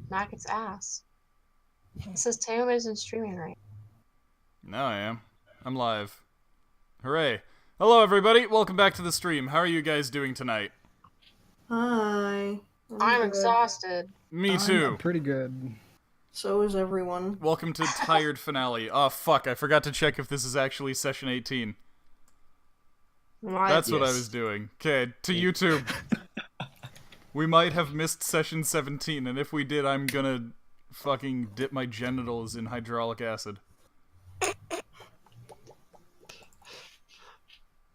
Knock its ass. It says Tatum isn't streaming right. Now I am. I'm live. Hooray. Hello, everybody. Welcome back to the stream. How are you guys doing tonight? Hi. I'm good. exhausted. Me too. I'm pretty good. So is everyone. Welcome to Tired Finale. Oh, fuck. I forgot to check if this is actually session 18. That's what I was doing. Okay, to YouTube. We might have missed session 17, and if we did, I'm gonna fucking dip my genitals in hydraulic acid.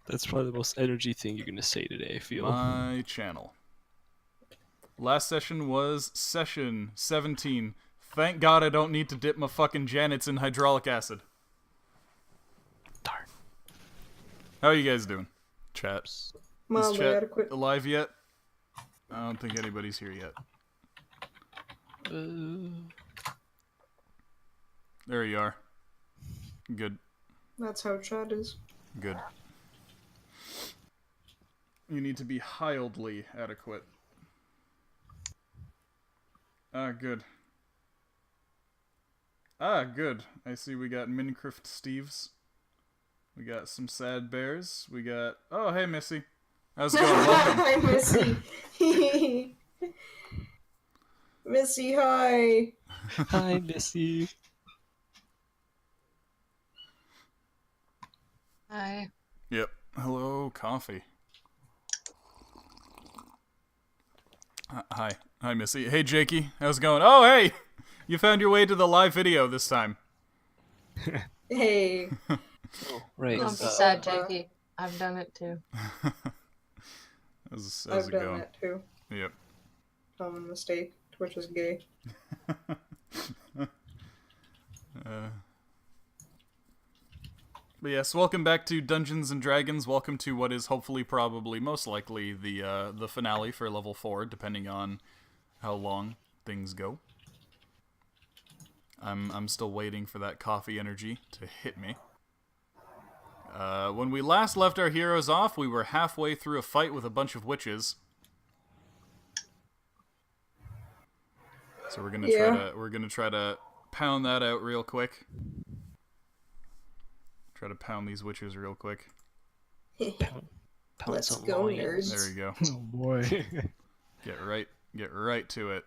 That's probably the most energy thing you're gonna say today, I feel. My channel. Last session was session 17. Thank God I don't need to dip my fucking janets in hydraulic acid. Darn. How are you guys doing? Chat. Is Mildly chat adequate. alive yet? I don't think anybody's here yet. There you are. Good. That's how chat is. Good. You need to be mildly adequate. Good. Good. I see we got Minecraft Steves. We got some sad bears. We got... Oh, hey, Missy. How's it going? Welcome. Hi, Missy. Missy, hi. Hi, Missy. Hi. Yep. Hello, coffee. Hi. Hi, Missy. Hey, Jakey. How's it going? Oh, hey! You found your way to the live video this time. Hey. Oh, right. Don't be sad, Jakey. I've done it too. How's I've it done going? that too. Yep. Common mistake. Twitch is gay. But yes, welcome back to Dungeons and Dragons. Welcome to what is hopefully, probably, most likely the finale for level 4, depending on how long things go. I'm still waiting for that coffee energy to hit me. When we last left our heroes off, we were halfway through a fight with a bunch of witches. So we're gonna try to pound that out real quick. Try to pound these witches real quick. Let's go, nerds. There we go. Oh boy. Get right to it.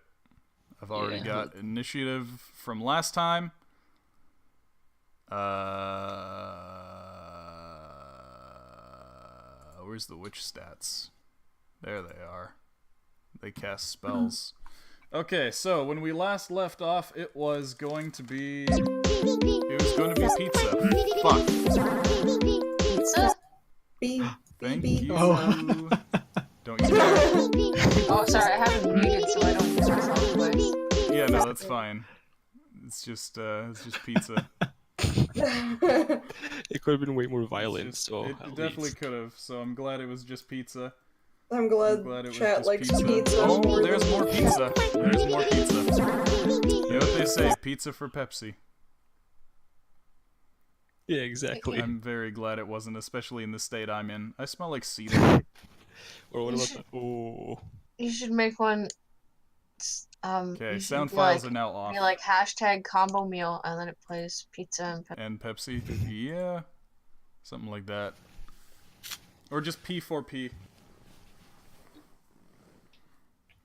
I've already got initiative from last time. Where's the witch stats? There they are. They cast spells. Okay, so when we last left off, it was going to be pizza. Fuck. Pizza? Thank you. Oh. Don't you dare. Oh, sorry, I haven't muted so I don't hear myself twice. Yeah, no, that's fine. It's just pizza. It could have been way more violent, so It definitely could have, so I'm glad it was just pizza. I'm glad it was chat just likes pizza. pizza. Oh, more there's than- more pizza. There's more pizza. You know what they say, pizza for Pepsi. Yeah, exactly. I'm very glad it wasn't, especially in the state I'm in. I smell like cedar. Or what about the... Oh. You should make one. Okay, you should sound be files like, are now off. Be like hashtag combo meal, and then it plays pizza and And Pepsi? Yeah. Something like that. Or just P4P.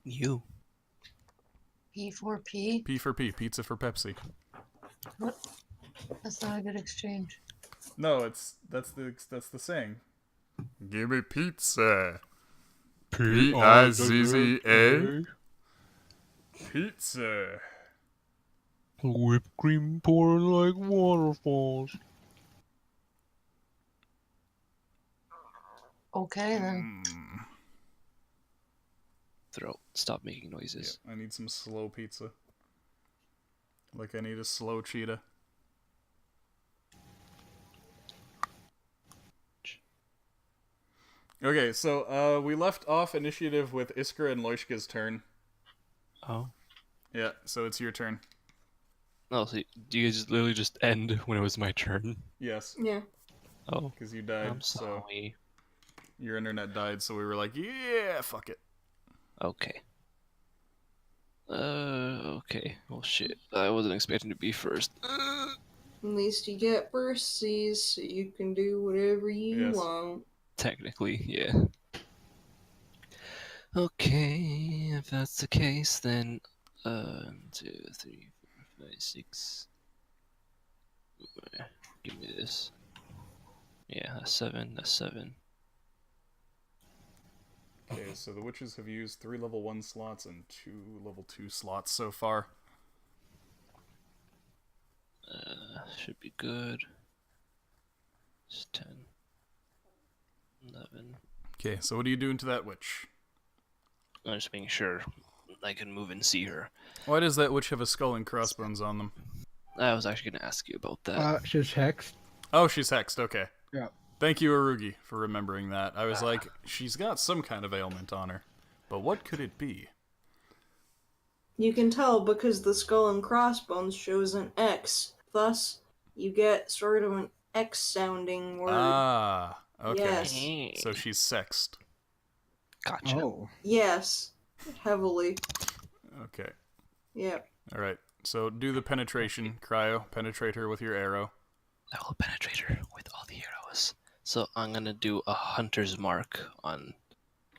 You. P4P. P for P, pizza for Pepsi. What? That's not a good exchange. No, that's the saying. Give me pizza. P-I-Z-Z-A. Pizza. Whipped cream pouring like waterfalls. Okay then. Throat. Stop making noises. Yeah, I need some slow pizza. Like I need a slow cheetah. Okay, so we left off initiative with Iskra and Loishka's turn. Oh. Yeah, so it's your turn. Oh, so do you just literally just end when it was my turn? Yes, Yeah. Oh. because you died, I'm so sorry. your internet died, so we were like, yeah, fuck it. Okay. Okay. Well, shit. I wasn't expecting to be first. At least you get bursies, so you can do whatever you Yes. want. Technically, yeah. Okay, if that's the case, then 2, 3, 4, 5, 6. Give me this. Yeah, that's 7. That's 7. Okay, so the witches have used 3 level 1 slots and 2 level 2 slots so far. Should be good. It's 10, 11. Okay, so what are you doing to that witch? I'm just making sure I can move and see her. Why does that witch have a skull and crossbones on them? I was actually going to ask you about that. She's hexed. Oh, she's hexed, okay. Yeah. Thank you, Arugi, for remembering that. I was like, she's got some kind of ailment on her. But what could it be? You can tell because the skull and crossbones shows an X. Thus, you get sort of an X-sounding word. Ah, okay. Yes. So she's sexed. Gotcha. Oh. Yes. Heavily. Okay. Yep. Alright, so do the penetration, Cryo. Penetrate her with your arrow. I will penetrate her with all the arrows. So I'm going to do a hunter's mark on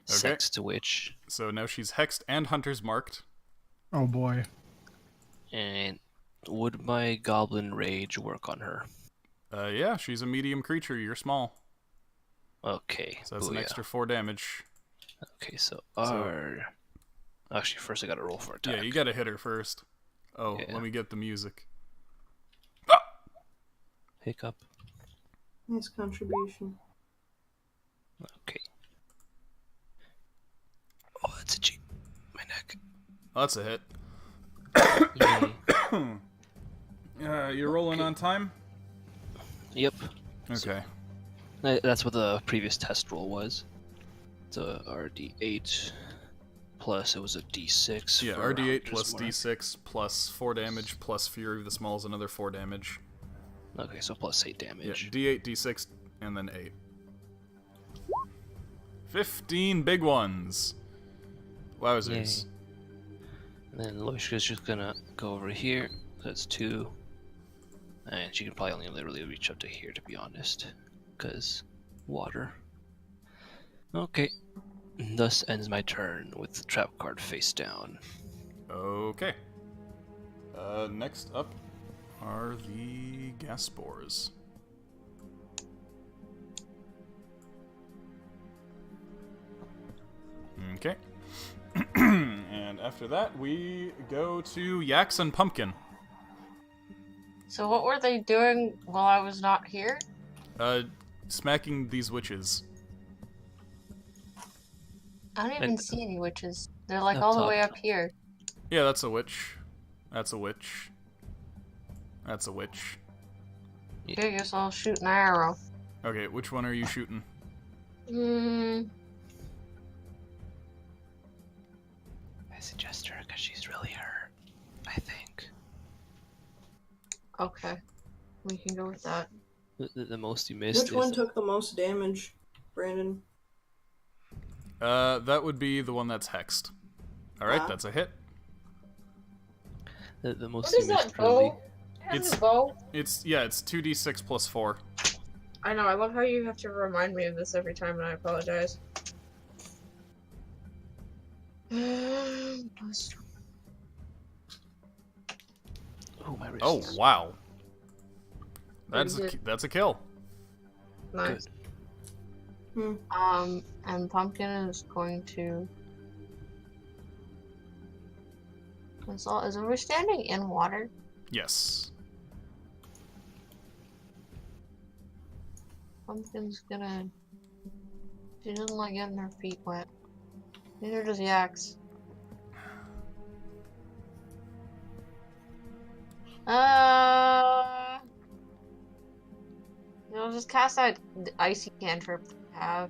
sexed witch. So now she's hexed and hunter's marked. Oh boy. And would my goblin rage work on her? Yeah, she's a medium creature. You're small. Okay. So that's an booyah. extra 4 damage. Okay, so R. Actually, first I gotta roll for attack. Yeah, you gotta hit her first. Oh, Yeah. let me get the music. Hiccup. Nice contribution. Okay. Oh, that's a G. My neck. Oh, that's a hit. Yay. You're rolling Okay. on time? Yep. Okay. That's what the previous test roll was. So RD8 plus it was a D6. Yeah, for RD8 Hunter's plus Mark. D6 plus 4 damage plus Fury of the Small is another 4 damage. Okay, so plus 8 Yeah, damage. D8, D6, and then 8. 15 big ones. Wowzers. Yay. And then Loishka's just gonna go over here. That's 2. And she can probably only literally reach up to here, to be honest. Because water. Okay. Thus ends my turn with the trap card face down. Okay. Next up are the gas spores. Okay. And after that, we go to Yaks and Pumpkin. So what were they doing while I was not here? Smacking these witches. I don't even And- see any witches. They're like Up all the top. way up here. Yeah, that's a witch. That's a witch. That's a witch. Okay, I guess I'll shoot an arrow. Okay, which one are you shooting? I suggest her because she's really hurt, I think. Okay. We can go with that. The most you missed Which one is took the most damage, Brandon? That would be the one that's hexed. Alright, Ah. that's a hit. the most What you is that missed really. bow? It has It's- a bow? It's 2d6 plus 4. I know, I love how you have to remind me of this every time, and I apologize. Oh, my wrist. Oh, wow. That's Is that's a kill. Nice. Hmm. And Pumpkin is going to... Is we standing in water? Yes. Pumpkin's gonna... She doesn't like getting her feet wet. Neither does Yaks. I'll just cast that icy cantrip I have.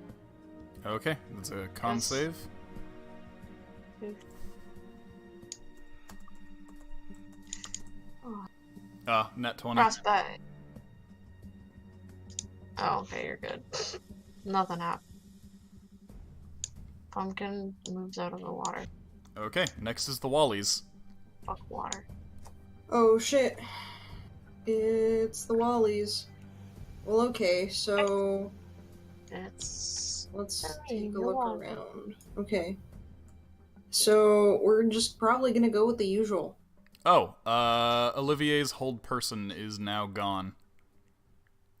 Okay, that's a con Yes. save. Net 20. Frostbite. Oh, okay, you're good. Nothing happened. Pumpkin moves out of the water. Okay, next is the Wallies. Fuck water. Oh shit. It's the Wallies. Well, okay, so It's... let's Hey, take a you're look welcome. around. Okay. So we're just probably gonna go with the usual. Oh, Olivier's hold person is now gone.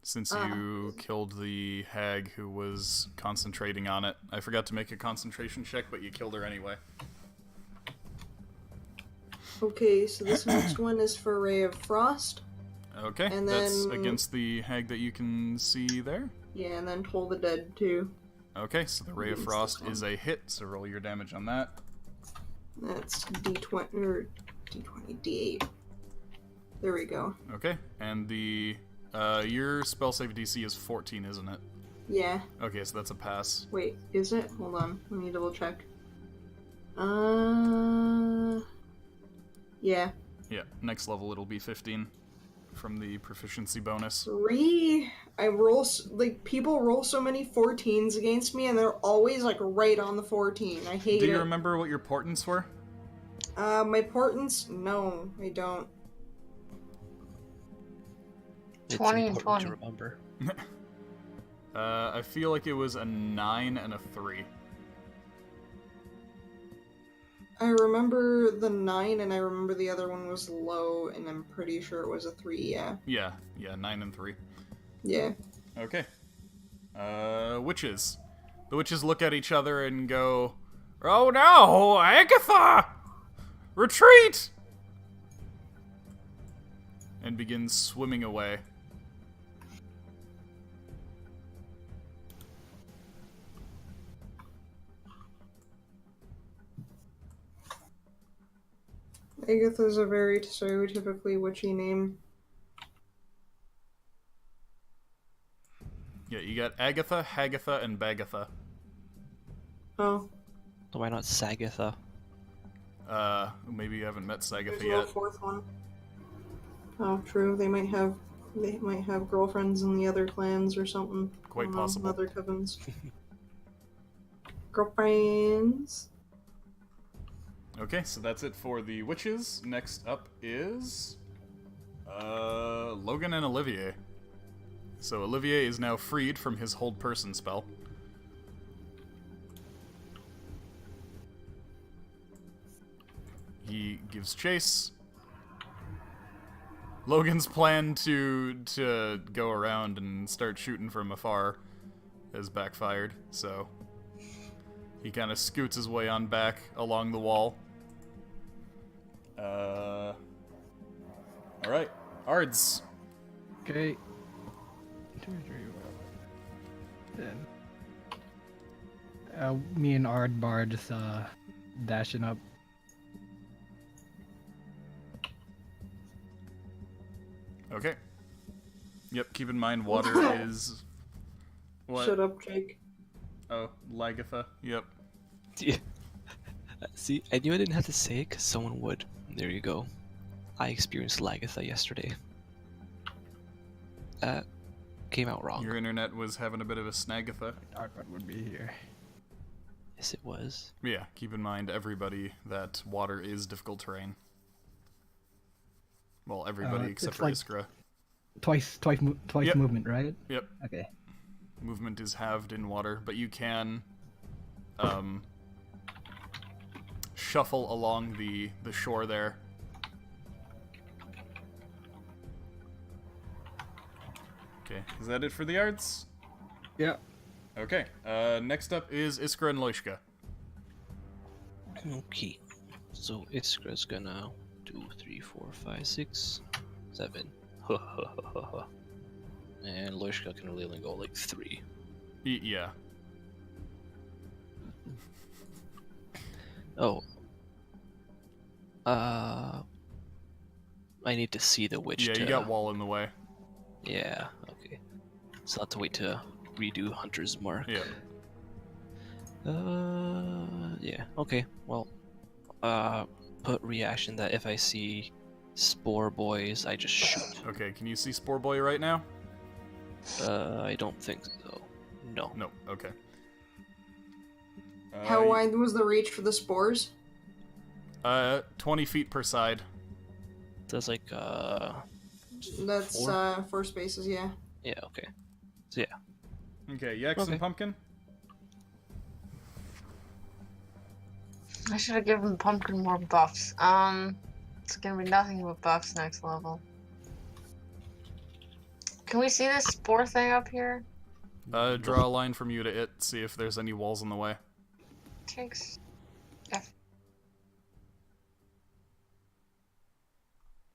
Since you killed the hag who was concentrating on it. I forgot to make a concentration check, but you killed her anyway. Okay, so this next one is for Ray of Frost. Okay, And that's then- against the hag that you can see there. Yeah, and then Toll the Dead too. Okay, so the Ray of Against Frost this one. is a hit, so roll your damage on that. That's D20 or D20, D8. There we go. Okay, and the your spell save DC is 14, isn't it? Yeah. Okay, so that's a pass. Wait, is it? Hold on. Let me double check. Yeah. Yeah, next level it'll be 15 from the proficiency bonus. I roll, like, people roll so many 14s against me, and they're always, like, right on the 14. I hate Do it. you remember what your portents were? My portents? No, I don't. It's 20 and important 20. to remember. I feel like it was a 9 and a 3. I remember the 9, and I remember the other one was low, and I'm pretty sure it was a 3, yeah. Yeah, 9 and 3. Yeah. Okay. Witches. The witches look at each other and go, "Oh no, Agatha! Retreat!" And begin swimming away. Agatha's a very stereotypically witchy name. Yeah, you got Agatha, Hagatha, and Bagatha. Oh. So why not Sagatha? Maybe you haven't met Sagatha There's no yet. fourth one. Oh, true. They might have girlfriends in the other clans or something. Quite I don't know, possible. Other covens. Girlfriends. Okay, so that's it for the witches. Next up is Logan and Olivier. So Olivier is now freed from his hold person spell. He gives chase. Logan's plan to go around and start shooting from afar has backfired, so he kind of scoots his way on back along the wall. Alright. Ards. Okay. Then, me and Ardbar just dashing up. Okay. Yep, keep in mind water is... What? Shut up, Jake. Oh, Lagatha. Yep. Yeah. See, I knew I didn't have to say it because someone would. There you go. I experienced Lagatha yesterday. Came out wrong. Your internet was having a bit of a snagatha. Ardbar would be here. Yes, it was. Yeah, keep in mind, everybody, that water is difficult terrain. Well, everybody except it's for like- Iskra. Twice Yep. movement, right? Yep. Okay. Movement is halved in water, but you can shuffle along the shore there. Okay, is that it for the arts? Yeah. Okay, next up is Iskra and Loishka. Okay. So Iskra's gonna 2, 3, 4, 5, 6, 7. And Loishka can really only go like 3. Yeah. Oh. I need to see the witch. Yeah, you got wall in the way. Yeah. Okay. So I'll have to wait to redo Hunter's Mark. Yeah. Yeah. Okay. Well, put reaction that if I see Spore Boys, I just shoot. Okay, can you see Spore Boy right now? I don't think so. No. No, okay. How wide was the reach for the spores? 20 feet per side. That's like That's 4? 4 spaces, yeah. Yeah. Okay. So yeah. Okay, Yex Okay. and Pumpkin. I should have given Pumpkin more buffs. It's gonna be nothing but buffs next level. Can we see this spore thing up here? Draw a line from you to it, see if there's any walls in the way. Takes.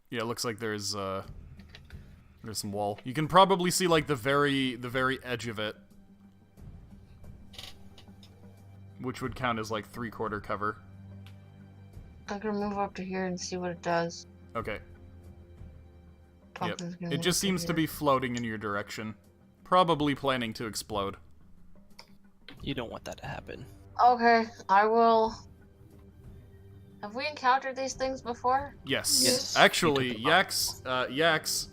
Yeah, it looks like there's some wall. You can probably see like the very edge of it, which would count as like 3/4 cover. I'm gonna move up to here and see what it does. Okay. Pumpkin's gonna It move just seems to here. be floating in your direction, probably planning to explode. You don't want that to happen. Okay, I will. Have we encountered these things before? Yes. Yes. Actually, You took the Yax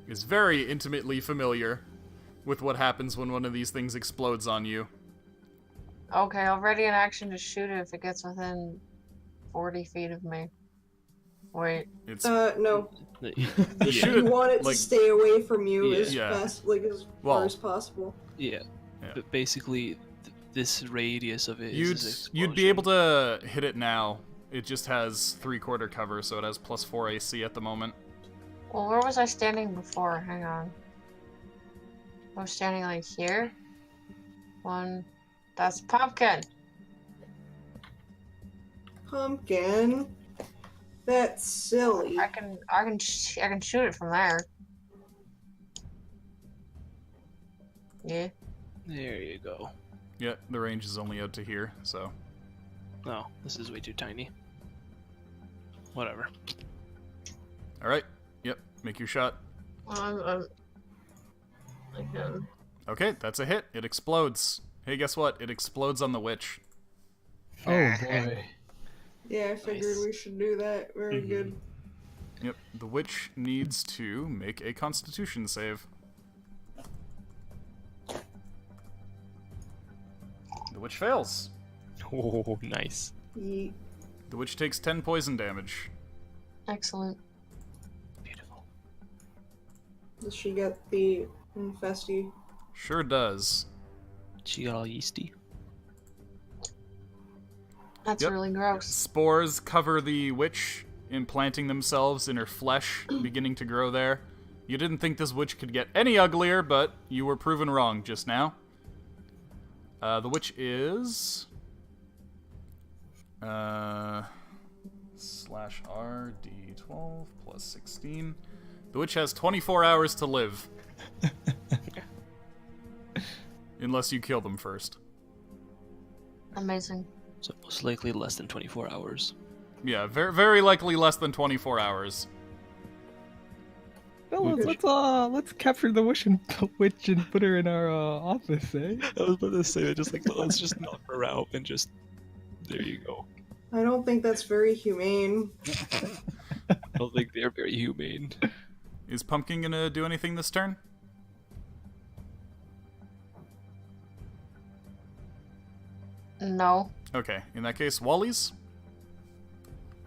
is very intimately familiar with what happens when one of these things explodes on you. Okay, I'll ready an action to shoot it if it gets within 40 feet of me. Wait. It's No. you Yeah. shoot You it, want it to like, stay away from you Yeah. as Yeah. fast, like as Well- far as possible. Yeah. Yeah. But basically, this radius of it is you'd be able to hit it now. It just has 3/4 cover, so it has +4 AC at the moment. Well, where was I standing before? Hang on. I was standing like here. One. That's Pumpkin. Pumpkin. That's silly. I can shoot it from there. Yeah. There you go. Yeah, the range is only out to here, so. No, this is way too tiny. Whatever. Alright, yep, make your shot. I'm Okay, that's a hit. It explodes. Hey, guess what? It explodes on the witch. Oh boy. Yeah, I figured Nice. we should do that. Very Mhm. good. Yep, the witch needs to make a constitution save. The witch fails. Oh, nice. Yeet. The witch takes 10 poison damage. excellent. Beautiful. Does she get the infesty? Sure does. She got all yeasty. That's Yep. really gross. Spores cover the witch, implanting themselves in her flesh, beginning to grow there. You didn't think this witch could get any uglier, but you were proven wrong just now. The witch is... /R D12 plus 16. The witch has 24 hours to live. Unless you kill them first. Amazing. So most likely less than 24 hours. Yeah, very likely less than 24 hours. Well, let's capture the witch and put her in our office, eh? I was about to say, just like, let's just knock her out and just... There you go. I don't think that's very humane. I don't think they're very humane. Is Pumpkin gonna do anything this turn? No. Okay, in that case, Wally's?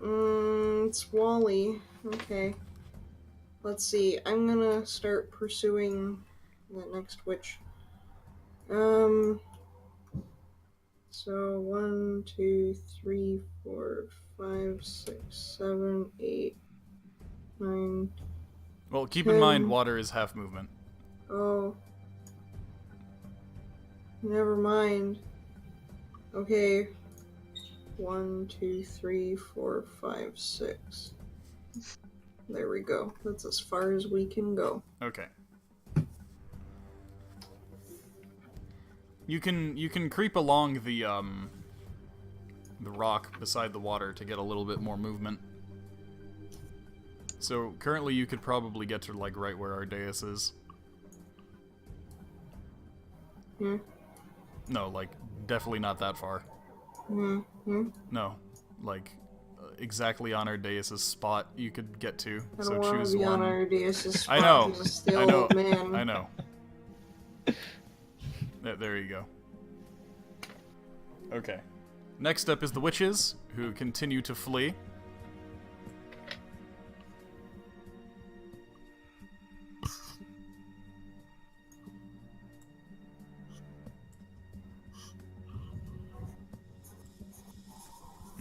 It's Wally. Okay. Let's see. I'm gonna start pursuing the next witch. So 1, 2, 3, 4, 5, 6, 7, 8, 9. Well, keep in mind, 10. water is half movement. Oh. Never mind. Okay. 1, 2, 3, 4, 5, 6. There we go. That's as far as we can go. Okay. You can creep along the rock beside the water to get a little bit more movement. So currently you could probably get to like right where our dais is. Hmm. No, like definitely not that far. Hmm. Hmm. No, like exactly on our dais' spot you could get to. I So don't want choose to be one. on our dais' spot. I know. I'm still I know. old man. I know. There you go. Okay. Next up is the witches, who continue to flee.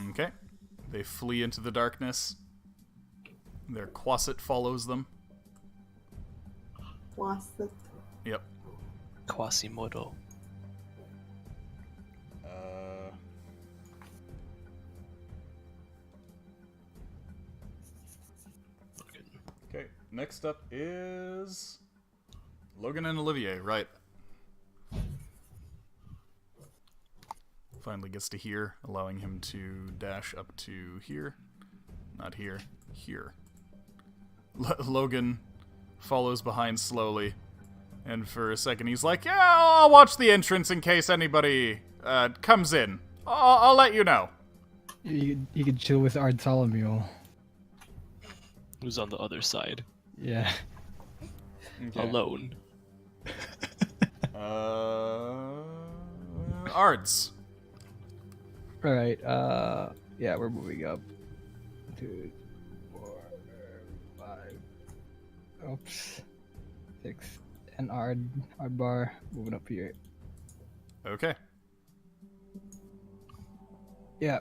Okay. They flee into the darkness. Their Quasit follows them. Quasit. Yep. Quasimodo. Okay, next up is Logan and Olivier, right. Finally gets to here, allowing him to dash up to here. Not here, here. Logan follows behind slowly, and for a second he's like, yeah, I'll watch the entrance in case anybody comes in. I'll let you know. You could chill with Bartholomew. Who's on the other side? Yeah. Okay. Alone. Ards. Alright, yeah, we're moving up. 2, 4, 5. Oops. 6. And Ardbar moving up here. Okay. Yeah.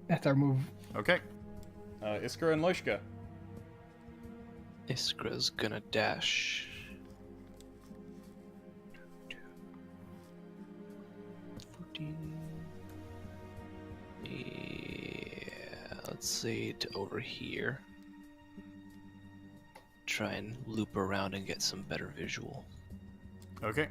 That's our move. Okay. Iskra and Loishka. Iskra's gonna dash. 14. Yeah, let's say to over here. Try and loop around and get some better visual. Okay.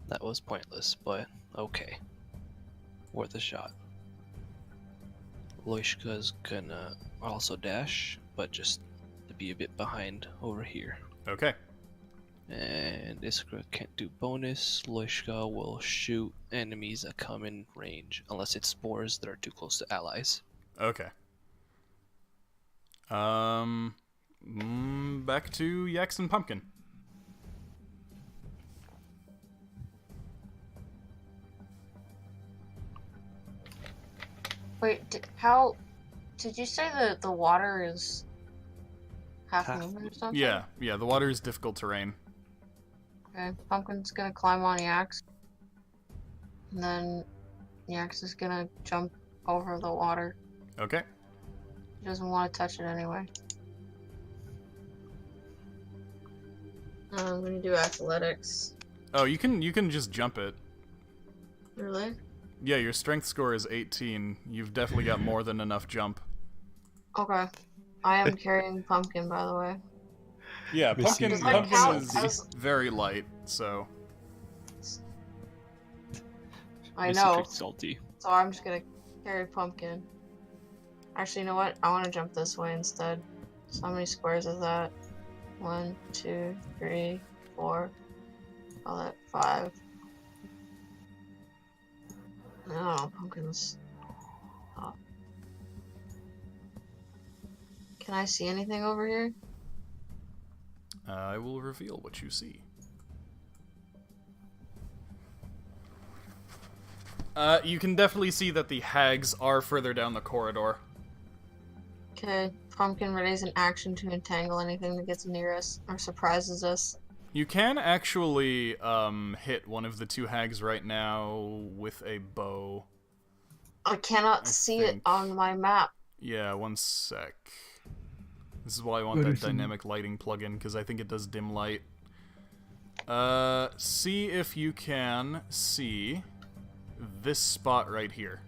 That was pointless, but okay. Worth a shot. Loishka's gonna also dash, but just to be a bit behind over here. Okay. And Iskra can't do bonus. Loishka will shoot enemies that come in range, unless it's spores that are too close to allies. Okay. Back to Yax and Pumpkin. Wait, how did you say that the water is half movement or something? Yeah, the water is difficult terrain. Okay, Pumpkin's gonna climb on Yax. And then Yax is gonna jump over the water. Okay. He doesn't want to touch it anyway. I'm gonna do athletics. Oh, you can just jump it. Really? Yeah, your strength score is 18. You've definitely got more than enough jump. Okay. I am carrying Pumpkin, by the way. Yeah, Pumpkin, Does that Pumpkin count is as- very light, so... I Missy know. picked salty. So I'm just gonna carry Pumpkin. Actually, you know what? I want to jump this way instead. So how many squares is that? 1, 2, 3, 4. Call that 5. I don't know, Pumpkin's... Oh. Can I see anything over here? I will reveal what you see. You can definitely see that the hags are further down the corridor. Okay, Pumpkin readies an action to entangle anything that gets near us or surprises us. You can actually hit one of the two hags right now with a bow. I cannot I see it think. on my map. Yeah, one sec. This is why I want What that is the- dynamic lighting plugin, because I think it does dim light. See if you can see this spot right here.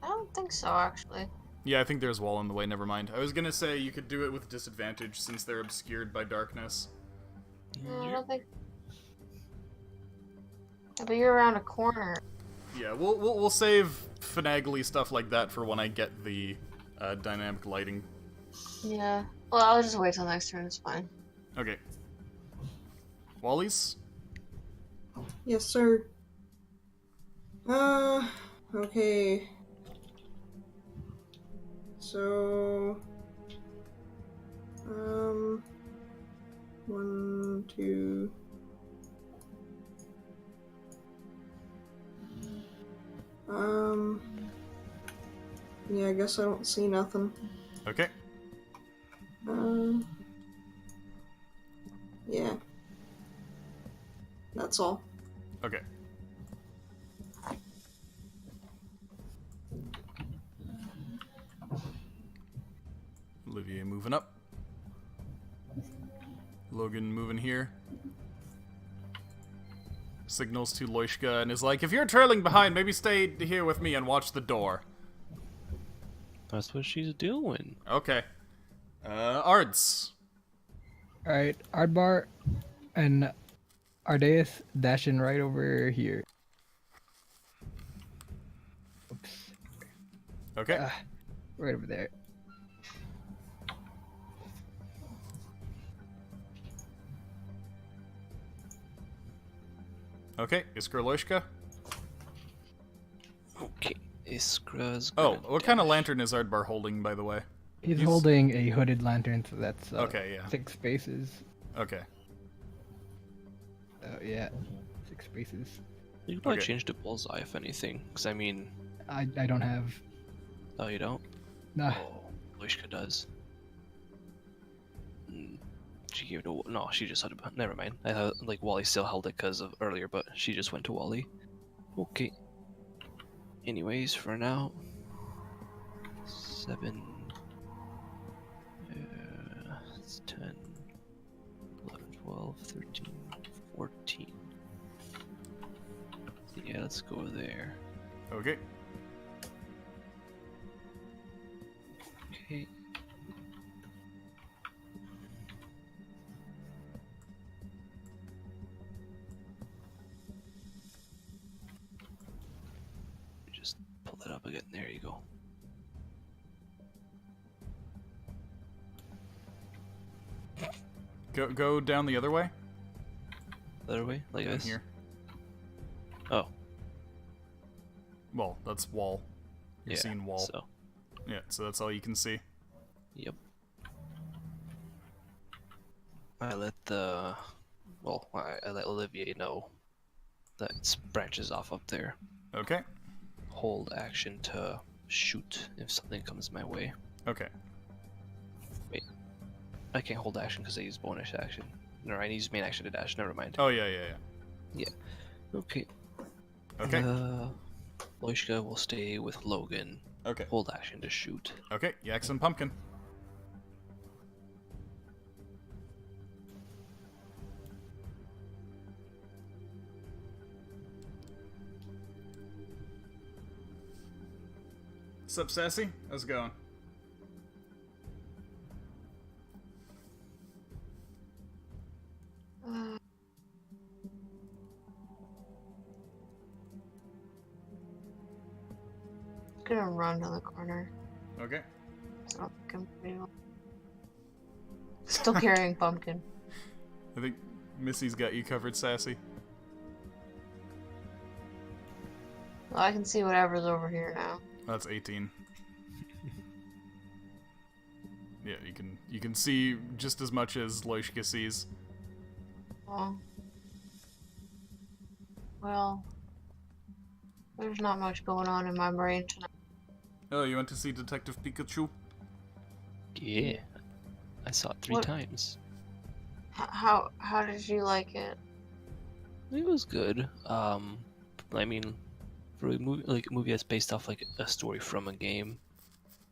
I don't think so, actually. Yeah, I think there's wall in the way, never mind. I was gonna say you could do it with disadvantage since they're obscured by darkness. No, I don't think. Yeah, but you're around a corner. Yeah, we'll save finagly stuff like that for when I get the dynamic lighting. Yeah. Well, I'll just wait till next turn. It's fine. Okay. Wally's? Yes, sir. Okay. So, 1, 2. Yeah, I guess I don't see nothing. Okay. Yeah. That's all. Okay. Olivier moving up. Logan moving here. Signals to Loishka and is like, if you're trailing behind, maybe stay here with me and watch the door. That's what she's doing. Okay. Ards. Alright, Ardbar and Ardeus dashing right over here. Oops. Okay. Right over there. Okay, Iskra Loishka. Okay, Iskra's. Oh, gonna what kind of dash. lantern is Ardbar holding, by the way? He's holding a hooded lantern, so that's Okay, yeah. 6 spaces. Okay. Yeah, 6 spaces. You can probably Okay. change to bullseye if anything. Because I mean, I don't have. oh, you don't? Nah. Oh, Lishka does. She gave it to no. She just had it. Never mind. I thought like Wally still held it because of earlier, but she just went to Wally. Okay. Anyways, for now, 7. It's 10, 11, 12, 13, 14. Yeah, let's go there. Okay. Okay. Just pull that up again. There you go. Go down the other way. Other way, like Down this. here. Oh, Well, that's wall. You're yeah. seeing wall. So, Yeah, so that's all you can see. yep. I let the, well, I let Olivier know that it branches off up there. Okay. Hold action to shoot if something comes my way. Okay. Wait, I can't hold action because I use bonus action. No, I use main action to dash. Never mind. Oh, yeah. Okay. Okay. Loishka will stay with Logan. Okay. Hold action to shoot. Okay, Yaks and Pumpkin. Sup, Sassy? How's it going? Gonna run to the corner. Okay. I don't think I'm pretty well. Still carrying pumpkin. I think Missy's got you covered, Sassy. Well, I can see whatever's over here now. That's 18. Yeah, you can see just as much as Loishka sees. Oh. Well, there's not much going on in my brain tonight. Oh, you went to see Detective Pikachu? Yeah. I saw it 3 What? times. How did you like it? It was good. I mean, for a movie that's based off like a story from a game,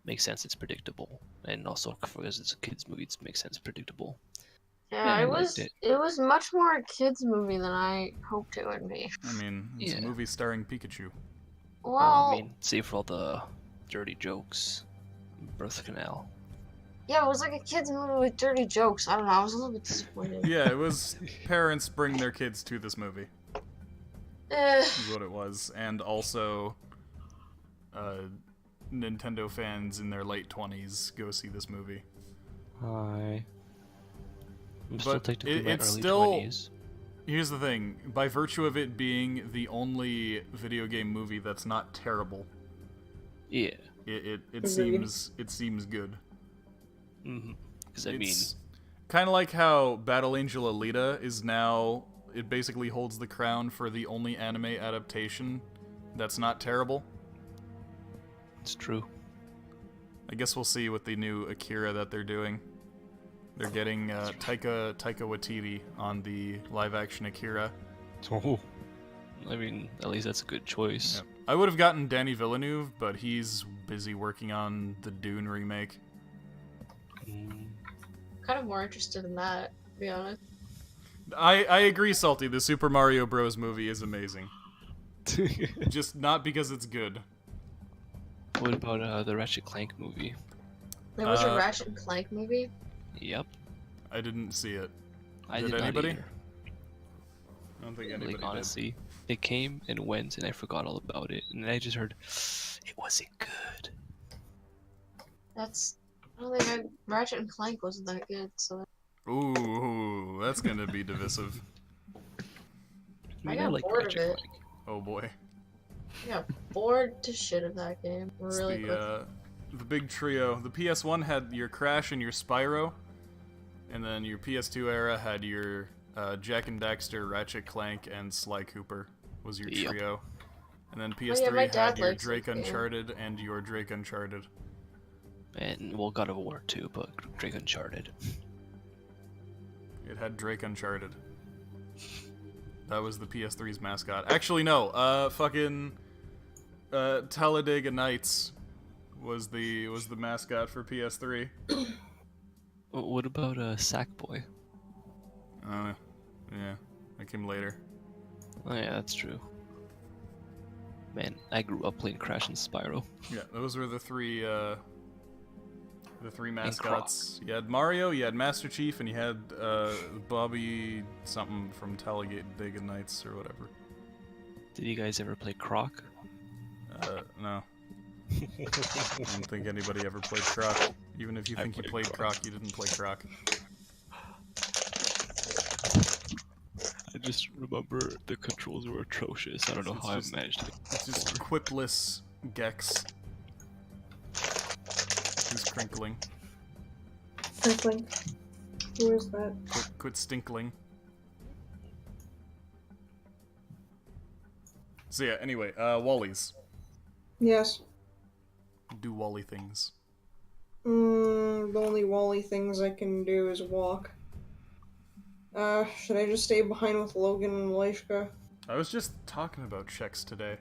makes sense. It's predictable, and also because it's a kids movie, it makes sense. Predictable. Yeah, I it liked was. it. It was much more a kids movie than I hoped it would be. I mean, it's a Yeah. movie starring Pikachu. Well, I mean, save for all the dirty jokes, birth canal. yeah, it was like a kids movie with dirty jokes. I don't know. I was a little bit disappointed. Yeah, it was parents bring their kids to this movie, Eh, is what it was. And also, Nintendo fans in their late 20s go see this movie. Hi. I'm still But technically in my it's early still- 20s. Here's the thing, by virtue of it being the only video game movie that's not terrible, Yeah. It Agreed. seems good. Because I mean, It's kind of like how Battle Angel Alita is now. It basically holds the crown for the only anime adaptation that's not terrible. it's true. I guess we'll see with the new Akira that they're doing. They're getting Taika Waititi on the live-action Akira. Oh. I mean, at least that's a good choice. Yep. I would have gotten Danny Villeneuve, but he's busy working on the Dune remake. Kind of more interested in that, to be honest. I agree, Salty. The Super Mario Bros. Movie is amazing. Just not because it's good. What about the Ratchet Clank movie? There was a Ratchet and Clank movie. Yep. I didn't see it. I Did did anybody? not either. I don't think anybody Like, honestly, it came and went, and I forgot all about it. And then I just heard, it wasn't good. That's. I don't think Ratchet and Clank wasn't that good, so. did. Ooh, that's gonna be divisive. I got bored of it. Clank. Oh boy. I got bored to shit of that game. Really quick. The big trio. The PS1 had your Crash and your Spyro, and then your PS2 era had your Jack and Daxter, Ratchet Clank, and Sly Cooper was your Yep. trio. And then Oh, yeah, PS3 my had dad your likes Drake that game. Uncharted and your Drake Uncharted. And, well, God of War too, but Drake Uncharted. It had Drake Uncharted. That was the PS3's mascot. Actually, no. Fucking Talladega Nights was the mascot for PS3. What about Sackboy? Yeah, that came later. Oh yeah, that's true. Man, I grew up playing Crash and Spyro. Yeah, those were the three mascots. You had Mario, you had Master Chief, and you had Bobby something from Talladega Nights or whatever. Did you guys ever play Croc? No. I don't think anybody ever played Croc. Even if you think you played Croc, you didn't play Croc. I just remember the controls were atrocious. I don't know It's how just- I managed it. It's just quipless Gex. Who's crinkling? Crinkling. Who is that? Quit stinkling. So yeah, anyway, Wally's. Yes. Do Wally things. The only Wally things I can do is walk. Should I just stay behind with Logan and Leishka? I was just talking about checks today.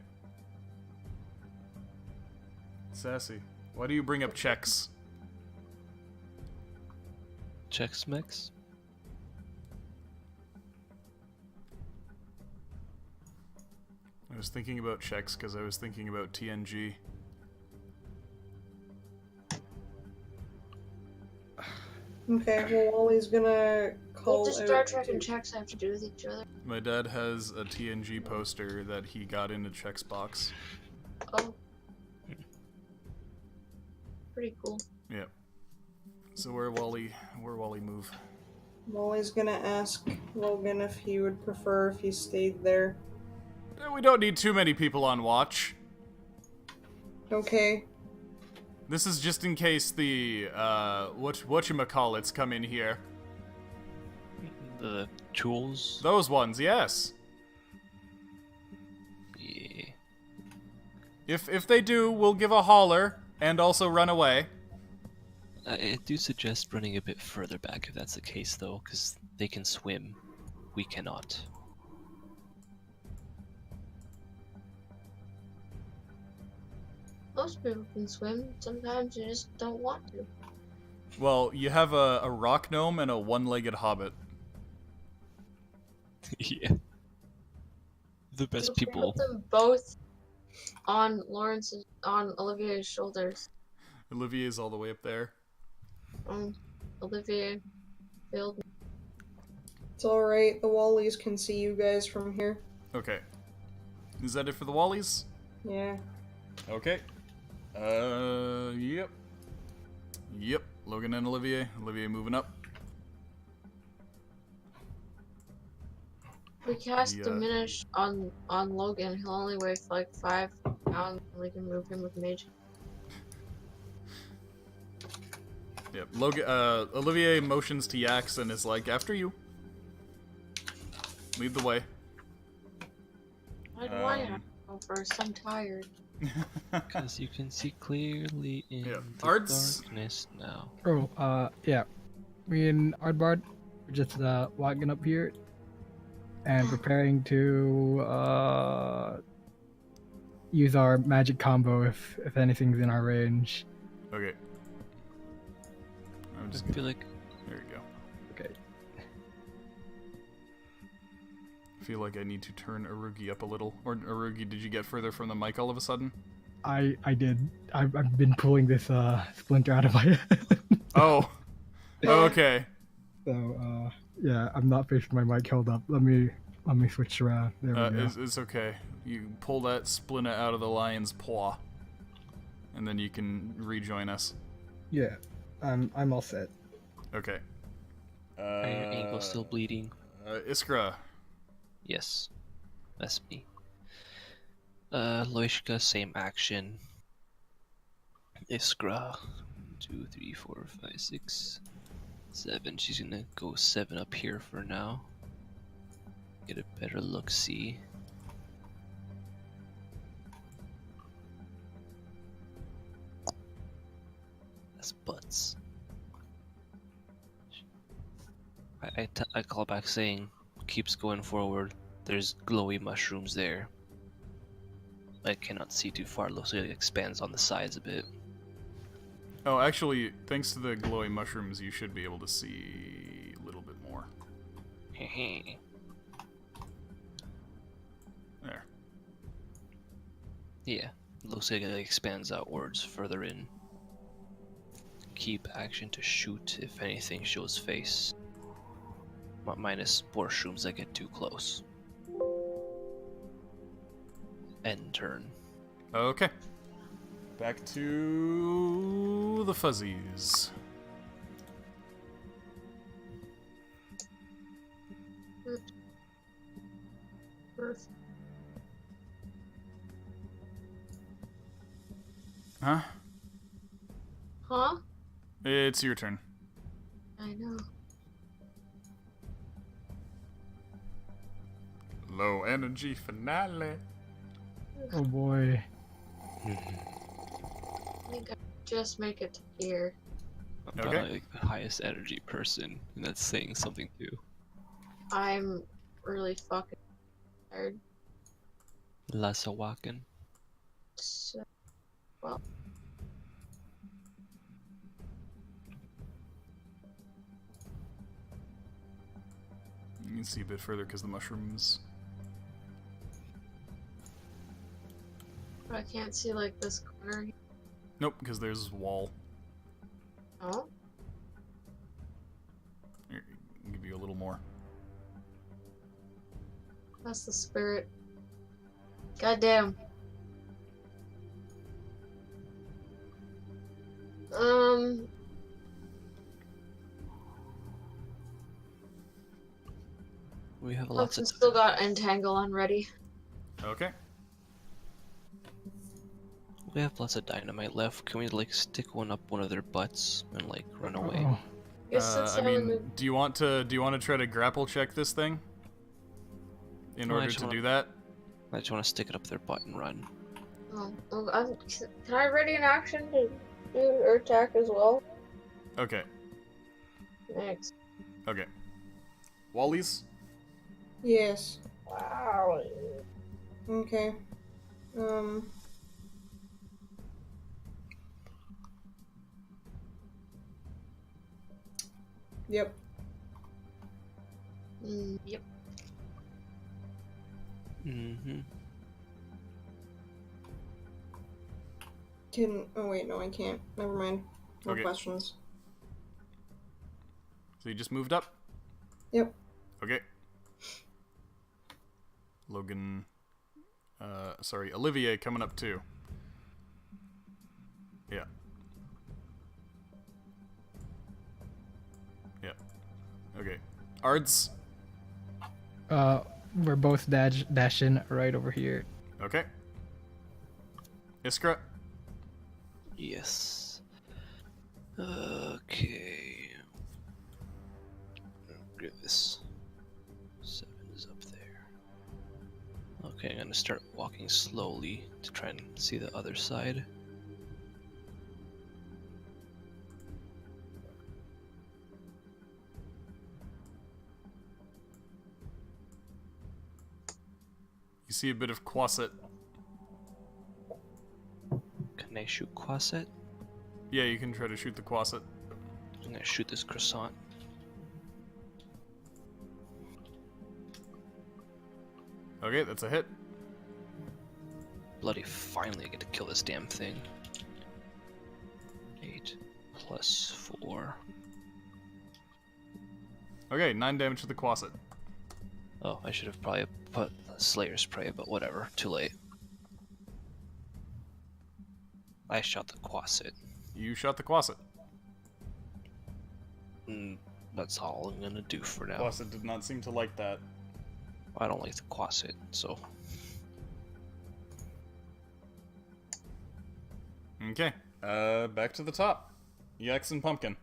Sassy. Why do you bring up checks? Chex Mix? I was thinking about checks because I was thinking about TNG. Okay, well, Wally's gonna call What does out Star Trek to- and checks have to do with each other? My dad has a TNG poster that he got in a checks box. Oh. Pretty cool. Yep. So where Wally move? Wally's gonna ask Logan if he would prefer if he stayed there. We don't need too many people on watch. Okay. This is just in case the whatchamacallits come in here. The tools? Those ones, yes. Yeah. If they do, we'll give a holler and also run away. I do suggest running a bit further back if that's the case, though, because they can swim. We cannot. Most people can swim. Sometimes you just don't want to. Well, you have a rock gnome and a one-legged hobbit. Yeah. The best Just people. Put them both on Olivier's shoulders. Olivier's all the way up there. Olivier, build. It's alright, the Wallies can see you guys from here. Okay. Is that it for the Wallies? Yeah. Okay. Yep. Yep. Logan and Olivier. Olivier moving up. We cast Yeah. Diminish on Logan. He'll only weigh like 5 pounds, and we can move him with Mage. Yep. Olivier motions to Yax and is like, after you. Lead the way. Why do I have to go first? I'm tired. Because you can see clearly in Yeah. the Arts? darkness now. Oh, yeah. Me and Ardbard are just walking up here and preparing to use our magic combo if anything's in our range. Okay. I'm just I feel like There you go. Okay. I feel like I need to turn Arugi up a little. Or Arugi, did you get further from the mic all of a sudden? I did. I've been pulling this splinter out of my head. Oh. Okay. So yeah, I'm not facing my mic held up. Let me switch around. There we go. It's okay. You pull that splinter out of the lion's paw, and then you can rejoin us. Yeah, I'm all set. Okay. are your ankles still bleeding? Iskra. Yes, that's me. Loishka, same action. Iskra, 2, 3, 4, 5, 6, 7. She's gonna go 7 up here for now. Get a better look, see. That's butts. I call back saying, keeps going forward. There's glowy mushrooms there. I cannot see too far. Looks like it expands on the sides a bit. Oh, actually, thanks to the glowing mushrooms, you should be able to see a little bit more. There. Yeah, looks like it expands outwards further in. Keep action to shoot if anything shows face. Minus mushrooms that get too close. End turn. Okay. Back to the fuzzies. First. Huh? Huh? It's your turn. I know. Low energy finale. Oh boy. I think I just make it to here. I'm Okay. probably like the highest energy person, and that's saying something too. I'm really fucking tired. Lassa walking. So, well, You can see a bit further because the mushrooms. but I can't see like this corner. Nope, because there's a wall. Oh, Here, I'll give you a little more. that's the spirit. Goddamn. We have lots Hudson of still got entangle on ready. Okay. we have lots of dynamite left. Can we like stick one up one of their butts and like run away? Oh, Guess since I I'm in mean, do you want to try to grapple check this thing? In No, I order just to wanna- do that? I just want to stick it up their butt and run. can I ready an action to do or attack as well? Okay. Thanks. Okay. Wally's? Yes. Wow. Okay. Yep. Yep. Mm-hmm. Oh wait, no, I can't. Never mind. No Okay. questions. So you just moved up? Yep. Okay. Logan. Sorry, Olivier coming up too. Yeah. Yeah. Okay. Ards? we're both dashing right over here. Okay. Iskra? Yes. Okay. Get this. 7 is up there. Okay, I'm gonna start walking slowly to try and see the other side. You see a bit of Quasit. Can I shoot Quasit? Yeah, you can try to shoot the Quasit. I'm gonna shoot this croissant. Okay, that's a hit. Bloody finally I get to kill this damn thing. 8 plus 4. Okay, 9 damage to the Quasit. Oh, I should have probably put Slayer's Prey, but whatever. Too late. I shot the Quasit. You shot the Quasit. That's all I'm gonna do for now. Quasit did not seem to like that. I don't like the Quasit, so... Okay, back to the top. Yax and Pumpkin.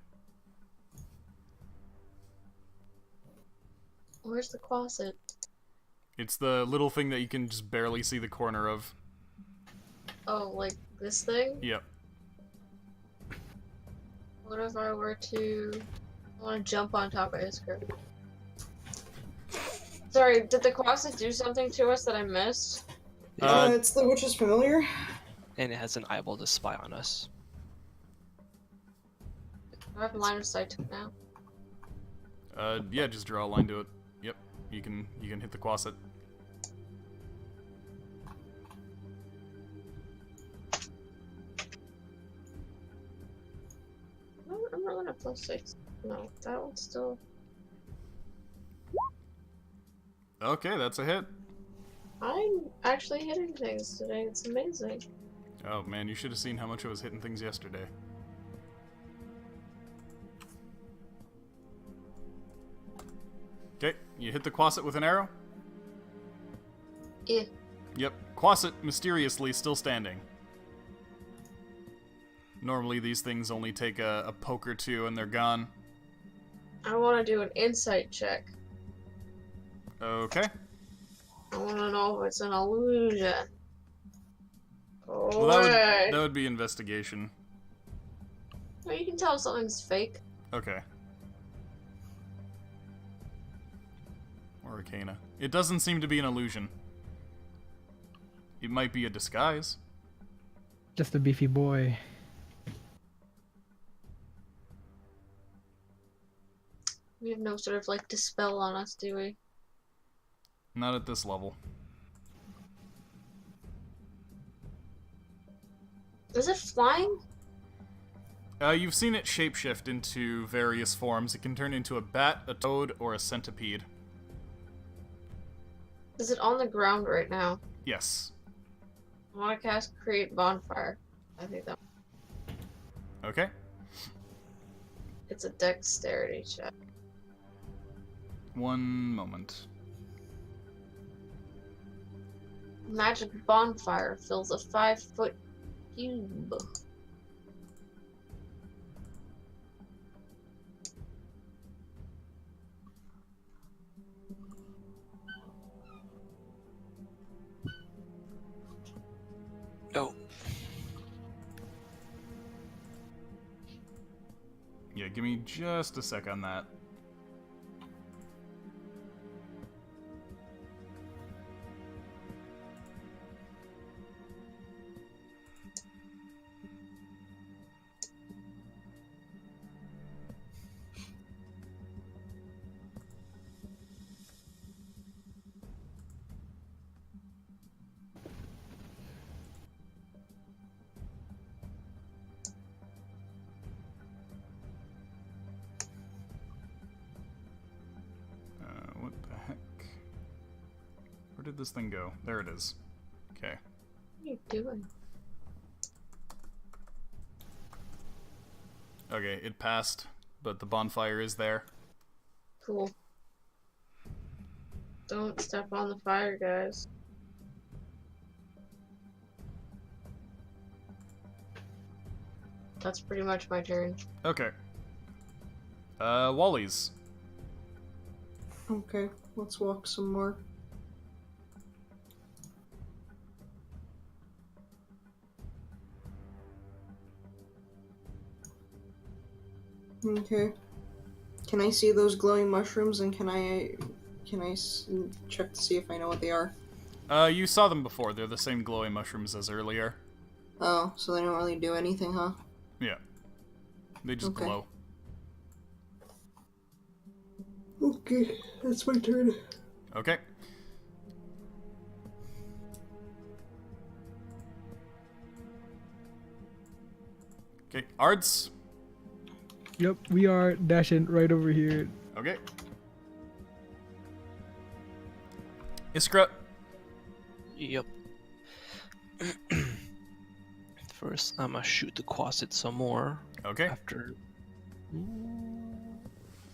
Where's the closet? It's the little thing that you can just barely see the corner of. Oh, like this thing? Yep. What if I were to... I want to jump on top of Isker. Sorry, did the closet do something to us that I missed? It's the Witch's Familiar. And it has an eyeball to spy on us. I have line of sight now. Yeah, just draw a line to it. Yep, you can hit the Quasit. I'm rolling a +6. No, that one's still... Okay, that's a hit. I'm actually hitting things today. It's amazing. Oh man, you should have seen how much I was hitting things yesterday. Okay, you hit the Quasit with an arrow? Yeah. Yep, Quasit mysteriously still standing. Normally these things only take a poke or two and they're gone. I want to do an insight check. Okay. I want to know if it's an illusion. Well, that would be investigation. Well, you can tell if something's fake. Okay. Or Arcana. It doesn't seem to be an illusion. It might be a disguise. Just a beefy boy. We have no sort of like dispel on us, do we? Not at this level. Is it flying? You've seen it shapeshift into various forms. It can turn into a bat, a toad, or a centipede. Is it on the ground right now? Yes. I want to cast Create Bonfire. I think that Okay. it's a dexterity check. One moment. Magic Bonfire fills a 5-foot cube. Oh. Yeah, give me just a sec on that. What the heck? Where did this thing go? There it is. Okay. What are you doing? Okay, it passed, but the bonfire is there. Cool. Don't step on the fire, guys. That's pretty much my turn. Okay. Wally's. Okay, let's walk some more. Okay. Can I see those glowing mushrooms, and can I check to see if I know what they are? You saw them before. They're the same glowing mushrooms as earlier. Oh, so they don't really do anything, huh? Yeah. They just Okay. glow. Okay, that's my turn. Okay. Okay, Ards. Yep, we are dashing right over here. Okay. Iskra. Yep. First, I'm gonna shoot the Quasit some more. Okay. After.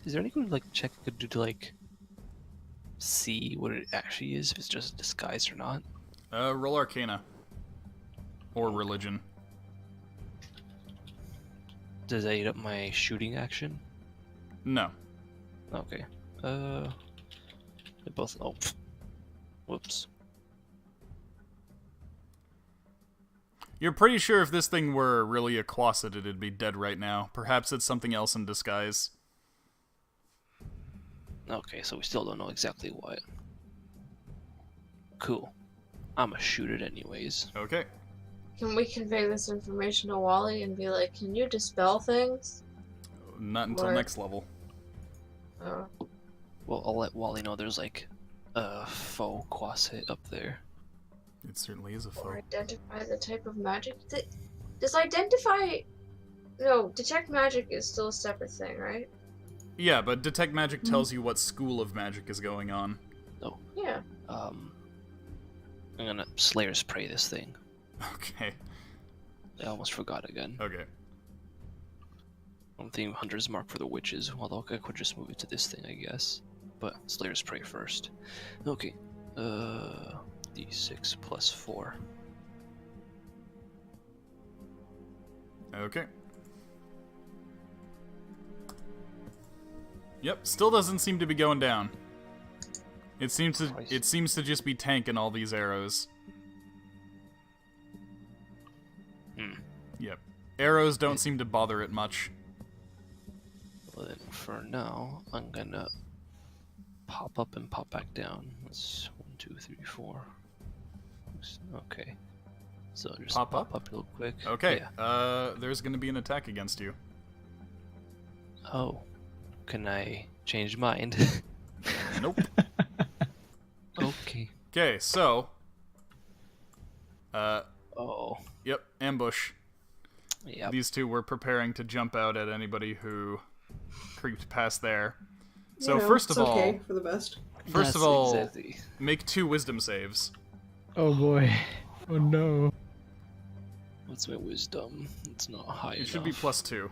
Is there any good like check I could do to like see what it actually is, if it's just a disguise or not? Roll Arcana. Or Religion. Does that eat up my shooting action? No. Okay. They both. Oh. Whoops. You're pretty sure if this thing were really a Quasit, it'd be dead right now. Perhaps it's something else in disguise. Okay, so we still don't know exactly what. Cool. I'ma shoot it anyways. Okay. Can we convey this information to Wally and be like, can you dispel things? Not until Or- next level. Oh. Well, I'll let Wally know there's like a faux Quasit up there. It certainly is a Or foe. identify the type of magic. Does identify... No, detect magic is still a separate thing, right? Yeah, but Detect Magic tells you what school of magic is going on. Yeah. I'm gonna Slayer's Prey this thing. Okay. I almost forgot again. Okay. I'm thinking Hunter's Mark for the witches, although I could just move it to this thing, I guess. But Slayer's Prey first. Okay. D6 plus 4. Okay. Yep, still doesn't seem to be going down. It seems to just be tanking all these arrows. Yep. Arrows don't seem to bother it much. Well then, for now, I'm gonna pop up and pop back down. That's 1, 2, 3, 4. Okay. So just Pop pop up? real quick. Okay, Yeah. there's gonna be an attack against you. Oh. Can I change mind? Nope. Okay. Okay, so... Oh. Yep, ambush. Yep. These two were preparing to jump out at anybody who creeped past there. So You know, first it's of all, okay for the best. first of That's all, exactly. make 2 wisdom saves. Oh boy. Oh no. What's my wisdom? It's not high enough. It should be +2.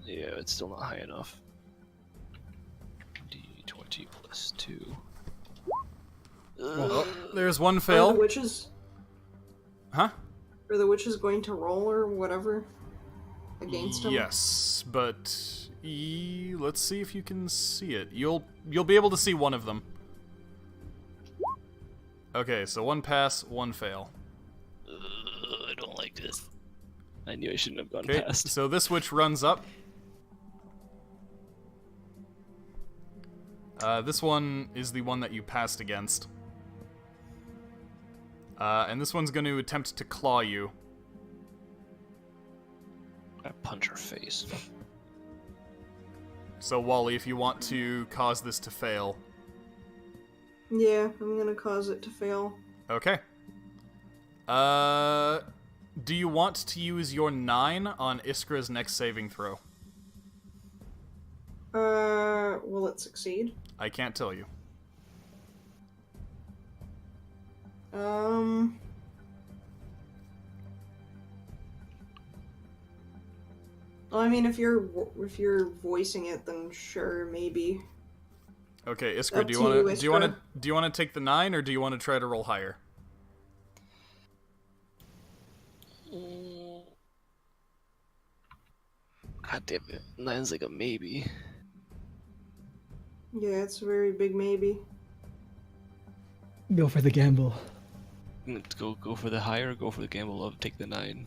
Yeah, it's still not high enough. D20 plus 2. Oh, there's one Are the fail. witches? Huh? Are the witches going to roll or whatever against him? Yes, but let's see if you can see it. You'll be able to see one of them. Okay, so 1 pass, 1 fail. I don't like this. I knew I shouldn't have gone Okay, past. so this witch runs up. This one is the one that you passed against. And this one's going to attempt to claw you. I punch her face. So, Wally, if you want to cause this to fail. Yeah, I'm gonna cause it to fail. Okay. Do you want to use your 9 on Iskra's next saving throw? Will it succeed? I can't tell you. Well, I mean, if you're voicing it, then sure, maybe. Okay, Iskra, Up do you to want you, to Iskra. do you want to take the 9 or do you want to try to roll higher? God damn it. 9's like a maybe. Yeah, it's a very big maybe. Go for the gamble. Go for the higher or go for the gamble of take the 9.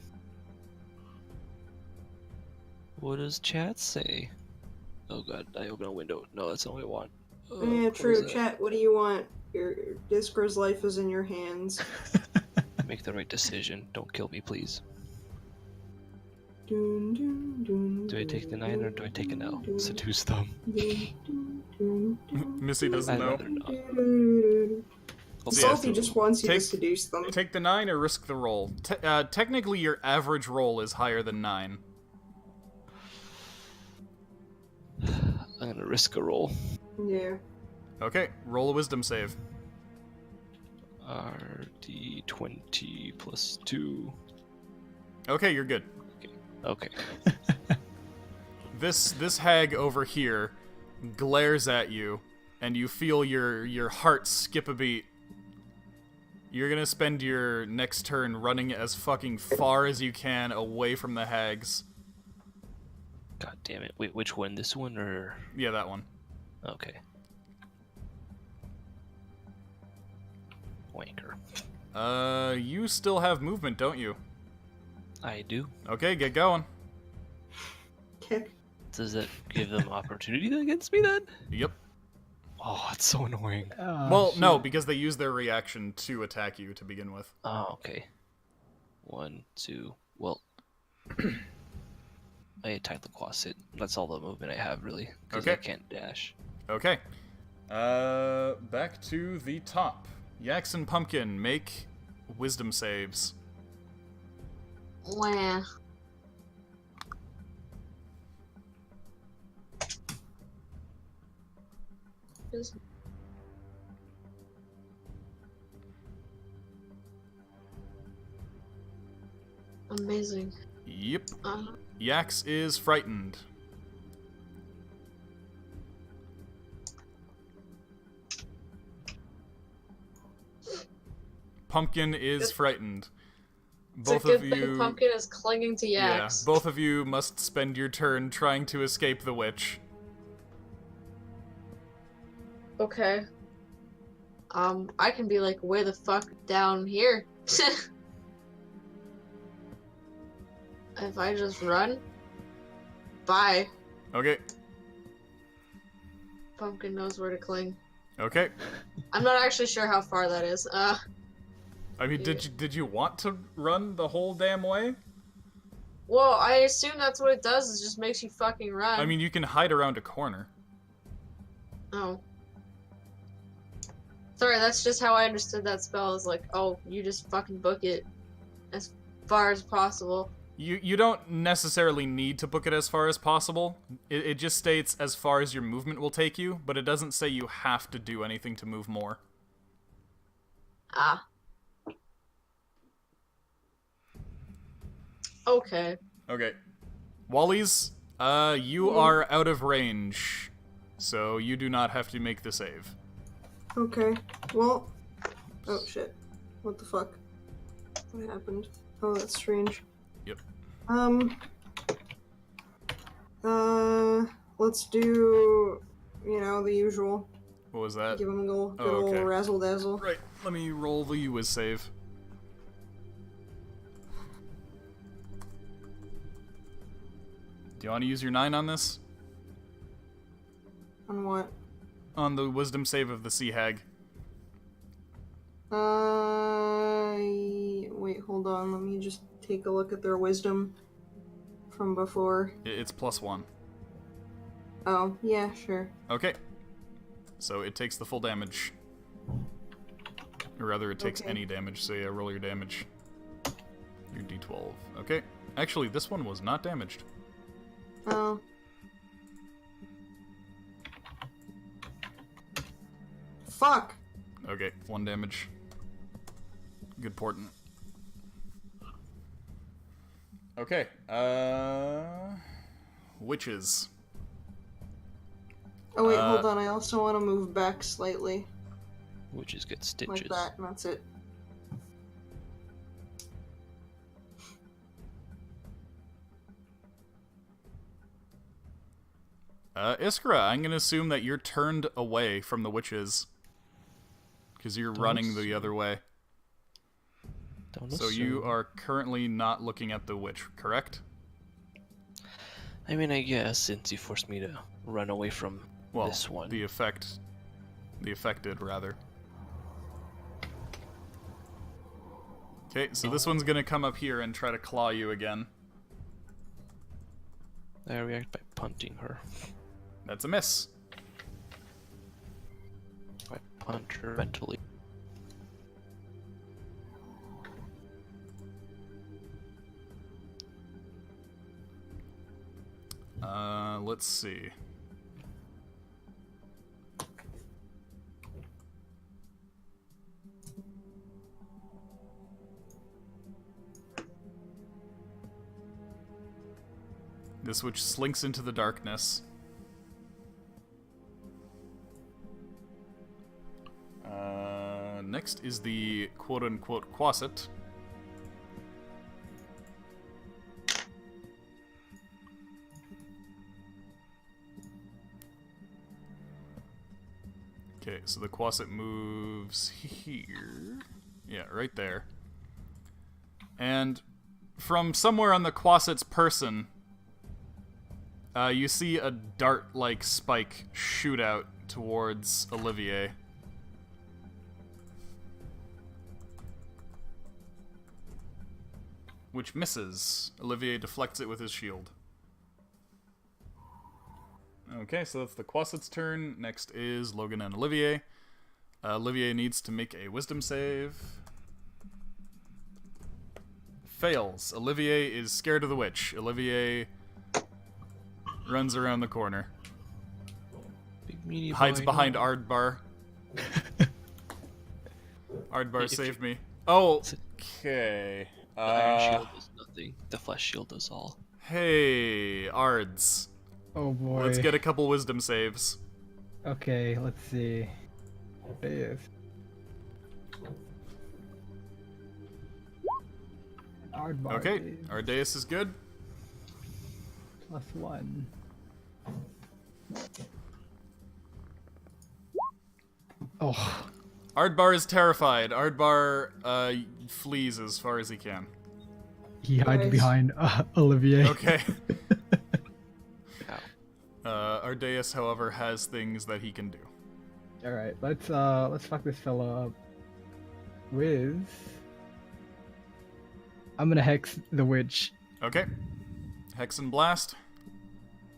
What does chat say? Oh god, I open a window. No, that's not what I want. Yeah, What true. is that? Chat, what do you want? Your Discord's life is in your hands. Make the right decision. Don't kill me, please. Dun, dun, dun, Do I take the 9 or do I take an L? dun, Seduce them. dun, dun, dun, dun, Missy doesn't I'd know. rather not. dun. So Salty just wants you to take- seduce them. Take the 9 or risk the roll. Technically, your average roll is higher than 9. I'm gonna risk a roll. Yeah. Okay, roll a wisdom save. RD20 plus 2. Okay, you're good. Okay. This hag over here glares at you, and you feel your heart skip a beat. You're gonna spend your next turn running as fucking far as you can away from the hags. God damn it. Wait, which one? This one or... Yeah, that one. Okay. Wanker. You still have movement, don't you? I do. Okay, get going. Kick. Does that give them opportunity against me then? Yep. Oh, it's so annoying. Well, no, because they use their reaction to attack you to begin with. Oh, okay. 1, 2. Well, I attack the Quasit. That's all the movement I have, really. Because I Okay. can't dash. Okay. Back to the top. Yax and Pumpkin, make wisdom saves. Wah. Just- Amazing. Yep. Uh, Yax is frightened. Pumpkin is Good. frightened. it's a Both good of thing you. Pumpkin is clinging to Yeah, Yax. both of you must spend your turn trying to escape the witch. Okay. I can be like, way the fuck down here? If I just run? Bye. Okay. Pumpkin knows where to cling. Okay. I'm not actually sure how far that is. I mean, did you want to run the whole damn way? Well, I assume that's what it does, is just makes you fucking run. I mean, you can hide around a corner. Oh. Sorry, that's just how I understood that spell, is like, oh, you just fucking book it as far as possible. You don't necessarily need to book it as far as possible. It just states as far as your movement will take you, but it doesn't say you have to do anything to move more. Ah. Okay. Okay. Wally's, you are out of range, so you do not have to make the save. Okay. Well. Oh shit. What the fuck? What happened? Oh, that's strange. Yep. Let's do, the usual. What was that? Give him a good Oh, okay. old razzle dazzle. Right, let me roll the whiz save. Do you want to use your 9 on this? On what? On the wisdom save of the sea hag. Wait, hold on. Let me just take a look at their wisdom from before. It's +1. Oh, yeah, sure. Okay. So it takes the full damage. Or rather, it takes Okay. any damage, so yeah, roll your damage. Your d12. Okay. Actually, this one was not damaged. Oh. Fuck! Okay, 1 damage. Good portent. Okay, witches. Oh wait, hold on. I also want to move back slightly. Which is good Like stitches. that, and that's it. Iskra, I'm gonna assume that you're turned away from the witches. Because you're running the other way. Don't So assume. you are currently not looking at the witch, correct? I mean, I guess since you forced me to run away from this one. The affected, rather. Okay, so this one's gonna come up here and try to claw you again. I react by punting her. That's a miss. I punt her mentally. Let's see. This witch slinks into the darkness. Next is the quote-unquote Quasit. Okay, so the Quasit moves here. Yeah, right there. And from somewhere on the Quasit's person, you see a dart-like spike shoot out towards Olivier. Which misses. Olivier deflects it with his shield. Okay, so that's the Quasit's turn. Next is Logan and Olivier. Olivier needs to make a wisdom save. Fails. Olivier is scared of the witch. Olivier runs around the corner. Big meaty Hides boy, behind no. Ardbar. Ardbar If saved you- me. Oh, okay. The iron shield does nothing. The flesh shield does all. Hey, Ards. Oh boy. Let's get a couple wisdom saves. Okay, let's see. Yes. Aardvark Okay, is Ardeus is good. +1. Oh, Ardbar is terrified. Ardbar flees as far as he can. he hides Nice. behind Olivier. Okay. Ow. Ardeus, however, has things that he can do. All right, let's fuck this fella up with. I'm gonna hex the witch, Okay. Hex and Blast.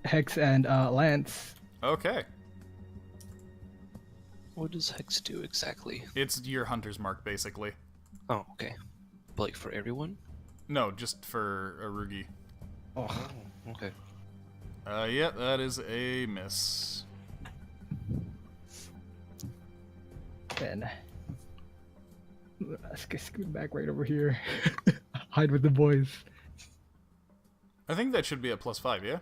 hex and lance. Okay. What does Hex do exactly? It's your hunter's mark, basically. Oh, okay. But like for everyone? No, just for Arugi. Oh, Okay. Yeah, that is a miss. then let's get scoot back right over here. Hide with the boys. I think that should be a +5, yeah?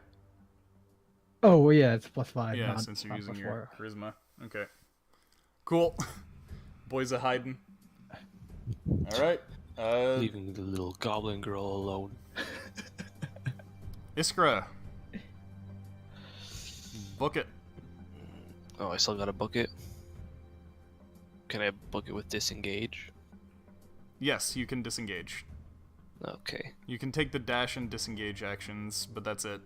Oh well, yeah, it's +5. Yeah, not- since you're not using +4. your charisma. Okay. Cool. Boys are hiding. Alright. Leaving the little goblin girl alone. Iskra. Book it. Oh, I still got a bucket. Can I book it with disengage? Yes, you can disengage. Okay. You can take the dash and disengage actions, but that's it.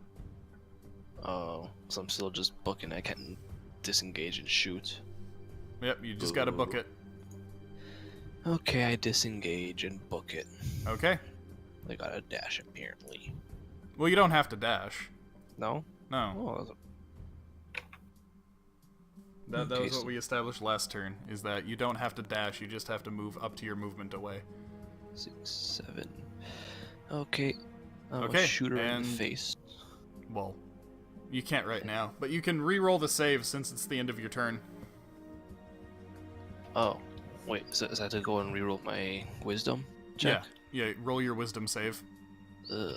Oh, so I'm still just booking. I can't disengage and shoot. Yep, you just gotta book it. Okay, I disengage and book it. Okay. I got a dash apparently. Well, you don't have to dash. No? No. Oh, That Okay, was what so- we established last turn, is that you don't have to dash, you just have to move up to your movement away. 6, 7. Okay. I'll Okay, shoot her in and- the face. Well, you can't right now, but you can re-roll the save since it's the end of your turn. Oh, wait. Is that to go and reroll my wisdom check? Yeah, roll your wisdom save. Ugh.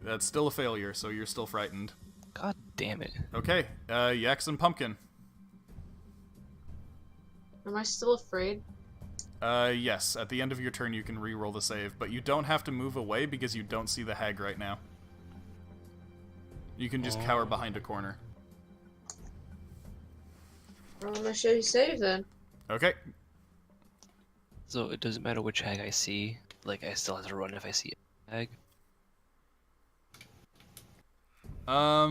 That's still a failure, so you're still frightened. God damn it. Okay, Yax and Pumpkin. Am I still afraid? Yes. At the end of your turn, you can re-roll the save, but you don't have to move away because you don't see the hag right now. You can just cower behind a corner. Roll my shitty save then. Okay. So it doesn't matter which hag I see. Like, I still have to run if I see a hag. I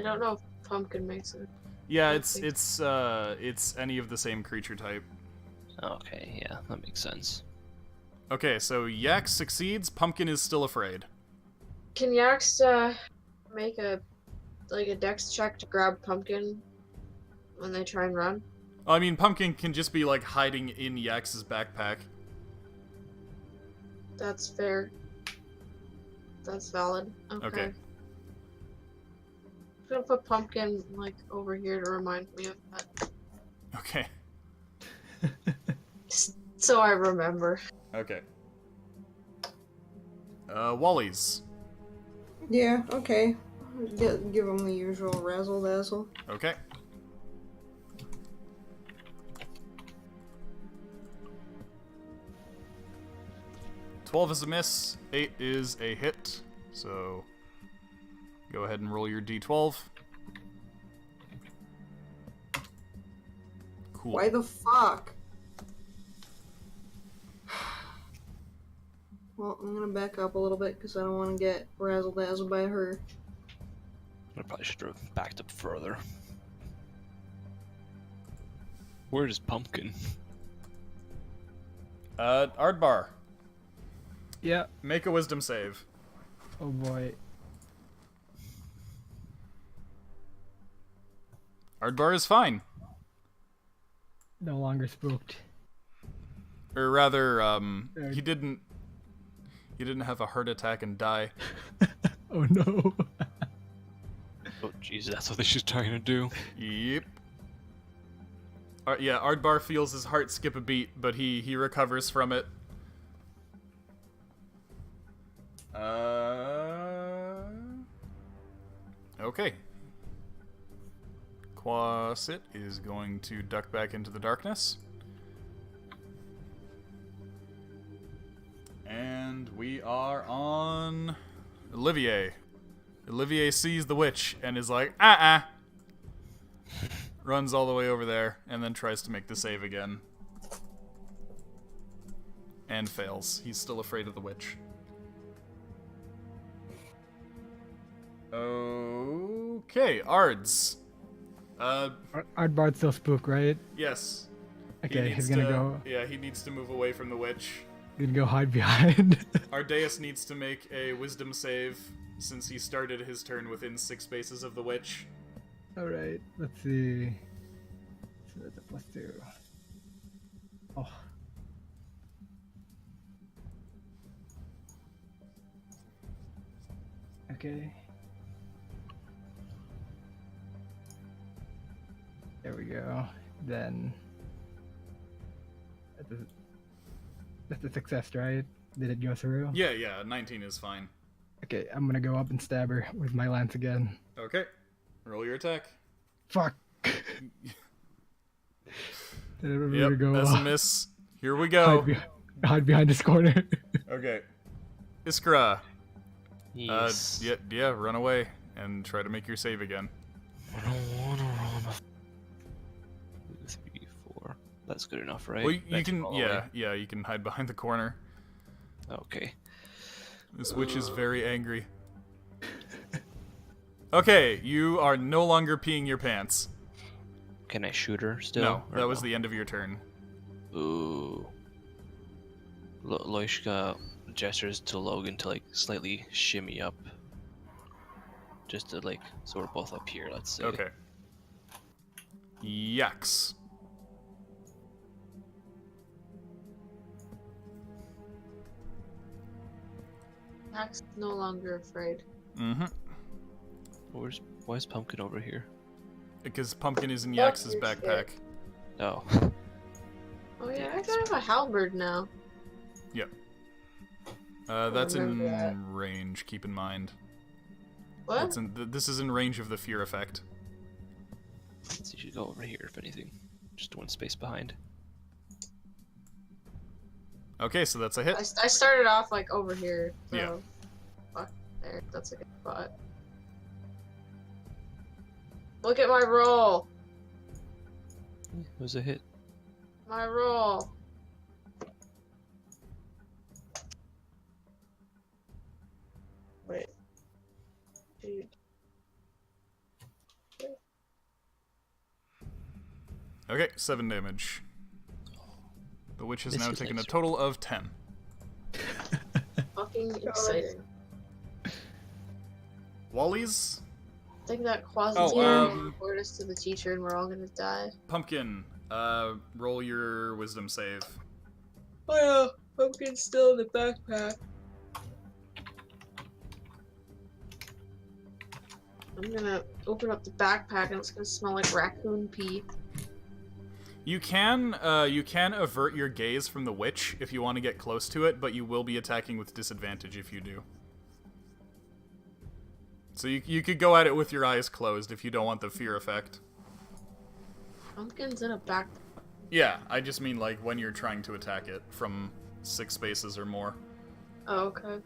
don't know if pumpkin makes it. Yeah, it's any of the same creature type. Okay, yeah, that makes sense. Okay, so Yak succeeds. Pumpkin is still afraid. Can Yax make a dex check to grab pumpkin when they try and run? I mean, Pumpkin can just be like hiding in Yax's backpack. That's fair. That's valid. Okay. I'm gonna put pumpkin like over here to remind me of that, Okay. so I remember. Okay. Wally's. Yeah, okay. Give him the usual razzle dazzle. Okay. $12 is a miss, 8 is a hit, so go ahead and roll your d12. Cool. Why the fuck? Well, I'm gonna back up a little bit because I don't want to get razzle dazzled by her. I probably should have backed up further. Where's Pumpkin? Ardbar, Yeah. make a wisdom save. Oh boy. Ardbar is fine. No longer spooked. Or rather, he didn't have a heart attack and die. Oh no. Oh jeez, that's what she's trying to do. Yep. Yeah, Ardbar feels his heart skip a beat, but he recovers from it. Okay. Quasit is going to duck back into the darkness. And we are on Olivier. Olivier sees the witch and is like, runs all the way over there and then tries to make the save again. And fails. He's still afraid of the witch. Okay, Ards. Ardbard's still spooked, right? Yes. Okay, he's gonna go. Yeah, he needs to move away from the witch. Gonna go hide behind. Ardeus needs to make a wisdom save since he started his turn within 6 spaces of the witch. Alright, let's see. So that's a +2. Oh. Okay. There we go. Then that's a success, right? Did it go through? Yeah, 19 is fine. Okay, I'm gonna go up and stab her with my lance again. Okay. Roll your attack. Fuck. Yep, that's a miss. Here we go. Hide behind this corner. Okay. Iskra. Yes. Yeah, run away and try to make your save again. I don't wanna run. 2, 3, 4. That's good enough, right? Well, you That's can, all the way. yeah, you can hide behind the corner. Okay. This witch is very angry. Okay, you are no longer peeing your pants. Can I shoot her still? No, or that was the end of your turn. Ooh. Loishka gestures to Logan to like slightly shimmy up. Just to like, so we're both up here, let's say. Okay. Yaks. Max no longer afraid. Mm-hmm. Why is Pumpkin over here? Because Pumpkin is in Fuck Yax's your backpack. Oh. Oh yeah, I gotta have a halberd now. Yep. That's in remember that. range, keep in mind. What? This is in range of the fear effect. So you should go over here, if anything. Just one space behind. Okay, so that's a hit. I started off like over here, so Yeah. fuck there. That's a good spot. Look at my roll. It was a hit. My roll. Wait. Dude. Okay, 7 damage. The witch has This now is taken a nice. total of 10. Fucking exciting. Wally's? I think that quasi Oh, report us to the teacher and we're all gonna die. Pumpkin, roll your wisdom save. Oh yeah, pumpkin's still in the backpack. I'm gonna open up the backpack and it's gonna smell like raccoon pee. You can avert your gaze from the witch if you want to get close to it, but you will be attacking with disadvantage if you do. So you could go at it with your eyes closed if you don't want the fear effect. Pumpkin's in a backpack. Yeah, I just mean like when you're trying to attack it from 6 spaces or more. Oh, okay.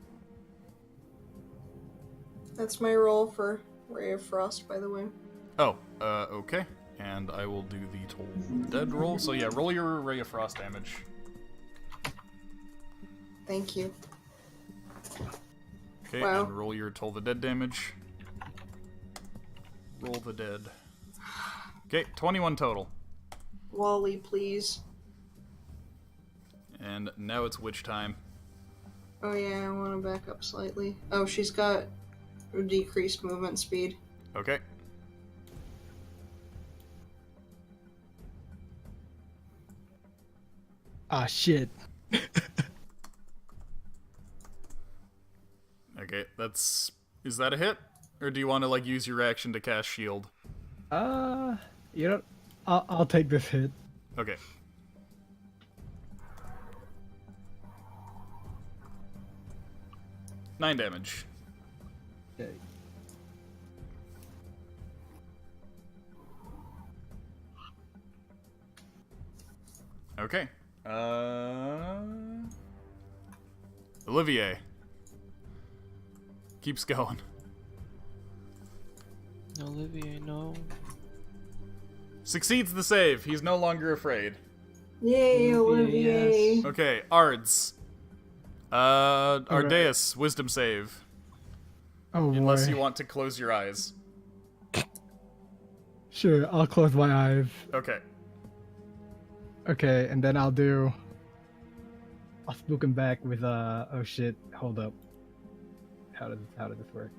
That's my roll for Ray of Frost, by the way. Oh, okay. And I will do the Toll the Dead roll. So yeah, roll your Ray of Frost damage. Thank you. Okay, Wow. and roll your Toll the Dead damage. Roll the dead. Okay, 21 total. Wally, please. And now it's witch time. Oh yeah, I want to back up slightly. Oh, she's got a decreased movement speed. Okay. Ah, shit. Okay, that's... Is that a hit? Or do you want to, like, use your action to cast shield? You know, I'll take this hit. Okay. Nine damage. Okay. Okay. Olivier. Keeps going. Olivier, no. Succeeds the save. He's no longer afraid. Yay, Olivier! Yes. Okay, Ards. Ardeus, wisdom save. Oh boy. Unless you want to close your eyes. Sure, I'll close my eyes. Okay. Okay, and then I'll spook him back with oh shit, hold up. How does this work?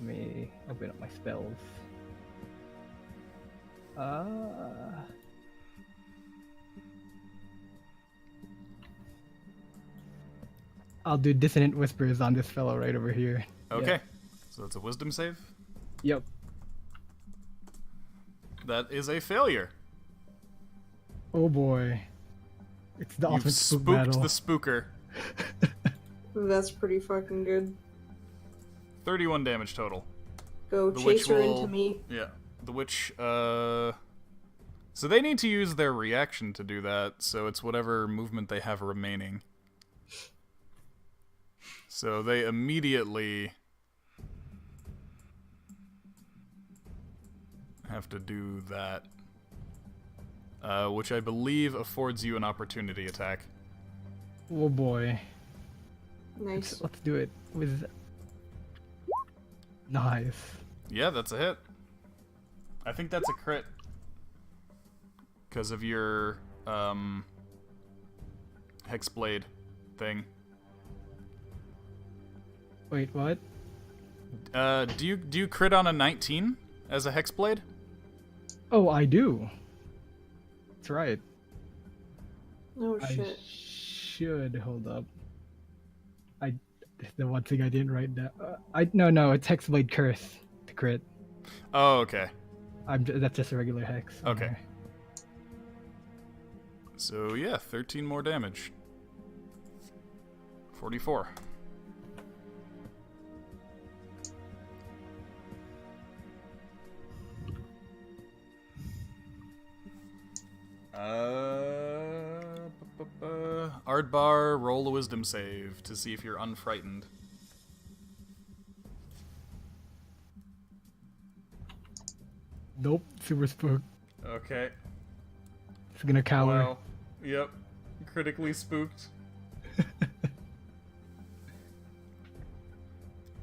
Let me open up my spells. I'll do Dissonant Whispers on this fellow right over here. Okay. Yeah. So it's a wisdom save. Yep. That is a failure. Oh boy. It's the You've ultimate spook spooked battle. the spooker. That's pretty fucking good. 31 damage total. Go The chase witch her will- into me. Yeah. The witch, So they need to use their reaction to do that, so it's whatever movement they have remaining. So they immediately have to do that. Which I believe affords you an opportunity attack. Oh boy. Nice. Let's do it with. Nice. Yeah, that's a hit. I think that's a crit. Because of your, Hexblade thing. Wait, what? Do you crit on a 19 as a Hexblade? Oh, I do. That's right. Oh I shit. should hold up. The one thing I didn't write down. No, it's Hexblade Curse to crit. Oh, okay. That's just a regular hex. Okay. Okay. So yeah, 13 more damage. 44. Ardbar, roll a wisdom save to see if you're unfrightened. Nope, super spooked. Okay. It's gonna cower. Wow. Yep. Critically spooked.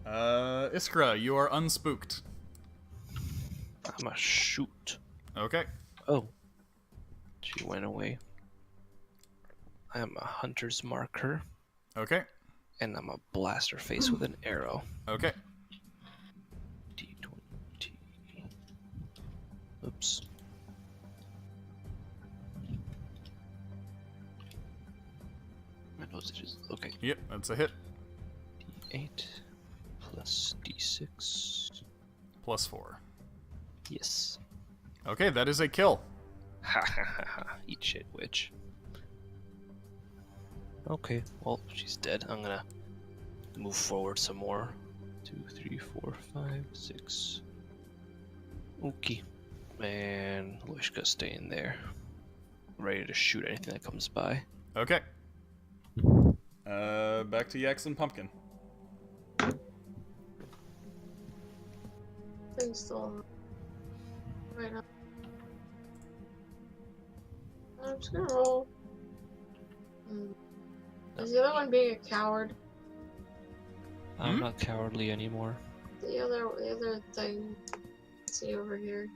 Iskra, you are unspooked. I'm a shoot. Okay. Oh. She went away. I am a hunter's marker, Okay. and I'm a blast her face with an arrow. Okay. D20. Oops. My nose is okay. Yep, that's a hit. D8 plus D6. Plus 4. Yes. Okay, that is a kill. Ha ha ha ha. Eat shit, witch. Okay, well, she's dead. I'm gonna move forward some more. 2, 3, 4, 5, 6. Okay. And Luishka's staying there. Ready to shoot anything that comes by. Okay. Back to Yax and Pumpkin. Thing's still on. Right now. I'm just gonna roll. Is the other one being a coward? I'm not cowardly anymore. The other thing. See over here.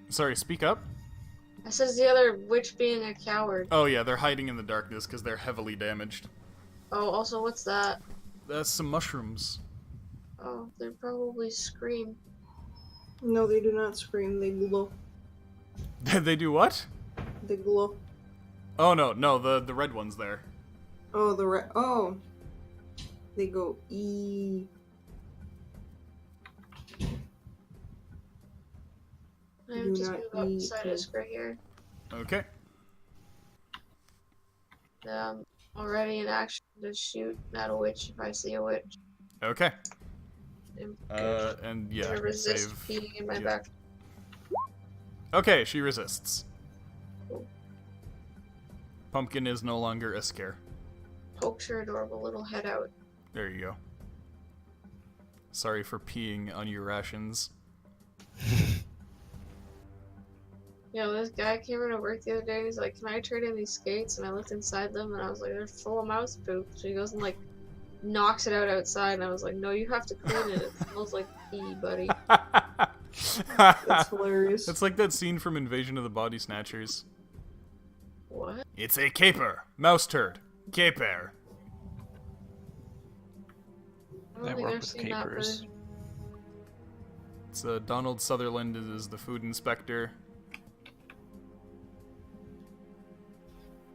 Sorry, speak up. I says the other witch being a coward. Oh yeah, they're hiding in the darkness because they're heavily damaged. Oh, also, what's that? That's some mushrooms. Oh, they probably scream. No, they do not scream. They glow. They do what? They glow. Oh no, the red one's there. Oh, oh. They go E. I'm Do just not gonna go eat beside it. us right here. Okay. Already in action to shoot at a witch if I see a witch. Okay. I'm And yeah, gonna resist save. peeing in my yeah. back. Okay, she resists. Cool. Pumpkin is no longer a scare. Pokes her adorable little head out. There you go. Sorry for peeing on your rations. You know, this guy came into work the other day and he's like, "Can I trade in these skates?" And I looked inside them and I was like, "They're full of mouse poop." So he goes and like knocks it out outside and I was like, "No, you have to clean it. It smells like pee, buddy." That's hilarious. It's like that scene from Invasion of the Body Snatchers. What? It's a caper. Mouse turd. Caper. I don't I think work I've with seen that capers. version. It's Donald Sutherland is the food inspector.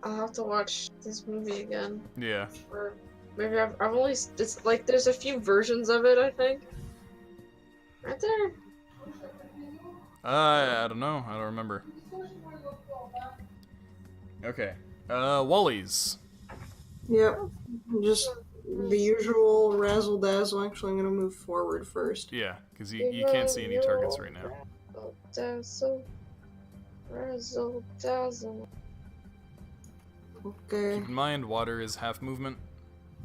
I'll have to watch this movie again. Yeah. Or maybe I've only. It's like there's a few versions of it, I think. Right there. I don't know. I don't remember. Okay. Wally's. Yep. Just the usual razzle dazzle. Actually, I'm gonna move forward first. Yeah, because you can't see any targets right now. Oh, dazzle. Razzle dazzle. Okay. Keep in mind, water is half movement.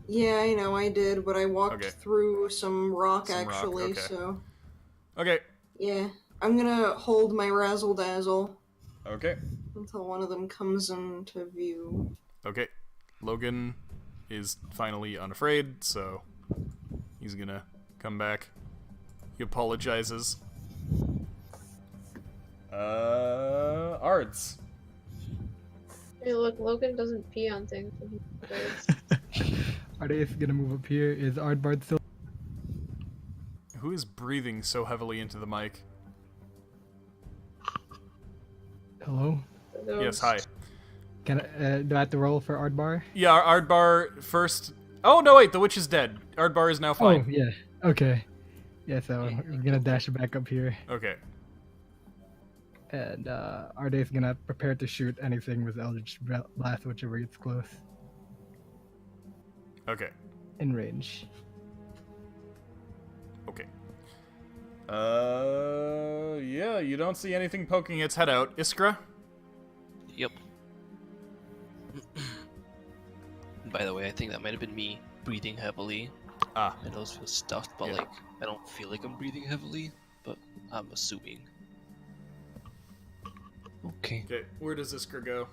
Yeah, I know, I did, but I walked Okay. through some rock Some rock, actually, okay. so. Okay. Yeah. I'm gonna hold my razzle dazzle Okay. until one of them comes into view. Okay. Logan is finally unafraid, so he's gonna come back. He apologizes. Ards. Hey, look, Logan doesn't pee on things. When he plays. Ardeus gonna move up here. Is Ardbard still? Who is breathing so heavily into the mic? Hello? Yes, hi. Can I, do I have to roll for Ardbar? Yeah, Ardbar first. Oh, no, wait, the witch is dead. Ardbar is now fine. Oh yeah. Okay. Yeah, so I'm gonna dash back up here, Okay. and Ardeus gonna prepare to shoot anything with Eldritch Blast, whichever gets close Okay. in range. Okay. Yeah, you don't see anything poking its head out. Iskra? Yep. by the way. I think that might have been me breathing heavily. Ah. My nose feels stuffed, but Yeah. like I don't feel like I'm breathing heavily, but I'm assuming. Okay. Okay, where does Iskra go?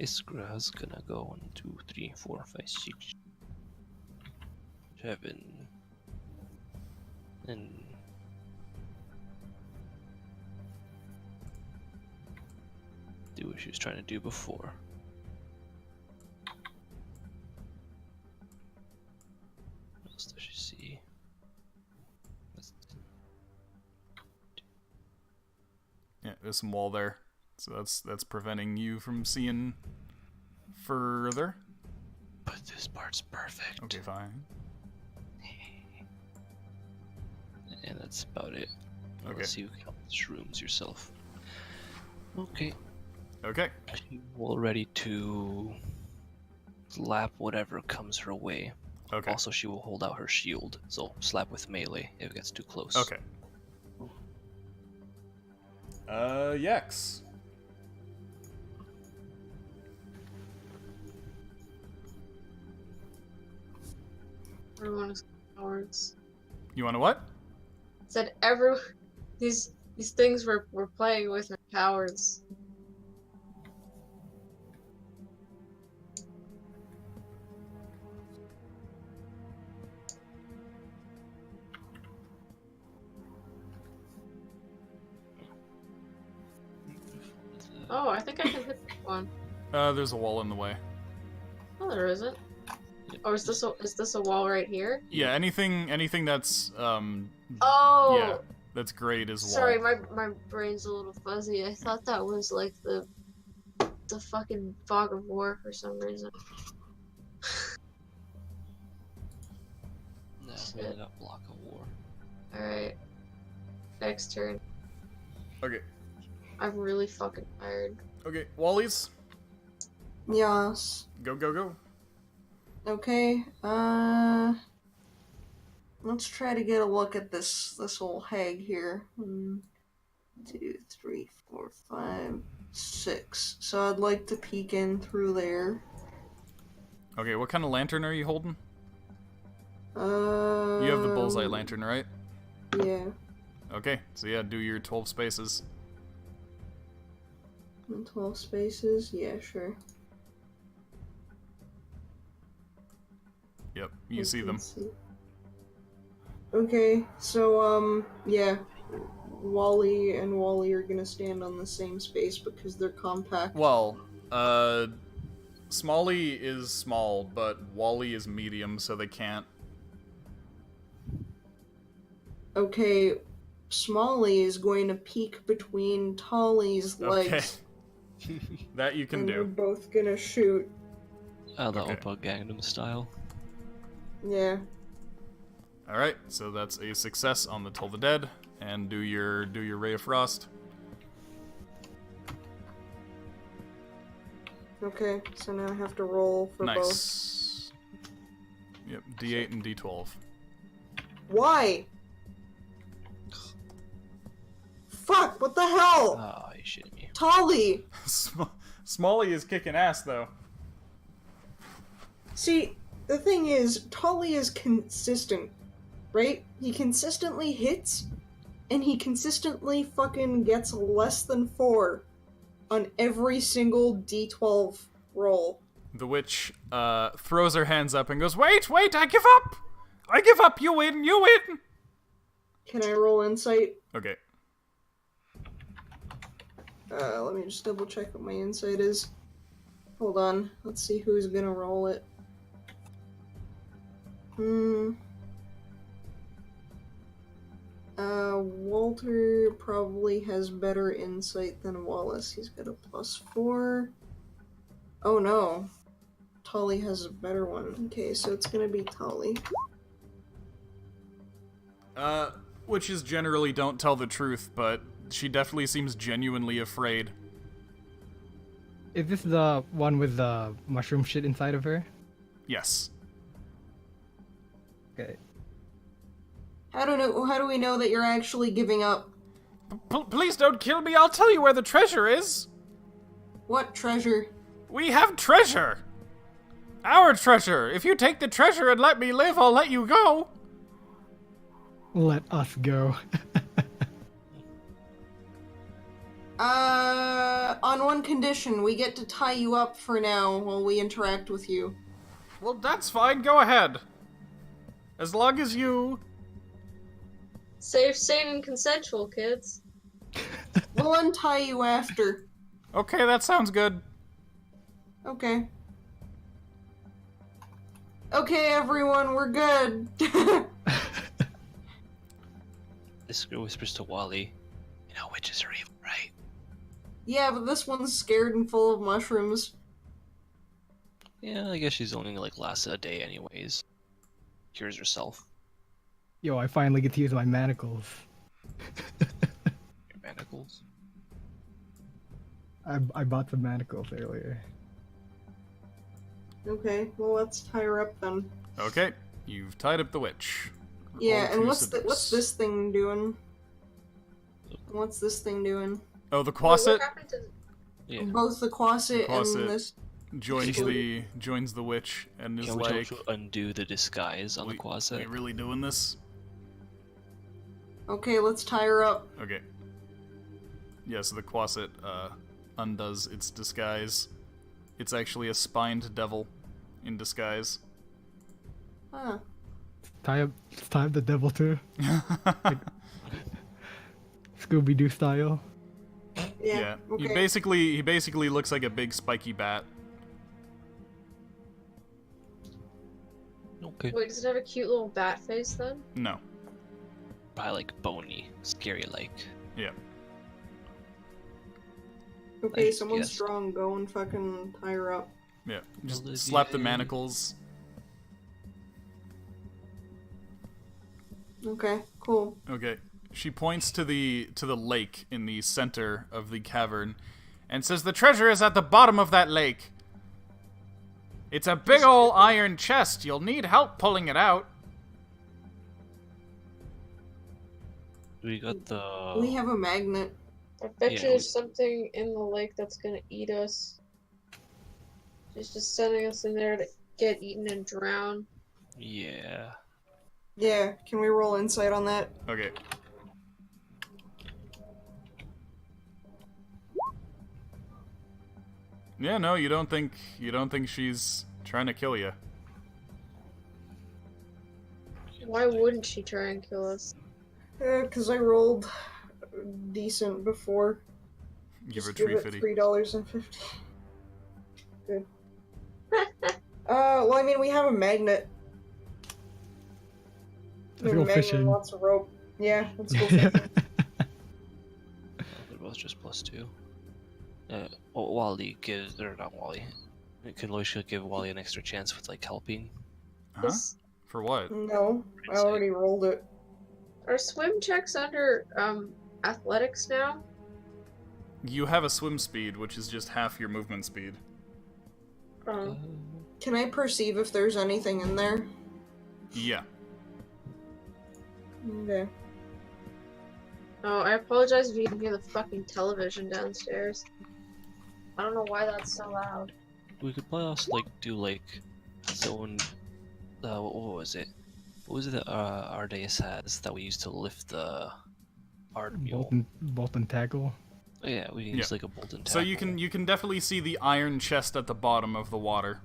Iskra's gonna go 1, 2, 3, 4, 5, 6, 7, and do what she was trying to do before. What else does she see? Yeah, there's some wall there. So that's preventing you from seeing further. But this part's perfect. Okay, fine. And that's about it. Okay. Let's see who can count the shrooms yourself. Okay. Okay. She's all ready to slap whatever comes her way. Okay. Also, she will hold out her shield, so slap with melee if it gets too close. Okay. Yex. Everyone is cowards. You want to what? Said these things we're playing with are cowards. Oh, I think I can hit this one. There's a wall in the way. No, there isn't. Or is this a wall right here? Yeah, anything that's Oh. yeah, that's great as well. Sorry, my brain's a little fuzzy. I thought that was like the fucking fog of war for some reason. No, we only got block of war. Alright. Next turn. Okay. I'm really fucking tired. Okay, Wally's. Yes. Go, go, go. Okay, let's try to get a look at this old hag here. 1, 2, 3, 4, 5, 6. So I'd like to peek in through there. Okay, what kind of lantern are you holding? You have the bullseye lantern, right? Yeah. Okay, so yeah, do your 12 spaces. 12 spaces? Yeah, sure. Yep, you see them. Okay, so, yeah. Wally and Wally are gonna stand on the same space because they're compact. Well, Smalley is small, but Wally is medium, so they can't. Okay, Smalley is going to peek between Tolly's legs. Okay. That you can and they're do. both gonna shoot. The Okay. Oppa Gangnam style. Yeah. Alright, so that's a success on the Till the Dead, and do your Ray of Frost. Okay, so now I have to roll for both. Nice. Yep, D8 and D12. Why? Fuck, what the hell? Oh, you shitting me. Tolly! Smalley is kicking ass, though. See, the thing is, Tolly is consistent, right? He consistently hits, and he consistently fucking gets less than 4 on every single D12 roll. The witch throws her hands up and goes, Wait, I give up! I give up, you win! Can I roll insight? Okay. Let me just double check what my insight is. Hold on, let's see who's gonna roll it. Walter probably has better insight than Wallace. He's got a +4. Oh no. Tolly has a better one. Okay, so it's gonna be Tolly. Witches generally don't tell the truth, but she definitely seems genuinely afraid. Is this the one with the mushroom shit inside of her? Yes. Okay. How do we know that you're actually giving up? Please don't kill me, I'll tell you where the treasure is! What treasure? We have treasure! Our treasure! If you take the treasure and let me live, I'll let you go! Let us go. On one condition, we get to tie you up for now while we interact with you. Well, that's fine, go ahead. As long as you... Safe, sane, and consensual, kids. We'll untie you after. Okay, that sounds good. Okay. Okay, everyone, we're good. This girl whispers to Wally, you know witches are evil, right? Yeah, but this one's scared and full of mushrooms. Yeah, I guess she's only like lasts a day anyways. Cures herself. Yo, I finally get to use my manacles. Your manacles. I bought some manacles earlier. Okay, well let's tie her up then. Okay, you've tied up the witch. Yeah, Roll and two what's scissors. this thing doing? What's this thing doing? Oh, the What Quasit happened to... Yeah. Both the Quasit Quasit. and this. joins the witch and is Can we like, tell her to undo the disguise on the we Quasit? really doing this? Okay, let's tie her up. Okay. Yeah, so the Quasit undoes its disguise. It's actually a spined devil in disguise. Huh. Let's tie up the devil too. Scooby-Doo style. Yeah. He Okay. basically looks like a big spiky bat. Okay. Wait, does it have a cute little bat face then? No. Probably like bony, scary like. Yeah. Okay, I someone guess. strong, go and fucking tie her up. Yeah. Just Olivia. slap the manacles. Okay, cool. Okay. She points to the lake in the center of the cavern and says the treasure is at the bottom of that lake. It's a big ol' iron chest. You'll need help pulling it out. We got the. We have a magnet. I bet Yeah, you there's something in the lake that's gonna eat us. She's just sending us in there to get eaten and drown. Yeah. Yeah, can we roll insight on that? Okay. Yeah, no, you don't think she's trying to kill you. Why wouldn't she try and kill us? Cause I rolled decent before. Give her Just give it $3.50. $3.50. Good. Well, I mean, we have a magnet. We Let's have a go magnet and fishing. lots of rope. Yeah, let's go fishing. They're both just +2. Wally gives, or not Wally. Can Loisha give Wally an extra chance with like helping? Huh? Is, For what? No, I already rolled it. are swim checks under athletics now? You have a swim speed, which is just half your movement speed. Oh. Can I perceive if there's anything in there? Yeah. Okay. Oh, I apologize if you can hear the fucking television downstairs. I don't know why that's so loud. We could probably also like do like someone. What was it? What was it that Ardeus has that we used to lift the art mule? Bolt and tackle. Oh, yeah, we can Yeah. use like a bolt and So tackle. you can definitely see the iron chest at the bottom of the water.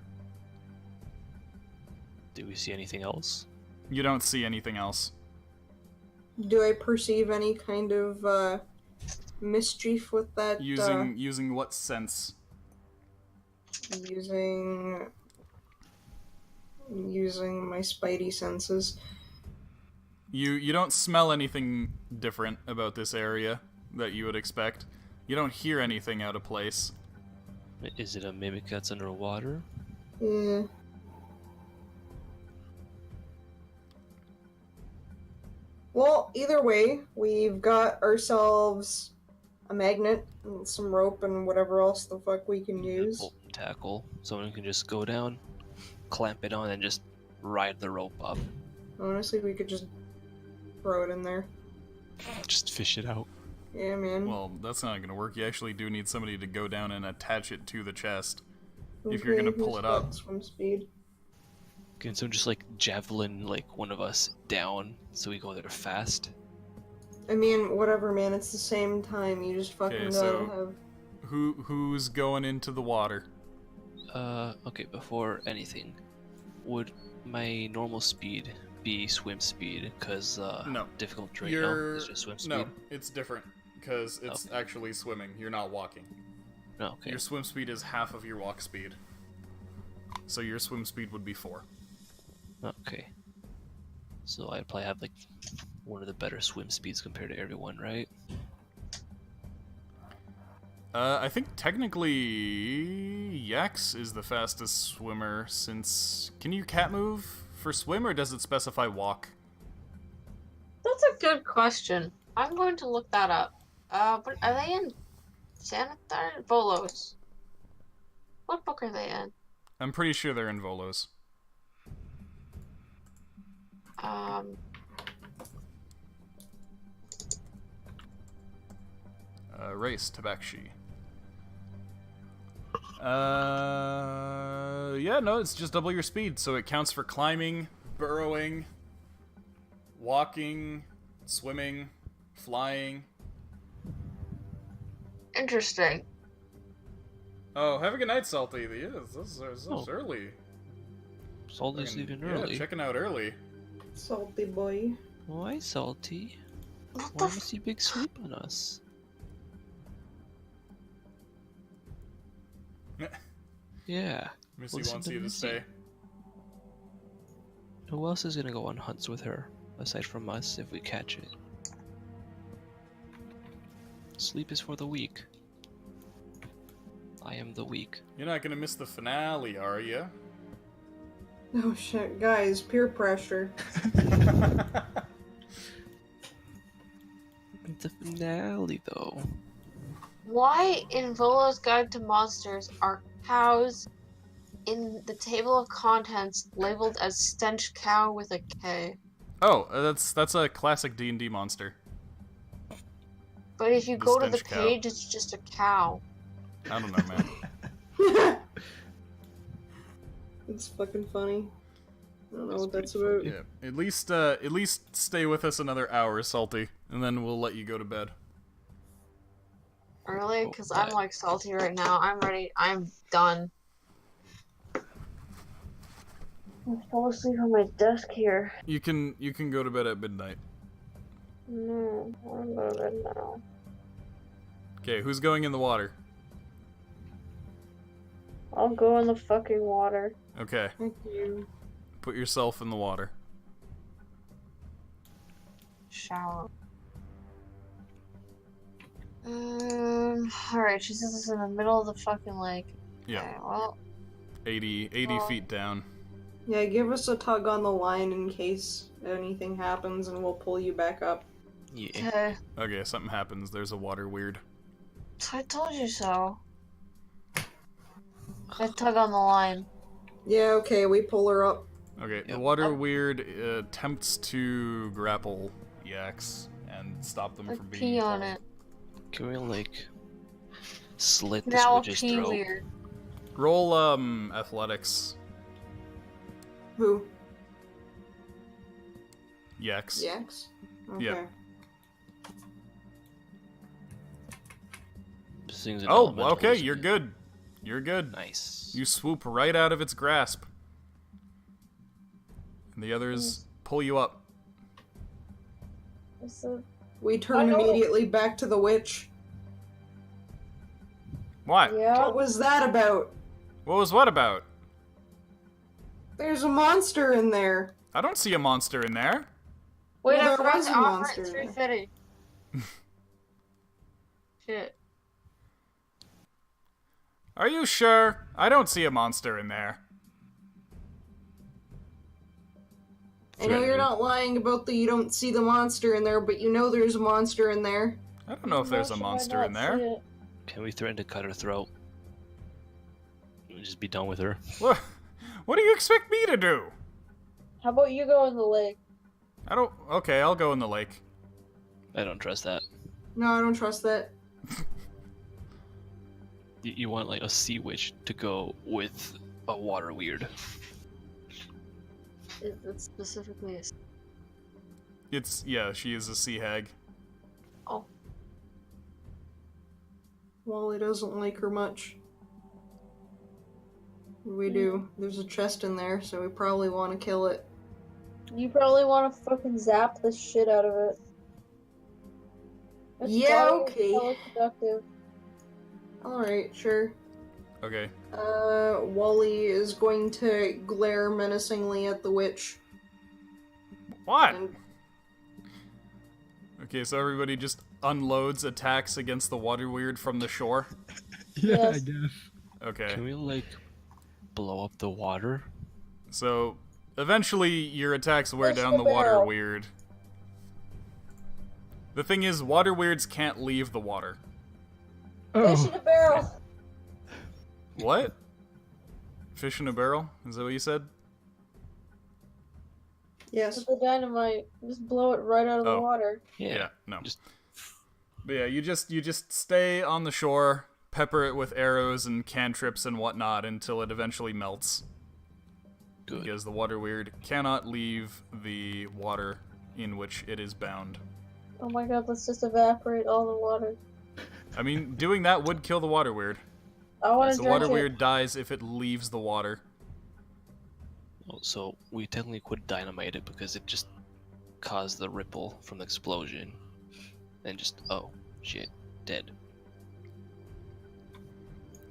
Do we see anything else? You don't see anything else. Do I perceive any kind of mischief with that? Using what sense? Using my spidey senses. You don't smell anything different about this area that you would expect. You don't hear anything out of place. Is it a mimic that's underwater? Yeah. Well, either way, we've got ourselves a magnet and some rope and whatever else the fuck we can A use. bolt and tackle. Someone can just go down, clamp it on, and just ride the rope up. Honestly, we could just throw it in there. Just fish it out. Yeah, man. Well, that's not gonna work. You actually do need somebody to go down and attach it to the chest. if you're gonna Okay, pull who's it got up. Swim speed. Can someone just like javelin like one of us down so we go there fast? I mean, whatever, man. It's the same time. You just fucking Okay, gotta so- have. Who's going into the water? Okay, before anything, would my normal speed be swim speed? Because, No. difficult terrain, You're no? It's just swim speed? no, it's different because it's Okay. actually swimming. You're not walking. No, okay. Your swim speed is half of your walk speed. So your swim speed would be 4. Okay. So I'd probably have like one of the better swim speeds compared to everyone, right? I think technically Yax is the fastest swimmer since... Can you cat move for swim or does it specify walk? That's a good question. I'm going to look that up. But are they in Sanitar? Volos. What book are they in? I'm pretty sure they're in Volos. Race, Tabaxi. Yeah, no, it's just double your speed, so it counts for climbing, burrowing, walking, swimming, flying. Interesting. Oh, have a good night, Salty. Yeah, this is Oh. early. Salty's Fucking- even yeah, early. checking out early. Salty boy. Why salty? What Why the is he big sleep on us? Yeah. Missy Listen wants to you to Missy. stay. Who else is gonna go on hunts with her, aside from us, if we catch it? Sleep is for the weak. I am the weak. You're not gonna miss the finale, are you? Oh shit, guys, peer pressure. The finale, though. Why in Volo's Guide to Monsters are cows in the table of contents labeled as stench cow with a K? Oh, that's a classic D&D monster. But if you The go to the stench cow. page, it's just a cow. I don't know, man. It's fucking funny. I don't know That's what that's pretty about. Yeah, at least stay with us another hour, Salty, and then we'll let you go to bed. Really? Oh, Because I'm that- like salty right now. I'm ready. I'm done. I fall asleep on my desk here. You can go to bed at midnight. No, I'm going to bed now. Okay, who's going in the water? I'll go in the fucking water. Okay, Thank you. put yourself in the water. Shower. Alright, she says it's in the middle of the fucking lake. Yeah, Okay, well, 80 Well- feet down. Yeah, give us a tug on the line in case anything happens and we'll pull you back up. Yeah. okay. Okay, something happens. There's a water weird. I told you so. I tug on the line. Yeah, okay, we pull her up. Okay, the Yep. water weird attempts to grapple Yax and stop them I from being pee on pulled. it. Can we, like, slit this Now I'll witch's pee throat? weird. Roll athletics. Who? Yax. Yax? Okay. Yeah. This thing's an Oh, elemental, okay, isn't you're it? good. You're good. Nice. You swoop right out of its grasp. And the others pull you up. We turn I know. immediately back to the witch. What? Yeah. What was that about? What was what about? There's a monster in there. I don't see a monster in there. Wait, Well, I there forgot was to a offer monster it in 350. Shit. Are you sure? I don't see a monster in there. I know you're not lying about the you don't see the monster in there, but you know there's a monster in there. I don't know if there's a monster in there. Can we threaten to cut her throat? We'll just be done with her. What do you expect me to do? How about you go in the lake? I don't. Okay, I'll go in the lake. I don't trust that. No, I don't trust that. You want like a sea witch to go with a water weird. It's specifically a... Yeah, she is a sea hag. Oh. Wally doesn't like her much. We do. There's a chest in there, so we probably want to kill it. You probably want to fucking zap the shit out of it. It's Yeah, probably okay. hella productive. Alright, sure. Okay. Wally is going to glare menacingly at the witch. What? And Okay, so everybody just unloads attacks against the water weird from the shore. Yeah, I Yes. guess. Okay. Can we like blow up the water? So eventually your attacks wear Fish down in the a water barrel. weird. The thing is, water weirds can't leave the water. Fish in Oh, a barrel. What? Fish in a barrel? Is that what you said? yes. With the dynamite, just blow it right out of the Oh. water. Yeah, no. Just But yeah, you just stay on the shore, pepper it with arrows and cantrips and whatnot until it eventually melts. good. Because the water weird cannot leave the water in which it is bound. Oh my god, let's just evaporate all the water. I mean, doing that would kill the water weird. I want to The drink water it. weird dies if it leaves the water. Oh, so we technically could dynamite it because it just caused the ripple from the explosion, and just oh shit, dead.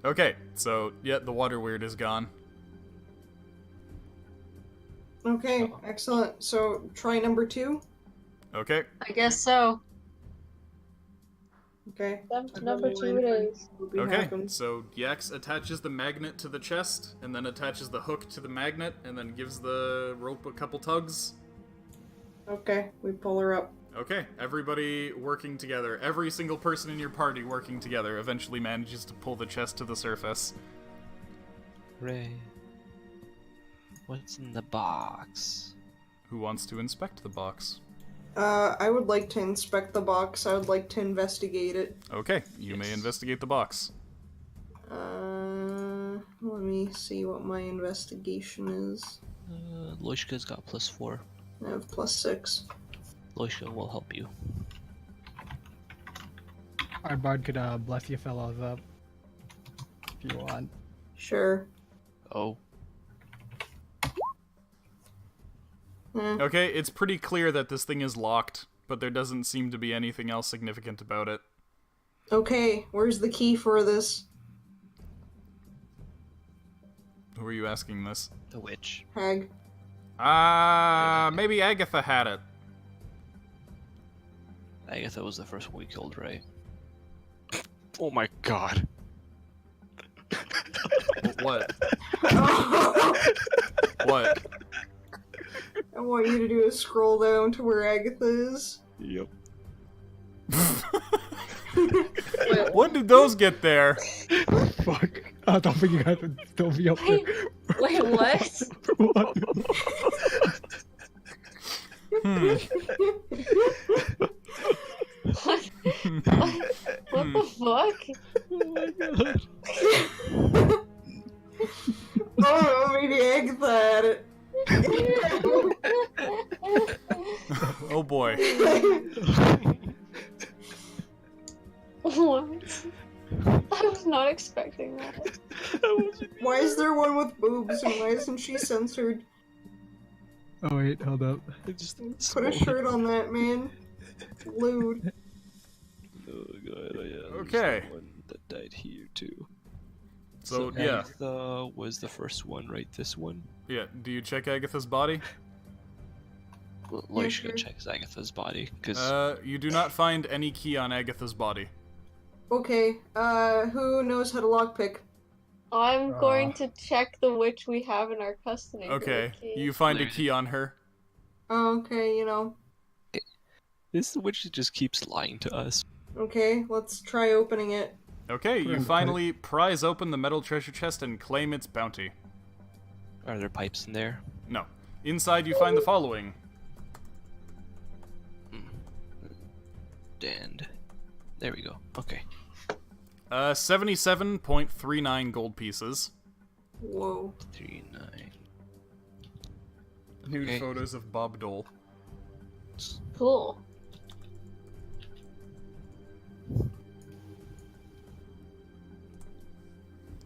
Okay, so yeah, the water weird is gone. Okay, excellent. So, try number 2. Okay, I guess so. Okay. Number 2 it is. Will be okay. happened. So Yax attaches the magnet to the chest, and then attaches the hook to the magnet, and then gives the rope a couple tugs. Okay, we pull her up. Okay, everybody working together. Every single person in your party working together eventually manages to pull the chest to the surface. Hooray! What's in the box? Who wants to inspect the box? I would like to inspect the box. I would like to investigate it. Okay, you may Yes. investigate the box. Let me see what my investigation is. Loishka's got +4. I have +6. Loishka will help you. our bard could bless you fellows up if you want. Sure. Oh, Okay, it's pretty clear that this thing is locked, but there doesn't seem to be anything else significant about it. Okay, where's the key for this? Who are you asking this? the witch. Hag. Maybe Agatha had it. Agatha was the first one we killed, right? Oh my god. What? What? I want you to do a scroll down to where Agatha is. Yep. Wait, When did those get there? Fuck. I don't think you guys would still be up there. wait, what? What? What the fuck? Oh my god. Oh, maybe Agatha had it. Oh boy. What? I was not expecting that. Why is there one with boobs and why isn't she censored? Oh wait, hold up. Just Put a shirt on that, man. Lewd. Oh god, yeah. Okay. One that died here too. So, yeah. Agatha was the first one, right? This one? Yeah, do you check Agatha's body? Loishka sure. checks Agatha's body, because You do not find any key on Agatha's body. Okay, who knows how to lockpick? I'm going to check the witch we have in our custody. for Okay, the key. you find a key on her. Okay, you know. this witch just keeps lying to us. Okay, let's try opening it. Okay, you Okay. finally prise open the metal treasure chest and claim its bounty. Are there pipes in there? No. Inside you find the following. And there we go. Okay. 77.39 gold pieces. Whoa. 39. Nude Okay. photos of Bob Dole. Cool.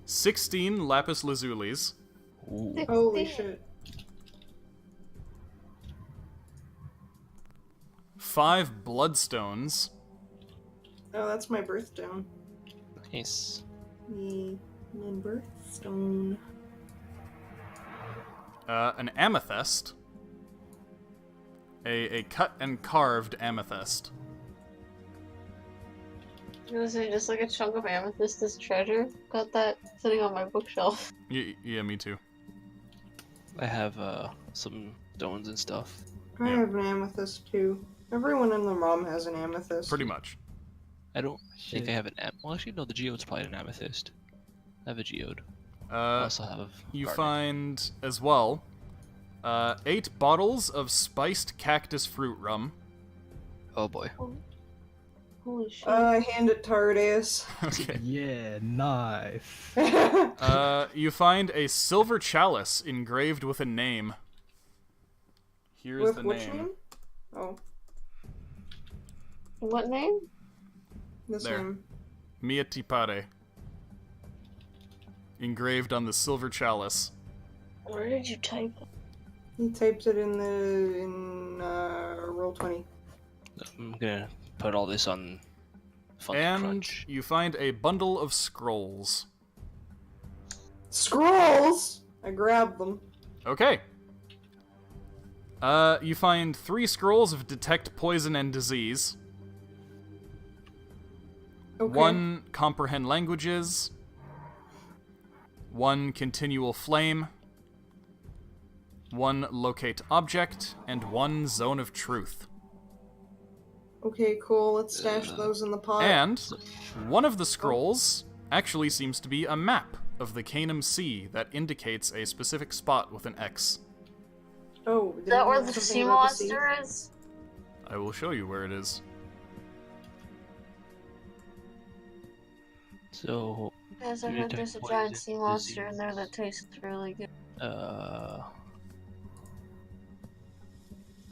$16 lapis lazulis. Ooh. Holy shit. 5 bloodstones. Oh, that's my birthstone. Nice. Me, my birthstone. An amethyst. A cut and carved amethyst. I was gonna say, just like a chunk of amethyst is treasure. Got that sitting on my bookshelf. Yeah, me too. I have some stones and stuff. I Yeah. have an amethyst too. Everyone in the ROM has an amethyst. Pretty much. I don't think Shit. I have an well, actually, no, the geode's probably an amethyst. I have a geode. I Uh, also have you garnet. find as well 8 bottles of spiced cactus fruit rum. Oh boy. Holy shit. Hand it to Tardius. Okay. Yeah, nice. You find a silver chalice engraved with a name. Here's With the which name. name? Oh, What name? this There. name. Mia Tipare. Engraved on the silver chalice. Where did you type it? He types it in roll 20. I'm gonna put all this on Funky And Crunch. you find a bundle of scrolls. Scrolls! I grabbed them. Okay. You find 3 scrolls of detect poison and disease. Okay. 1 comprehend languages. 1 continual flame. 1 locate object, and 1 zone of truth. Okay, cool. Let's stash those in the pot. And one of the scrolls actually seems to be a map of the Canum Sea that indicates a specific spot with an X. Oh, Is that where the sea monster is? I will show you where it is. So, Guys, I You heard detect there's a poison, giant sea monster in disease. there that tastes really good.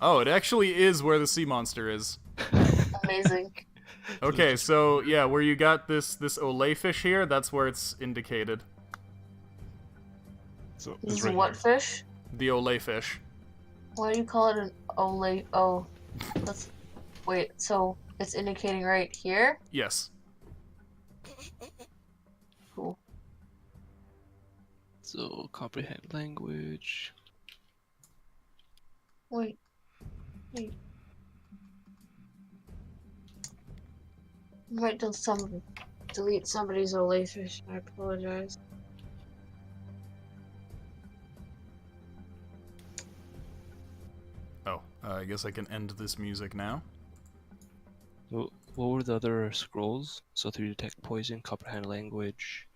Oh, it actually is where the sea monster is. Amazing. Okay, so yeah, where you got this Olay fish here, that's where it's indicated. so This is what fish? The Olay fish. Why do you call it an Olay? Oh, let's wait. So it's indicating right here. Yes. Cool. So, comprehend language. Wait. I might delete somebody's Olay fish. I apologize. Oh, I guess I can end this music now. What were the other scrolls? So, 3 detect poison, comprehend language.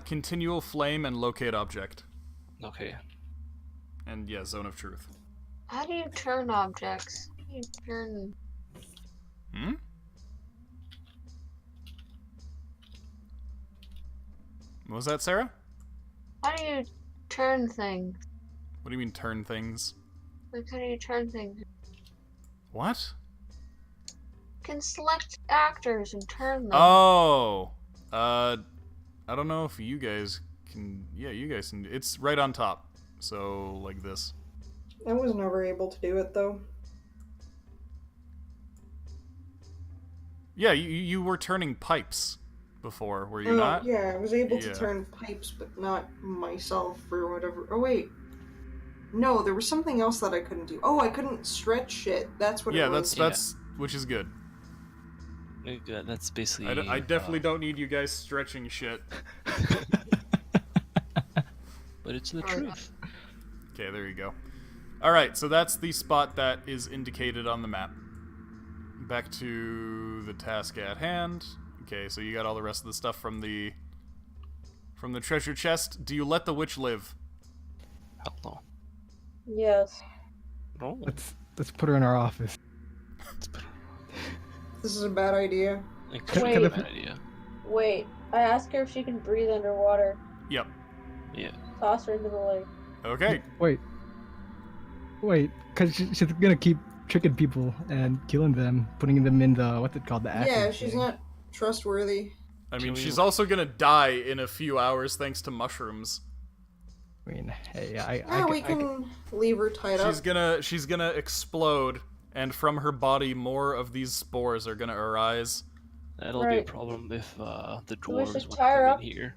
Continual flame and locate object. Okay. And yeah, zone of truth. How do you turn objects? How do you turn? Hmm? What was that, Sarah? How do you turn things? What do you mean turn things? Like, how do you turn things? What? You can select actors and turn them. Oh! I don't know if you guys can... Yeah, you guys can... It's right on top. So, like this. I was never able to do it, though. Yeah, you were turning pipes before, were you Oh, not? yeah, I was able to Yeah. turn pipes, but not myself or whatever. Oh, wait. No, there was something else that I couldn't do. Oh, I couldn't stretch shit. That's what Yeah, it was. that's which is good. That's basically. I definitely don't need you guys stretching shit. But it's the Oh, truth. Okay, there you go. Alright, so that's the spot that is indicated on the map. Back to the task at hand. Okay, so you got all the rest of the stuff from the treasure chest. Do you let the witch live? Hell no. Yes. No. Let's put her in our office. This is a bad idea. It could Wait. be a bad idea. Wait, I asked her if she can breathe underwater. Yep. Yeah. Toss her into the lake. Okay. Wait, because she's gonna keep tricking people and killing them, putting them in the what's it called, the acid. Yeah, she's thing. not trustworthy. I mean, Can we- she's also gonna die in a few hours thanks to mushrooms. I mean, hey, Yeah, we can leave her tied up. She's gonna explode, and from her body, more of these spores are gonna arise. That'll be a Right. problem if the we dwarves should want to tie her come up? in here.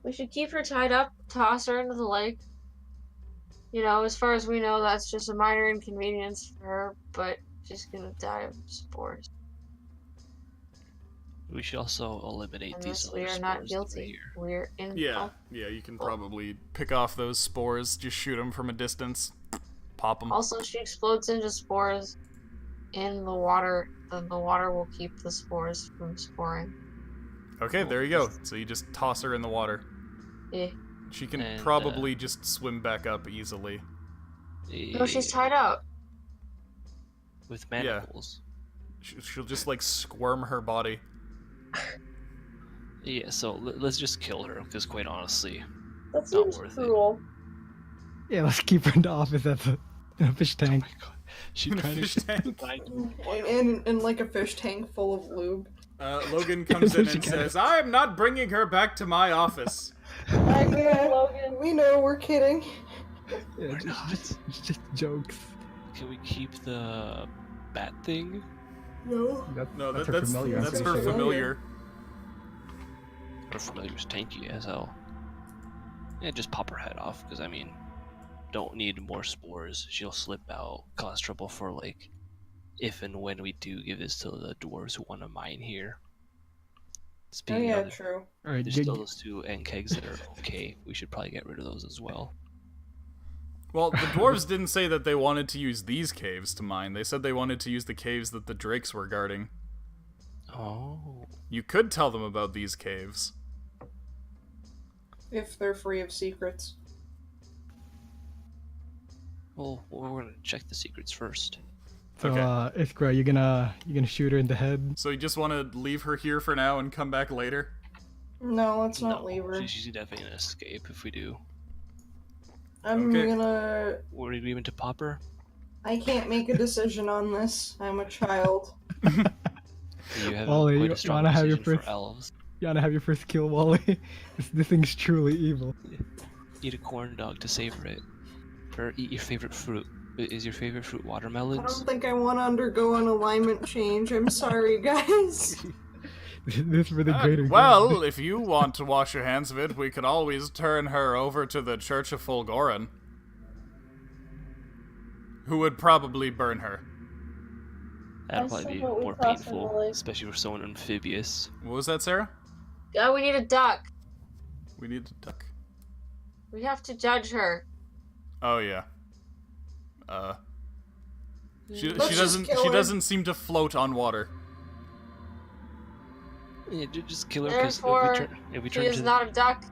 We should keep her tied up, toss her into the lake. You know, as far as we know, that's just a minor inconvenience for her, but she's gonna die of spores. We should also eliminate And these thus other we are spores not that are guilty. here. We're in. Yeah, you can probably pick off those spores, just shoot them from a distance, pop them. Also, she explodes into spores in the water. Then the water will keep the spores from sporing. Okay, there you go. So you just toss her in the water. Yeah. She can And, probably just swim back up easily. No, she's tied up. With manacles. She'll just like squirm her body. Yeah, so let's just kill her, because quite honestly, That Not seems worth it. cruel. Yeah, let's keep her in the office at the fish tank. oh my god, she In a kind fish of tank. In like a fish tank full of lube. Logan comes in and She can. says, "I'm not bringing her back to my office." I agree with Yeah. Logan. We know, we're kidding. Yeah, Why not? just jokes. Can we keep the bat thing? No. No, that's that's her familiar. I'm that's pretty her sure. familiar. Her familiar's tanky as hell. Yeah, just pop her head off, because I mean, don't need more spores. She'll slip out, cause trouble for like, if and when we do give this to the dwarves who want to mine here. Oh Speaking yeah, of, true. All right, there's still those 2 ant kegs that are okay. We should probably get rid of those as well. Well, the dwarves didn't say that they wanted to use these caves to mine. They said they wanted to use the caves that the drakes were guarding. Oh. You could tell them about these caves. If they're free of secrets. Well, we're gonna check the secrets first. So, Okay. Iskra, you gonna shoot her in the head? So you just want to leave her here for now and come back later? No, let's not No, leave her. she's definitely gonna escape if we do. I'm Okay. gonna. We're agreement to pop her? I can't make a decision on this. I'm a child. You have Wally, quite you a strong wanna have your decision first- for elves. You wanna have your first kill, Wally? this thing's truly evil. Eat a corn dog to savor it. Or eat your favorite fruit. Is your favorite fruit I watermelons? don't think I want to undergo an alignment change. I'm sorry, guys. This for the greater good. Well, if you want to wash your hands of it, we could always turn her over to the Church of Fulgoran, who would probably burn her. That'll I probably said be what we more crossed in the painful, lake. especially for someone amphibious. What was that, Sarah? Yeah, we need a duck. We need to duck. We have to judge her. Oh yeah. She Let's just doesn't kill she her. doesn't seem to float on water. Yeah, just kill her because Therefore, if we She turn is to not a duck.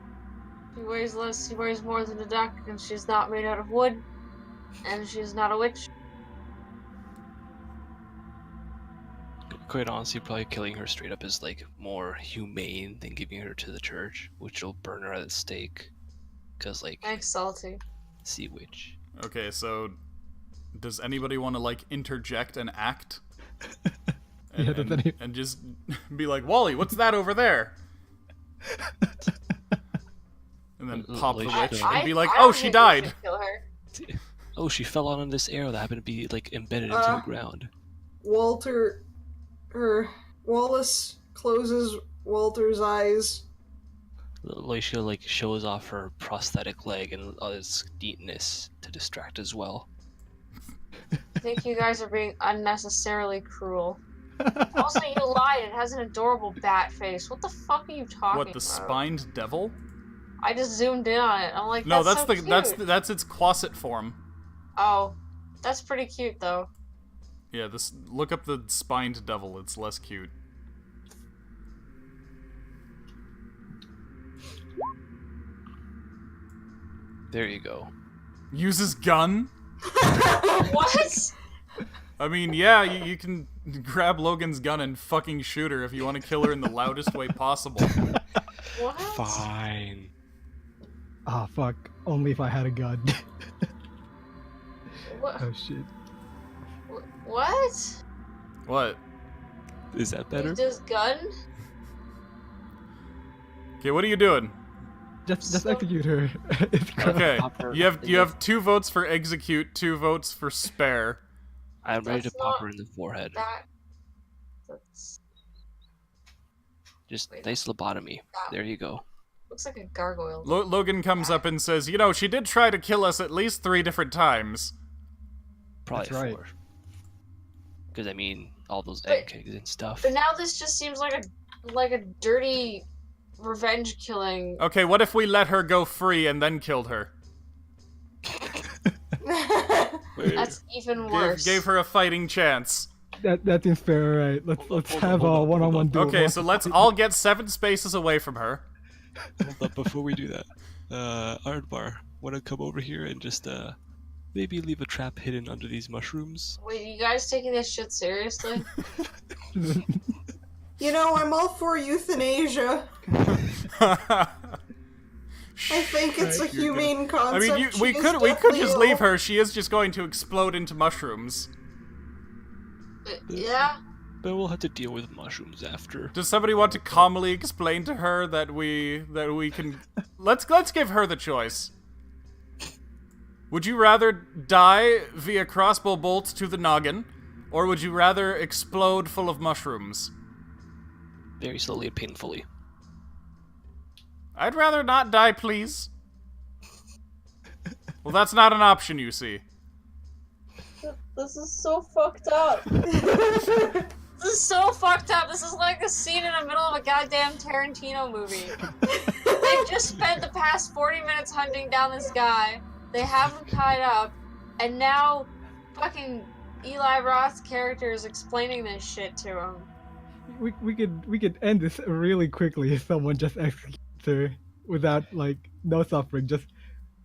She weighs less. She weighs more than a duck, and she's not made out of wood. And she's not a witch. quite honestly, probably killing her straight up is like more humane than giving her to the church, which will burn her at the stake. Cause like Thanks, Salty. sea witch. Okay, so does anybody want to like interject and act? Yeah, does any- and just be like, Wally, what's that over there? And then pop the I- witch I- and be like, I oh, don't she think we died. should kill her. Oh, she fell on this arrow that happened to be like embedded into the ground. Wallace closes Walter's eyes. Loisha like shows off her prosthetic leg and all its neatness to distract as well. I think you guys are being unnecessarily cruel. Also, you lied. It has an adorable bat face. What the fuck are you talking What, the about? spined devil? I just zoomed in on it. I'm like, No, that's that's so the cute. that's its closet form. Oh, that's pretty cute though. Yeah, this look up the spined devil. It's less cute. There you go. Uses gun? What? I mean, yeah, you can grab Logan's gun and fucking shoot her if you want to kill her in the loudest way possible. What? Fine. Ah, fuck. Only if I had a gun. What? Oh shit. What? What? Is that better? Just gun? Okay, what are you doing? Just So- execute her. It's crap. Okay, Pop her you in the- have 2 votes for execute, 2 votes for spare. I'm ready to That's pop not- her in the forehead. That's Just Wait. nice lobotomy. That- There you go. looks like a gargoyle. Logan comes up and says, "You know, she did try to kill us at least 3 different times." Probably That's right. 4. Because I mean, all those But- egg eggs and stuff. But now this just seems like a dirty revenge killing. Okay, what if we let her go free and then killed her? Wait, That's even worse. Gave her a fighting chance. That seems fair, right? Let's Hold on, have hold a on, one-on-one duel. Okay, so let's all get 7 spaces away from her. hold up, before we do that, Aardbar, wanna come over here and just maybe leave a trap hidden under these mushrooms? Wait, you guys taking this shit seriously? You know, I'm all for euthanasia. I think it's a You're gonna- humane I concept. mean, She we is could just deathly leave ill. her. She is just going to explode into mushrooms. Yeah. But we'll have to deal with mushrooms after. Does somebody want to calmly explain to her that we can? Let's give her the choice. Would you rather die via crossbow bolt to the noggin, or would you rather explode full of mushrooms? Very slowly and painfully. I'd rather not die, please. Well, that's not an option, you see. This is so fucked up. This is so fucked up. This is like a scene in the middle of a goddamn Tarantino movie. They've just spent the past 40 minutes hunting down this guy. They have him tied up, and now fucking Eli Roth's character is explaining this shit to him. we could end this really quickly if someone just executes her without like no suffering. Just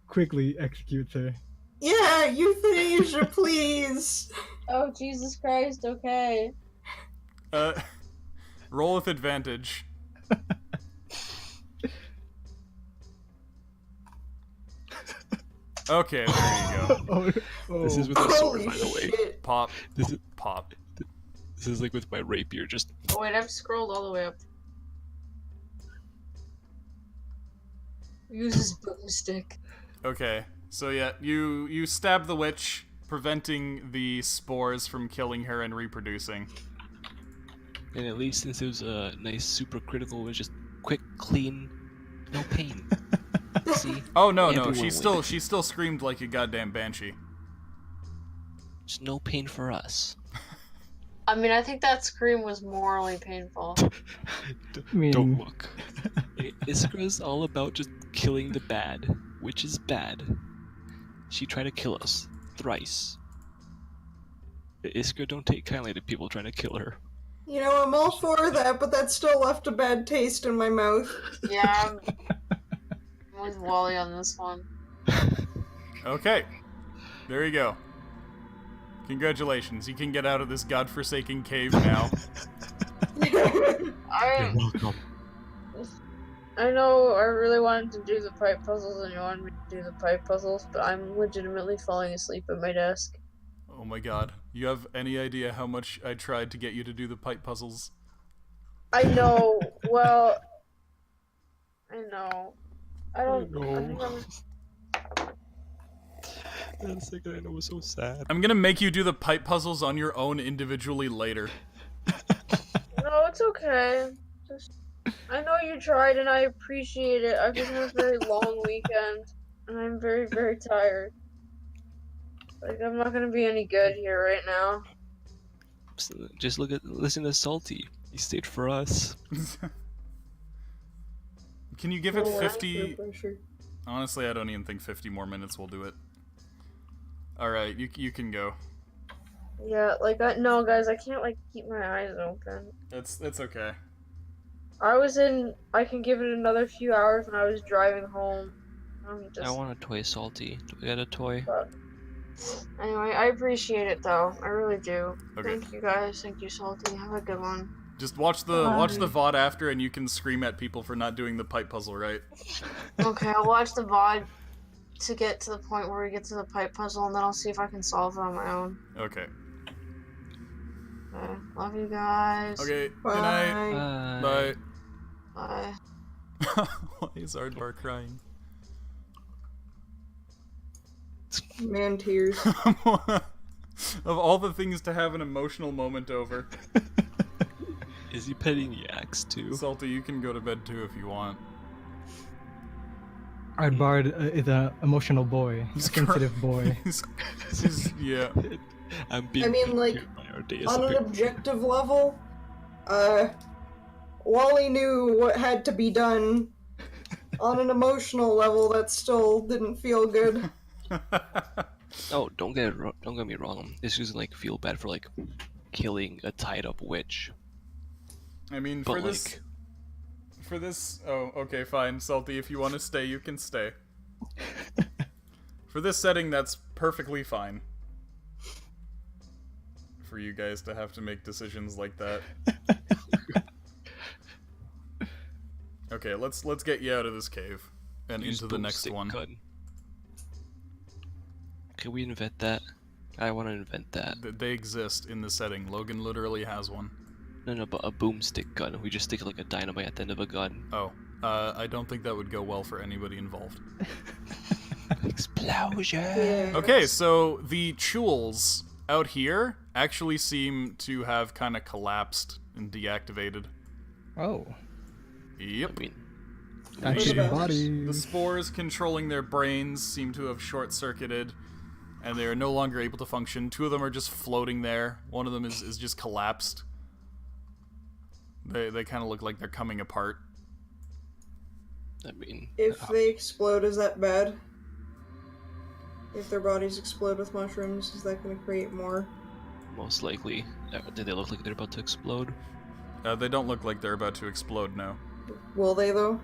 quickly executes her. Yeah, euthanasia, please. Oh, Jesus Christ, okay. Roll with advantage. Okay, there you go. Oh, oh. This is with a sword, Holy by the way. shit. Pop, This is pop. this is like with my rapier. Just Oh wait, I've scrolled all the way up. Use his boomstick. Okay, so yeah, you stab the witch, preventing the spores from killing her and reproducing. and at least since it was a nice super critical, it was just quick, clean, no pain. See, Oh no, Everyone she still screamed like a goddamn banshee. just no pain for us. I mean, I think that scream was morally painful. I mean, Don't look. Iskra's all about just killing the bad, which is bad. She tried to kill us thrice. Iskra don't take kindly to people trying to kill her. You know, I'm all for that, but that still left a bad taste in my mouth. Yeah, I'm with Wally on this one. Okay, there you go. Congratulations, you can get out of this godforsaken cave now. I welcome. I know I really wanted to do the pipe puzzles and you wanted me to do the pipe puzzles, but I'm legitimately falling asleep at my desk. Oh my god, you have any idea how much I tried to get you to do the pipe puzzles? I know. Well, I know. I don't. know. I think I'm- That second I know was so sad. I'm gonna make you do the pipe puzzles on your own individually later. No, it's okay. Just, I know you tried and I appreciate it. I've been on a very long weekend and I'm very, very tired. Like, I'm not gonna be any good here right now. Just listen to Salty. He stayed for us. Can you give it Oh, wow. 50? Honestly, I don't even think 50 more minutes will do it. Alright, you can go. Yeah, like, no, guys, I can't, like, keep my eyes open. It's okay. I can give it another few hours when I was driving home. I'm just, I want a toy, Salty. Do we got a toy? Anyway, I appreciate it though. I really do. Okay. Thank you guys. Thank you, Salty. Have a good one. Just watch the VOD after, and you can scream at people for not doing the pipe puzzle right. Okay, I'll watch the VOD to get to the point where we get to the pipe puzzle, and then I'll see if I can solve it on my own. Okay. Okay. Love you guys. Okay. Bye. Good night. Bye. Bye. Why is Ardbar crying? Man, tears. Of all the things to have an emotional moment over, Is he petting the axe too? Salty, you can go to bed too if you want. Ardbard is a emotional boy, a sensitive boy. Yeah. I'm being I mean, picked like, here by Ardeus On an apparently. objective level, Wally knew what had to be done. On an emotional level, that still didn't feel good. Oh, don't get me wrong. This doesn't like feel bad for like killing a tied up witch. I mean, But for this. Oh, okay, fine. Salty, if you want to stay, you can stay. For this setting, that's perfectly fine. For you guys to have to make decisions like that. Okay, let's get you out of this cave and Use into the next boomstick one. gun. Can we invent that? I want to invent that. They exist in the setting. Logan literally has one. No, but a boomstick gun. We just stick like a dynamite at the end of a gun. Oh, I don't think that would go well for anybody involved. Explosion! Yeah. Okay, so the chules out here actually seem to have kind of collapsed and deactivated. Oh. Yep. I mean, Active about- body. The spores controlling their brains seem to have short-circuited, and they are no longer able to function. Two of them are just floating there. One of them is just collapsed. They kind of look like they're coming apart. I mean, If they explode, is that bad? If their bodies explode with mushrooms, is that going to create more? most likely. Did they look like they're about to explode? They don't look like they're about to explode, no. Will they, though?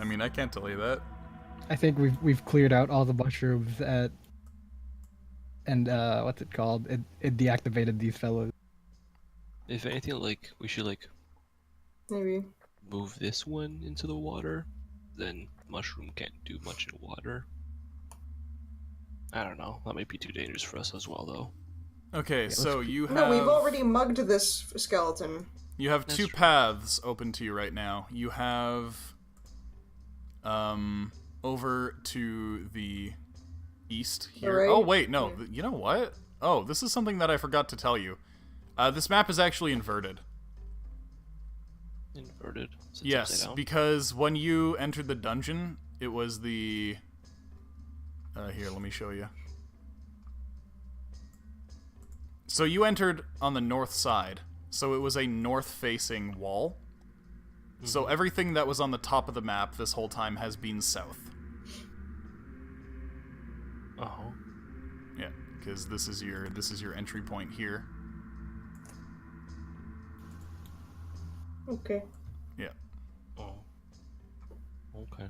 I mean, I can't tell you that. I think we've cleared out all the mushrooms and what's it called? It deactivated these fellows. If anything, like, we should, like, Maybe. move this one into the water. Then mushroom can't do much in water. I don't know. That might be too dangerous for us as well, though. Okay, so you have... No, we've already mugged this skeleton. You have That's two true. paths open to you right now. You have over to the east here. Right. Oh wait, no. Yeah. You know what? Oh, this is something that I forgot to tell you. This map is actually inverted. Inverted. So it's Yes, upside down. because when you entered the dungeon, it was the... here, let me show you. So you entered on the north side, so it was a north-facing wall. So everything that was on the top of the map this whole time has been south. Oh. Yeah, because this is your entry point here. Okay. Yeah. Oh. Okay.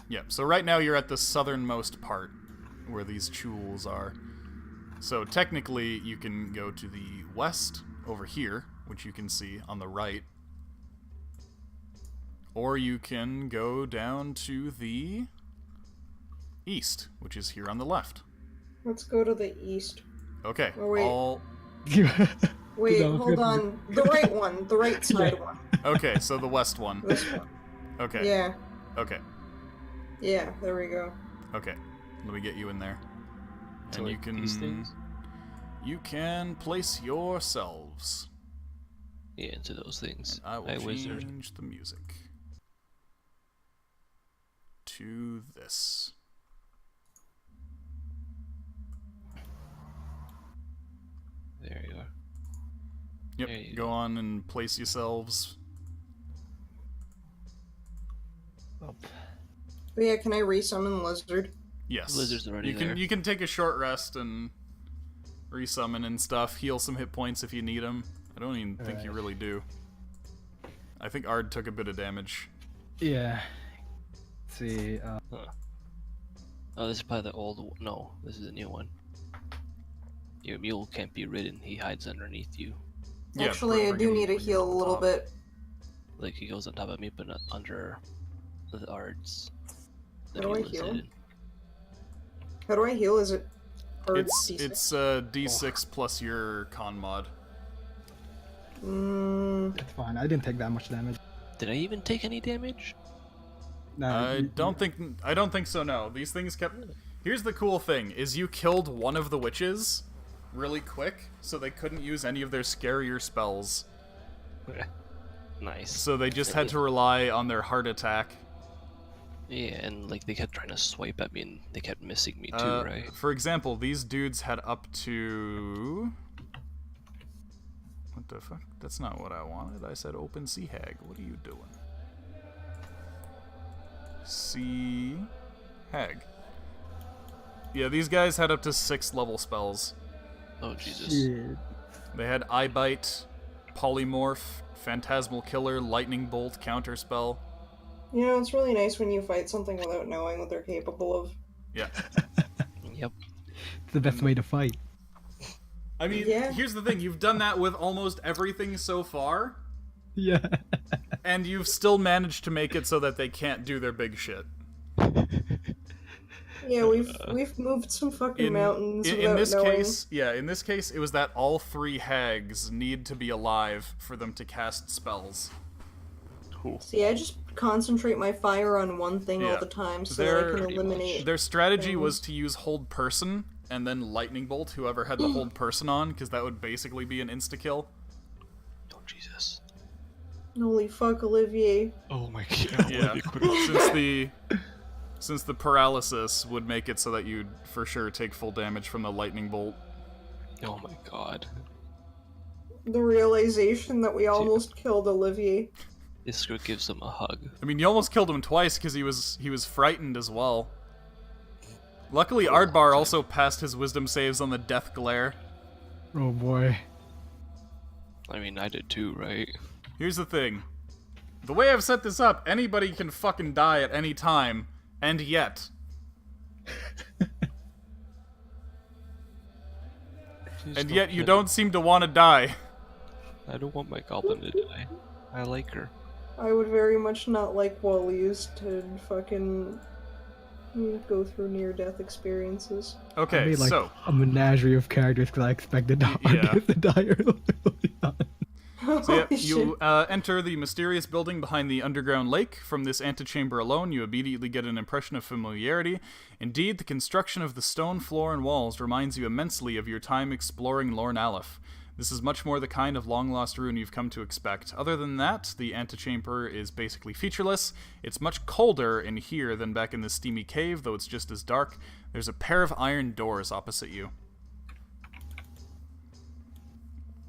Yeah, so right now you're at the southernmost part where these chules are. So technically you can go to the west over here, which you can see on the right. Or you can go down to the east, which is here on the left. Let's go to the east. Okay, Oh, wait. all... Wait, No, hold on. The right one. The right side one. Okay, so the west one. This one. Okay, Yeah. okay, Yeah, there we go. okay. Let me get you in there. So, And you like, can... these things? You can place yourselves. Yeah, into those things. I will Hi, wizard. change the music to this. There you are. Yep, There you go go. on and place yourselves. But yeah, can I resummon Lizard? Yes. Lizard's already you can there. You can take a short rest and resummon and stuff. Heal some hit points if you need them. I don't even think you Alright. really do. I think Ard took a bit of damage. Yeah. Let's see. Oh, this is probably the old. No, this is the new one. Your mule can't be ridden. He hides underneath you. Yeah, Actually, I bring do him need to when you heal get a to the little top. bit. Like he goes on top of me, but not under the arts. The How do I mule is heal? hidden. How do I heal? Is it hard It's D6? it's D6 plus your con mod. It's fine. I didn't take that much damage. Did I even take any damage? No, I don't think so. No, these things kept. Here's the cool thing: is you killed one of the witches really quick, so they couldn't use any of their scarier spells. Nice. So they just had to rely on their heart attack. Yeah, and like they kept trying to swipe at me, and they kept missing me too, right? For example, these dudes had up to. What the fuck? That's not what I wanted. I said open sea hag. What are you doing? Sea hag. Yeah, these guys had up to 6 level spells. Oh Jesus. Shit. They had Eye Bite, Polymorph, Phantasmal Killer, Lightning Bolt, Counterspell. You know, it's really nice when you fight something without knowing what they're capable of. Yeah. Yep. It's the best way to fight. I mean, Yeah. here's the thing. You've done that with almost everything so far, Yeah. and you've still managed to make it so that they can't do their big shit. Yeah, we've moved some fucking mountains in without this knowing. case, yeah, in this case, it was that all 3 hags need to be alive for them to cast spells. Cool. See, I just concentrate my fire on one thing all Yeah. the time so that I can Pretty eliminate. Their strategy was to use Hold Person and then Lightning Bolt whoever had the Hold Person on, because that would basically be an insta-kill. Oh Jesus. Holy fuck, Olivier. Oh my god. Yeah, since the paralysis would make it so that you'd for sure take full damage from the Lightning Bolt. Oh my god. The realization that we almost killed Olivier. Iskra gives him a hug. I mean, you almost killed him twice because he was frightened as well. Luckily, Ardbar also passed his wisdom saves on the Death Glare. Oh boy. I mean, I did too, right? Here's the thing. The way I've set this up, anybody can fucking die at any time, and yet. And yet you don't seem to want to die. I don't want my goblin to die. I like her. I would very much not like Wally's to fucking go through near-death experiences. I Okay, made like so. a menagerie of characters because I expected Argus to die early on. So yeah, Holy you enter the mysterious building behind the underground lake. From this antechamber alone, you immediately get an impression of familiarity. Indeed, the construction of the stone floor and walls reminds you immensely of your time exploring Lorne Aleph. This is much more the kind of long-lost ruin you've come to expect. Other than that, the antechamber is basically featureless. It's much colder in here than back in the steamy cave, though it's just as dark. There's a pair of iron doors opposite you.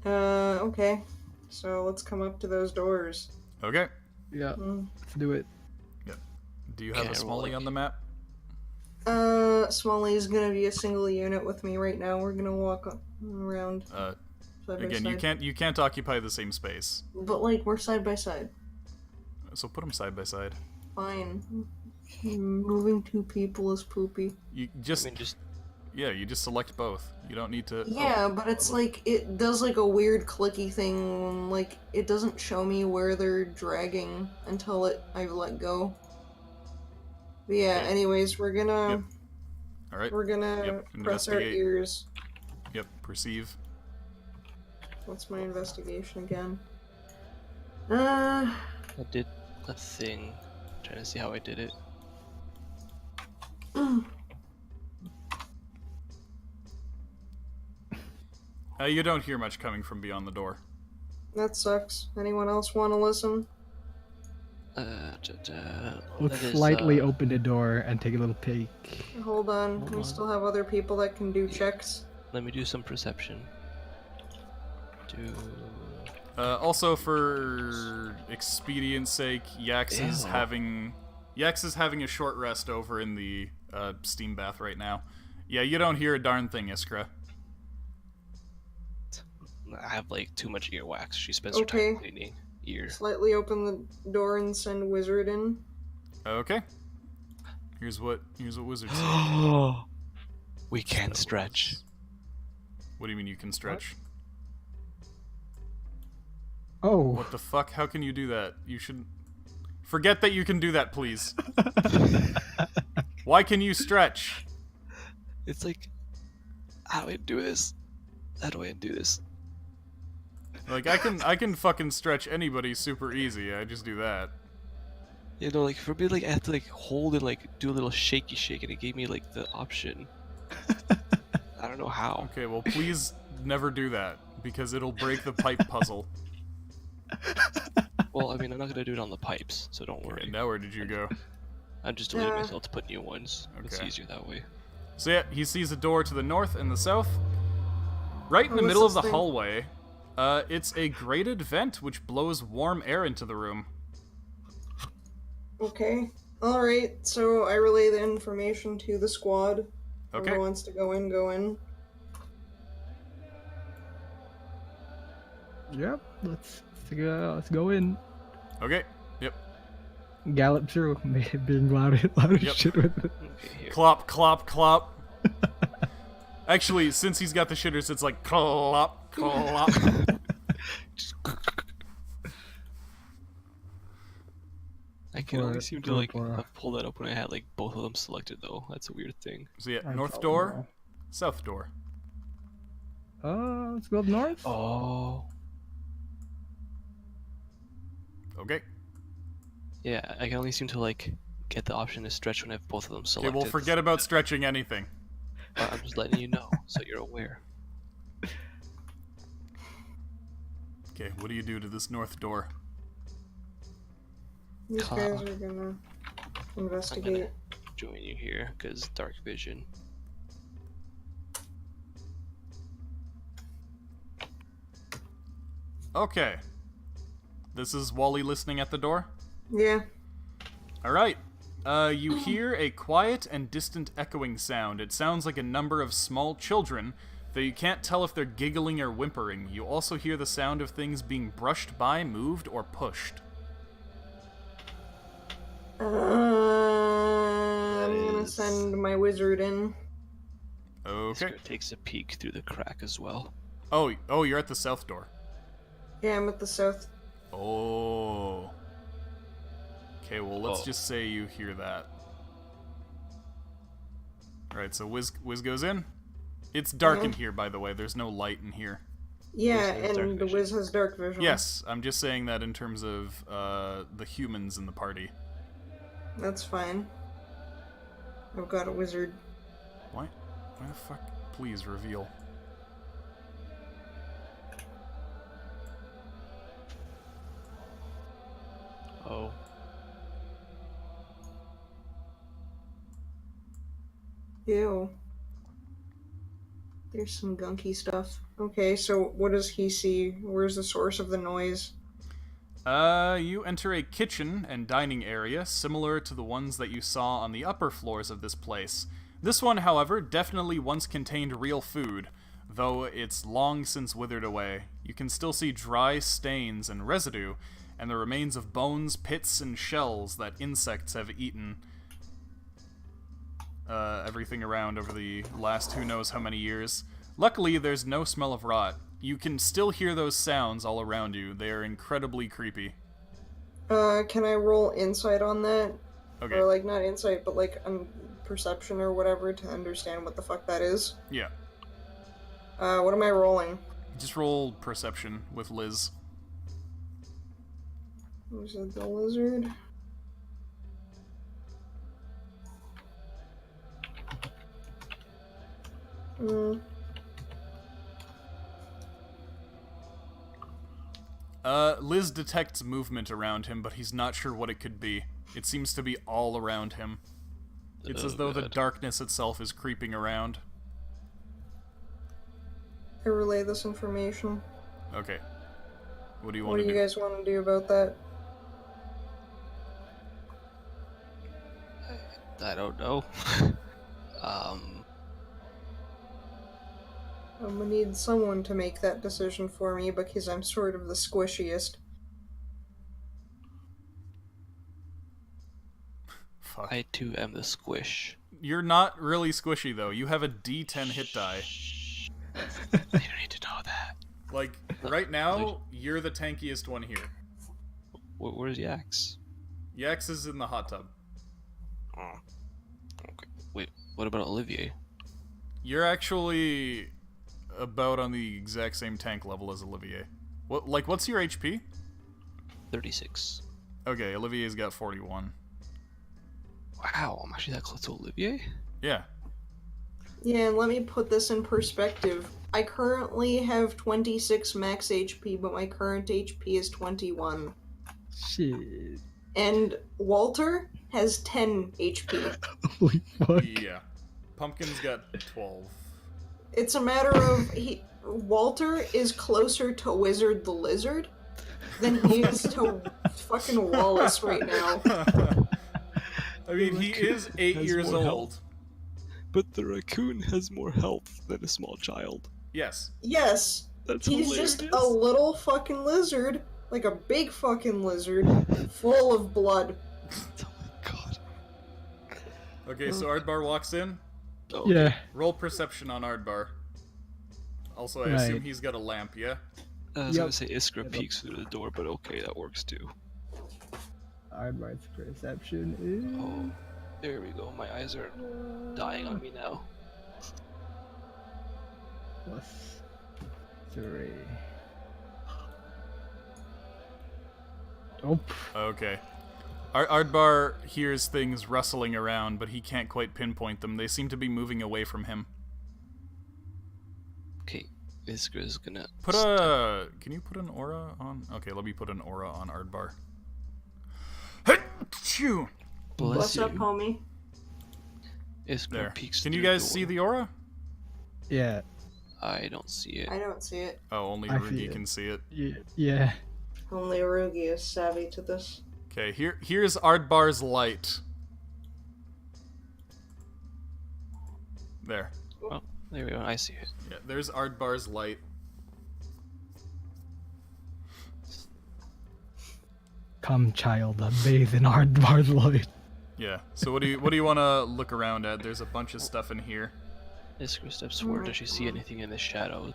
Okay. So let's come up to those doors. Okay. Yeah, Mm. let's do it. Do you have Okay, a Smalley on the map? Smalley's gonna be a single unit with me right now. We're gonna walk around side by Again, side. you can't occupy the same space. But like we're side by side. So put them side by side. Fine. Moving 2 people is poopy. You I just mean, just you just select both. You don't need to. Yeah, but it's like it does like a weird clicky thing when like it doesn't show me where they're dragging until I've let go. But yeah, Okay. anyways, we're gonna Yep. All right. we're gonna Yep, press our investigate. ears. Yep. Perceive. What's my investigation again? I did a thing. Trying to see how I did it. You don't hear much coming from beyond the door. That sucks. Anyone else want to listen? Let's that is, slightly open the door and take a little peek. Hold on, Hold we on. still have other people that can do checks. Let me do some perception. Also, for expedience sake, Yax is Ew. having a short rest over in the steam bath right now. Yeah, you don't hear a darn thing, Iskra. I have like too much earwax. She spends her Okay. time cleaning ears. Slightly open the door and send Wizard in. Okay. Here's what wizards say. We can stretch. What do you mean you can stretch? Oh. What the fuck? How can you do that? You should forget that you can do that, please. Why can you stretch? It's like, how do I do this? How do I do this? Like I can fucking stretch anybody super easy. I just do that. You know, like for me, like I have to like hold and like do a little shaky shake, and it gave me like the option. I don't know how. Okay, well please never do that because it'll break the pipe puzzle. Well, I mean, I'm not gonna do it on the pipes, so don't worry. Okay, now where did you go? I'm just deleting myself to put new ones. It's Okay. easier that way. So yeah, he sees a door to the north and the south. Right in the what's middle of this the thing? hallway, it's a grated vent which blows warm air into the room. Okay. Alright, so I relay the information to the squad. Okay. Whoever wants to go in, go in. Yep. Let's go in. Okay. Yep. Gallop through, being loud as Yep. shit with it. Okay, here. Clop, clop, clop. Actually, since he's got the shitters, it's like clop, clop. I can For- only seem to for- like for- pull that up when I had like both of them selected though. That's a weird thing. So yeah, I north don't door, south door. Let's go up north. Oh. Okay. Yeah, I can only seem to like get the option to stretch when I have both of them Okay, selected. well forget about stretching anything. But I'm just letting you know so you're aware. Okay, what do you do to this north door? These Calm. guys are gonna investigate. Join you here because dark vision. Okay. This is Wally listening at the door? Yeah. Alright. You hear a quiet and distant echoing sound. It sounds like a number of small children, though you can't tell if they're giggling or whimpering. You also hear the sound of things being brushed by, moved, or pushed. I'm gonna is- send my wizard in. Okay. It takes a peek through the crack as well. Oh, you're at the south door. Yeah, I'm at the south. Oh. Okay, well, let's Oh. just say you hear that. Alright, so Wiz goes in. It's dark in here, by the way. There's no light in here. Yeah, Wiz has dark and the vision. Wiz has dark vision. Yes, I'm just saying that in terms of the humans in the party. That's fine. I've got a wizard. Why the fuck? Please reveal. Oh. Ew. There's some gunky stuff. Okay, so what does he see? Where's the source of the noise? You enter a kitchen and dining area similar to the ones that you saw on the upper floors of this place. This one, however, definitely once contained real food, though it's long since withered away. You can still see dry stains and residue, and the remains of bones, pits, and shells that insects have eaten. Everything around over the last who knows how many years. Luckily, there's no smell of rot. You can still hear those sounds all around you. They are incredibly creepy. Can I roll insight on that? Okay. Or, like, not insight, but, like, perception or whatever to understand what the fuck that is? Yeah. What am I rolling? Just roll perception with Liz. Was it the lizard? Liz detects movement around him, but he's not sure what it could be. It seems to be all around him. It's as though the God. darkness itself is creeping around. I relay this information. Okay. What do you What want do to you do? guys want to do about that? I don't know. I'm gonna need someone to make that decision for me because I'm sort of the squishiest. Fuck. I too am the squish. You're not really squishy though. You have a D10 hit die. You don't need to know that. Like right now, you're the tankiest one here. Where's Yax? Yax is in the hot tub. Oh. Okay. Wait, what about Olivier? You're actually about on the exact same tank level as Olivier. What's your HP? 36. Okay, Olivier's got 41. Wow, I'm actually that close to Olivier? Yeah. Yeah, and let me put this in perspective. I currently have 26 max HP, but my current HP is 21. Shit. And Walter has 10 HP. Holy fuck. Yeah. Pumpkin's got 12. It's a matter of Walter is closer to Wizard the Lizard than he is to fucking Wallace right now. I mean, he is 8 Has years more old. health. But the raccoon has more health than a small child. Yes. Yes, That's he's hilarious. just a little fucking lizard, like a big fucking lizard, full of blood. Oh my god. Okay, so Ardbar walks in. Oh, Yeah. Roll perception on Ardbar. Also, I Right. assume he's got a lamp, yeah? I was Yep. gonna say Iskra peeks through the door, but okay, that works too. Ardbar's perception is. Oh, there we go. My eyes are dying on me now. Plus 3. Oh. Okay. Ardbar hears things rustling around, but he can't quite pinpoint them. They seem to be moving away from him. Okay, Iskra's gonna Can you put an aura on? Okay, let me put an aura on Ardbar. Achoo! bless What's you. up, homie? Iskra There. peeks Can through you guys the see door. the aura? Yeah. I don't see it. I don't see it. Oh, only I Rugi see it. can see it. Yeah. Only Rugi is savvy to this. Okay, here's Ardbar's light. There. Oh, there we go. I see it. Yeah, there's Ardbar's light. Come, child, bathe in Ardbar's light. Yeah. So what do you want to look around at? There's a bunch of stuff in here. Iskra steps forward. Does she see anything in the shadows?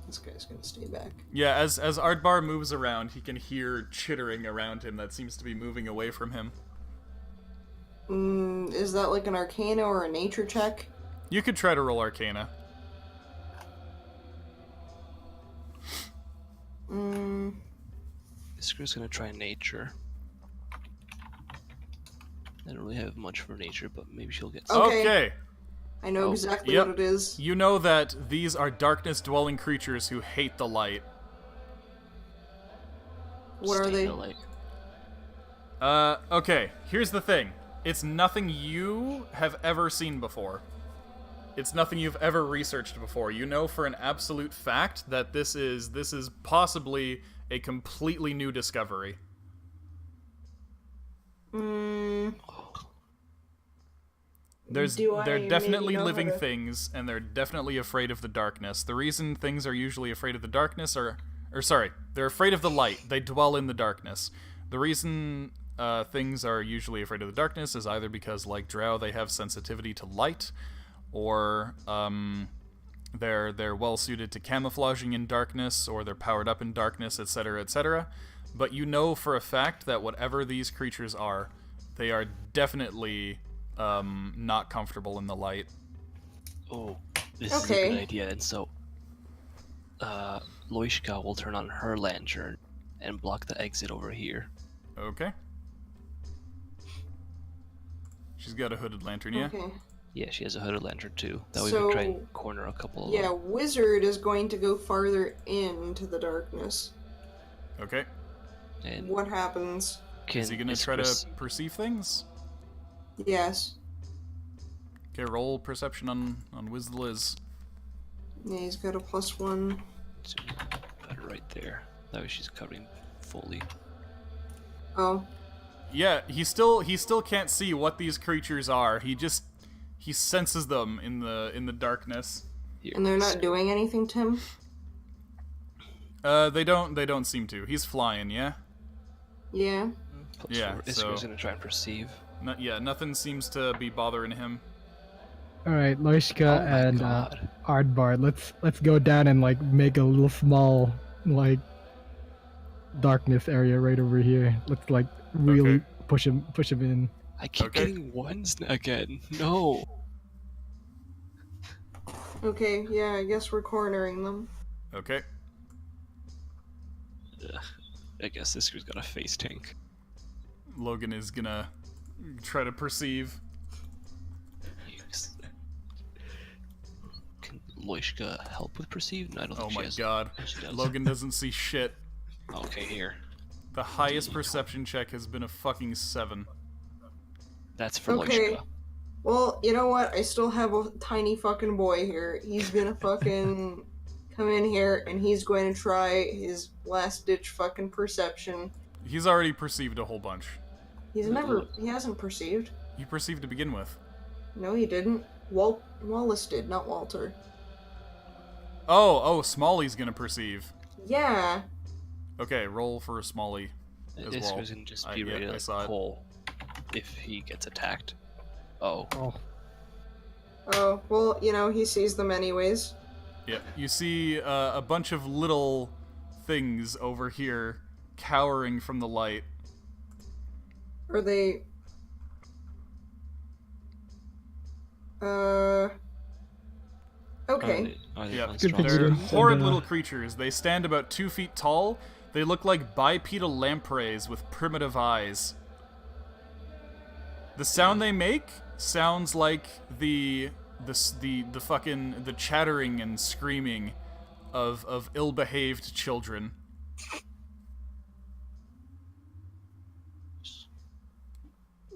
This guy's gonna stay back. Yeah, as Ardbar moves around, he can hear chittering around him that seems to be moving away from him. Is that like an Arcana or a Nature check? You could try to roll Arcana. Iskra's gonna try nature. I don't really have much for nature, but maybe she'll get some. Okay. I know Oh, exactly yep. what it is. You know that these are darkness-dwelling creatures who hate the light. What are Stay they? in the light. Okay, here's the thing. It's nothing you have ever seen before. It's nothing you've ever researched before. You know for an absolute fact that this is possibly a completely new discovery. They're definitely living things, and they're definitely afraid of the darkness. The reason things are usually afraid of the darkness they're afraid of the light. They dwell in the darkness. The reason things are usually afraid of the darkness is either because, like Drow, they have sensitivity to light, or they're well suited to camouflaging in darkness, or they're powered up in darkness, etc., etc. But you know for a fact that whatever these creatures are, they are definitely not comfortable in the light. Oh, this is a Okay. good idea. And so, Loishka will turn on her lantern and block the exit over here. Okay. She's got a hooded lantern, yeah? Okay. Yeah, she has a hooded lantern too. That way we So- can try and corner a couple of Yeah, them. Wizard is going to go farther into the darkness. Okay. And What happens? can Is he gonna try to Iskra perceive things? Yes. Okay, roll perception on Wiz the Liz. Yeah, he's got a +1. put her right there. That way she's covering fully. Oh. Yeah, he still can't see what these creatures are. He senses them in the darkness. Here. And they're not doing anything to him? They don't seem to. He's flying, yeah? Yeah. Plus Yeah, four. so- Iskar's gonna try and perceive. Yeah, nothing seems to be bothering him. All right, Loishka Oh my and god. Ardbard, let's go down and like make a little small like darkness area right over here. Let's like really Okay. push him in. I keep Okay. getting ones again. No. Okay, yeah, I guess we're cornering them. Okay. Ugh. I guess Iskar's got a face tank. Logan is gonna try to perceive. Yikes. Can Loishka help with perceive? No, I don't think Oh she my has. god. She does. Logan doesn't see shit. Okay, here. The highest perception check has been a fucking 7. That's for Okay. Loishka. Well, you know what? I still have a tiny fucking boy here. He's gonna fucking come in here and he's going to try his last ditch fucking perception. He's already perceived a whole bunch. He hasn't perceived. He perceived to begin with. No, he didn't. Wallace did, not Walter. Oh, Smalley's gonna perceive. Yeah. Okay, roll for Smalley as well. Iskar's gonna just be ready I to saw it. pull if he gets attacked. Oh. Oh, Oh, well, you know, he sees them anyways. Yeah, you see a bunch of little things over here cowering from the light. Are they... Okay. Are they Yeah, monstrous? Good thing we they're didn't horrid send, little creatures. They stand about 2 feet tall. They look like bipedal lampreys with primitive eyes. The sound they make sounds like the chattering and screaming of ill-behaved children.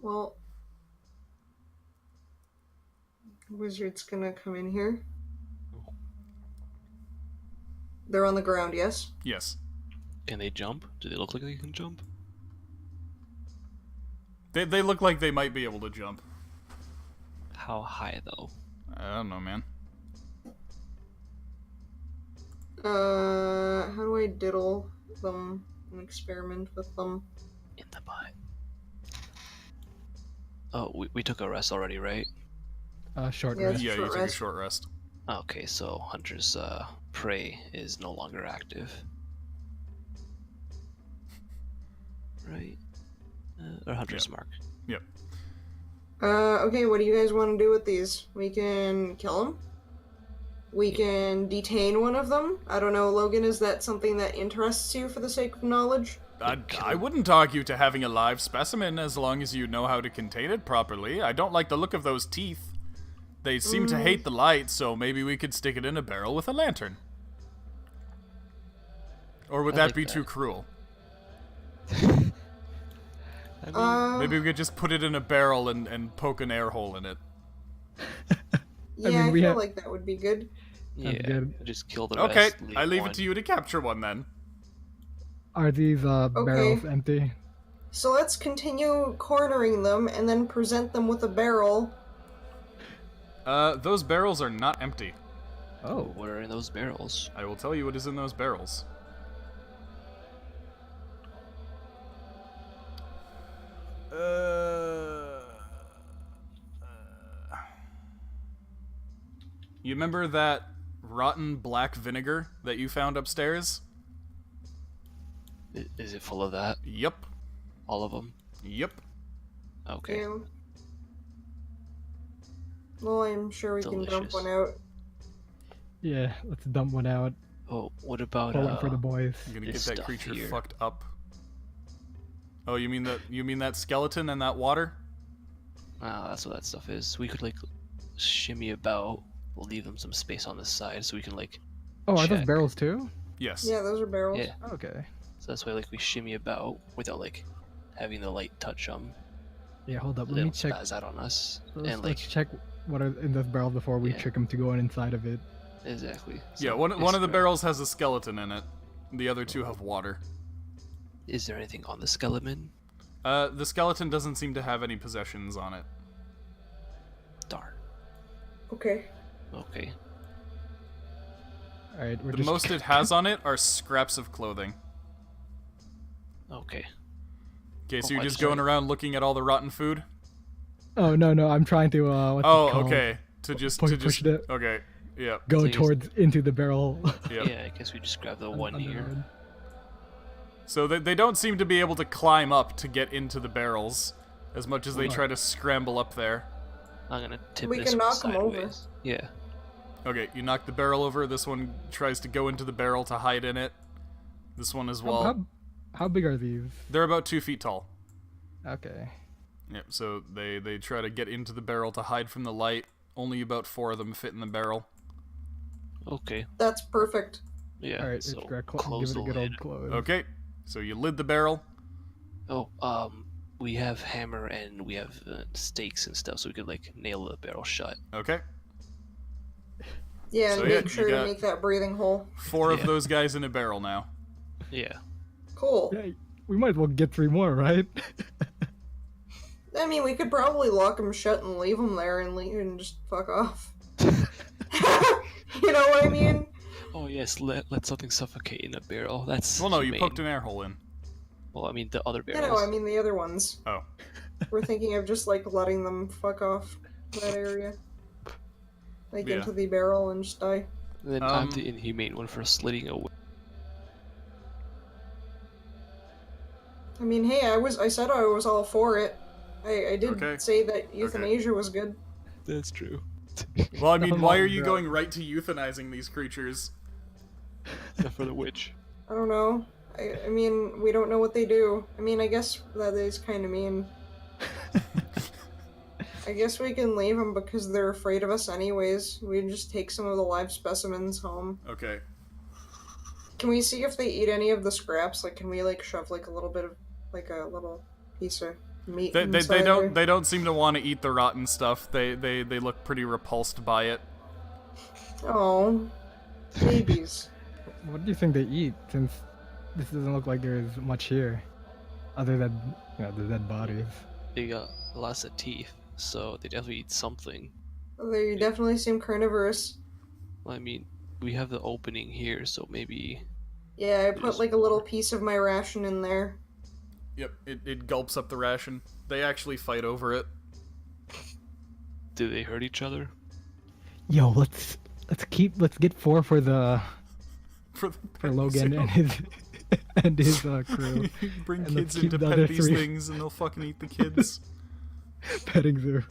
Well... Wizard's gonna come in here. They're on the ground, yes? Yes. Can they jump? Do they look like they can jump? They look like they might be able to jump. How high though? I don't know, man. How do I diddle them and experiment with them? In the butt. Oh, we took a rest already, right? short Yeah, rest. Yeah, you short take a rest. short rest. Okay, so Hunter's prey is no longer active. Right? Or Hunter's mark. Yep. Okay, what do you guys want to do with these? We can kill them? We can detain one of them? I don't know, Logan, is that something that interests you for the sake of knowledge? I wouldn't argue to having a live specimen as long as you know how to contain it properly. I don't like the look of those teeth. They seem to hate the light, so maybe we could stick it in a barrel with a lantern. Or would I that like be that. too cruel? I mean, Maybe we could just put it in a barrel and poke an air hole in it. Yeah, mean, I we feel have- like that would be good. yeah, good. just kill the Okay, rest. I leave one. it to you to capture one then. Are these barrels empty? So let's continue cornering them and then present them with a barrel. Those barrels are not empty. Oh, What are in those barrels? I will tell you what is in those barrels. You remember that rotten black vinegar that you found upstairs? Is it full of that? Yep. All of them? Yep. Okay. Yeah. Well, I'm sure we can dump Delicious. one out. yeah. Let's dump one out. Oh, what about Pull one for the boys. I'm gonna get This that stuff creature here. fucked up. Oh, you mean that skeleton and that water? Ah, that's what that stuff is. We could like shimmy about. We'll leave them some space on this side so we can like. Oh, are those check. barrels too? Yes. Yeah, those are barrels. Yeah. Okay. So that's why like we shimmy about without like having the light touch them. Yeah, hold up. They Let me don't check. spaz out on us. Let's, And like let's check what are in those barrels before we Yeah. trick them to go inside of it. exactly. Yeah, So one of the Iskra- barrels has a skeleton in it. The other two have water. Is there anything on the skeleton? The skeleton doesn't seem to have any possessions on it. Darn. Okay. Okay. All right, we're The just most it has on it are scraps of clothing. Okay. Okay, so Oh, you're I just just going already- around looking at all the rotten food? Oh no, I'm trying to what's it Oh, called? okay. To just Push it. okay. Yep. Go So you- towards into the barrel. Yep. Yeah, I guess we just grab the one Under here. hood. So they don't seem to be able to climb up to get into the barrels as much as they Right. try to scramble up there. I'm gonna tip We this can one knock 'em over. sideways. Yeah. Okay, you knock the barrel over. This one tries to go into the barrel to hide in it. This one as well. How big are these? They're about 2 feet tall. Okay. Yep, so they try to get into the barrel to hide from the light. Only about 4 of them fit in the barrel. Okay. That's perfect. Yeah. All right, so it's give close it the a good lid. old close. Okay, so you lid the barrel. Oh, we have hammer and we have stakes and stuff, so we could like nail the barrel shut. Okay, Yeah, and So, yeah, make you sure got- to make that breathing hole. 4 of Yeah. those guys in a barrel now. Yeah. Cool. Yeah, we might as well get 3 more, right? I mean, we could probably lock them shut and leave them there and just fuck off. You know what I mean? Oh yes, let something suffocate in a barrel. That's Well, no, you humane. poked an air hole in. Well, I mean the other You barrels. know, I mean the other ones. Oh, We're thinking of just like letting them fuck off that area. Like Yeah. into the barrel and just die. And then I'm the inhumane one for slitting a. I mean, hey, I said I was all for it. I did Okay. say that euthanasia was good. That's true. well, I mean, Come why on, are you bro. going right to euthanizing these creatures? For the witch. I don't know. I mean, we don't know what they do. I mean, I guess that is kind of mean. I guess we can leave them because they're afraid of us anyways. We can just take some of the live specimens home. Okay. Can we see if they eat any of the scraps? Like, can we like shove like a little bit of like a little piece of meat? They inside don't there? seem to want to eat the rotten stuff. They look pretty repulsed by it. Oh, babies. What do you think they eat? Since this doesn't look like there's much here, other than the dead bodies. They got lots of teeth, so they definitely eat something. They definitely seem carnivorous. I mean, we have the opening here, so maybe. Yeah, I put There's like a little more. piece of my ration in there. Yep, it gulps up the ration. They actually fight over it. Do they hurt each other? Yo, let's get 4 for the For Logan and his and his crew. Bring And let's kids in keep to the pet other these 3. things and they'll fucking eat the kids. Petting zoo.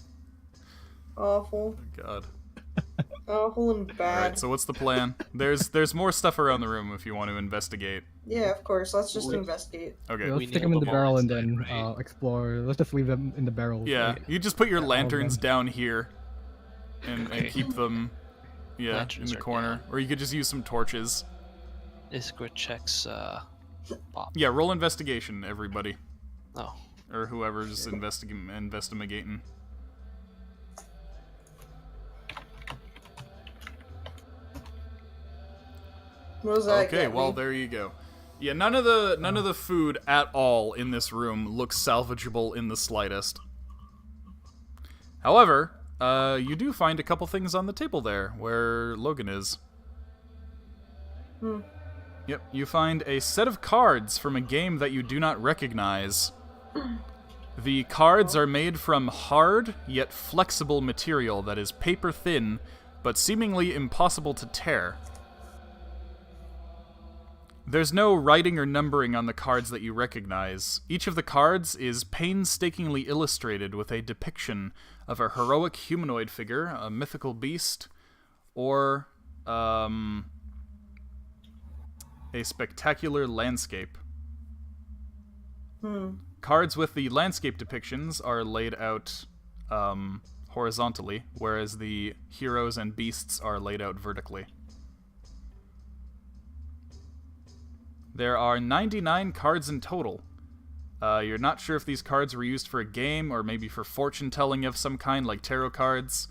Awful. God. Awful and bad. Alright, so what's the plan? There's more stuff around the room if you want to investigate. Yeah, of course. Let's just We- investigate. Okay. Yeah, We let's stick nailed them in the them all barrel and inside, then right? explore. Let's just leave them in the barrels. Yeah, right? you just put your all of lanterns them. down here and Okay. keep them in Lanterns the are corner. down. Or you could just use some torches. Iskra checks, Pop. Yeah, roll investigation, everybody. Oh. Or whoever's investigating. What does that Okay, get well me? there you go. Yeah, none of the food at all in this room looks salvageable in the slightest. However, you do find a couple things on the table there where Logan is. Yep, you find a set of cards from a game that you do not recognize. The cards are made from hard yet flexible material that is paper thin, but seemingly impossible to tear. There's no writing or numbering on the cards that you recognize. Each of the cards is painstakingly illustrated with a depiction of a heroic humanoid figure, a mythical beast, or a spectacular landscape. Cards with the landscape depictions are laid out horizontally, whereas the heroes and beasts are laid out vertically. There are 99 cards in total. You're not sure if these cards were used for a game or maybe for fortune-telling of some kind, like tarot cards.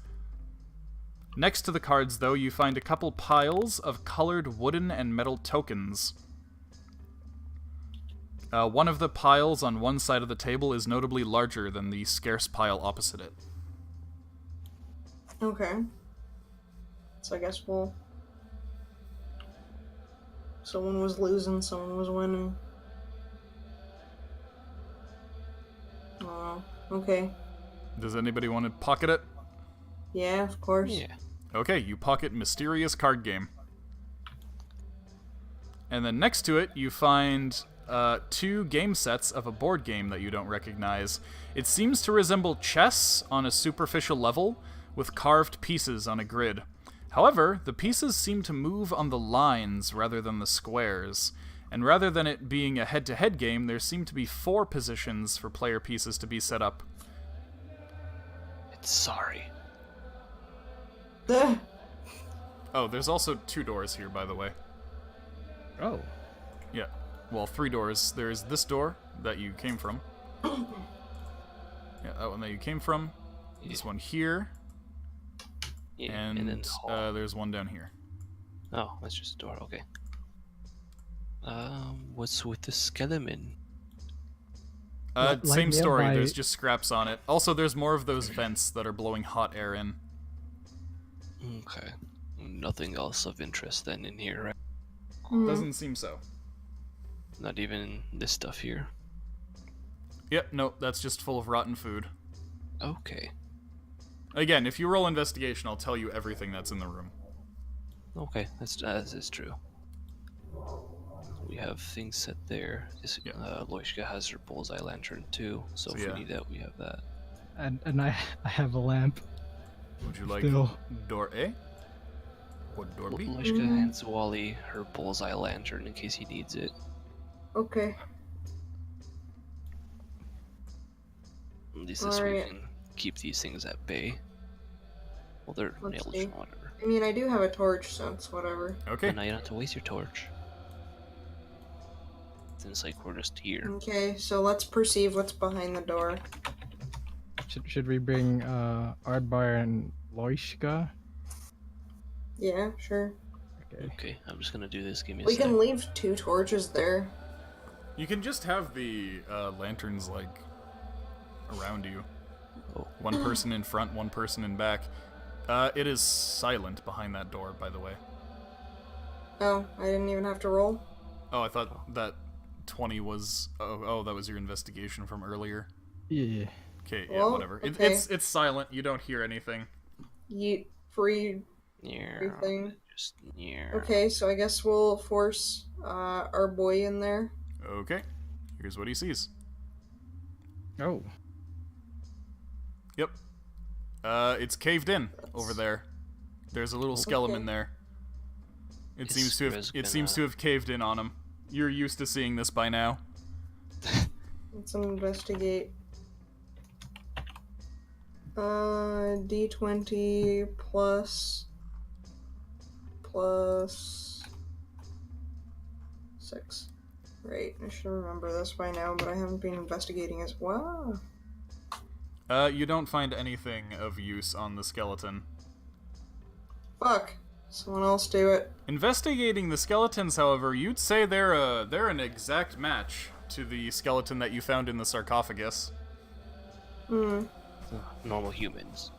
Next to the cards, though, you find a couple piles of colored wooden and metal tokens. One of the piles on one side of the table is notably larger than the scarce pile opposite it. Okay. So I guess we'll... Someone was losing, someone was winning. Oh, okay. Does anybody want to pocket it? Yeah, of course. Yeah. Okay, you pocket Mysterious Card Game. And then next to it, you find 2 game sets of a board game that you don't recognize. It seems to resemble chess on a superficial level, with carved pieces on a grid. However, the pieces seem to move on the lines rather than the squares. And rather than it being a head-to-head game, there seem to be 4 positions for player pieces to be set up. It's sorry. Ugh. Oh, there's also 2 doors here, by the way. Oh. Yeah. Well, 3 doors. There's this door that you came from. Yeah, that one that you came from. This one here. Yeah, And, then the hall. there's one down here. Oh, that's just a door. Okay. What's with the skeleton? Like Same story. nearby- There's just scraps on it. Also, there's more of those vents that are blowing hot air in. Okay. Nothing else of interest then in here, right? Doesn't seem so. Not even this stuff here. Yep, no, that's just full of rotten food. Okay. Again, if you roll investigation, I'll tell you everything that's in the room. Okay, that is true. We have things set there. Yeah. Loishka has her bullseye lantern too, so So, if yeah. we need that, we have that. And I have a lamp. Would you like Still. door A? Or door B? Loishka hands Wally her bullseye lantern in case he needs it. Okay. At least this way we Alright. can keep these things at bay. Well, they're Let's nailed, see. whatever. I mean, I do have a torch, so it's whatever. Okay. And now you don't have to waste your torch. Then it's like we're just here. Okay, so let's perceive what's behind the door. Should we bring Ardbar and Loishka? Yeah, sure. Okay. Okay, I'm just gonna do this. Give me a We sec. can leave 2 torches there. You can just have the lanterns, like, around you. Oh. One person in front, one person in back. It is silent behind that door, by the way. Oh, I didn't even have to roll? Oh, I thought that 20 was... Oh, that was your investigation from earlier. Yeah. Okay, yeah, Well, whatever. okay. It's silent. You don't hear anything. You free Yeah. everything. Just yeah. Okay, so I guess we'll force our boy in there. Okay. Here's what he sees. Oh. Yep. It's caved in over there. There's a little skeleton Okay. there. It Is seems to have Grizz it seems to gonna- have caved in on him. You're used to seeing this by now. Let's investigate. D20 plus 6. Right, I should remember this by now, but I haven't been investigating as well. You don't find anything of use on the skeleton. Fuck. Someone else do it. Investigating the skeletons, however, you'd say they're an exact match to the skeleton that you found in the sarcophagus. Normal humans.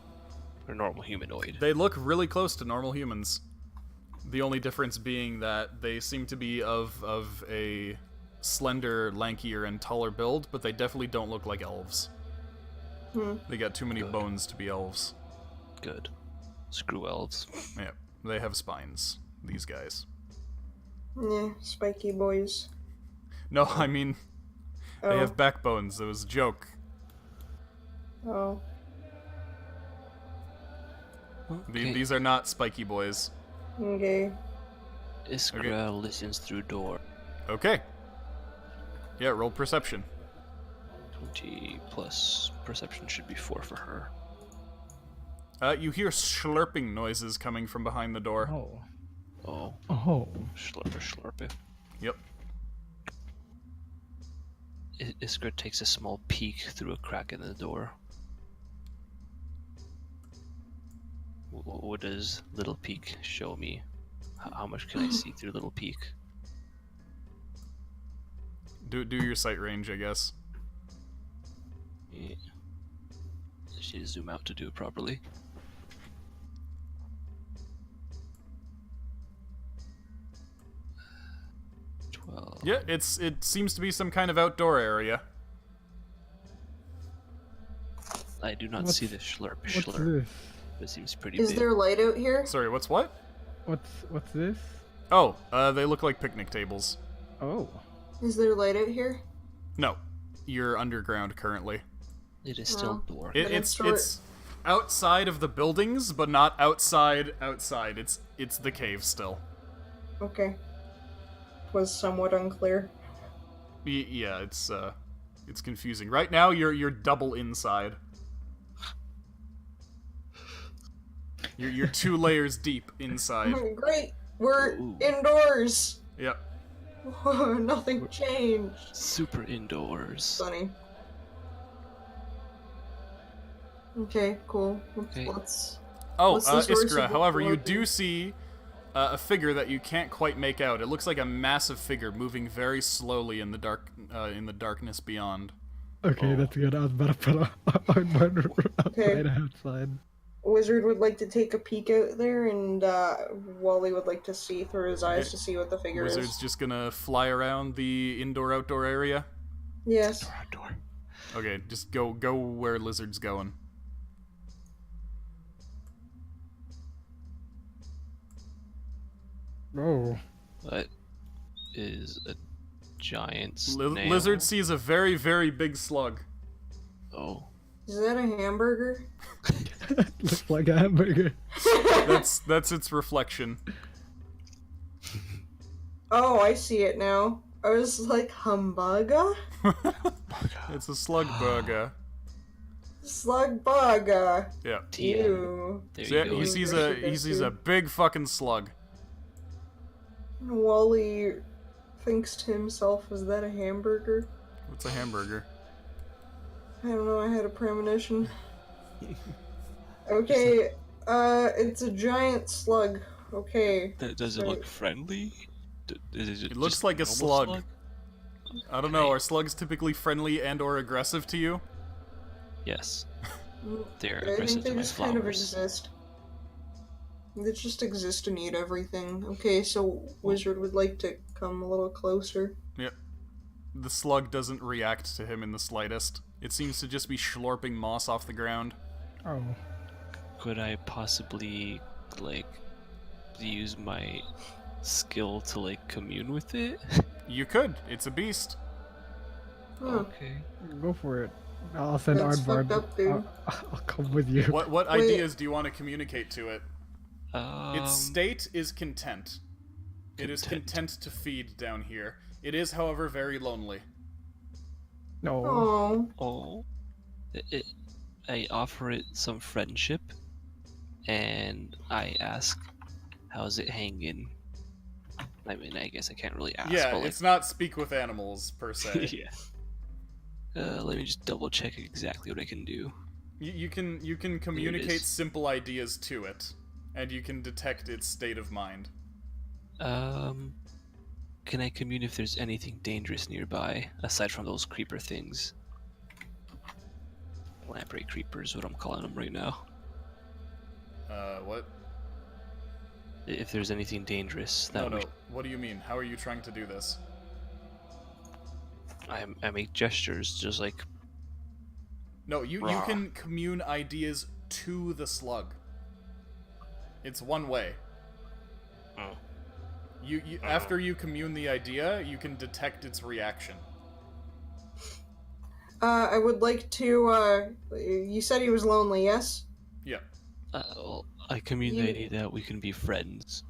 Or normal humanoid. They look really close to normal humans. The only difference being that they seem to be of a slender, lankier, and taller build, but they definitely don't look like elves. They got too many Good. bones to be elves. Good. Screw elves. Yeah, they have spines, these guys. Yeah, spiky boys. No, I mean, they Oh. have backbones. It was a joke. Oh. Okay. These are not spiky boys. Okay. Iskra listens through door. Okay. Yeah, roll perception. 20 plus perception should be 4 for her. You hear slurping noises coming from behind the door. Oh. Oh, Oh. slurper. Yep. Iskra takes a small peek through a crack in the door. What does little peek show me? How much can I see through little peek? Do your sight range, I guess. Yeah. She need to zoom out to do it properly. Yeah, it seems to be some kind of outdoor area. I do not What's- see the schlurp. What's Schlurp. this? It seems pretty Is big. there light out here? Sorry, what's what? What's this? Oh, they look like picnic tables. Oh. Is there light out here? No, you're underground currently. It is still Oh. dark. It, But it's it's short. it's outside of the buildings, but not outside. It's the cave still. Okay. Was somewhat unclear. Yeah, it's confusing. Right now, you're double inside. You're 2 layers deep inside. Great! We're Ooh. indoors! Yep. Nothing changed. Super indoors. Funny. Okay, cool. Okay. Let's... Oh, What's the source Iskra. of However, you water? do see a figure that you can't quite make out. It looks like a massive figure moving very slowly in the darkness beyond. Okay, that's good. I was about to put a hardboard Okay. right outside. Wizard would like to take a peek out there, and Wally would like to see through his eyes to see what the figure Wizard's is. just gonna fly around the indoor-outdoor area. Yes. Outdoor. Okay, just go where Lizard's going. Oh. What is a giant snail? Lizard sees a very, very big slug. Oh. Is that a hamburger? Looks like a hamburger. That's its reflection. Oh, I see it now. I was like, humbuga? It's a slug burger. Slug bugga. Yeah. TM. Ew. There So you yeah, go. he sees a big fucking slug. Wally thinks to himself, is that a hamburger? What's a hamburger? I don't know, I had a premonition. Okay, it's a giant slug. Okay. Does it look friendly? It looks like a slug. I don't know. Are slugs typically friendly and/or aggressive to you? Yes. Mm, They're I aggressive think they to my just kind of flowers. exist. They just exist and eat everything. Okay, so Wizard would like to come a little closer. Yep. The slug doesn't react to him in the slightest. It seems to just be schlorping moss off the ground. Oh. Could I possibly, like, use my skill to, like, commune with it? You could. It's a beast. Huh. Okay. Go for it. I'll send That's Aardvark. fucked up, dude. I'll come with you. What Wait. ideas do you want to communicate to it? Um, Its state is content. It is Content. content to feed down here. It is, however, very lonely. No. Oh. Oh. I offer it some friendship, and I ask, how's it hanging? I mean, I guess I can't really ask, Yeah, but, like, it's not speak with animals, per se. yeah. Let me just double check exactly what I can do. You can communicate is. simple ideas to it, and you can detect its state of mind. Can I commune if there's anything dangerous nearby, aside from those creeper things? Lamprey creepers, what I'm calling them right now. What? If there's anything dangerous, that No. would... What do you mean? How are you trying to do this? I make gestures, just like... No, you Rah. can commune ideas to the slug. It's one way. Oh. You after you commune the idea, you can detect its reaction. I would like to, you said he was lonely, yes? Yeah. Well, I commune the idea that we can be friends.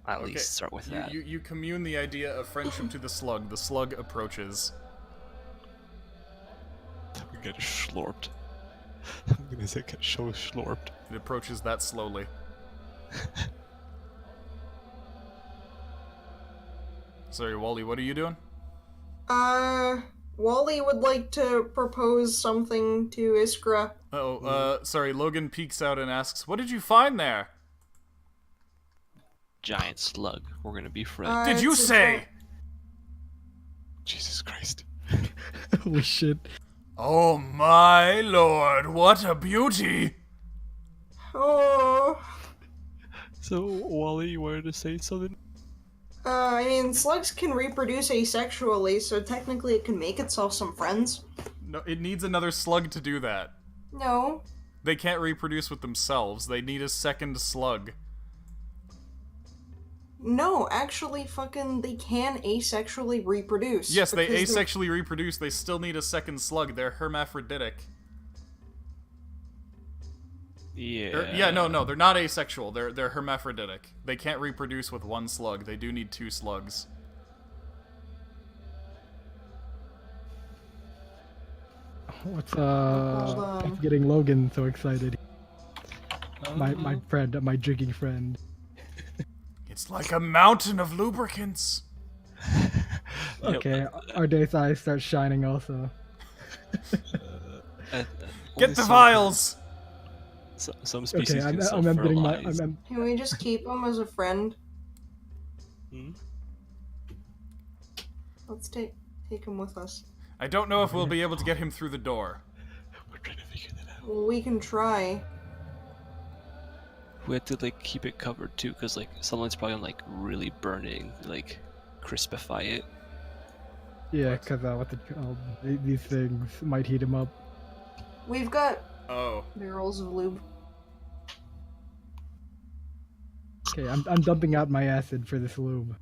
I'll at Okay. least start with that. You commune the idea of friendship to the slug. The slug approaches. We get schlorped. I'm gonna say get so schlorped. It approaches that slowly. Sorry, Wally, what are you doing? Wally would like to propose something to Iskra. Sorry, Logan peeks out and asks, "What did you find there?" Giant slug. We're gonna be friends. Did you it's a say? Jesus Christ. Holy shit. Oh my lord, what a beauty! Oh. So, Wally, you wanted to say something? I mean, slugs can reproduce asexually, so technically it can make itself some friends. No, it needs another slug to do that. No. They can't reproduce with themselves. They need a second slug. No, actually, fucking, they can asexually reproduce. Yes, they because they're- asexually reproduce. They still need a second slug. They're hermaphroditic. Yeah. No, they're not asexual. They're hermaphroditic. They can't reproduce with one slug. They do need 2 slugs. What's on. what's getting Logan so excited? My Uh, friend, my drinking friend. It's like a mountain of lubricants. Yep. Okay, our day's eyes start shining also. Only Get the some- vials. Some species Okay, can I'm emptying my. self-fertilize. Can we just keep him as a friend? Hmm? Let's take him with us. I don't know if we'll be able to get him through the door. We're trying to figure that out. Well, we can try. We have to like keep it covered too, because like sunlight's probably gonna like really burning, like crispify it. Yeah, cause these things might heat him up. We've got Oh. barrels of lube. Okay, I'm dumping out my acid for this lube.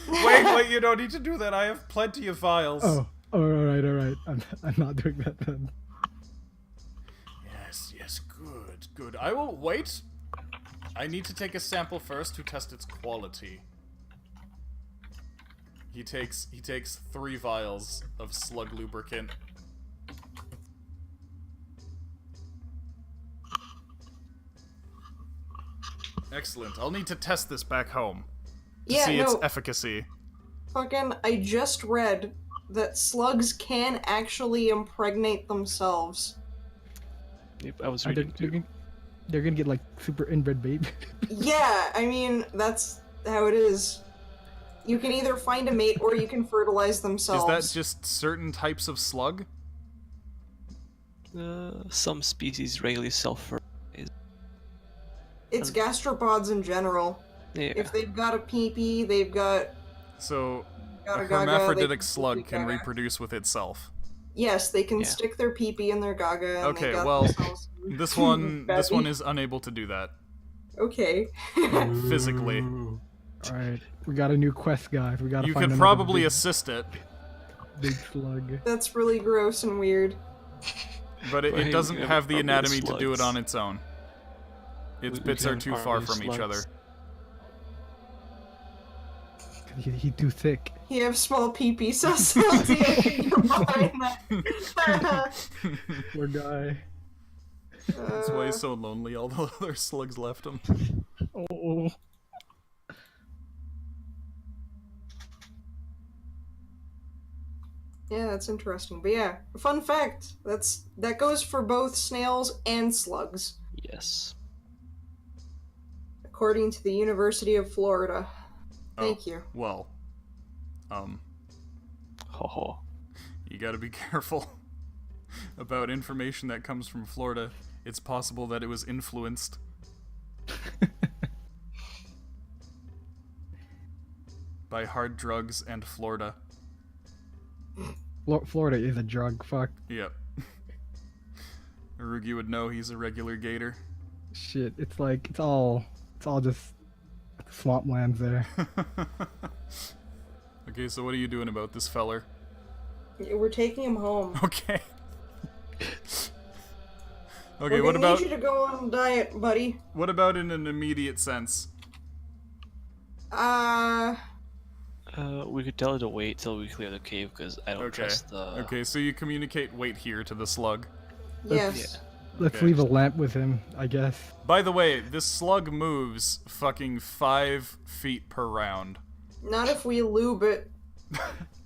Wait, you don't need to do that. I have plenty of vials. Oh, all right. I'm not doing that then. Yes, good. I will wait. I need to take a sample first to test its quality. He takes 3 vials of slug lubricant. Excellent. I'll need to test this back home to see its efficacy. Fucking, I just read that slugs can actually impregnate themselves. Yep, I was Are they, reading too. they're gonna get like super inbred baby. Yeah, I mean, that's how it is. You can either find a mate or you can fertilize themselves. Is that just certain types of slug? Some species regularly self-fertilize. It's gastropods in general. Yeah. If they've got a pee-pee, they've got So, Got a a gaga, hermaphroditic they- slug can gaga. reproduce with itself. Yes, they can Yeah. stick their pee-pee in their gaga and Okay, they got well, themselves This one Babby. is unable to do that Okay. physically. All right, we got a new quest, guys. We gotta You find could another probably big, assist it, big slug. That's really gross and weird. but it Well, hey, doesn't we have have the army of anatomy to do it slugs. on its own. Its We bits can are have too an far army of from each other. slugs. He's too thick. You have small pee-pee, so salty I can get behind that. Poor guy. That's why he's so lonely. All the other slugs left him. Oh. Yeah, that's interesting. But yeah, fun fact. That goes for both snails and slugs, Yes. according to the University of Florida. Thank you. Well, Ho ho. you gotta be careful about information that comes from Florida. It's possible that it was influenced. By hard drugs and Florida. Florida is a drug. Fuck. Yep. Arugi would know he's a regular gator. Shit. It's all just swamplands there. Okay, so what are you doing about this feller? We're taking him home. Okay. We're Okay, gonna what about need you to go on a diet, buddy. what about in an immediate sense? We could tell it to wait till we clear the cave because I don't Okay. trust the. Okay, so you communicate wait here to the slug. Yes. Let's Okay. leave a lamp with him, I guess. By the way, this slug moves fucking 5 feet per round. Not if we lube it.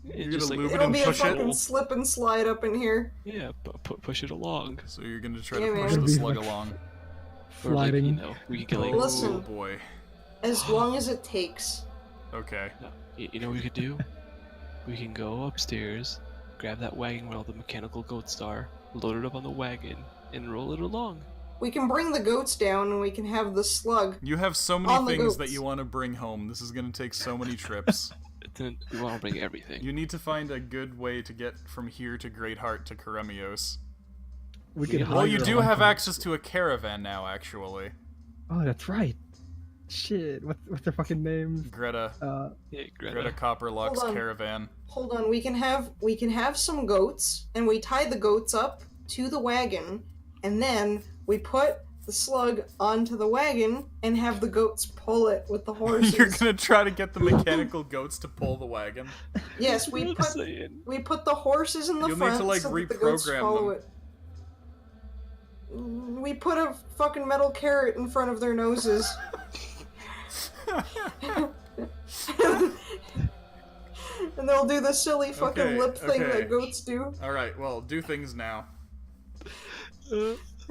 It's You're just gonna like lube it It'll and be a push fucking it? slip and slide up in here. yeah, push it along. So you're gonna try Yeah, to man. push It'll the be slug like- along. Or like, Sliding. you know, we could get like. Listen. Oh boy. As long as it takes. Okay. No, you know what we could do? We can go upstairs, grab that wagon where all the mechanical goats are, load it up on the wagon, and roll it along. We can bring the goats down and we can have the slug. You have so many On the things that goats. you want to bring home. This is gonna take so many trips. Then we want to bring everything. You need to find a good way to get from here to Greatheart to Karemios. We could Well, Well, hire you a do bunch have of- access to a caravan now, actually. Oh, that's right. Shit, what's their fucking names? Greta. Yeah, Greta Copperluck's Hold on. caravan. Hold on, we can have some goats, and we tie the goats up to the wagon, and then we put the slug onto the wagon and have the goats pull it with the horses. You're gonna try to get the mechanical goats to pull the wagon. Yes, we What I'm put saying. the horses in the You'll need to, front like, so that the goats reprogram follow them. it. We put a fucking metal carrot in front of their noses. And they'll do the silly fucking Okay, lip thing okay. that goats do. Alright, well, do things now.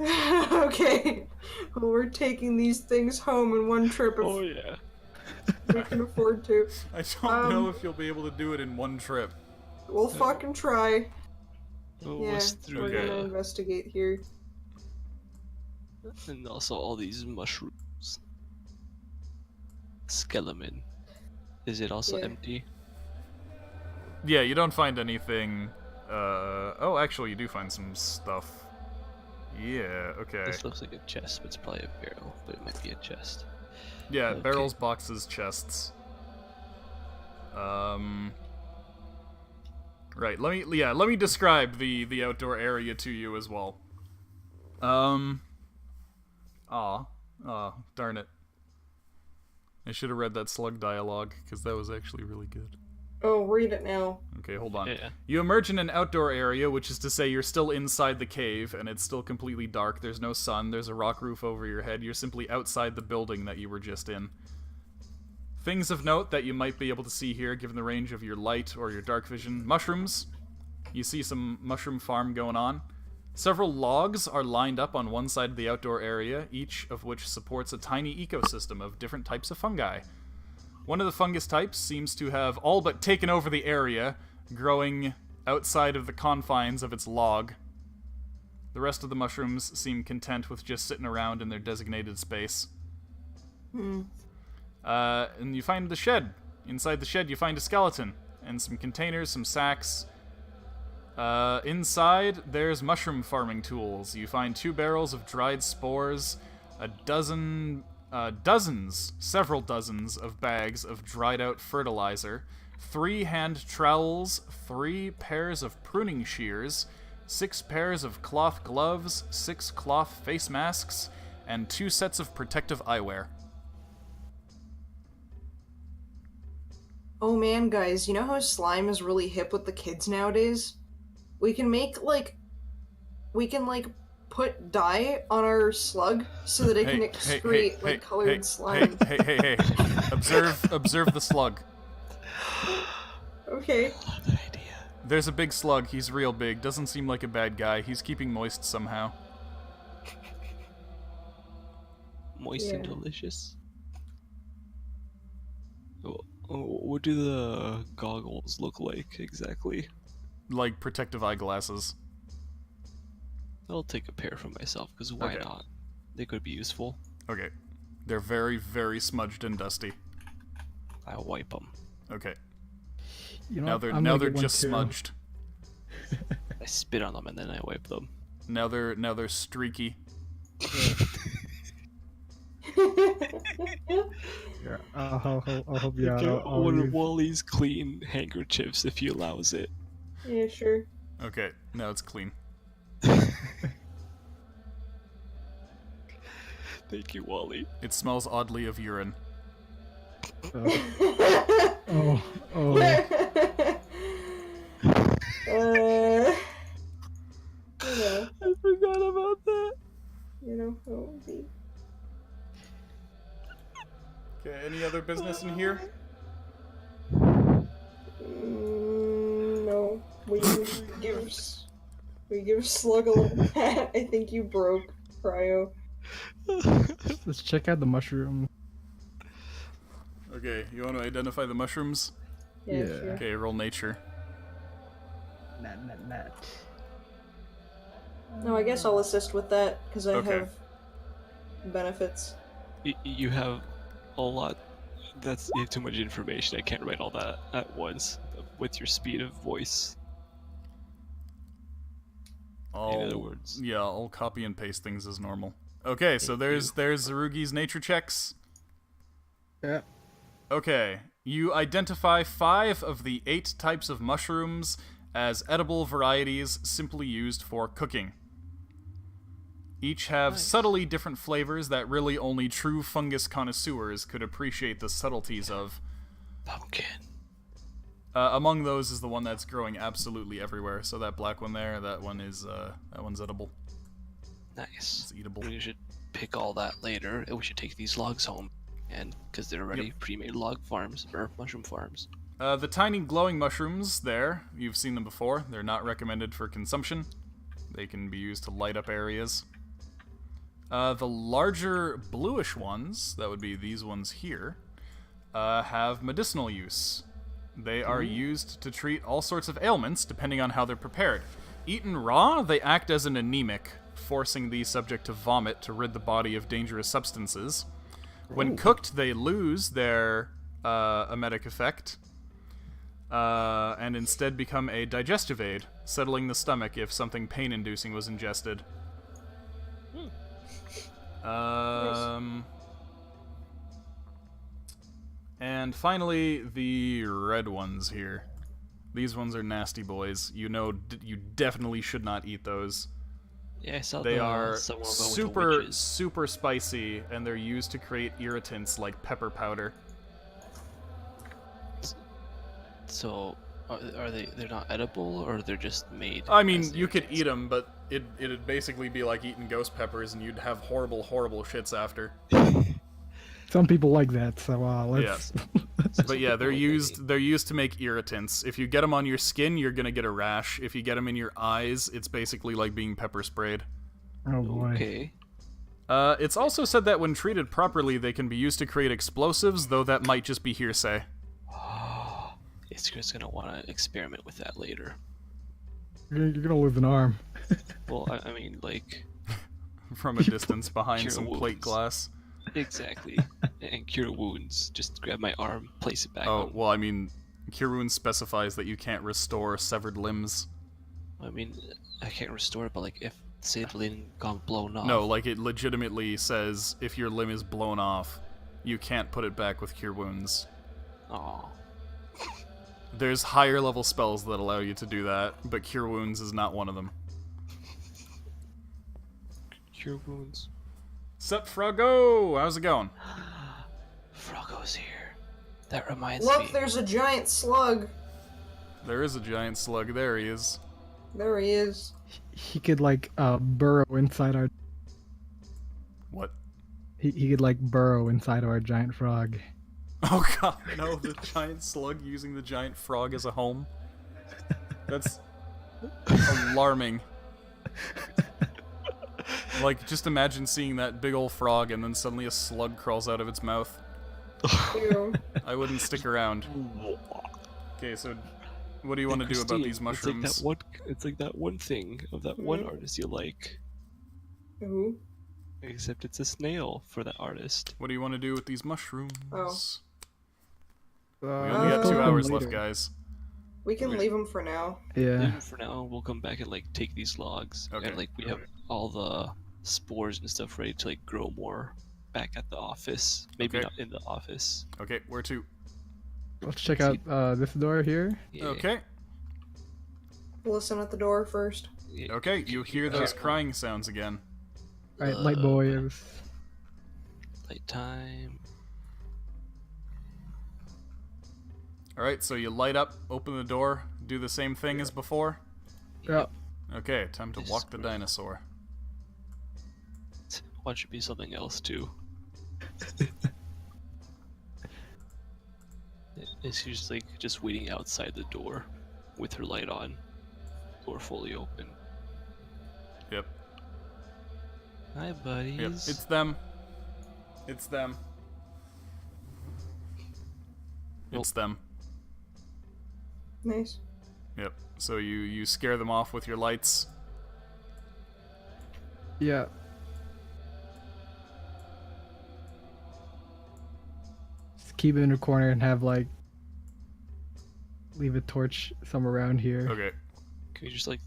Okay. Well, we're taking these things home in one trip if Oh yeah. we can afford to. I don't know if you'll be able to do it in one trip. We'll fucking try. Oh, Yeah, what's through we're gonna the... investigate here. And also all these mushrooms. Skeleton. Is it also Yeah. empty? Yeah, you don't find anything. Oh, actually, you do find some stuff. Yeah, okay. This looks like a chest, but it's probably a barrel, but it might be a chest. Yeah, Okay. barrels, boxes, chests. Right, let me describe the outdoor area to you as well. Darn it. I should have read that slug dialogue, because that was actually really good. Oh, read it now. Okay, hold on. Yeah. You emerge in an outdoor area, which is to say you're still inside the cave, and it's still completely dark. There's no sun, there's a rock roof over your head. You're simply outside the building that you were just in. Things of note that you might be able to see here, given the range of your light or your dark vision. Mushrooms. You see some mushroom farm going on. Several logs are lined up on one side of the outdoor area, each of which supports a tiny ecosystem of different types of fungi. One of the fungus types seems to have all but taken over the area, growing outside of the confines of its log. The rest of the mushrooms seem content with just sitting around in their designated space. And you find the shed. Inside the shed, you find a skeleton and some containers, some sacks. Inside, there's mushroom farming tools. You find 2 barrels of dried spores, several dozens of bags of dried out fertilizer, 3 hand trowels, 3 pairs of pruning shears, 6 pairs of cloth gloves, 6 cloth face masks, and 2 sets of protective eyewear. Oh man, guys, you know how slime is really hip with the kids nowadays? We can put dye on our slug so that it can excrete colored slime. Hey. Observe the slug. Okay. Good idea. There's a big slug. He's real big. Doesn't seem like a bad guy. He's keeping moist somehow. Moist and Yeah. delicious. What do the goggles look like exactly? Like protective eyeglasses. I'll take a pair for myself, because why Okay. not? They could be useful. Okay. They're very, very smudged and dusty. I'll wipe them. Okay. You know, Now what? they're I'm now gonna they're get one just too. smudged. I spit on them and then I wipe them. Now they're streaky. Yeah, I'll help you out. Get I'll one of use- Wally's clean handkerchiefs if he allows it. Yeah, sure. Okay. Now it's clean. Thank you, Wally. It smells oddly of urine. Oh. You know, I forgot about that. you know how it would be. Okay. Any other business in here? No, we give Slug a little pat. I think you broke, Cryo. Let's check out the mushroom. Okay. You want to identify the mushrooms? Yeah, Yeah. sure. Okay. Roll nature. Nat. No, I guess I'll assist with that because I Okay. have benefits. You have a lot. You have too much information. I can't write all that at once with your speed of voice. In other words. Yeah, I'll copy and paste things as normal. Okay, so there's Zarugi's nature checks. Yeah. Okay, you identify 5 of the 8 types of mushrooms as edible varieties simply used for cooking. Each have subtly different flavors that really only true fungus connoisseurs could appreciate the subtleties of. Pumpkin. Among those is the one that's growing absolutely everywhere. So that black one there, that one's edible. Nice. It's eatable. We should pick all that later, and we should take these logs home, and because they're already pre-made log farms or mushroom farms. The tiny glowing mushrooms there, you've seen them before. They're not recommended for consumption. They can be used to light up areas. The larger bluish ones, that would be these ones here, have medicinal use. They are used to treat all sorts of ailments, depending on how they're prepared. Eaten raw, they act as an anemic, forcing the subject to vomit to rid the body of dangerous substances. When cooked, they lose their emetic effect, and instead become a digestive aid, settling the stomach if something pain-inducing was ingested. And finally, the red ones here. These ones are nasty boys. You know, you definitely should not eat those. Yeah, I saw They are someone go with the super, witches. super spicy, and they're used to create irritants like pepper powder. So, are they? They're not edible, or they're just made? I mean, as you could irritants? eat them, but it'd basically be like eating ghost peppers, and you'd have horrible, horrible shits after. Some people like that, so let's. Yeah. But yeah, they're used to make irritants. If you get them on your skin, you're gonna get a rash. If you get them in your eyes, it's basically like being pepper sprayed. Oh boy. Okay. It's also said that when treated properly, they can be used to create explosives, though that might just be hearsay. It's just gonna want to experiment with that later. You're gonna lose an arm. Well, I mean, like, From a distance behind Cure some plate wounds. glass. exactly. And cure wounds. Just grab my arm, place it back. Oh, on. well, I mean, Cure Wounds specifies that you can't restore severed limbs. I mean, I can't restore it, but like, if say the limb got blown off. No, like it legitimately says if your limb is blown off, you can't put it back with Cure Wounds. Aw. There's higher level spells that allow you to do that, but Cure Wounds is not one of them. Cure wounds. Sup, Froggo? How's it going? Froggo's here. That reminds Look, me. there's a giant slug. There is a giant slug. There he is. There he is. He could like burrow inside our. What? He could like burrow inside our giant frog. Oh god, no, the giant slug using the giant frog as a home? That's alarming. Like, just imagine seeing that big old frog and then suddenly a slug crawls out of its mouth. Ew. I wouldn't stick around. Okay, so what do you want to do about these mushrooms? It's like that one thing of that one artist you like. Who? Except it's a snail for that artist. What do you want to do with these mushrooms? Oh. We only got 2 Open hours later. left, guys. We can leave him for now. Yeah. Then for now, we'll come back and like take these logs, Okay. and like we have all the spores and stuff ready to like grow more back at the office. Maybe Okay. not in the office. Okay, where to? Let's check out this door here. Yeah, Okay, Listen at the door first. yeah. okay, you hear those crying sounds again. All right, light boys. Light time. Alright, so you light up, open the door, do the same thing as before. Yeah. Okay, time to This walk the is- dinosaur. One should be something else too. It's just like just waiting outside the door with her light on, door fully open. Yep, Hi, buddies. yep, it's them. It's them. It's them. Nice. Yep, so you scare them off with your lights. Yeah. Just keep it in a corner and have like leave a torch somewhere around here. Okay, Can we just like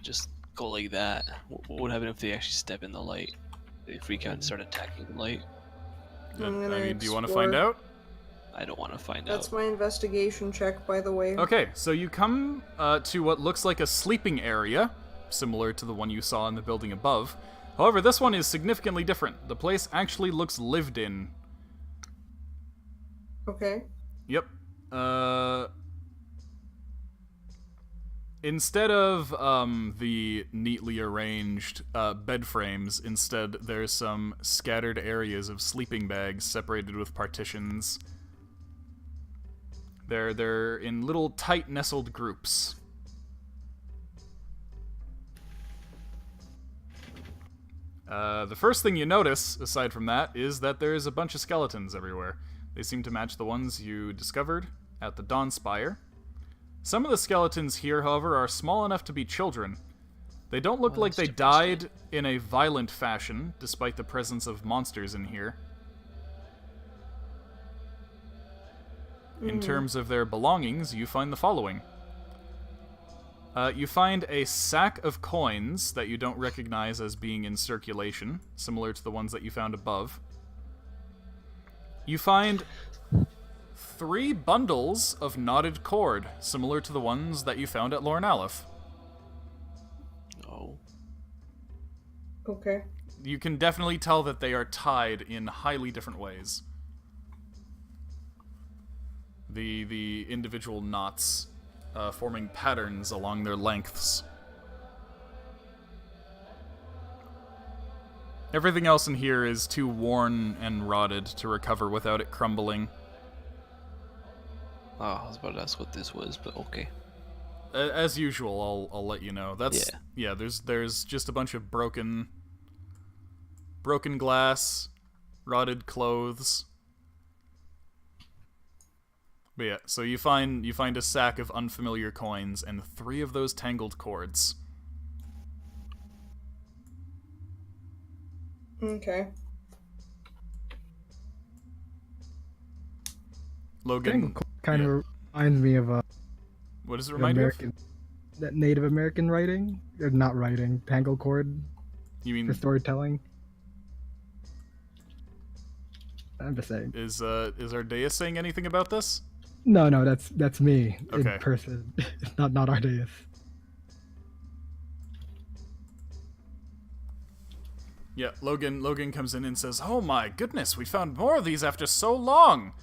just go like that. What would happen if they actually step in the light? They freak out and start attacking the light. I'm gonna I mean, do you want to explore. find out? I don't want to find That's out. my investigation check, by the way. Okay, so you come to what looks like a sleeping area, similar to the one you saw in the building above. However, this one is significantly different. The place actually looks lived in. Okay. Yep. Instead of the neatly arranged bed frames, instead there's some scattered areas of sleeping bags separated with partitions. They're in little tight nestled groups. The first thing you notice, aside from that, is that there's a bunch of skeletons everywhere. They seem to match the ones you discovered at the Dawn Spire. Some of the skeletons here, however, are small enough to be children. They don't look like they died in a violent fashion, despite the presence of monsters in here. In terms of their belongings, you find the following. You find a sack of coins that you don't recognize as being in circulation, similar to the ones that you found above. You find 3 bundles of knotted cord, similar to the ones that you found at Lorne Aleph. Oh. Okay. You can definitely tell that they are tied in highly different ways. The individual knots forming patterns along their lengths. Everything else in here is too worn and rotted to recover without it crumbling. Oh, I was about to ask what this was, but okay. As usual, I'll let you know. That's Yeah. There's just a bunch of broken glass, rotted clothes. But yeah, so you find a sack of unfamiliar coins and 3 of those tangled cords. Okay. Logan, Kind of reminds me of what does it remind you of? that Native American writing, or not writing, tangle cord You mean for storytelling. I'm just saying. is Ardea saying anything about this? No, that's me Okay. in person. It's not Ardeus. Yeah, Logan comes in and says, "Oh my goodness, we found more of these after so long.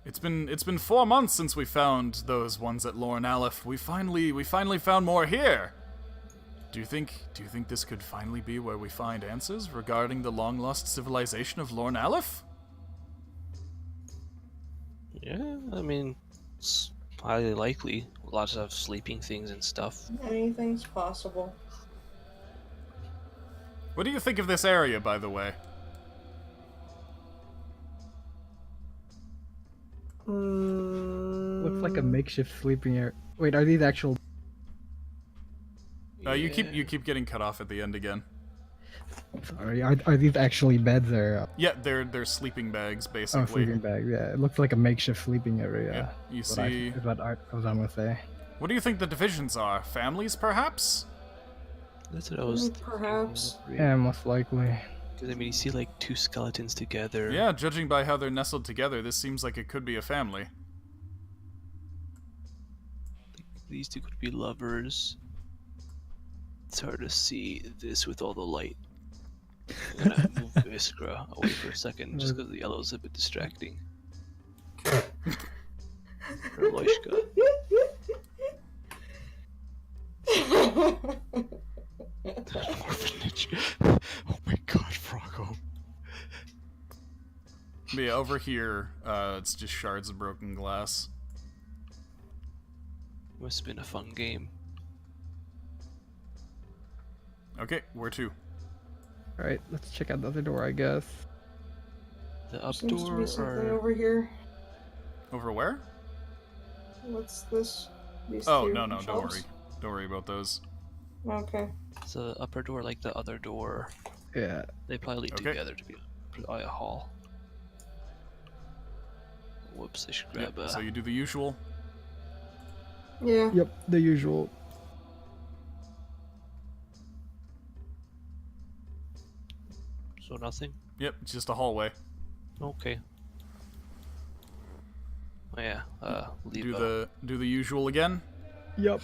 It's been 4 months since we found those ones at Lorne Aleph. We finally found more here. Do you think this could finally be where we find answers regarding the long lost civilization of Lorne Aleph?" Yeah, I mean, it's highly likely. Lots of sleeping things and stuff. Anything's possible. What do you think of this area, by the way? Looks like a makeshift sleeping area. Wait, are these actual? You keep getting cut off at the end again. Sorry, are these actually beds or? Yeah, they're sleeping bags Oh, basically. sleeping bag. Yeah, it looks like a makeshift sleeping area. Yeah, you Is what I see. is what I was gonna say. What do you think the divisions are? Families, perhaps? That's what I was Perhaps. Yeah, most likely. Because, I mean, you see, like, 2 skeletons together. Yeah, judging by how they're nestled together, this seems like it could be a family. These 2 could be lovers. It's hard to see this with all the light. I'm gonna move Iskra away for a second, just because the yellow's a bit distracting. Or Loishka. Orphanage. Oh my god, Froggo. But yeah, over here, it's just shards of broken glass. Must have been a fun game. Okay, where to? All right, let's check out the other door, I guess. The up Seems to door be something or over here. Over where? What's this? These Oh, two no, don't shelves? worry. Don't worry about those. Okay. is the upper door like the other door? Yeah. They probably lead Okay. together to be a hall. Whoops, I should grab Yeah, a. so you do the usual. Yeah. Yep, the usual. So nothing? Yep, it's just a hallway. Okay. Oh yeah, leave Do the usual again. Yup.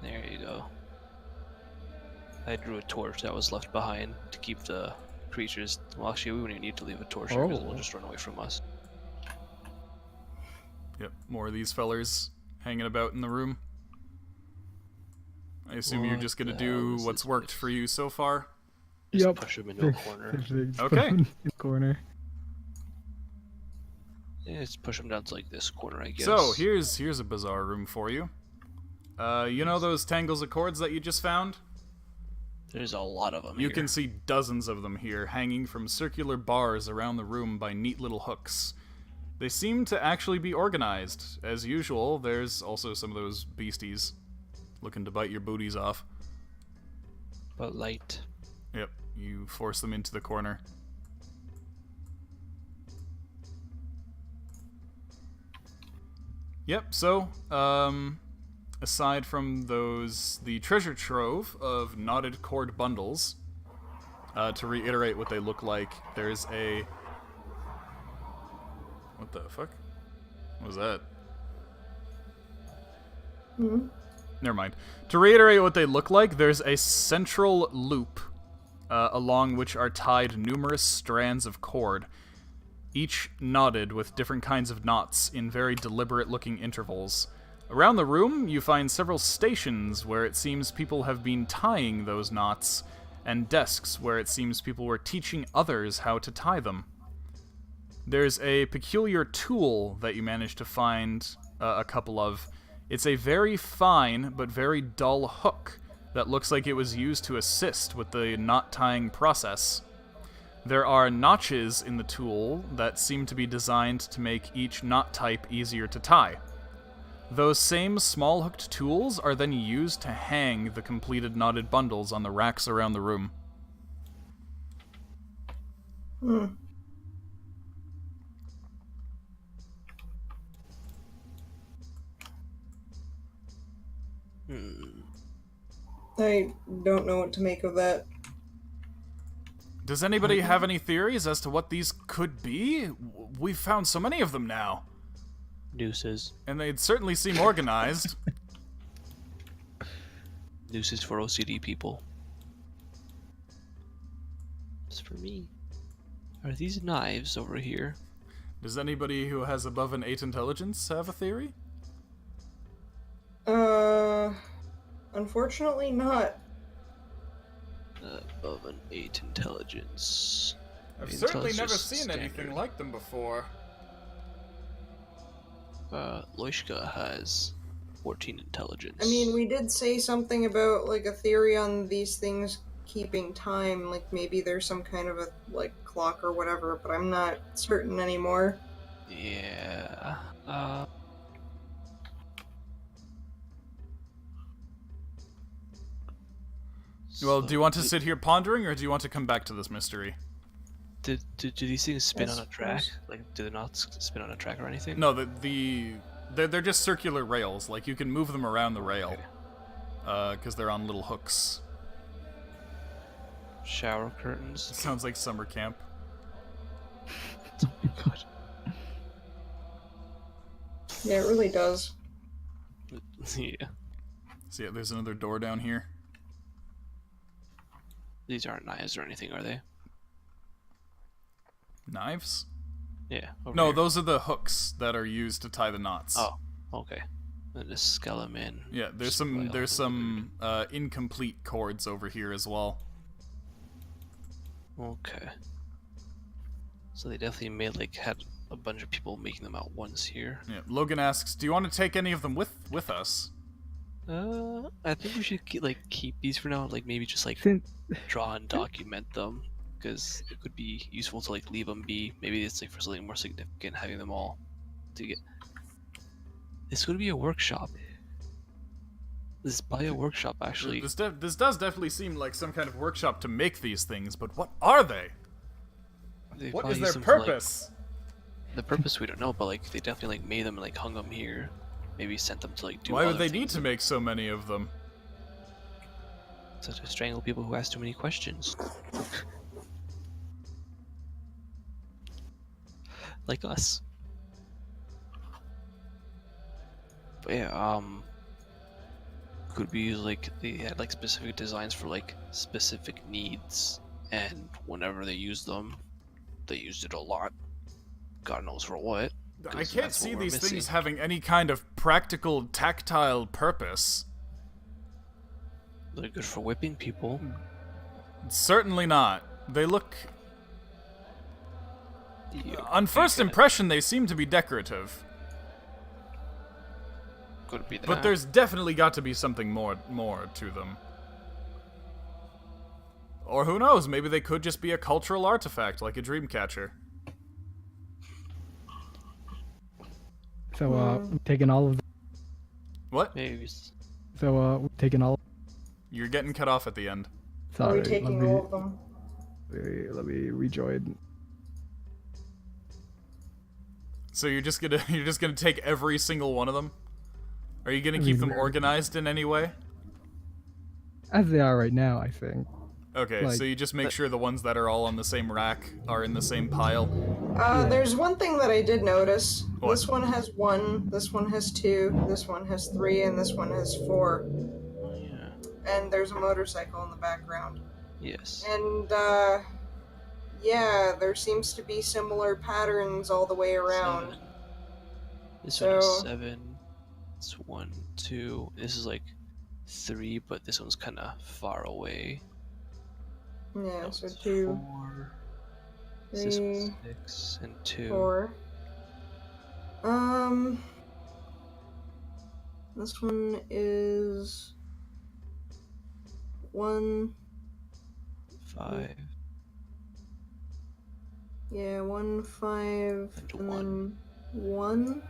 There you go. I drew a torch that was left behind to keep the creatures. Well, actually, we wouldn't even need to leave a torch because they'll just run away from us. Yep, more of these fellers hanging about in the room. I assume you're just gonna do what's worked for you so far. Just Yup. push them into a corner. Okay. In the corner. Yeah, just push them down to like this corner, I guess. So here's a bizarre room for you. You know those tangles of cords that you just found? There's a lot of them You here. can see dozens of them here, hanging from circular bars around the room by neat little hooks. They seem to actually be organized. As usual, there's also some of those beasties looking to bite your booties off. But light. Yep, you force them into the corner. Yep, so, aside from the treasure trove of knotted cord bundles, to reiterate what they look like, there's a... What the fuck? What was that? Never mind. To reiterate what they look like, there's a central loop, along which are tied numerous strands of cord, each knotted with different kinds of knots in very deliberate-looking intervals. Around the room, you find several stations where it seems people have been tying those knots, and desks where it seems people were teaching others how to tie them. There's a peculiar tool that you managed to find a couple of. It's a very fine but very dull hook that looks like it was used to assist with the knot tying process. There are notches in the tool that seem to be designed to make each knot type easier to tie. Those same small hooked tools are then used to hang the completed knotted bundles on the racks around the room. I don't know what to make of that. Does anybody have any theories as to what these could be? We've found so many of them now. Nooses. And they'd certainly seem organized. Nooses for OCD people. As for me, are these knives over here? Does anybody who has above an 8 intelligence have a theory? Unfortunately not. Above an 8 intelligence. I've Intel's certainly never just seen anything standard. like them before. Loishka has 14 intelligence. I mean, we did say something about, like, a theory on these things keeping time, like maybe there's some kind of a, like, clock or whatever, but I'm not certain anymore. Yeah. Well, do you want to sit here pondering, or do you want to come back to this mystery? Do these things spin I on a track? suppose. Like, do they not spin on a track or anything? No, they're just circular rails. Like, you can move them around the rail. Because they're on little hooks. Shower curtains. Sounds like summer camp. Oh my god. Yeah, it really does. Yeah. See, there's another door down here. These aren't knives or anything, are they? Knives? Yeah. over No, here. those are the hooks that are used to tie the knots. Oh, okay. And the skeleton. Yeah, there's some incomplete cords over here as well. Okay. So they definitely had a bunch of people making them at once here. Yeah, Logan asks, "Do you want to take any of them with us?" I think we should keep these for now. Like maybe just Since draw and document them because it could be useful to leave them be. Maybe it's for something more significant, having them all to get. This would be a workshop. This is probably a workshop actually. This does definitely seem like some kind of workshop to make these things, but what are they? They What probably is their use them for, purpose? the purpose we don't know, but they definitely made them and hung them here. Maybe sent them to do. Why would other they need things. to make so many of them? So to strangle people who ask too many questions. Like us. But yeah, could be like they had like specific designs for like specific needs, and whenever they used them, they used it a lot. God knows for what. I 'Cause can't that's what see we're these things missing. having any kind of practical, tactile purpose. They're good for whipping people. Certainly not. They look... On You first gotta- impression, they seem to be decorative. Could be that. But there's definitely got to be something more to them. Or who knows, maybe they could just be a cultural artifact, like a dream catcher. So, we've taken all of. What? Maybe. So, we've taken all. You're getting cut off at the end. Are Sorry, we taking all of them? let me rejoin. So you're just gonna take every single one of them? Are you gonna keep them organized in any way? As they are right now, I think. Okay, Like- so you just make sure the ones that are all on the same rack are in the same pile. There's one thing that I did notice. What? This one has 1, this one has 2, this one has 3, and this one has 4. Yeah. And there's a motorcycle in the background. Yes. And, yeah, there seems to be similar patterns all the way around. 7. This one is So- 7. It's 1, 2. This is like 3, but this one's kind of far away. Yeah, That so one's 2, 4. This one's 3, 6 and 2. 4. This one is 1. 5. Yeah, 1, 5, And and 1. then 1.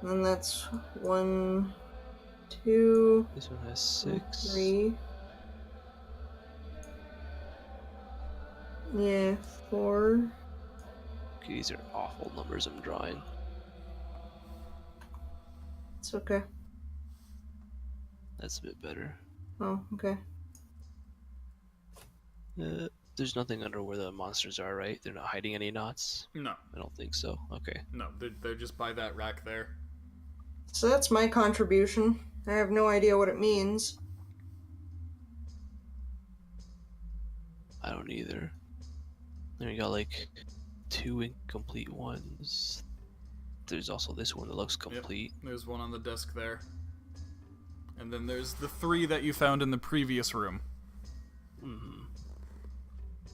And then that's 1, 2, This one has 6. 3. Yeah, 4. Okay, these are awful numbers I'm drawing. It's okay. That's a bit better. Oh, okay. There's nothing under where the monsters are, right? They're not hiding any knots? No, I don't think so. Okay. no, they're just by that rack there. So that's my contribution. I have no idea what it means. I don't either. Then we got like 2 incomplete ones. There's also this one that looks complete. There's one on the desk there. And then there's the 3 that you found in the previous room. Hmm.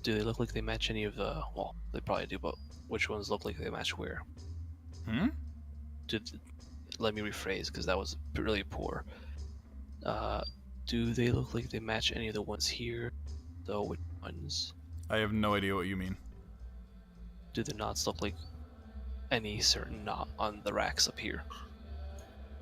Do they look like they match any of the... Well, they probably do, but which ones look like they match where? Hmm? Let me rephrase, because that was really poor. Do they look like they match any of the ones here? Though, which ones? I have no idea what you mean. Do the knots look like any certain knot on the racks up here?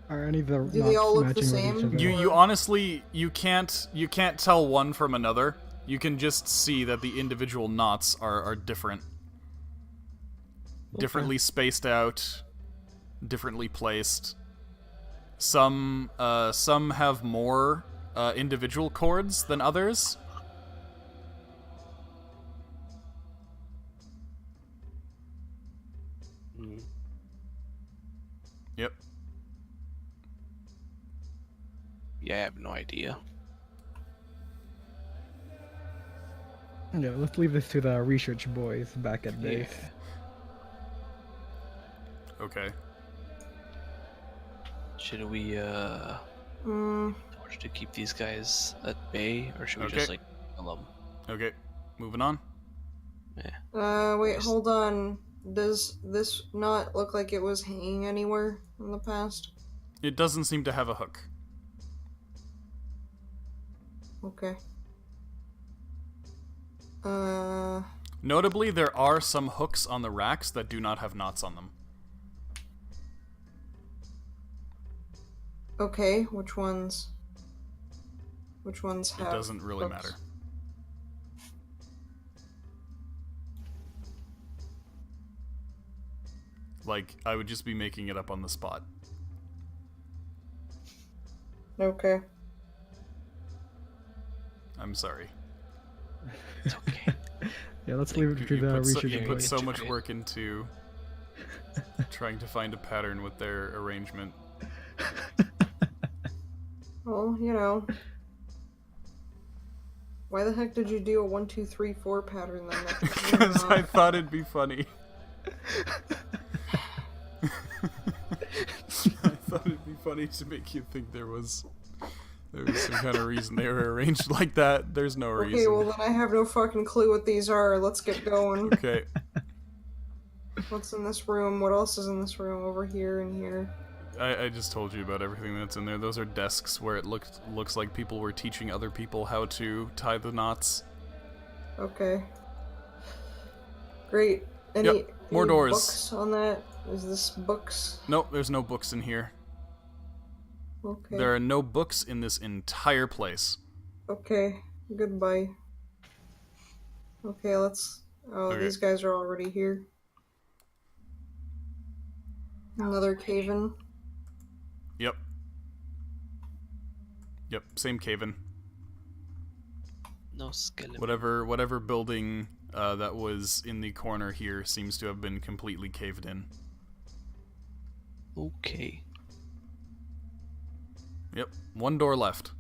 Are any of the Do they all knots look the matching with same? each other? You honestly you can't tell one from another. You can just see that the individual knots are different. Differently spaced out, differently placed. Some have more individual chords than others. Hmm. Yep. Yeah, I have no idea. Yeah, let's leave this to the research boys back at base. Yeah. Okay. Should we Mm, order to keep these guys at bay, or should we Okay. just like kill them? Okay. Moving on. wait, hold on. Does this not look like it was hanging anywhere in the past? It doesn't seem to have a hook. Okay. Notably, there are some hooks on the racks that do not have knots on them. Okay, which ones? Which ones It have doesn't really hooks? matter. Like, I would just be making it up on the spot. Okay. I'm sorry. It's okay. Yeah, let's leave it to the research. You put so much Integrate. work into trying to find a pattern with their arrangement. Well, you know. Why the heck did you do a 1, 2, 3, 4 pattern then? Because I thought it'd be funny. I thought it'd be funny to make you think there was some kind of reason they were arranged like that. There's no reason. Okay, well then I have no fucking clue what these are. Let's get going. Okay. What's in this room? What else is in this room? Over here and here. I just told you about everything that's in there. Those are desks where it looks like people were teaching other people how to tie the knots. Okay. Great. Any more doors. Books on that? Is this books? Nope, there's no books in here. Okay. There are no books in this entire place. Okay. Goodbye. Okay, let's... Oh, Okay. These guys are already here. Another cave-in. Yep. Yep, same cave-in. No skeleton. Whatever building that was in the corner here seems to have been completely caved in. Okay. Yep, one door left.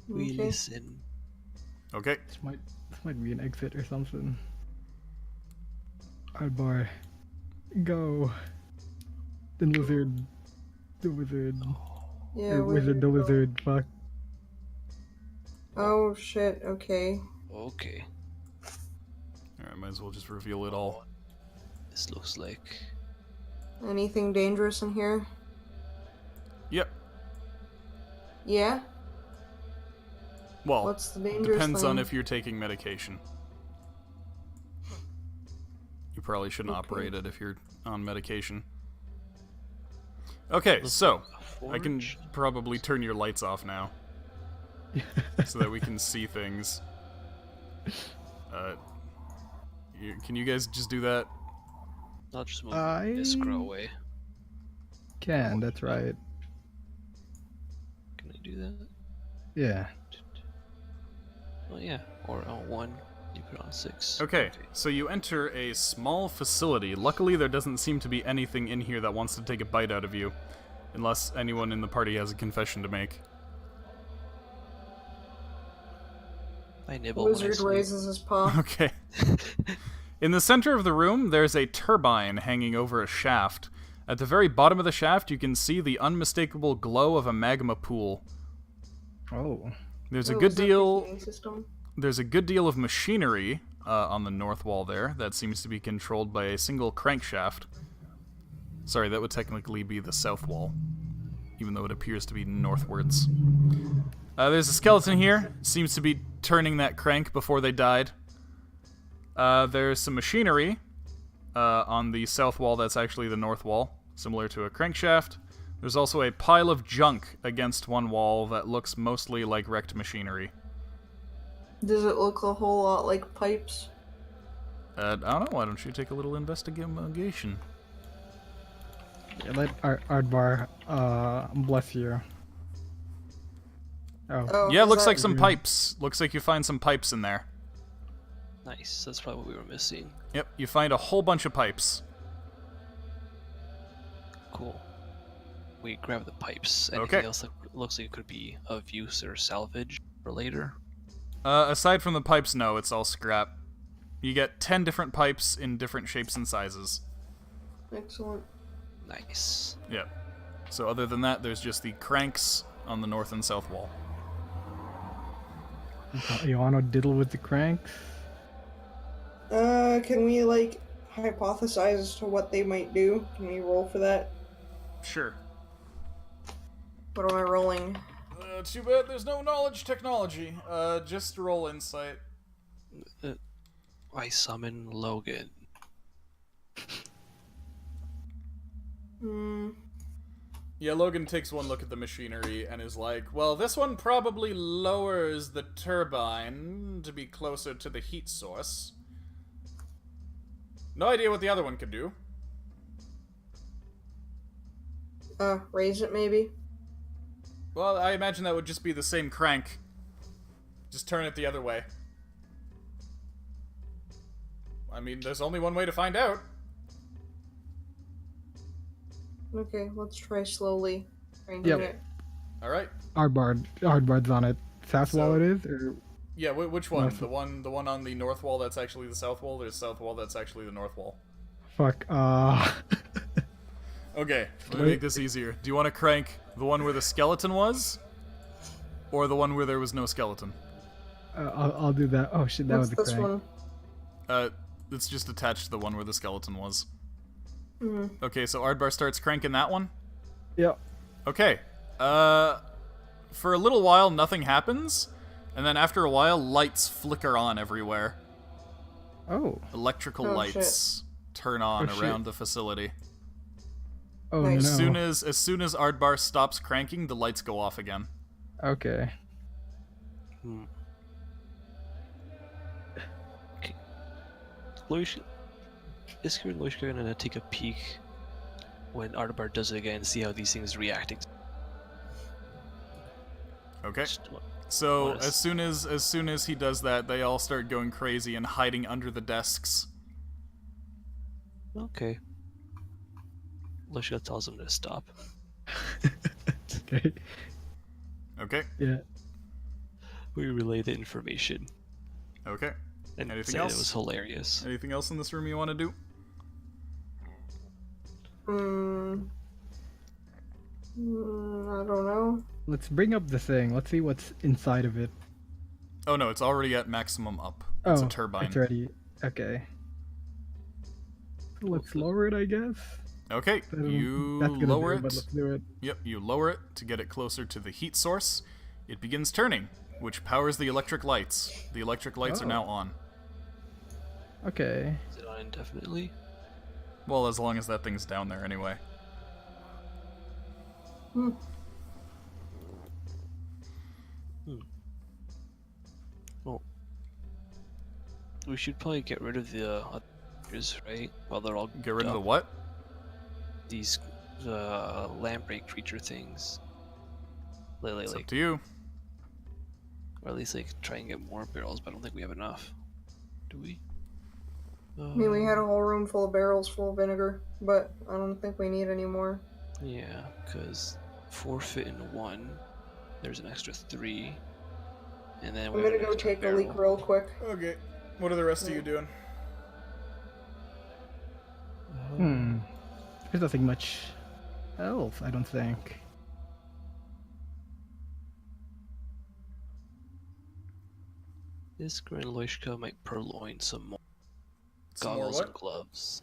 We Okay. listen. Okay. This might be an exit or something. Alright, go. The wizard. The wizard. Yeah, The wizard, fuck. Oh, shit, okay. Okay. Alright, might as well just reveal it all. This looks like... Anything dangerous in here? Yep. Yeah? Well, What's the dangerous depends thing? on if you're taking medication. You probably shouldn't Okay. operate it if you're on medication. Okay, so I can Forge? probably turn your lights off now so that we can see things. Can you guys just do that? I'll just move I- this scroll away. Can, that's right. Can I do that? Yeah. Oh yeah. Or on 1, you put on 6. Okay, so you enter a small facility. Luckily, there doesn't seem to be anything in here that wants to take a bite out of you. Unless anyone in the party has a confession to make. I nibble when I Wizard sleep. raises his paw. Okay. In the center of the room, there's a turbine hanging over a shaft. At the very bottom of the shaft, you can see the unmistakable glow of a magma pool. Oh. There's a Oh, good is that the deal. heating system? There's a good deal of machinery on the north wall there that seems to be controlled by a single crankshaft. Sorry, that would technically be the south wall, even though it appears to be northwards. There's a skeleton here. Seems to be turning that crank before they died. There's some machinery on the south wall that's actually the north wall, similar to a crankshaft. There's also a pile of junk against one wall that looks mostly like wrecked machinery. Does it look a whole lot like pipes? I don't know, why don't you take a little investigation? Yeah, let Ardbar bless you. Oh. Oh, Yeah, is looks that- like some pipes. Looks like you find some pipes in there. Nice. That's probably what we were missing. Yep, you find a whole bunch of pipes. Cool. We grab the pipes. Anything Okay. else that looks like it could be of use or salvage for later? Aside from the pipes, no, it's all scrap. You get 10 different pipes in different shapes and sizes. Excellent. Nice. Yep. So other than that, there's just the cranks on the north and south wall. You wanna diddle with the cranks? Can we, like, hypothesize as to what they might do? Can we roll for that? Sure. What am I rolling? Too bad there's no knowledge technology. Just roll insight. I summon Logan. Hmm. Yeah, Logan takes one look at the machinery and is like, well, this one probably lowers the turbine to be closer to the heat source. No idea what the other one could do. Raise it maybe? Well, I imagine that would just be the same crank. Just turn it the other way. I mean, there's only one way to find out. Okay, let's try slowly. Yep. It. Alright. Hardbard's on it. South wall it is, or Yeah, which one? North. The one on the north wall that's actually the south wall, or the south wall that's actually the north wall? fuck. Okay, let me make this easier. Do you want to crank the one where the skeleton was? Or the one where there was no skeleton? I'll do that. Oh shit, that What's was the this crank. one? It's just attached to the one where the skeleton was. Mm-hmm. Okay, so Ardbar starts cranking that one? Yep. Okay. For a little while, nothing happens, and then after a while, lights flicker on everywhere. Oh. Electrical Oh, lights turn on Oh, shit. around the facility. Oh Nice. no. As soon as Ardbar stops cranking, the lights go off again. Okay. Hmm. Okay. Loish, Isker and Loishka are gonna take a peek when Artabar does it again, see how these things react. Okay. Just So Honest. as soon as he does that, they all start going crazy and hiding under the desks. Okay. Loishka tells him to stop. Okay. Okay. Yeah. We relay the information Okay. and Anything say else? it was hilarious. Anything else in this room you want to do? I don't know. Let's bring up the thing. Let's see what's inside of it. Oh no, it's already at maximum up. Oh, It's a turbine. it's ready. Okay. Let's lower it, I guess. Okay, I don't know you what that's gonna lower do, it. but let's do it. Yep, you lower it to get it closer to the heat source. It begins turning, which powers the electric lights. The electric lights are Oh. now on. Okay. Is it on indefinitely? Well, as long as that thing's down there anyway. Well, we should probably get rid of the others, right? While they're all Get rid of the up. what? These lamprey creature things. It's Like, up to you. or at least like try and get more barrels, but I don't think we have enough. Do we? I mean, we had a whole room full of barrels full of vinegar, but I don't think we need any more. Yeah, because 4 fit into 1. There's an extra 3. And then I'm we have gonna an go extra take a leak barrel. real quick. Okay. What are the rest of you doing? There's nothing much else, I don't think. Iskra and Loishka might purloin some more Some more goggles what? and gloves.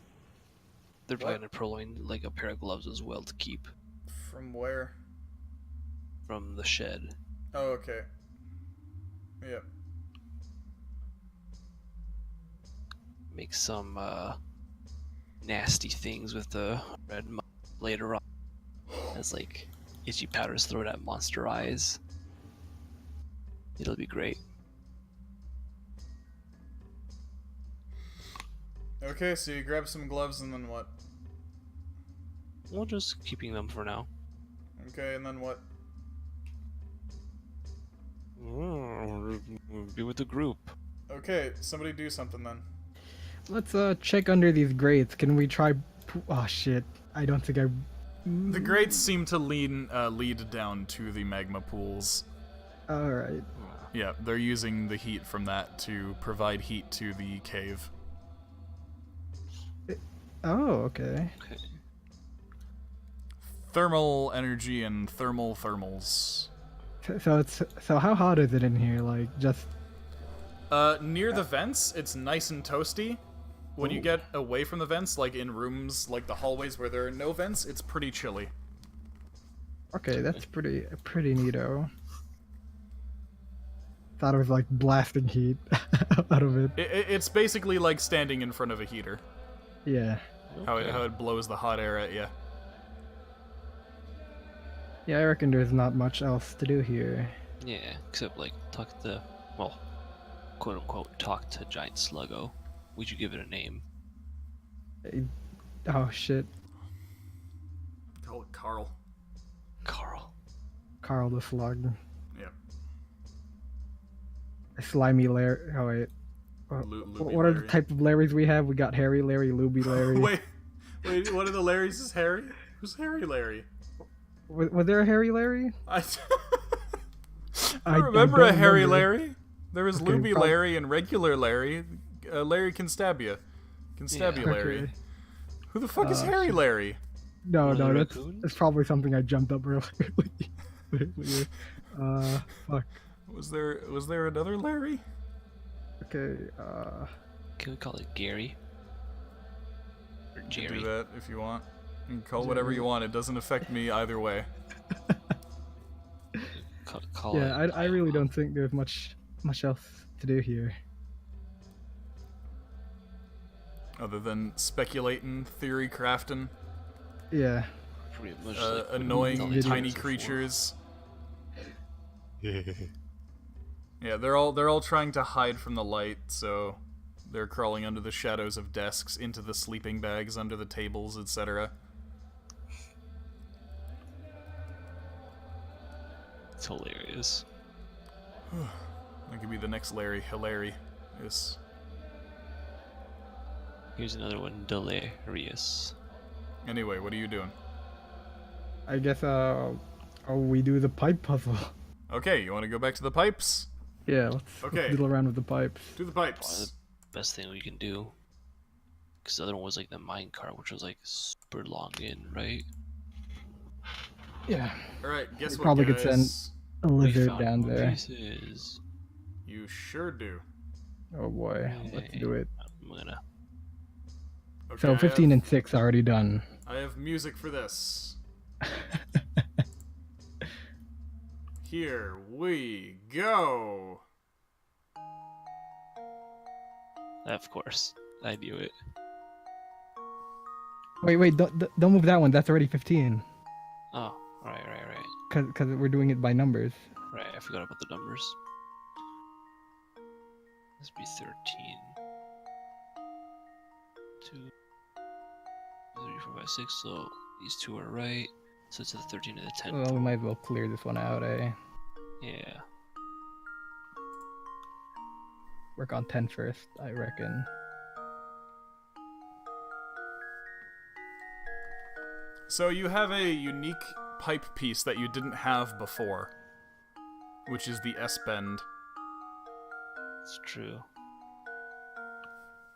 They're probably What? gonna purloin like a pair of gloves as well to keep From where? from the shed. Oh, okay. Yep. Make some nasty things with the red later on. As like itchy powders thrown at monster eyes. It'll be great. Okay, so you grab some gloves and then what? We're just keeping them for now. Okay, and then what? Be with the group. Okay, somebody do something then. Let's check under these grates. Can we try? Oh shit! I don't think I. The grates seem to lead down to the magma pools. All right. Yeah, they're using the heat from that to provide heat to the cave. Oh, okay. Okay. Thermal energy and thermals. So how hot is it in here? Like just Near the vents, it's nice and toasty. When you get away from the vents, like in rooms like the hallways where there are no vents, it's pretty chilly. okay. That's pretty neato. Thought it was like blasting heat out of it. It's basically like standing in front of a heater. Yeah. How it blows the hot air at you. Yeah, I reckon there's not much else to do here. Yeah, except like talk to, well, quote unquote, talk to Giant Sluggo. Would you give it a name? Oh shit, Call it Carl. Carl. Carl the Slug. Yep. slimy Larry. Oh wait. Luby What are the Larry. type of Larrys we have? We got Harry Larry, Luby Larry. Wait, one of the Larrys is Harry? Who's Harry Larry? Was there a Harry Larry? I I remember don't a Harry remember. Larry. There was Okay, Luby Larry and regular Larry. Larry can stab you. Can stab you, Larry. Okay. Who the fuck is Harry Larry? No, One of the that's raccoons? probably something I jumped up earlier. Fuck. Was there another Larry? Okay, Can we call it Gary? Or You Jerry? can do that if you want. You can call whatever you want. It doesn't affect me either way. Call yeah, it I really don't think there's much else to do here. Other than speculating, theory crafting, Yeah. pretty much like annoying all the tiny times before. creatures. Yeah, they're all trying to hide from the light, so they're crawling under the shadows of desks, into the sleeping bags, under the tables, etc. It's hilarious. That could be the next Larry. Hilarious. Here's another one, Delirious. Anyway, what are you doing? I guess we do the pipe puzzle. Okay, you want to go back to the pipes? Yeah, let's Okay. fiddle around with the pipes. Do the Probably pipes. the best thing we can do. Because the other one was like the minecart, which was like super long in, right? Yeah. Alright, guess We what, probably could guys? send a We lizard found down more there. pieces. You sure do. Oh boy, let's Yay. do it. I'm gonna. Okay, So 15 and 6 already done. I have music for this. Here we go. Of course, I knew it. Wait, don't move that one. That's already 15. Oh, right. Cause we're doing it by numbers. Right, I forgot about the numbers. This be 13. 2, 3, 4, 5, 6. So these two are right. So it's the 13 and the 10. Well, we might as well clear this one out, eh? Yeah. Work on 10 first, I reckon. So you have a unique pipe piece that you didn't have before, which is the S-bend. It's true.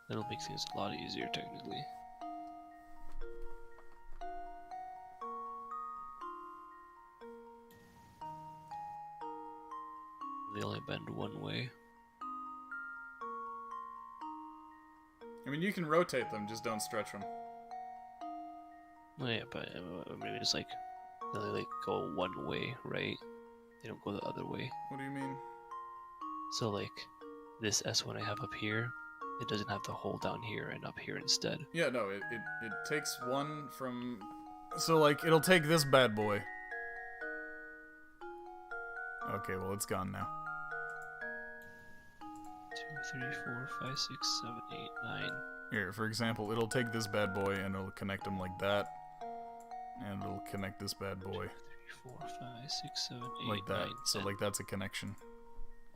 That'll make things a lot easier, technically. They only bend one way. I mean, you can rotate them, just don't stretch them. Oh yeah, but maybe it's like they only like go one way, right? They don't go the other way. What do you mean? So like this S1 I have up here, it doesn't have the hole down here and up here instead. Yeah, no, it takes one from... So, like, it'll take this bad boy. Okay, well, it's gone now. 2, 3, 4, 5, 6, 7, 8, 9. Here, for example, it'll take this bad boy and it'll connect them like that. And it'll connect this bad boy 3, 4, 5, 6, 7, 8, like that. 9, So, 10. like, that's a connection.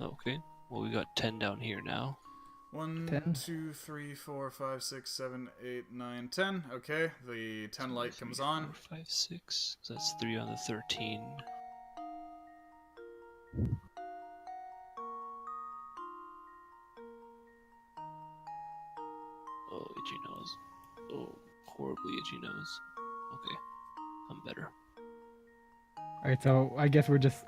Okay. Well, we got 10 down here now. 1, 10. 2, 3, 4, 5, 6, 7, 8, 9, 10. Okay, the 10 light 3, comes 4, on. 5, 6. So that's 3 on the 13. Oh, itchy nose. Oh, horribly itchy nose. Okay. I'm better. Alright, so I guess we're just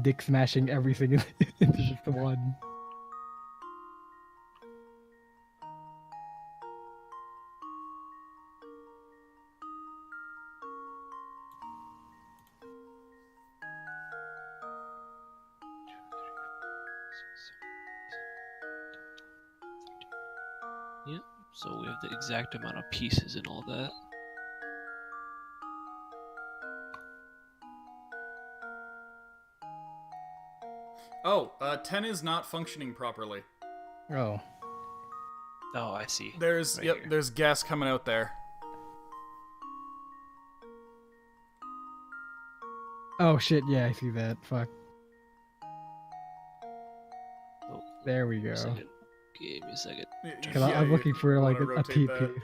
dick smashing everything into just the one. Yep. So we have the exact amount of pieces and all that. Oh, 10 is not functioning properly. Oh. Oh, I see. There's, Right yep, here. there's gas coming out there. Oh shit, yeah, I see that. Fuck. There we Give me a go. second. Give me a second. Because I'm looking for you like wanna a rotate TP. that?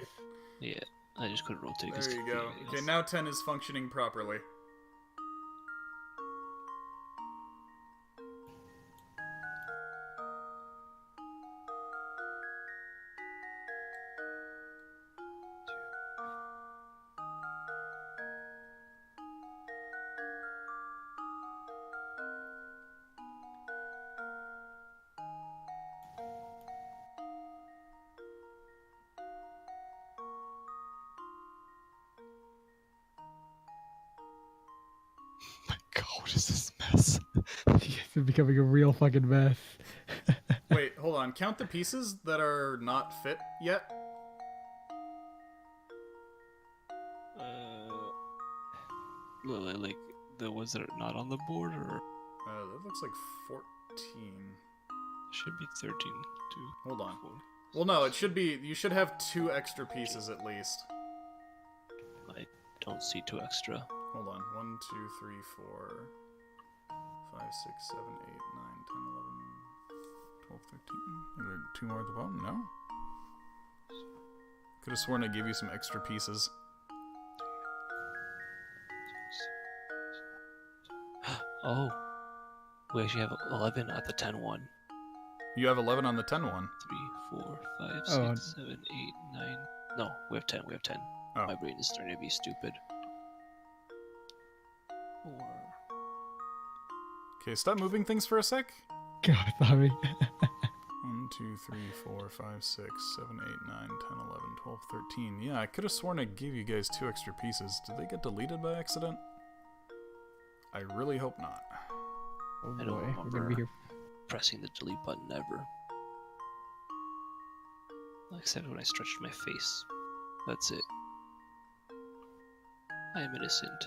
Yeah, I just couldn't rotate. 'Cause There you go. anything Okay, else. now 10 is functioning properly. My God, what is this mess? It's becoming a real fucking mess. Wait, hold on. Count the pieces that are not fit yet. Like the ones that are not on the board, or That looks like 14. should be 13 too. Hold on. Well, no, it should be. You should have 2 extra pieces at least. I don't see 2 extra. Hold on. 1, 2, 3, 4, 5, 6, 7, 8, 9, 10, 11, 12, 13. Are there 2 more at the bottom? No? Could have sworn I gave you some extra pieces. Oh, we actually have 11 at the 10 one. You have 11 on the 10 one. 3, 4, 5, Oh. 6, 7, 8, 9. No, we have 10. We have 10. Oh. My brain is starting to be stupid. 4. Okay, stop moving things for a sec. God, sorry. 1, 2, 3, 4, 5, 6, 7, 8, 9, 10, 11, 12, 13. Yeah, I could have sworn I gave you guys 2 extra pieces. Did they get deleted by accident? I really hope not. Oh I don't boy, we're gonna be here. Pressing the delete button ever. Except when I stretched my face. That's it. I am innocent.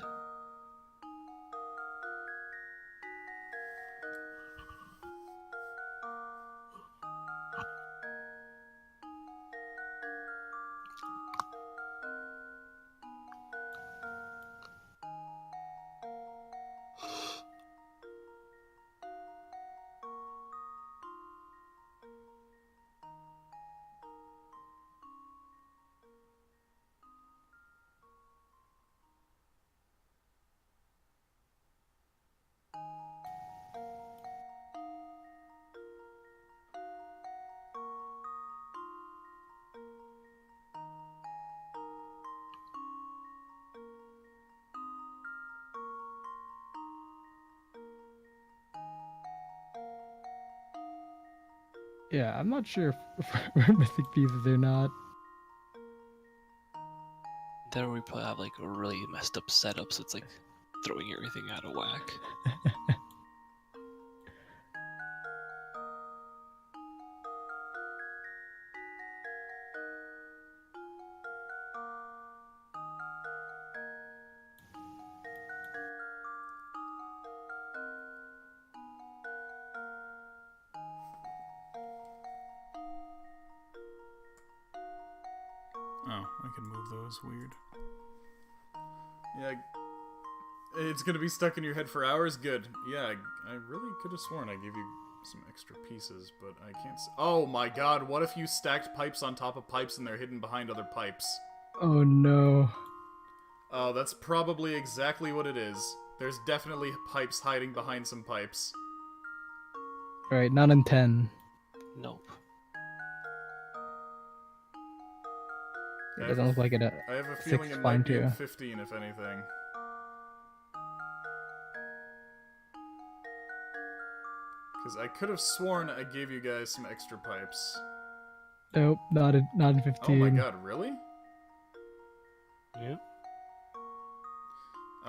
Yeah, I'm not sure if we're missing pieces or not. There we probably have like a really messed up setup, so it's like throwing everything out of whack. Oh, I can move those. Weird. Yeah, it's gonna be stuck in your head for hours? Good. Yeah, I really could have sworn I gave you some extra pieces, but I can't oh my god, what if you stacked pipes on top of pipes and they're hidden behind other pipes? Oh no. Oh, that's probably exactly what it is. There's definitely pipes hiding behind some pipes. Alright, not in 10. Nope. It doesn't look like it. I have a 6 feeling it fine might be in too. 15, if anything. Because I could have sworn I gave you guys some extra pipes. Nope, not in 15. Oh my god, really? Yep.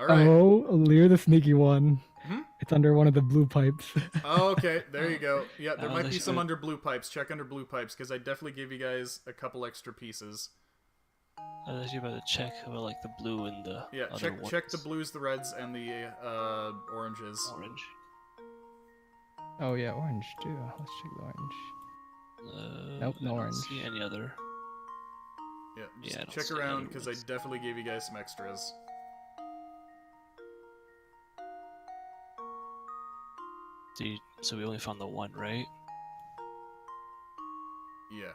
Alright. Oh, Lear the sneaky one. Hmm? It's under one of the blue pipes. Oh, okay, there you go. Yeah, there Oh, might they be some should- under blue pipes. Check under blue pipes, because I definitely gave you guys a couple extra pieces. I was actually about to check about like the blue and the Yeah, other check the ones. blues, the reds, and the oranges. Orange. Oh yeah, orange too. Let's check the orange. Nope, no I don't orange. see any other. Yeah, just Yeah, I don't check see around, any because I ones. definitely gave you guys some extras. So we only found the one, right? Yeah.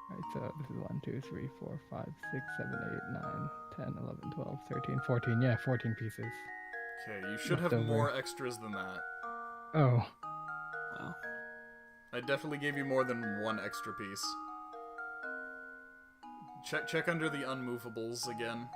Alright, so this is 1, 2, 3, 4, 5, 6, 7, 8, 9, 10, 11, 12, 13, 14. Yeah, 14 pieces. Okay, you should have Leftover. more extras than that. Oh, Wow. I definitely gave you more than one extra piece. Check under the unmovables again.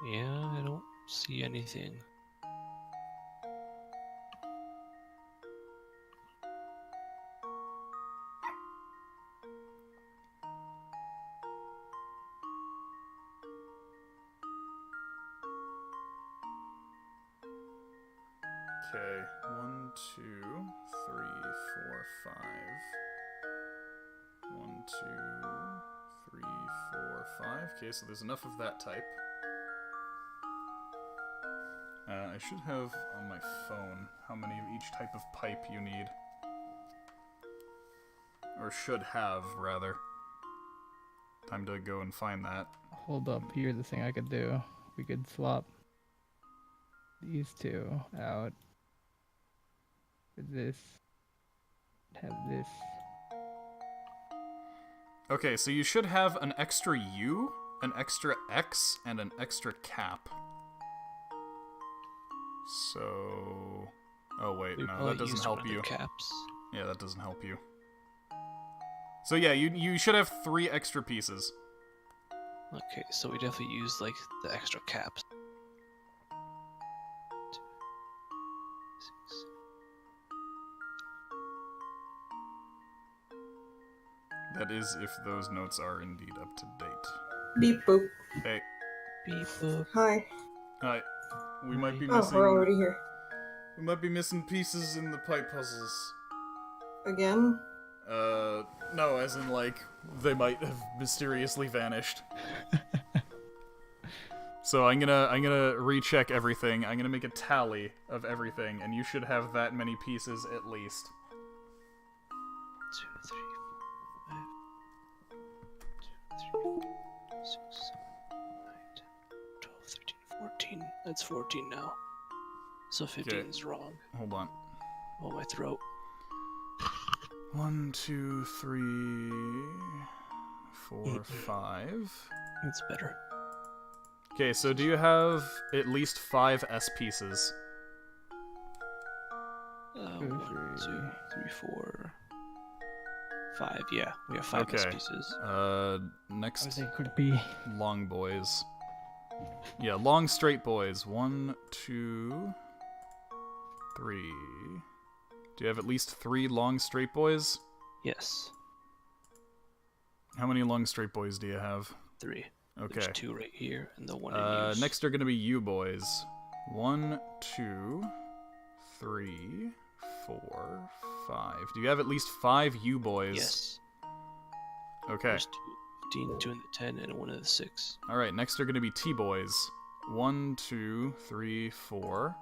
Yeah, I don't see anything. Okay, 1, 2, 3, 4, 5. 1, 2, 3, 4, 5. Okay, so there's enough of that type. I should have on my phone how many of each type of pipe you need. Or should have, rather. Time to go and find that. hold up. Here's the thing I could do. We could swap these two out with this. Have this. Okay, so you should have an extra U, an extra X, and an extra cap. So... Oh wait, We no, probably that doesn't used one help of you. their caps. Yeah, that doesn't help you. So yeah, you should have 3 extra pieces. Okay, so we definitely used like the extra caps. 2, 6. That is if those notes are indeed up to date. Beep boop. Hey, Beep boop. Hi. hi. We might be Oh, missing... we're already here. We might be missing pieces in the pipe puzzles. Again? No, as in, like, they might have mysteriously vanished. So I'm gonna recheck everything. I'm gonna make a tally of everything, and you should have that many pieces at least. 2, 3, 4, 5. 2, 3, 6, 7, 8, 12, 13, 14. That's 14 now. So 15 is wrong. Hold on. Oh, my throat. 1, 2, 3, 4, 5. It's better. Okay, so do you have at least 5 S pieces? 2, 1, 2, 3, 4, 5. Yeah, we have 5 Okay. pieces. I Next, think could be. long boys. Yeah, long straight boys. 1, 2, 3. Do you have at least 3 long straight boys? Yes, How many long straight boys do you have? 3. Okay. There's 2 right here, and the one in use. Next are gonna be you boys. 1, 2, 3, 4, 5. Do you have at least 5 you boys? Yes. Okay. There's 2 in the 15, 2 in the 10, and 1 in the 6. Alright, next are gonna be T boys. 1, 2, 3, 4,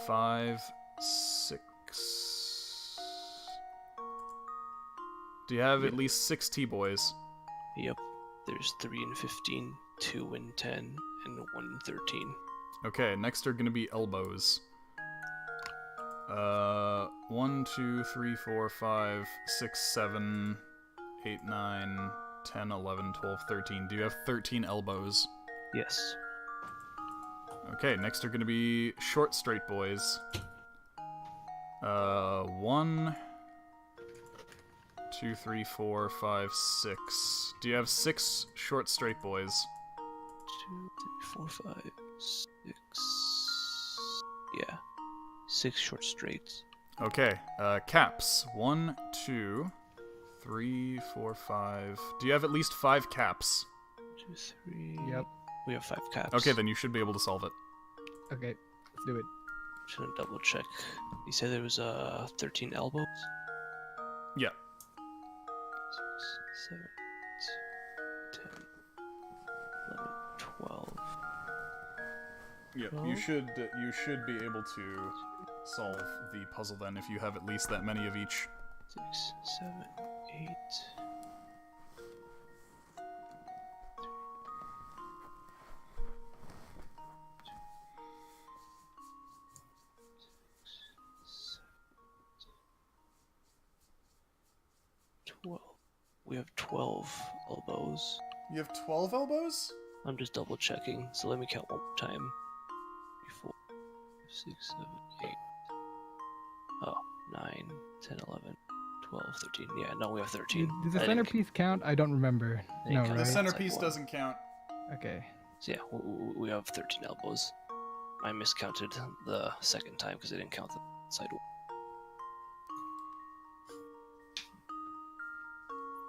5, 6. Do you have at least 6 T boys? Yep. There's 3 in 15, 2 in 10, and 1 in 13. Okay, next are gonna be elbows. 1, 2, 3, 4, 5, 6, 7, 8, 9, 10, 11, 12, 13. Do you have 13 elbows? Yes. Okay, next are gonna be short straight boys. 1, 2, 3, 4, 5, 6. Do you have 6 short straight boys? 2, 3, 4, 5, 6. Yeah. 6 short straights. Okay, caps. 1, 2, 3, 4, 5. Do you have at least 5 caps? 2, 3. Yep. We have 5 caps. Okay, then you should be able to solve it. Okay, let's do it. Just gonna double check. You said there was 13 elbows? Yeah. 6, 7, 8, 10, 11, 12. Yeah, Well- you should be able to solve the puzzle then if you have at least that many of each. 6, 7, 8. 12. We have 12 elbows. You have 12 elbows? I'm just double checking, so let me count one more time. 3, 4, 6, 7, 8. Oh, 9, 10, 11, 12, 13. Yeah, no, we have 13. Does the I didn't- centerpiece count? I don't remember. didn't No, count The right? centerpiece one. doesn't count. Okay. So yeah, we have 13 elbows. I miscounted the second time because I didn't count the side one.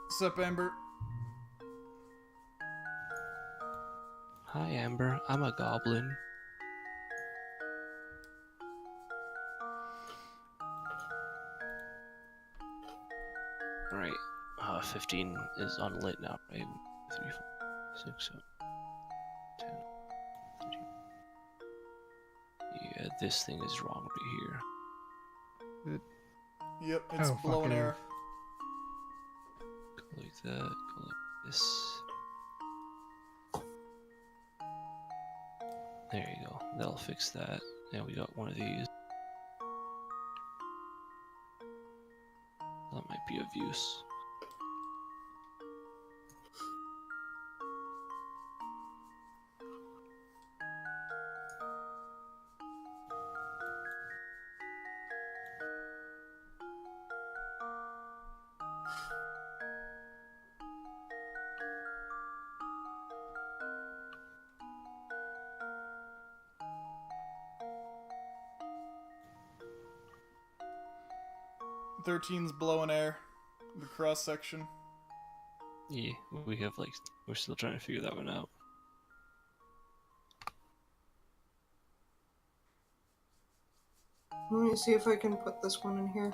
Sup, Amber? Hi, Amber. I'm a goblin. Alright, 15 is unlit now, right? 3, 4, 6, 7, 10, 13. Yeah, this thing is wrong right here. Yep, it's Oh, fuck blowing it air. Go like that, go like this. There you go. That'll fix that. Now we got one of these. That might be of use. Thirteen's blowing air. The cross section. Yeah, we have like, we're still trying to figure that one out. Let me see if I can put this one in here.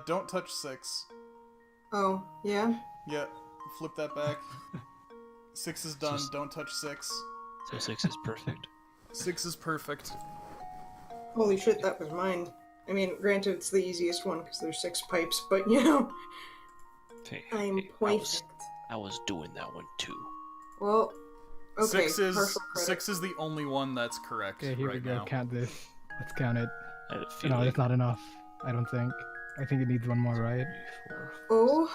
Don't touch 6. Oh, yeah? Yeah, flip that back. 6 is done. Just- Don't touch 6. So 6 is perfect. 6 is perfect. Holy shit, that was mine. I mean, granted, it's the easiest one because there's 6 pipes, but you know, Hey, I'm hey, perfect. I was doing that one too. Well, okay, 6 is partial credit. 6 is the only one that's correct Okay, here right we go. now. Count this. Let's count it. I had a few. No, that's not enough. I don't think. I think it needs one more, right? 3, 4. Oh,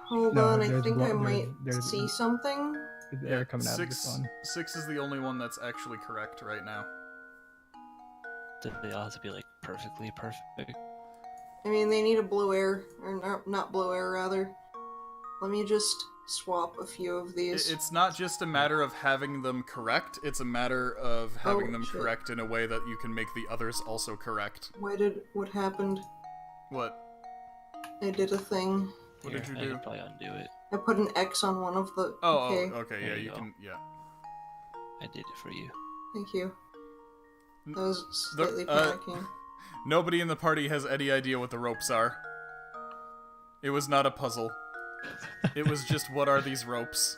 hold No, on, I there's think I one- might there's- see something. There's Yeah, air coming out of this 6 one. 6 is the only one that's actually correct right now. Did they all have to be like perfectly perfect? I mean, they need a blue air, or not blue air, rather. Let me just swap a few of these. It's not just a matter of having them correct, it's a matter of having them shit. correct in a way that you can make the others also correct. What happened? What? I did a thing. What Here, did you I do? could probably undo it. I put an X on one of the... Oh, okay, okay, yeah, There you you go. can, yeah. I did it for you. thank you. That was The- slightly panicking. Nobody in the party has any idea what the ropes are. It was not a puzzle. It was just, what are these ropes?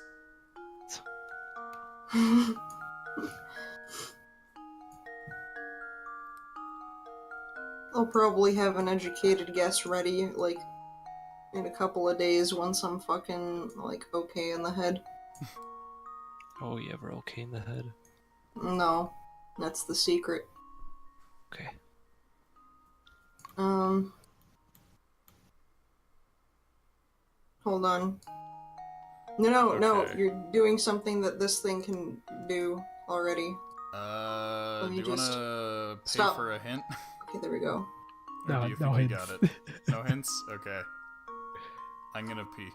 I'll probably have an educated guess ready, like, in a couple of days once I'm fucking, like, okay in the head. Oh, you ever okay in the head? No, that's the secret. Okay. Hold on. No, Okay. you're doing something that this thing can do already. Let Do me you just- wanna pay Stop. for a hint? Okay, there we go. Or No, do you no think you hints. got it? No hints? Okay. I'm gonna pee.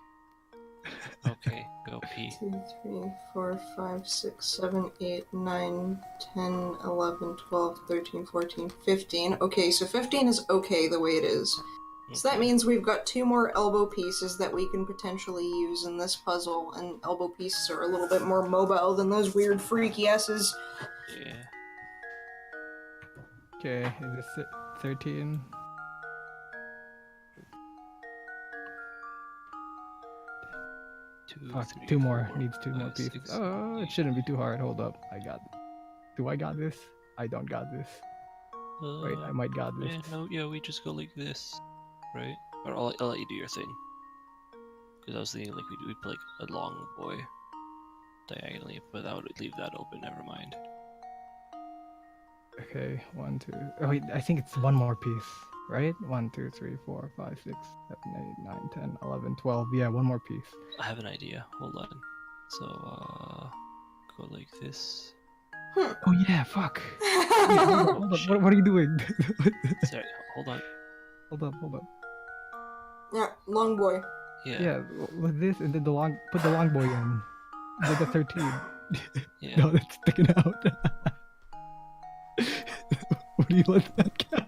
Okay, go pee. 2, 3, 4, 5, 6, 7, 8, 9, 10, 11, 12, 13, 14, 15. Okay, so 15 is okay the way it is. So that Okay. means we've got 2 more elbow pieces that we can potentially use in this puzzle, and elbow pieces are a little bit more mobile than those weird freaky S's. Yeah. Okay, is this it? 13? Fuck, 3, 2 more. 4, Needs 2 more 5, pieces. 6, Oh, it 8. shouldn't be too hard. Hold up. I got... Do I got this? I don't got this. Wait, I might got this. Yeah, no, yeah, we just go like this, right? Or I'll let you do your thing. Because I was thinking like we'd put like a long boy diagonally, but that would leave that open. Never mind. Okay, 1, 2... Oh wait, I think it's 1 more piece. right? 1, 2, 3, 4, 5, 6, 7, 8, 9, 10, 11, 12. Yeah, one more piece. I have an idea. Hold on. So, go like this. Oh yeah, fuck. Wait, hold on. Shit. What are you doing? Sorry, hold on. Hold up. Yeah, long boy. Yeah. Yeah, with this and then put the long boy in. With the 13. Yeah. No, that's sticking out. What do you let that count?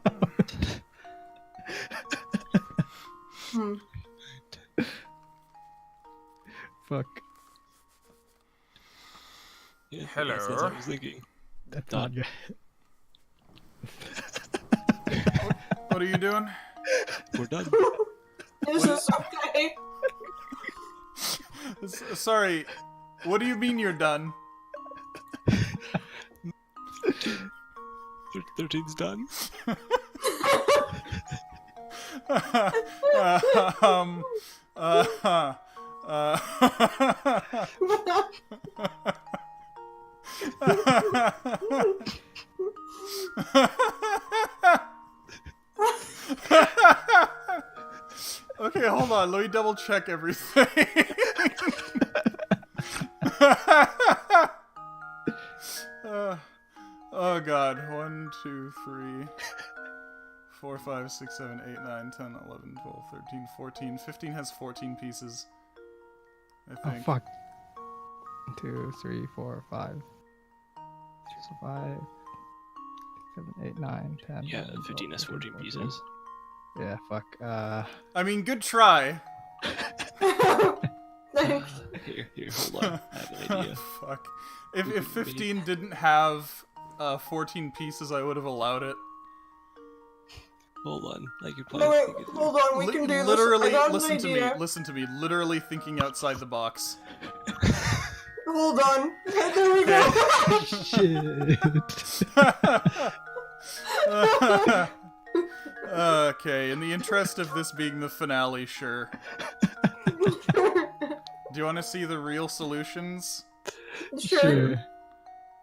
Hmm. Fuck. Yeah, Hello. That's what I was thinking. That's Done. not good. What are you doing? We're done. This is okay. Sorry, what do you mean you're done? 13's done. um, Okay, hold on. Let me double check everything. Oh god. 1, 2, 3, 4, 5, 6, 7, 8, 9, 10, 11, 12, 13, 14. 15 has 14 pieces. I Oh think. fuck. 1, 2, 3, 4, 5. 5, 7, 8, 9, 10. Yeah, 11, 15 has 12, 14 13, pieces. Yeah, fuck. I mean, good try. Thanks. Here, hold on. I have an idea. Fuck. If 15 didn't have 14 pieces, I would have allowed it. Hold on. I could No, probably wait, think it through. hold on, we can do Literally, this. I got an listen to me. idea. Listen to me. Literally thinking outside the box. Hold on. There we go. shit. Okay, in the interest of this being the finale, sure. Do you want to see the real solutions? Sure.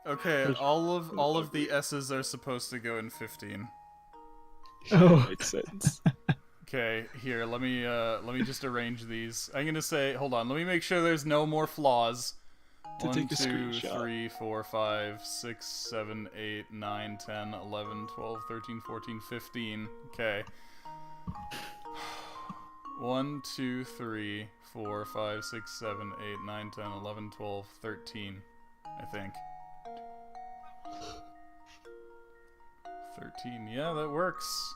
Okay, all of the S's are supposed to go in 15. Oh. Makes sense. Okay, here, let me just arrange these. I'm gonna say, hold on, let me make sure there's no more flaws. To 1, take a 2, screenshot. 3, 4, 5, 6, 7, 8, 9, 10, 11, 12, 13, 14, 15. Okay. 1, 2, 3, 4, 5, 6, 7, 8, 9, 10, 11, 12, 13. I think. 13, yeah, that works.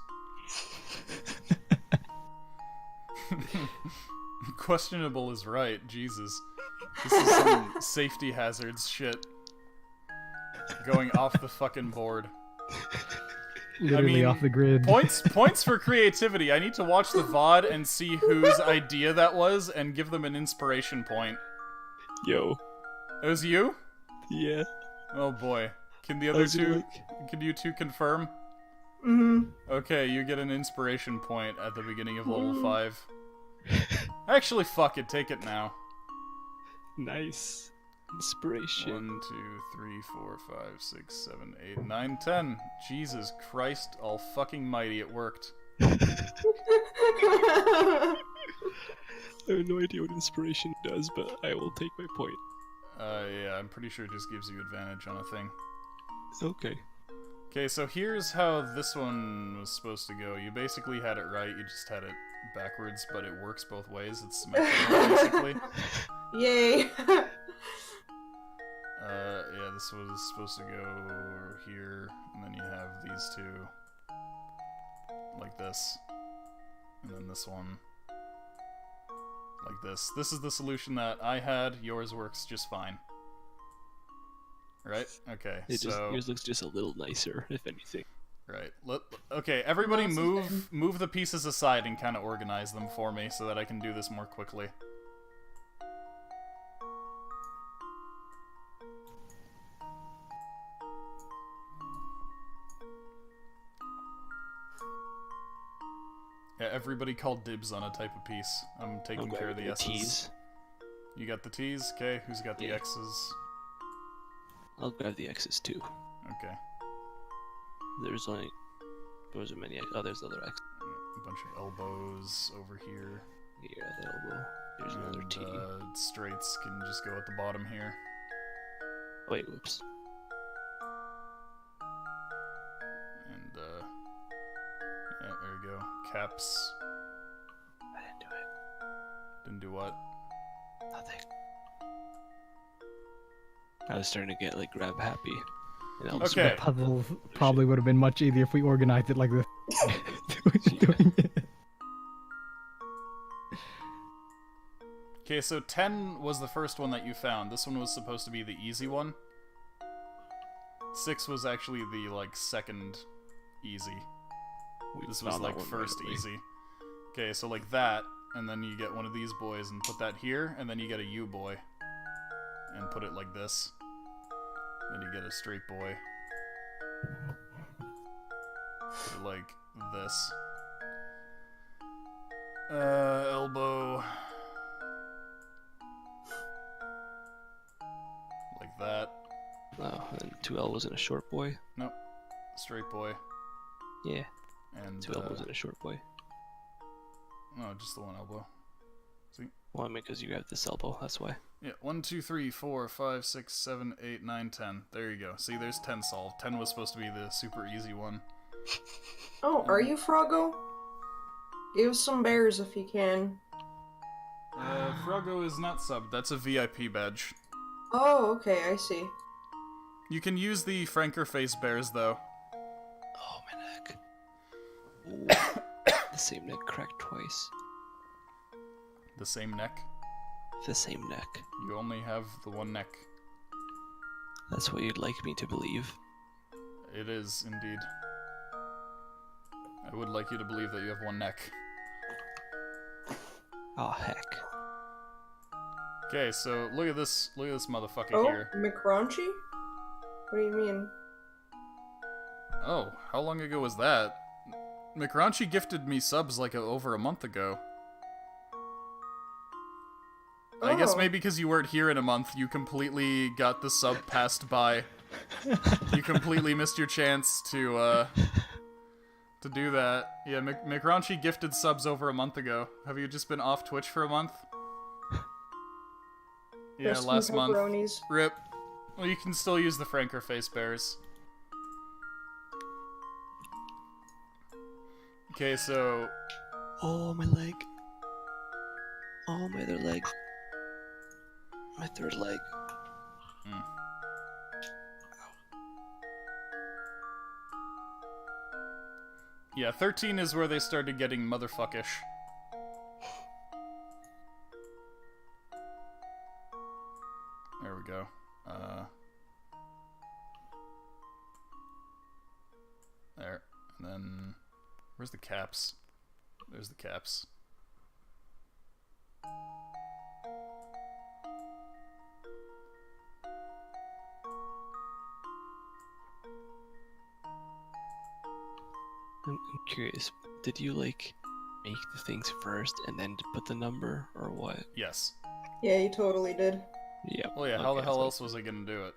Questionable is right, Jesus. This is some safety hazards shit. Going off the fucking board. Literally mean, off the grid. Points for creativity. I need to watch the VOD and see whose idea that was and give them an inspiration point. Yo. It was you? Yeah. Oh boy. Can the I other was gonna, two... Can you two confirm? Mm-hmm. Okay, you get an inspiration point at the beginning of level 5. Actually, fuck it. Take it now. Nice. Inspiration. 1, 2, 3, 4, 5, 6, 7, 8, 9, 10. Jesus Christ, all fucking mighty, it worked. I have no idea what inspiration does, but I will take my point. Yeah, I'm pretty sure it just gives you advantage on a thing. Okay. Okay, so here's how this one was supposed to go. You basically had it right, you just had it backwards, but it works both ways. It's symmetrical, basically. Yay. Yeah, this was supposed to go here, and then you have these two like this, and then this one like this. This is the solution that I had. Yours works just fine. Right? Okay, Yours looks just a little nicer, if anything. Right. Okay, everybody Mouse is move the pieces aside and kind of organize them for me so that I can do this more quickly. Yeah, everybody call dibs on a type of piece. I'm taking care of the S's. T's. You got the T's? Okay, who's got the Yeah. X's? I'll grab the X's too. Okay. There's only Those are many. Oh, there's the other X. A bunch of elbows over here. Here, that elbow. There's another And T. straights can just go at the bottom here. Wait, whoops. And, yeah, there you go. Caps. I didn't do it. Didn't do what? Nothing. I was starting to get like grab happy. And I'll just Okay. The puzzle probably would have been much easier if we organized it like this. Doing it. Okay, so 10 was the first one that you found. This one was supposed to be the easy one. 6 was actually the, like, second easy. We This was, found that like, one first right away. easy. Okay, so, like, that, and then you get one of these boys and put that here, and then you get a U boy. And put it like this. Then you get a straight boy. Put it like this. Elbow. Like that. Oh, and 2 elbows and a short boy. Nope. Straight boy. Yeah, And 2 elbows and a short boy. no, just the one elbow. Well, I mean, because you have this elbow, that's why. Yeah, 1, 2, 3, 4, 5, 6, 7, 8, 9, 10. There you go. See, there's 10 solved. 10 was supposed to be the super easy one. Oh, are you Froggo? Give us some bears if you can. Froggo is not subbed. That's a VIP badge. Oh, okay, I see. You can use the Franker face bears, though. Oh, my neck. Ooh. The same neck cracked twice. The same neck. The same neck. You only have the one neck. That's what you'd like me to believe. It is, indeed. I would like you to believe that you have one neck. Oh, heck. Okay, so look at this motherfucker Oh, here. McRaunchy? What do you mean? Oh, how long ago was that? McRaunchy gifted me subs like over a month ago. I guess Oh. maybe because you weren't here in a month, you completely got the sub passed by. You completely missed your chance to do that. Yeah, McRaunchy gifted subs over a month ago. Have you just been off Twitch for a month? Yeah, Rest in last month. pepperonis. RIP. Well, you can still use the Franker face bears. Okay, so Oh, my leg. Oh, my other leg. My third leg. yeah, 13 is where they started getting motherfuckish. There we go. There. And then where's the caps? There's the caps. I'm curious. Did you, like, make the things first and then put the number, or what? Yes. Yeah, you totally did. Yeah. Well, yeah, how the hell else was I gonna do it?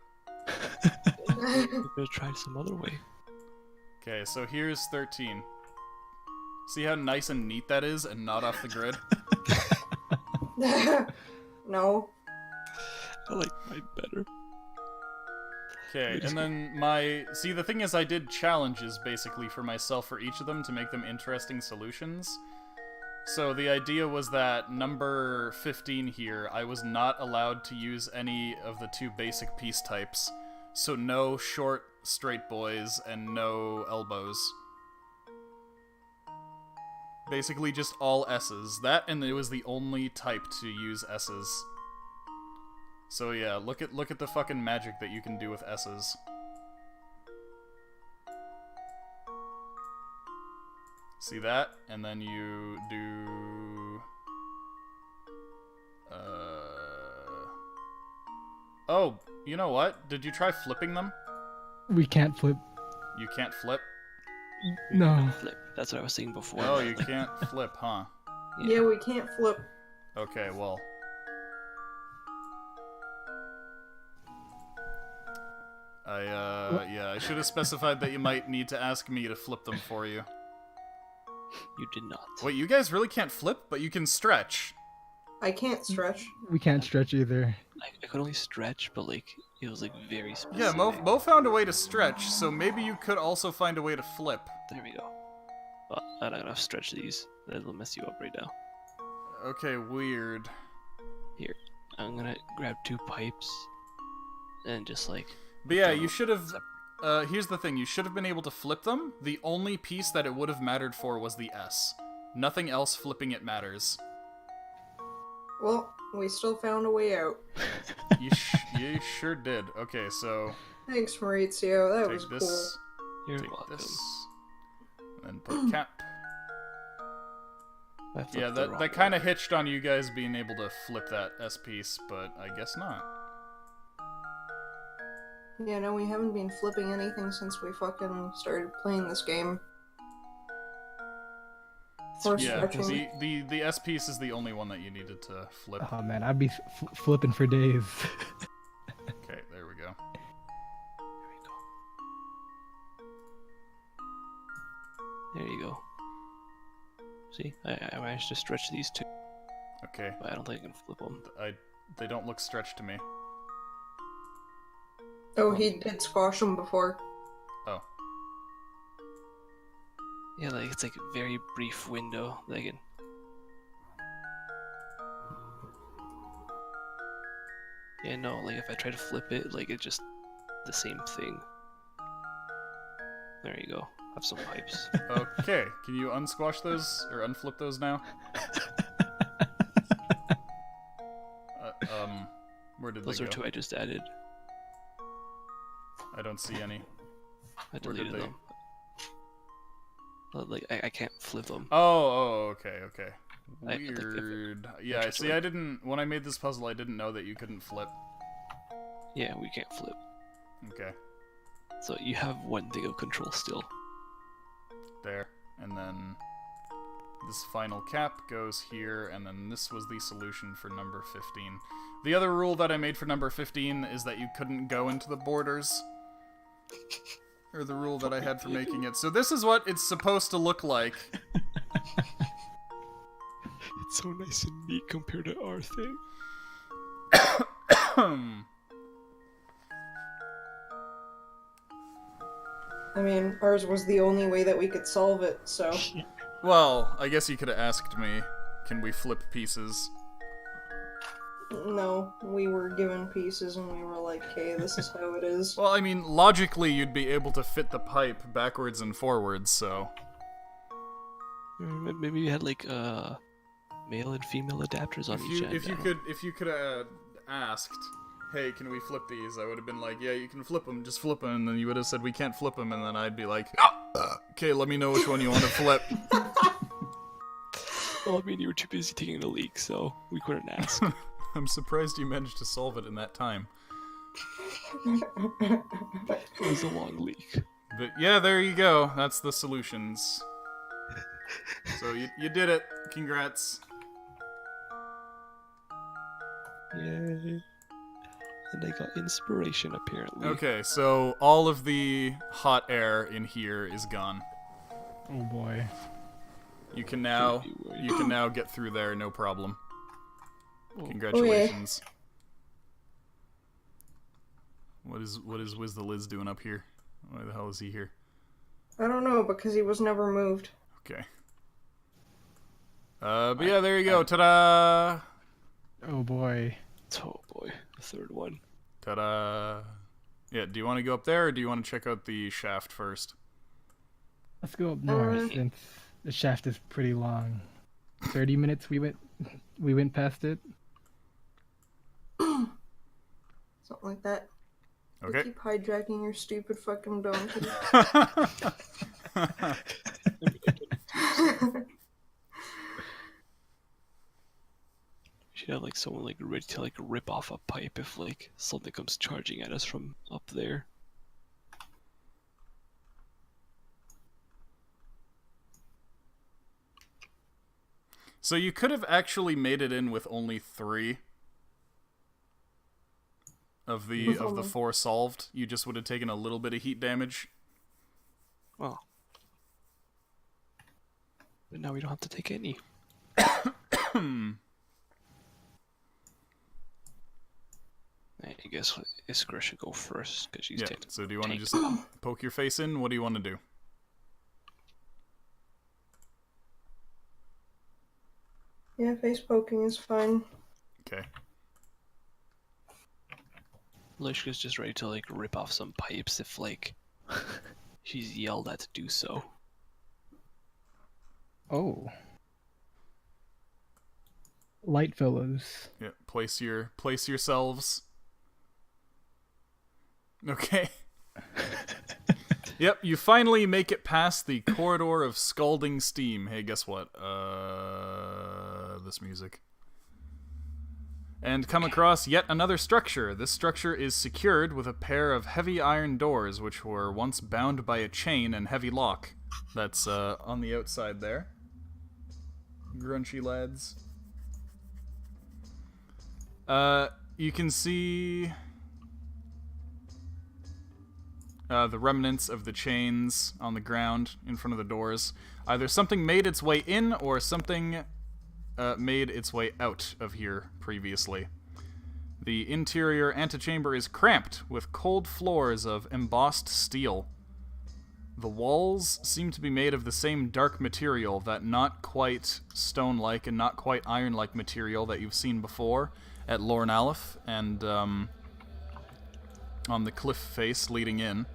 We're gonna try some other way. Okay, so here's 13. See how nice and neat that is and not off the grid? No. I like mine better. Okay, and then see, the thing is I did challenges, basically, for myself for each of them to make them interesting solutions. So the idea was that number 15 here, I was not allowed to use any of the 2 basic piece types. So no short, straight boys, and no elbows. Basically just all S's. That, and it was the only type to use S's. So yeah, look at the fucking magic that you can do with S's. See that? And then you do... Oh, you know what? Did you try flipping them? We can't flip. You can't flip? No. Flip. That's what I was saying before. Oh, you like, can't flip, huh? Yeah, we can't flip. Okay, well... Yeah, I should have specified that you might need to ask me to flip them for you. You did not. Wait, you guys really can't flip, but you can stretch. I can't stretch. We can't stretch either. I could only stretch, but like it was like very specific. Yeah, Mo found a way to stretch, so maybe you could also find a way to flip. There we go. I'm not gonna stretch these. That'll mess you up right now. Okay, weird. Here, I'm gonna grab 2 pipes and just like. But yeah, you should have... here's the thing, you should have been able to flip them. The only piece that it would have mattered for was the S. Nothing else flipping it matters. Well, we still found a way out. You sure did. Okay, so... Thanks, Maurizio. That was Take this, You're take welcome. this, and put cap. I flipped Yeah, the wrong that kind of one. hitched on you guys being able to flip that S piece, but I guess not. cool. Yeah, no, we haven't been flipping anything since we fucking started playing this game. Or Yeah, stretching. the S piece is the only one that you needed to flip. Oh man, I'd be flipping for days. Okay, there we go. There you go. See, I managed to stretch these 2, Okay, but I don't think I can flip them. they don't look stretched to me. Oh, he did squash them before. Oh, Yeah, like it's like a very brief window that I can. Yeah, no, like if I try to flip it, like it's just the same thing. There you go. Have some pipes. okay. Can you unsquash those or unflip those now? Where did Those they are go? 2 I just added. I don't see any. I Where did deleted they- them. But, like I can't flip them. Oh, okay. Like, if it- Weird. Yeah, just see, like- I didn't... When I made this puzzle, I didn't know that you couldn't flip. Yeah, we can't flip. Okay, So you have 1 thing of control still. there. And then this final cap goes here, and then this was the solution for number 15. The other rule that I made for number 15 is that you couldn't go into the borders. Or the rule that I had for making it. So this is what it's supposed to look like. It's so nice and neat compared to our thing. I mean, ours was the only way that we could solve it, so... Well, I guess you could have asked me, can we flip pieces? No, we were given pieces and we were like, hey, this is how it is. Well, I mean, logically you'd be able to fit the pipe backwards and forwards, so... Maybe you had like male and female adapters on each end. If you could have asked, hey, can we flip these? I would have been like, yeah, you can flip them, just flip them, and then you would have said, we can't flip them, and then I'd be like, okay, let me know which one you want to flip. Well, I mean, you were too busy taking a leak, so we couldn't ask. I'm surprised you managed to solve it in that time. It was a long leak. But yeah, there you go. That's the solutions. So you did it. Congrats. Yay. And I got inspiration, apparently. Okay, so all of the hot air in here is gone. Oh boy. You can now get through there, no problem. Congratulations. What is Wiz the Liz doing up here? Why the hell is he here? I don't know, because he was never moved. Okay. But yeah, there you go. Ta-da! Oh boy. Oh boy, the third one. Ta-da! Yeah, do you want to go up there, or do you want to check out the shaft first? Let's go up north since the shaft is pretty long. 30 minutes we went past it. Something like that. You Okay. keep hijacking your stupid fucking donkey. We should have like someone like ready to like rip off a pipe if like something comes charging at us from up there. So you could have actually made it in with only 3. of the 4 solved, you just would have taken a little bit of heat damage. Oh. But now we don't have to take any. I guess Iskra should go first, because she's tanked. So do you want to just poke your face in? What do you want to do? Yeah, face poking is fine. Okay. Lishka's just ready to, like, rip off some pipes if, like, she's yelled at to do so. Oh. Light fellows. Yeah, place yourselves. Okay. Yep, you finally make it past the corridor of scalding steam. Hey, guess what? This music. And come across yet another structure. This structure is secured with a pair of heavy iron doors, which were once bound by a chain and heavy lock. That's on the outside there. Grunchy lads. You can see the remnants of the chains on the ground in front of the doors. Either something made its way in or something made its way out of here previously. The interior antechamber is cramped with cold floors of embossed steel. The walls seem to be made of the same dark material, that not quite stone-like and not quite iron-like material that you've seen before at Lorne Aleph and on the cliff face leading in.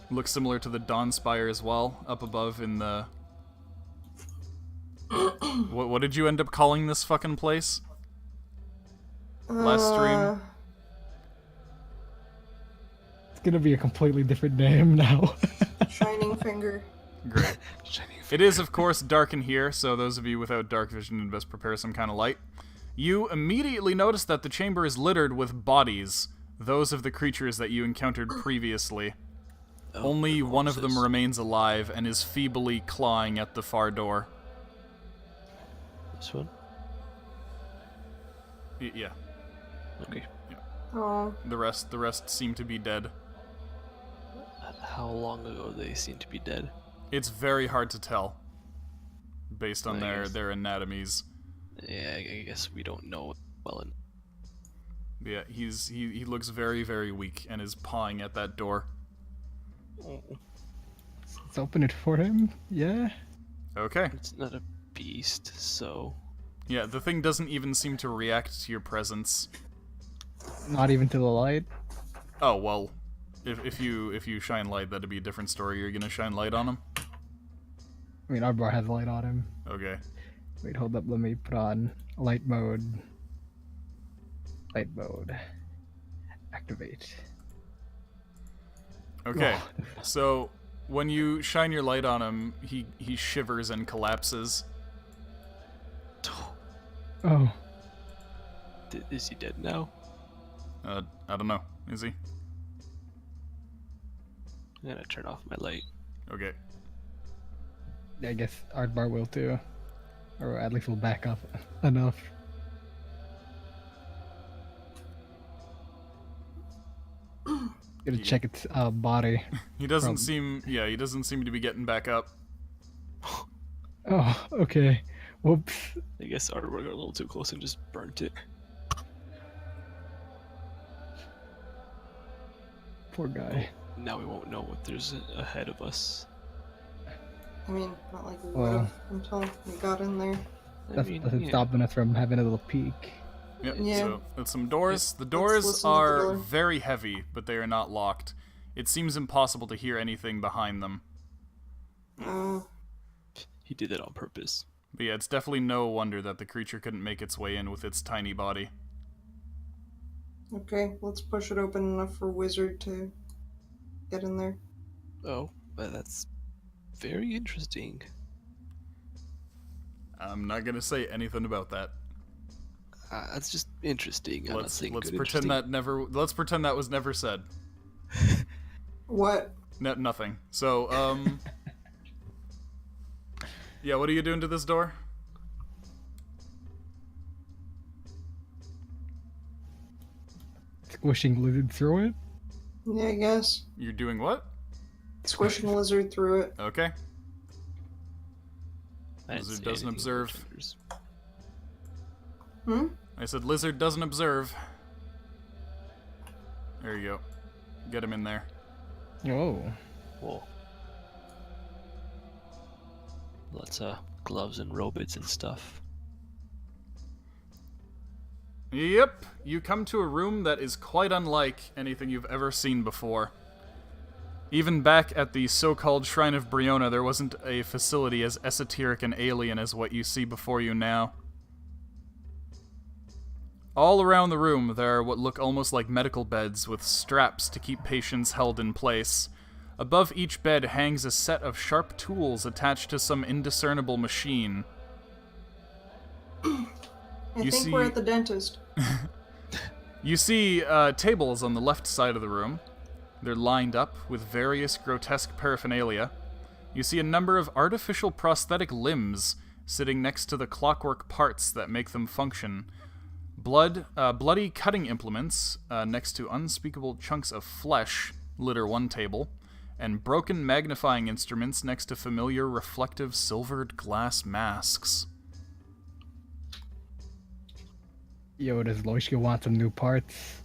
Looks similar to the Dawn Spire as well, up above in the... What did you end up calling this fucking place? Last stream? It's gonna be a completely different name now. Shining Finger. Great. It is, of course, dark in here, so those of you without dark vision would best prepare some kind of light. You immediately notice that the chamber is littered with bodies, those of the creatures that you encountered previously. Only one of them remains alive and is feebly clawing at the far door. This one? Yeah. Okay. Oh. The rest seem to be dead. How long ago they seem to be dead? It's very hard to tell, based on I guess. their anatomies. Yeah, I guess we don't know well enough. Yeah, he looks very, very weak and is pawing at that door. Let's open it for him. Yeah. Okay. It's not a beast, so... Yeah, the thing doesn't even seem to react to your presence. Not even to the light. Oh, well, if you shine light, that'd be a different story. You're gonna shine light on him? I mean, Arbor has light on him. Okay. Wait, hold up. Let me put on light mode. Light mode. Activate. Okay. Oh. So, when you shine your light on him, he shivers and collapses. Oh. Is he dead now? I don't know. Is he? I'm gonna turn off my light. Okay. I guess Ardbar will too. Or at least we'll back up enough. Gotta check its body. He doesn't seem... Yeah, he doesn't seem to be getting back up. Oh, okay. Whoops. I guess Artwork got a little too close and just burnt it. Poor guy. Now we won't know what there's ahead of us. I mean, not like we Well. would've until we got in there. That's stopping us from having a little peek. Yep, Yeah. so that's some doors. The Let's doors listen to the are door. very heavy, but they are not locked. It seems impossible to hear anything behind them. He did that on purpose. But yeah, it's definitely no wonder that the creature couldn't make its way in with its tiny body. Okay, let's push it open enough for Wizard to get in there. Oh, well, that's very interesting. I'm not gonna say anything about that. That's just interesting. I'm not saying Let's good pretend interesting. let's pretend that was never said. What? Nothing. So, yeah, what are you doing to this door? squishing lizard through it. Yeah, I guess. You're doing what? Squishing lizard through it. Okay. I didn't Lizard see doesn't anything about observe. genders. Hmm? I said lizard doesn't observe. There you go. Get him in there. Oh. Whoa. Lots of gloves and robots and stuff. Yep, you come to a room that is quite unlike anything you've ever seen before. Even back at the so-called Shrine of Briona, there wasn't a facility as esoteric and alien as what you see before you now. All around the room, there are what look almost like medical beds with straps to keep patients held in place. Above each bed hangs a set of sharp tools attached to some indiscernible machine. I You think see- we're at the dentist. You see tables on the left side of the room. They're lined up with various grotesque paraphernalia. You see a number of artificial prosthetic limbs sitting next to the clockwork parts that make them function. Bloody cutting implements next to unspeakable chunks of flesh litter one table, and broken magnifying instruments next to familiar reflective silvered glass masks. Yo, does Loishka want some new parts?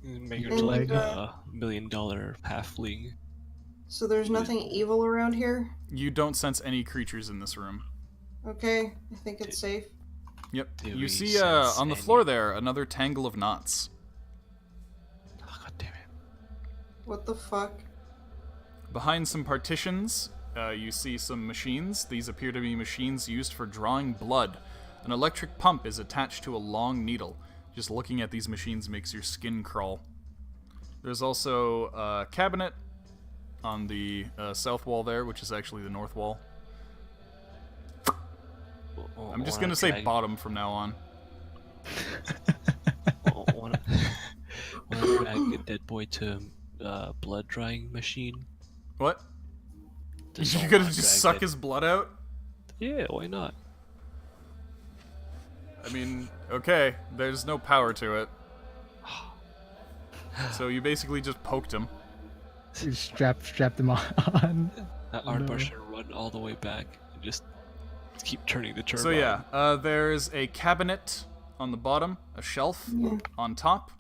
Make her And, to like uh, a $1 million halfling. So there's nothing evil around here? You don't sense any creatures in this room. Okay, I think it's safe. Yep. Do You we see sense on the any- floor there another tangle of knots. Oh, God damn it. What the fuck? Behind some partitions, you see some machines. These appear to be machines used for drawing blood. An electric pump is attached to a long needle. Just looking at these machines makes your skin crawl. There's also a cabinet on the south wall there, which is actually the north wall. I'm just gonna say bottom from now on. Wanna drag a dead boy to blood drying machine? What? Does You're someone gonna wanna just drag suck dead- his blood out? Yeah, why not? I mean, okay, there's no power to it. So you basically just poked him. You strapped him on. That no. Aardbar should run all the way back and just keep turning the turbine. So yeah, there's a cabinet on the bottom, a shelf on top.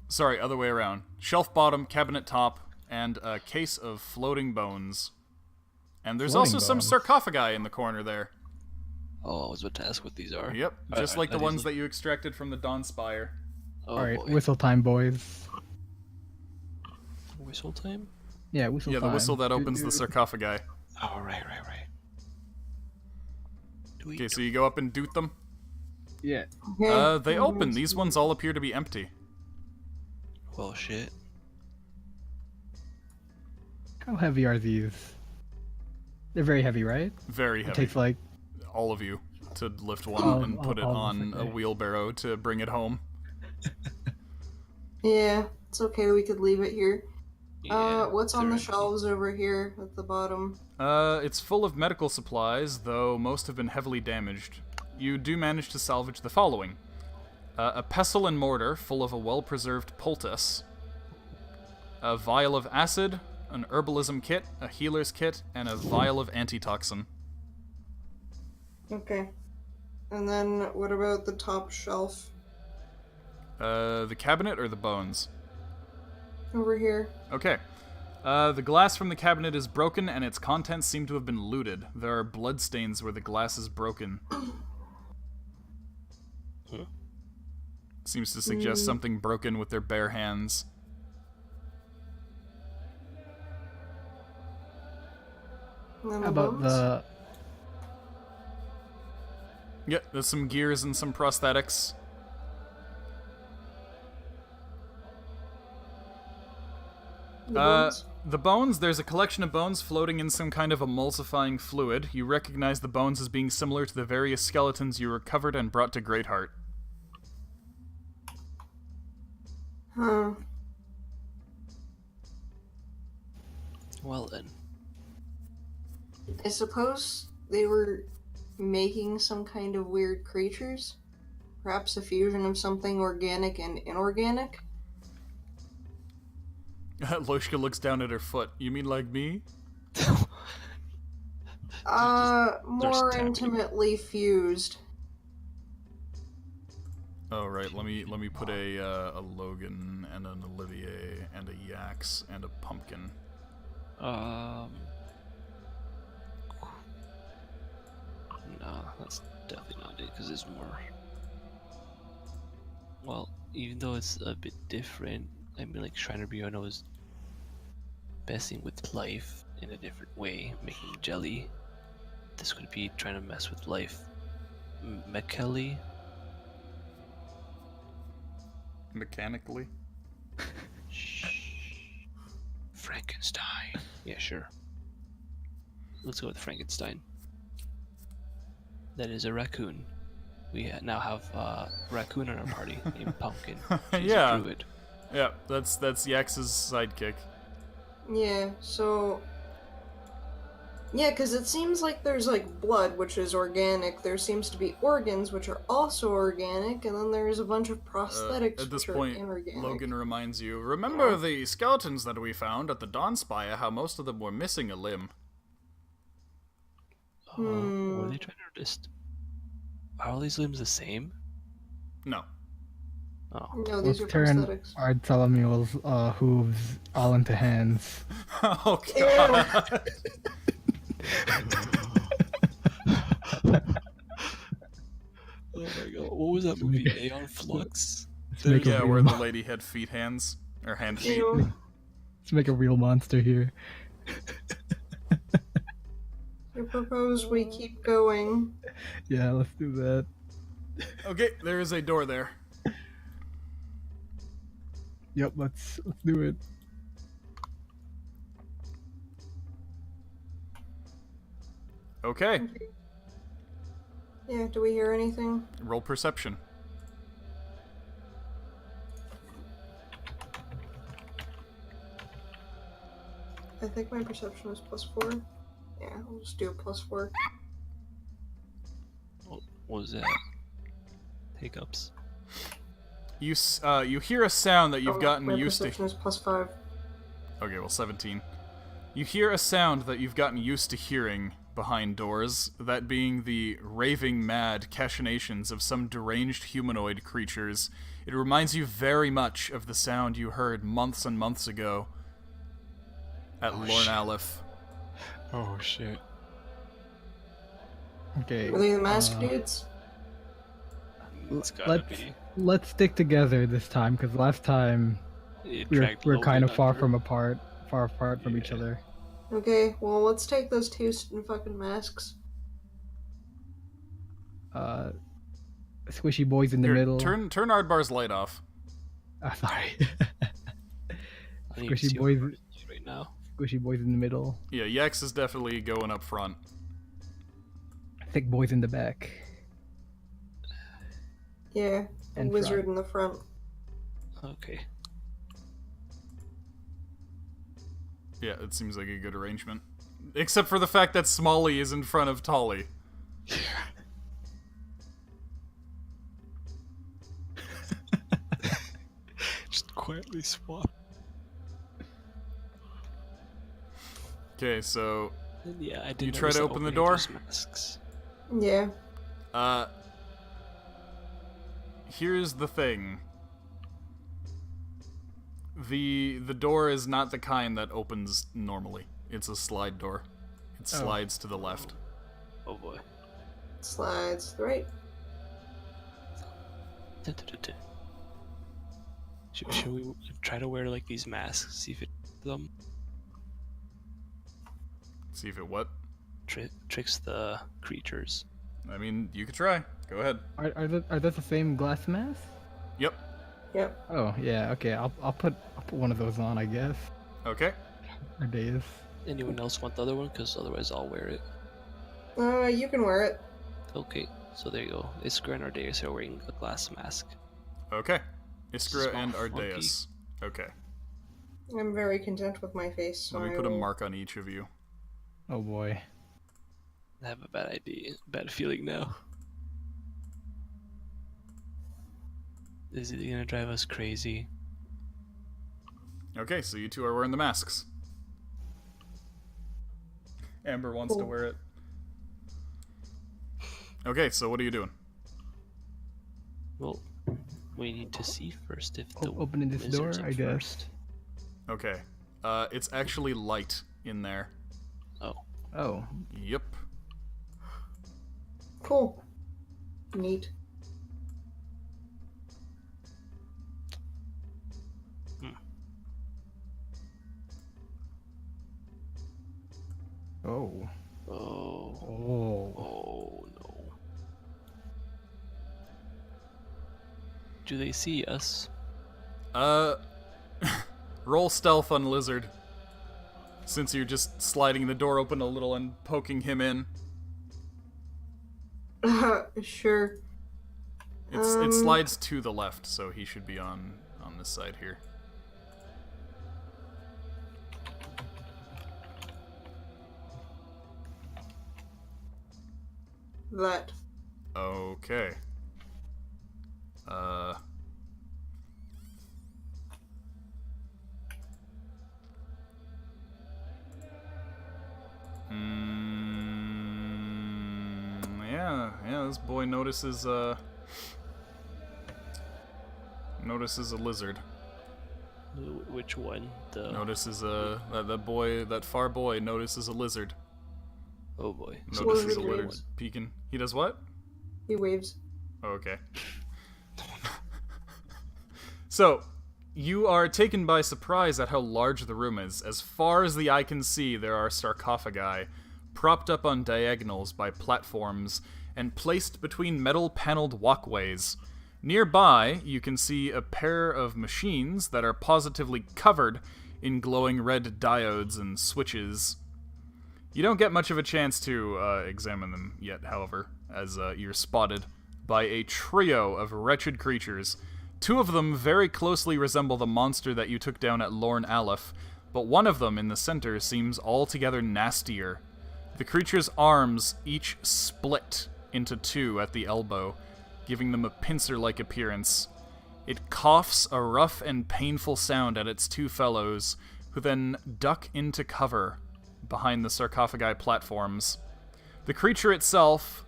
Sorry, other way around. Shelf bottom, cabinet top, and a case of floating bones. And there's Floating also some bones? sarcophagi in the corner there. Oh, I was about to ask what these are. Yep, just like the are these ones that you extracted from the Dawn Spire. Oh, Alright, boy. whistle time, boys. Whistle time? Yeah, whistle Yeah, time. the whistle that opens the sarcophagi. Oh, right. Do we Okay, so you go up and doot them. Yeah. They open. These ones all appear to be empty. Well, shit. How heavy are these? They're very heavy, right? Very It heavy. takes like All of you to lift one Oh, and put it all on a okay. wheelbarrow to bring it home. Yeah, it's okay, we could leave it here. Yeah, What's on the they're empty. shelves over here at the bottom? It's full of medical supplies, though most have been heavily damaged. You do manage to salvage the following. A pestle and mortar full of a well-preserved poultice, a vial of acid, an herbalism kit, a healer's kit, and a vial of antitoxin. Okay. And then what about the top shelf? The cabinet or the bones? Over here. Okay. The glass from the cabinet is broken and its contents seem to have been looted. There are bloodstains where the glass is broken. Huh? Seems to suggest something broken with their bare hands. And then how the about bones? the Yep, there's some gears and some prosthetics. The bones? The bones, there's a collection of bones floating in some kind of emulsifying fluid. You recognize the bones as being similar to the various skeletons you recovered and brought to Greatheart. Huh. Well then. I suppose they were making some kind of weird creatures? Perhaps a fusion of something organic and inorganic? Loishka looks down at her foot. You mean like me? More stabbing. intimately fused. Oh right, let me put a Logan and an Olivier and a Yax and a Pumpkin. No, that's definitely not it, because it's more... Well, even though it's a bit different, I mean, like, Shriner Bjorno is messing with life in a different way, making jelly. This could be trying to mess with life mechanically. Mechanically? Frankenstein. Yeah, sure. Let's go with Frankenstein. That is a raccoon. We now have a raccoon in our party named Pumpkin. She's Yeah. a druid. Yeah, that's Yax's sidekick. Yeah, so... Yeah, because it seems like there's, like, blood, which is organic. There seems to be organs, which are also organic, and then there's a bunch of prosthetics, At this which point, are inorganic. Logan reminds you, remember the skeletons that we found at the Dawnspire, how most of them were missing a limb? Were they trying to just... Are all these limbs the same? No. Oh. No, these Let's are turn prosthetics. Bartholomew's hooves all into hands. Oh god. Oh my god, what was that movie? Aeon Flux? Let's make, Yeah, a where real, the lady had feet hands. Or hand feet. Ew. let's make a real monster here. I propose we keep going. Yeah, let's do that. Okay, there is a door there. Yep, let's do it. Okay, Yeah, do we hear anything? roll perception. I think my perception was +4. Yeah, I'll just do a +4. What was that? Hiccups. You hear a sound that you've gotten my used to. perception is +5. Okay, well, 17. You hear a sound that you've gotten used to hearing behind doors, that being the raving mad cachinations of some deranged humanoid creatures. It reminds you very much of the sound you heard months and months ago at Lorne Aleph. Oh shit. Okay. Are they the masked dudes? It's gotta Let's be. let's stick together this time, because last time It we're dragged kind of Logan far under. apart from each Yeah. other. Okay, well, let's take those two fucking masks. Squishy boys in the Here, middle. turn Ardbar's light off. Sorry. I need to Squishy see boys, what we're right now. squishy boys in the middle. Yeah, Yax is definitely going up front. Thick boys in the back. Yeah, And wizard front. in the front. Okay. Yeah, it seems like a good arrangement. Except for the fact that Smalley is in front of Tolly. Just quietly swap. Okay, so And yeah, I did. try to open the door? Masks. Yeah. Here's the thing. The door is not the kind that opens normally. It's a slide door. It slides to the left. Oh boy. Slides to the right. Should we try to wear like these masks? See if it them See if it what? tricks the creatures. I mean, you could try. Go ahead. Are those the same glass masks? Yep. Yep. Oh yeah, okay. I'll put one of those on, I guess. Okay. Ardeus. Anyone else want the other one? Because otherwise I'll wear it. You can wear it. Okay, so there you go. Iskra and Ardeus are wearing a glass mask. Okay. Iskra Small and funky. Ardeus. Okay. I'm very content with my face. So Let me I put a will- mark on each of you. Oh boy. I have a bad feeling now. Is it gonna drive us crazy? Okay, so you two are wearing the masks. Amber wants to Cool. wear it. Okay, so what are you doing? Well, we need to see first if the Opening this door, wizard's up I guess. first. Okay. It's actually light in there. Oh, Oh, Yep. Cool. Neat. oh, oh, oh. oh no. Do they see us? Roll stealth on Lizard. Since you're just sliding the door open a little and poking him in. Sure. It slides to the left, so he should be on this side here. That. Okay. Yeah, this boy notices a lizard. Which one? The Notices that far boy notices a lizard. oh boy. Notices a Lizard lizard waves. peeking. He does what? He waves. Oh, okay. So, you are taken by surprise at how large the room is. As far as the eye can see, there are sarcophagi propped up on diagonals by platforms and placed between metal-paneled walkways. Nearby, you can see a pair of machines that are positively covered in glowing red diodes and switches. You don't get much of a chance to examine them yet, however, as you're spotted by a trio of wretched creatures. Two of them very closely resemble the monster that you took down at Lorne Aleph, but one of them in the center seems altogether nastier. The creature's arms each split into two at the elbow, giving them a pincer-like appearance. It coughs a rough and painful sound at its two fellows, who then duck into cover behind the sarcophagi platforms. The creature itself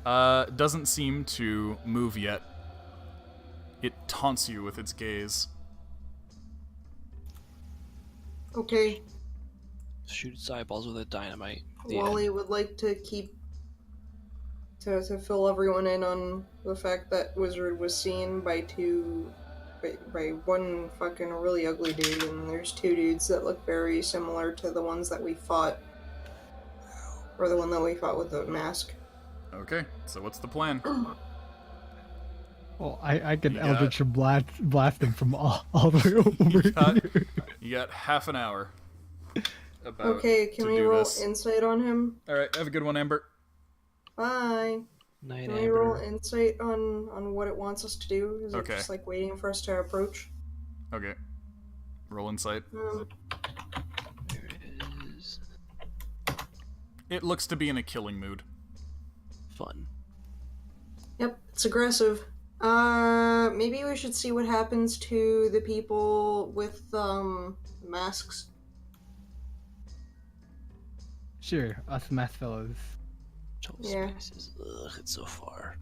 doesn't seem to move yet. It taunts you with its gaze. Okay. Shoot its eyeballs with a dynamite. The Wally end. would like to to fill everyone in on the fact that Wizard was seen by by one fucking really ugly dude, and there's two dudes that look very similar to the ones that we fought. Or the one that we fought with the mask. Okay, so what's the plan? Well, I could You got- Eldritch blast him from all the way over got- here. You got half an hour about Okay, can to we do roll this. insight on him? Alright, have a good one, Amber. Bye. Night Can we roll Amber. insight on what it wants us to do? Is Okay. it just like waiting for us to approach? Okay. Roll insight. There it is. It looks to be in a killing mood. Fun. Yep, it's aggressive. Maybe we should see what happens to the people with masks. Sure, us math fellows. Total Yeah. spaces. Ugh, it's so far.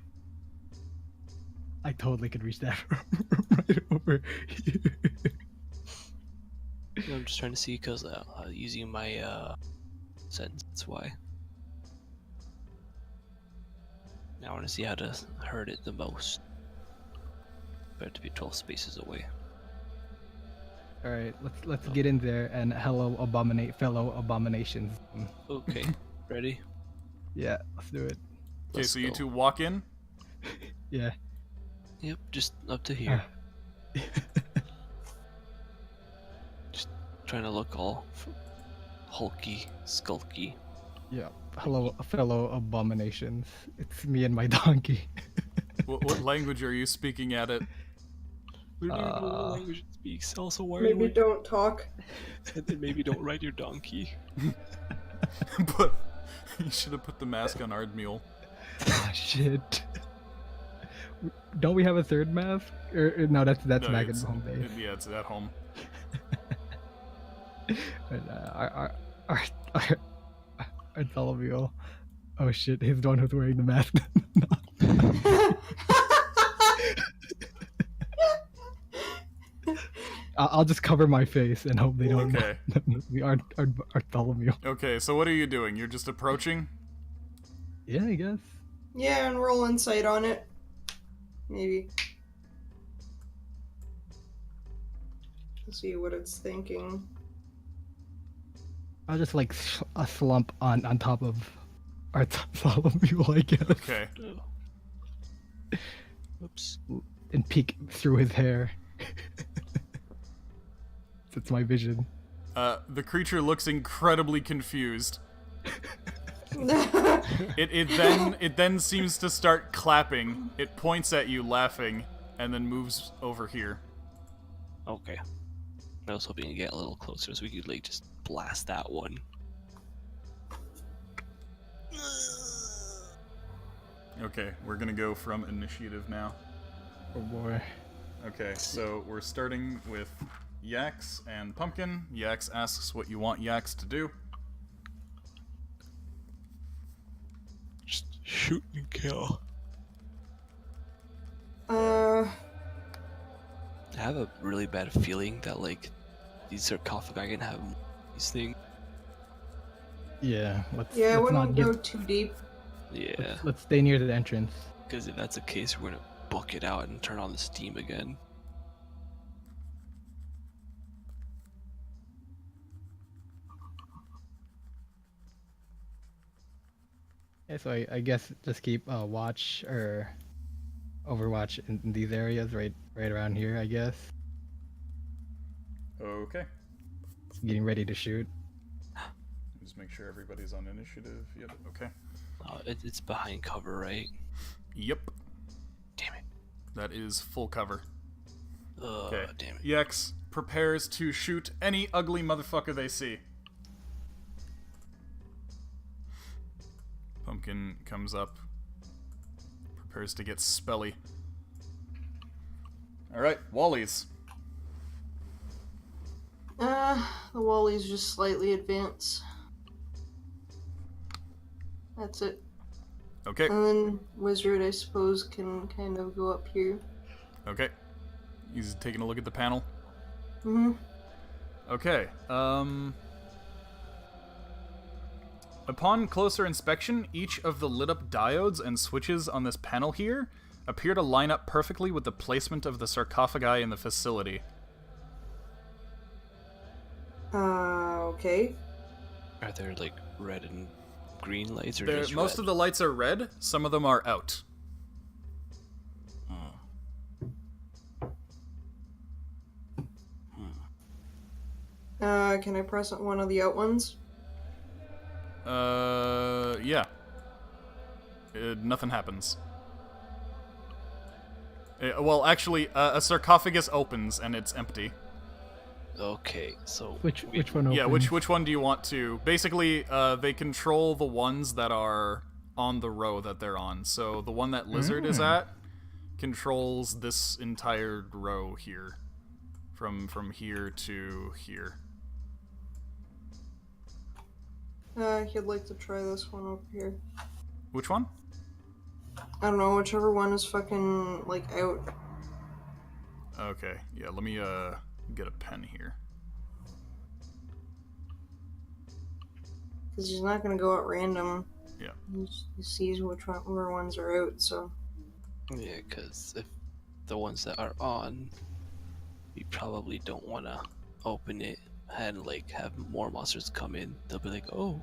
I totally could reach that from right over here. I'm just trying to see because using my sentence. That's why. Now I want to see how to hurt it the most. Better to be 12 spaces away. All right, let's get in there and hello fellow abominations. Okay, ready? Yeah, let's do it. Okay, Let's so you go. two walk in. Yeah. Yep, just up to here. Just trying to look all hulky, skulky. Yeah. Hello, fellow abominations. It's me and my donkey. What language are you speaking at it? We don't even know what language it speaks. Also, why are Maybe you don't talk. and then maybe don't ride your donkey. But you should have put the mask on Ardmule. Ah, shit. don't we have a third mask? No, that's No, back at it's- home base. Yeah, it's at home. But, our Bartholomew. Oh shit, he's the one who's wearing the mask. I'll just cover my face and hope they don't Okay. know we aren't Bartholomew. Okay, so what are you doing? You're just approaching? Yeah, I guess. Yeah, and roll insight on it. Maybe. To see what it's thinking. I'll just like a slump on top of Bartholomew, I guess, Okay. Oops. and peek through his hair. That's my vision. The creature looks incredibly confused. It then seems to start clapping. It points at you, laughing, and then moves over here. Okay. I was hoping to get a little closer so we could like just blast that one. Okay, we're gonna go from initiative now. Oh boy. Okay, so we're starting with Yax and Pumpkin. Yax asks what you want Yax to do. Just shoot and kill. Uh, I have a really bad feeling that like these sarcophagi can have these things. Yeah. Let's yeah, I let's not wouldn't get. go too deep. Yeah, Let's stay near the entrance. because if that's the case, we're gonna book it out and turn on the steam again. Yeah, so I guess just keep watch or overwatch in these areas right around here, I guess. Okay. Getting ready to shoot. Just make sure everybody's on initiative. Yep, okay. It's behind cover, right? Yep, Damn it. that is full cover. Okay. Damn it. Yax prepares to shoot any ugly motherfucker they see. Pumpkin comes up, prepares to get spelly. Alright, Wally's. The Wally's just slightly advance. That's it. Okay, And then Wizard, I suppose, can kind of go up here. okay. He's taking a look at the panel. Mm-hmm. Okay, upon closer inspection, each of the lit up diodes and switches on this panel here appear to line up perfectly with the placement of the sarcophagi in the facility. Okay. Are there like red and green lights or just Most red? of the lights are red, some of them are out. Can I press one of the out ones? Yeah. Nothing happens. Well, actually, a sarcophagus opens and it's empty. Okay, so Which one opens? Yeah, which one do you want to? Basically, they control the ones that are on the row that they're on. So the one that Lizard is at controls this entire row here, from here to here. He'd like to try this one over here. Which one? I don't know, whichever one is fucking, like, out. Okay, yeah, let me get a pen here. Because he's not gonna go at random. Yeah. He sees which ones are out, so. yeah, because if the ones that are on, we probably don't want to open it and like have more monsters come in. They'll be like, oh,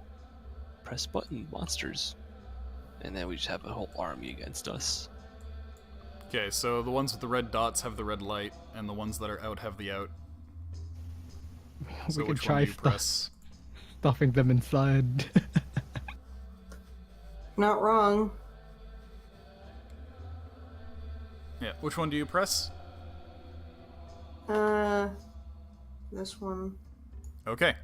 press button, monsters, and then we just have a whole army against us. Okay, so the ones with the red dots have the red light, and the ones that are out have the out. So we could which one try do you press? stuffing them inside. Not wrong. Yeah, which one do you press? This one. Okay.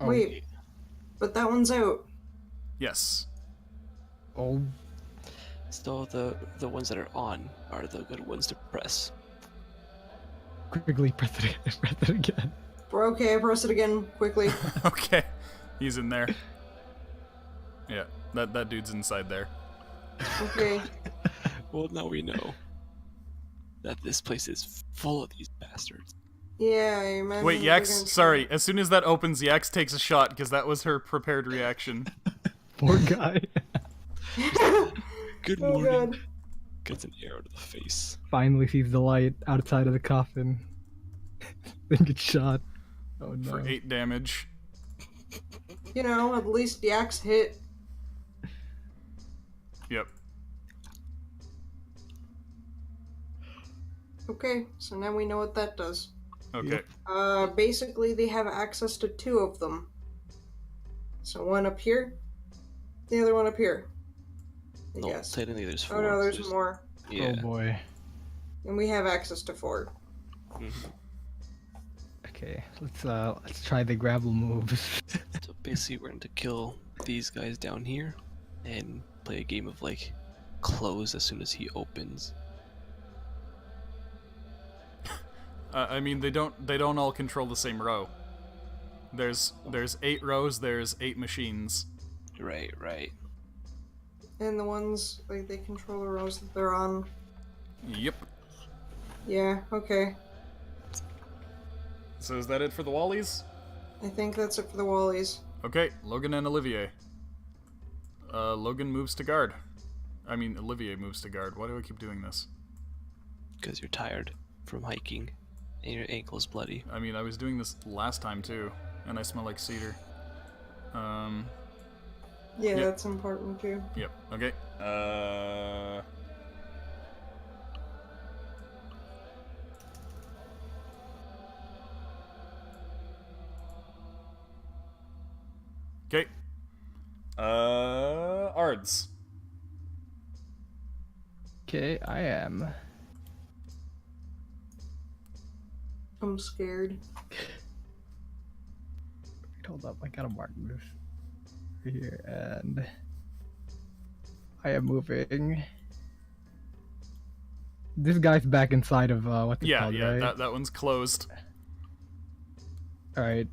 Oh, Wait, but that one's out. Yes. Oh, So the ones that are on are the good ones to press. quickly press it again. Press it again. Okay, press it again, quickly. Okay, he's in there. Yeah, that dude's inside there. Okay. Well, now we know that this place is full of these bastards. Yeah, I imagine. Wait, they're Yax, gonna sorry. try- As soon as that opens, Yax takes a shot because that was her prepared reaction. Poor guy. Good Oh morning. god. Gets an arrow to the face. Finally sees the light outside of the coffin. Then gets shot. Oh no. For 8 damage. You know, at least the axe hit. Yep. Okay, so now we know what that does. Okay. Basically they have access to 2 of them. So one up here, the other one up here. I No, guess. technically there's 4. Oh no, there's more. Yeah. Oh boy. And we have access to 4. Mhm. Okay, let's try the grapple moves. So basically, we're going to kill these guys down here and play a game of like close as soon as he opens. I mean, they don't all control the same row. There's 8 rows. There's 8 machines. Right, right. And the ones, like, they control the rows that they're on. Yep. Yeah, okay. So is that it for the Wallies? I think that's it for the Wallies. Okay, Logan and Olivier. Logan moves to guard. I mean, Olivier moves to guard. Why do I keep doing this? Because you're tired from hiking and your ankle's bloody. I mean, I was doing this last time too, and I smell like cedar. Yeah, Yep. that's important too. Yep. Okay. Okay. Ards. Okay, I am. I'm scared. Hold up, I gotta mark this over here, and I am moving. This guy's back inside of what's it Yeah, called, yeah. right? That one's closed. All right.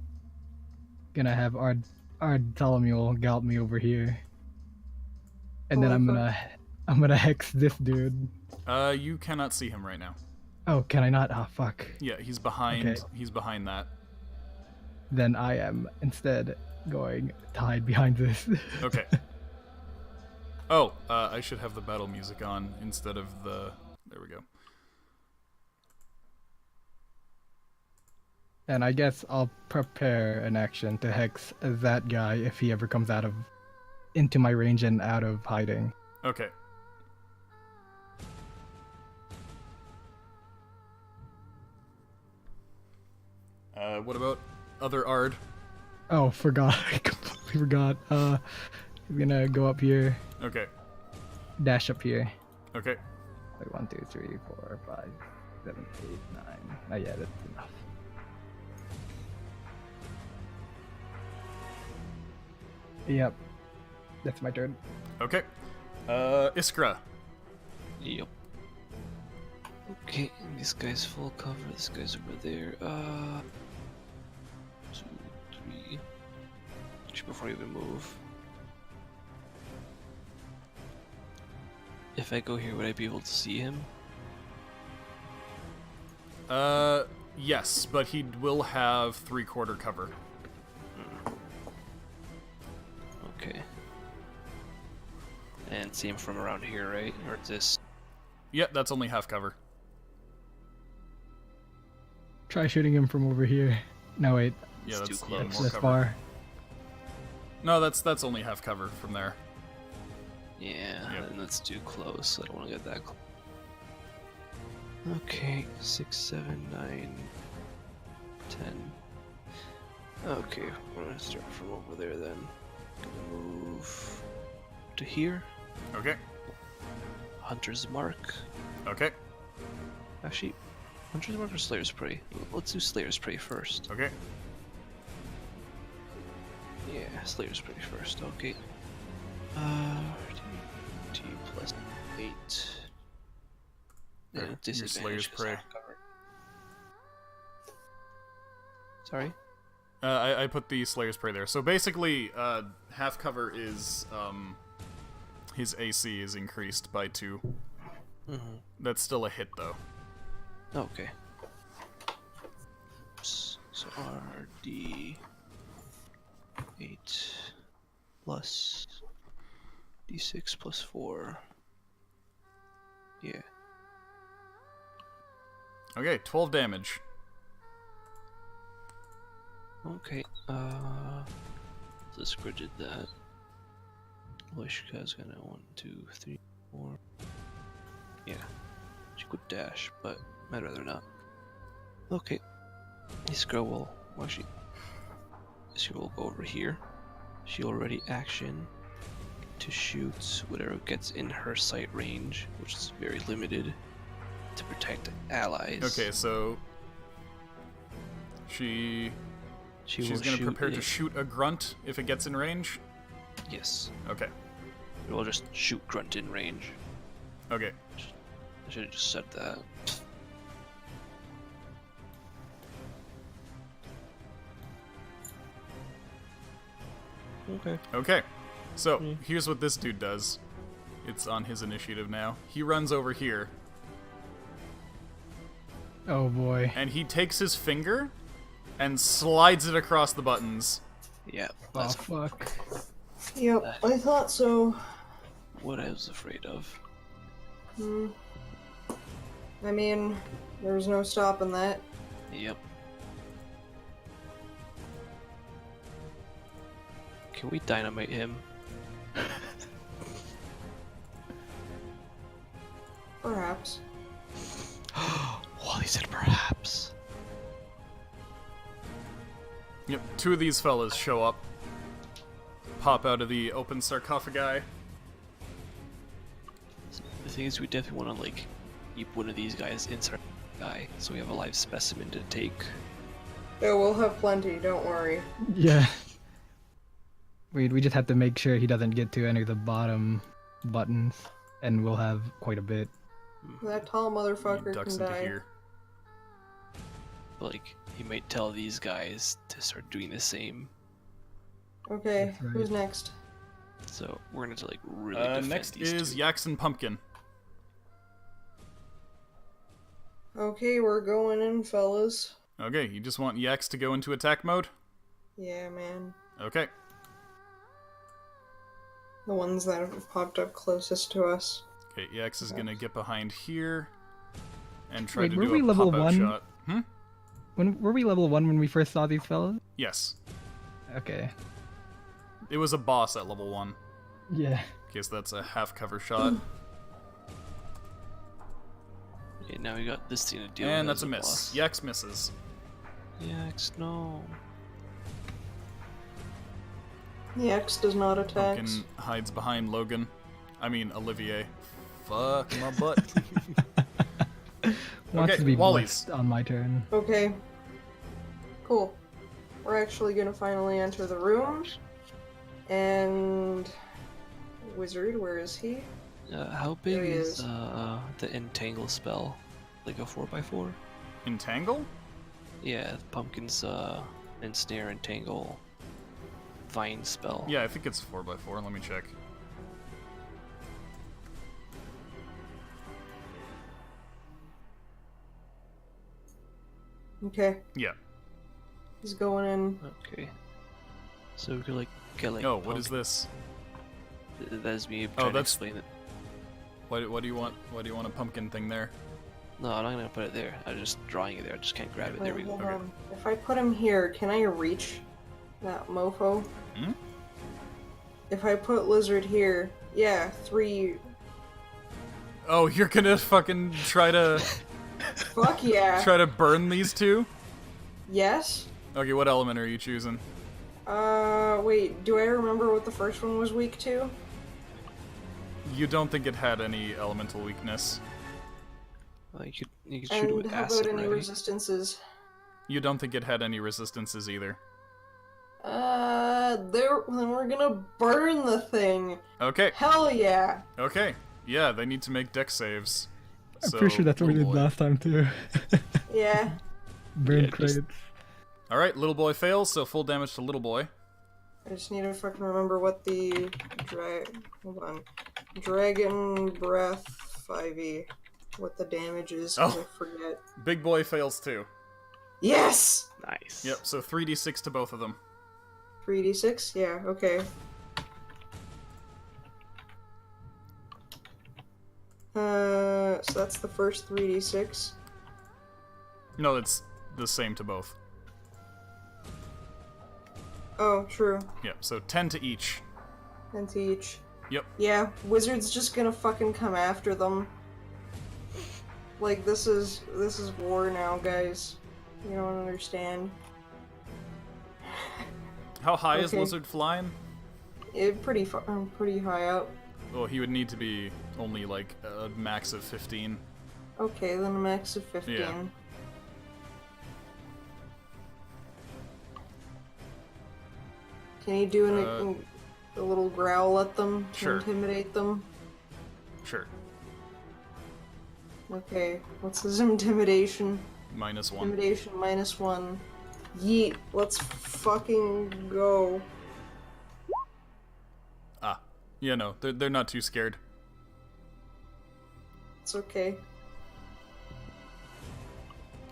Gonna have Ard Tolomule gallop me over here, and then Oh, I'm gonna hex this dude. You cannot see him right now. Oh, can I not? Oh, fuck. Yeah, he's behind. Okay. He's behind that. Then I am instead going to hide behind this. Okay. Oh, I should have the battle music on instead of the. There we go. And I guess I'll prepare an action to hex that guy if he ever comes into my range and out of hiding. Okay. What about other Ard? Oh, forgot. I completely forgot. I'm gonna go up here, Okay. dash up here. Okay. Like 1, 2, 3, 4, 5, 7, 8, 9. Oh yeah, that's enough. Yep. That's my turn. Okay. Iskra. Yep. Okay, this guy's full cover, this guy's over there. 2, 3. Actually, before I even move. If I go here, would I be able to see him? Yes, but he will have 3/4 cover. Okay. And see him from around here, right? Or this? Yep, that's only half cover. Try shooting him from over here. No, wait. Yeah, It's that's too even close. more That's cover. far. No, that's only half cover from there. Yeah, Yep. and that's too close. I don't want to get that close. Okay, 6, 7, 9, 10. Okay, we're gonna start from over there then. Gonna move to here. Okay. Hunter's Mark. Okay. Actually, Hunter's Mark or Slayer's Prey? Let's do Slayer's Prey first. Okay. Yeah, Slayer's Prey first. Okay. 20 plus 8. Your And Slayer's disadvantage 'cause Prey. half cover. Sorry? I put the Slayer's Prey there. So basically, half cover is his AC is increased by 2. Mm-hmm. That's still a hit though. Okay. So RD 8 plus D6 plus 4. Yeah. Okay, 12 damage. Okay. Let's grid that. Lishka's gonna 1, 2, 3, 4. Yeah. She could dash, but I'd rather not. Okay. This girl will. Well, she will go over here. She'll ready action to shoot whatever gets in her sight range, which is very limited, to protect allies. Okay, so she's gonna prepare to shoot a grunt if it gets in range. Yes. Okay. It will just shoot grunt in range. Okay. I should have just said that. Okay. Okay. So here's what this dude does. It's on his initiative now. He runs over here Oh boy. and he takes his finger and slides it across the buttons. Yeah, Oh that's fuck. Yep, I thought so. what I was afraid of. I mean, there's no stopping that. Yep. Can we dynamite him? Perhaps. Wally said perhaps. Yep, 2 of these fellas show up. Pop out of the open sarcophagi. The thing is, we definitely want to like keep one of these guys inside our guy, so we have a live specimen to take. Yeah, we'll have plenty, don't worry. Yeah. We just have to make sure he doesn't get to any of the bottom buttons, and we'll have quite a bit. That tall He motherfucker ducks can into die. here. But, like, he might tell these guys to start doing the same. Okay, That's right. who's next? So we're gonna have to like really defend Next these is two. Yaxon Pumpkin. Okay, we're going in, fellas. Okay, you just want Yax to go into attack mode? Yeah, man. Okay. The ones that have popped up closest to us. Okay, Yax is gonna get behind here and try Wait, to were do we a level pop-out 1? shot. When were we level 1 when we first saw these fellas? Yes. Okay. It was a boss at level 1. Yeah. Guess that's a half cover shot. Okay, now we got this thing to deal And with. that's a miss. Boss. Yax misses. Yax, no. The X does not attack. Pumpkin hides behind Logan. I mean, Olivier. Fuck my butt. Wants Okay, to be Wally's. blessed on my turn. Okay. Cool. We're actually gonna finally enter the room. And... Wizard, where is he? How big There he is is. the entangle spell? Like a 4x4? Entangle? Yeah, pumpkin's ensnare, entangle, vine spell. Yeah, I think it's 4x4. Let me check. Okay. Yeah. He's going in. Okay. So we could like get like. Oh, what is this? That's me trying to that's- explain it. What do you want? What do you want a pumpkin thing there? No, I'm not gonna put it there. I'm just drawing it there. I just can't grab it. There we Wait, go. hold Okay. on. If I put him here, can I reach that mofo? Hmm? If I put Lizard here, yeah, 3... Oh, you're gonna fucking try to Fuck yeah. try to burn these two? Yes? Okay, what element are you choosing? Wait, do I remember what the first one was weak to? You don't think it had any elemental weakness. You could shoot it And with how acid, about any right? resistances? You don't think it had any resistances either. Then we're gonna burn the thing. Okay. Hell yeah. Okay. Yeah, they need to make deck saves. I'm So, pretty sure that's what we little did boy. last time too. Yeah. Burn Yeah, crates. All right, little boy fails, so full damage to little boy. I just need to fucking remember what the hold on. Dragon breath 5e. What the damage is, 'cause Oh. I forget. Big boy fails too. Yes! Nice. Yep. So 3d6 to both of them. 3d6? Yeah, okay. So that's the first 3d6. No, it's the same to both. Oh, true. Yep. So 10 to each. And to each. Yep. Yeah, Wizard's just gonna fucking come after them. Like, this is war now, guys. You don't understand. How high is Okay. Lizard flying? Pretty high up. Well, he would need to be only like a max of 15. Okay, then a max of 15. Yeah. Can you do a little growl at them to Sure. intimidate them? Sure. Okay, what's his intimidation? -1. Intimidation -1. Yeet, let's fucking go. Ah. Yeah, no, they're not too scared. It's okay.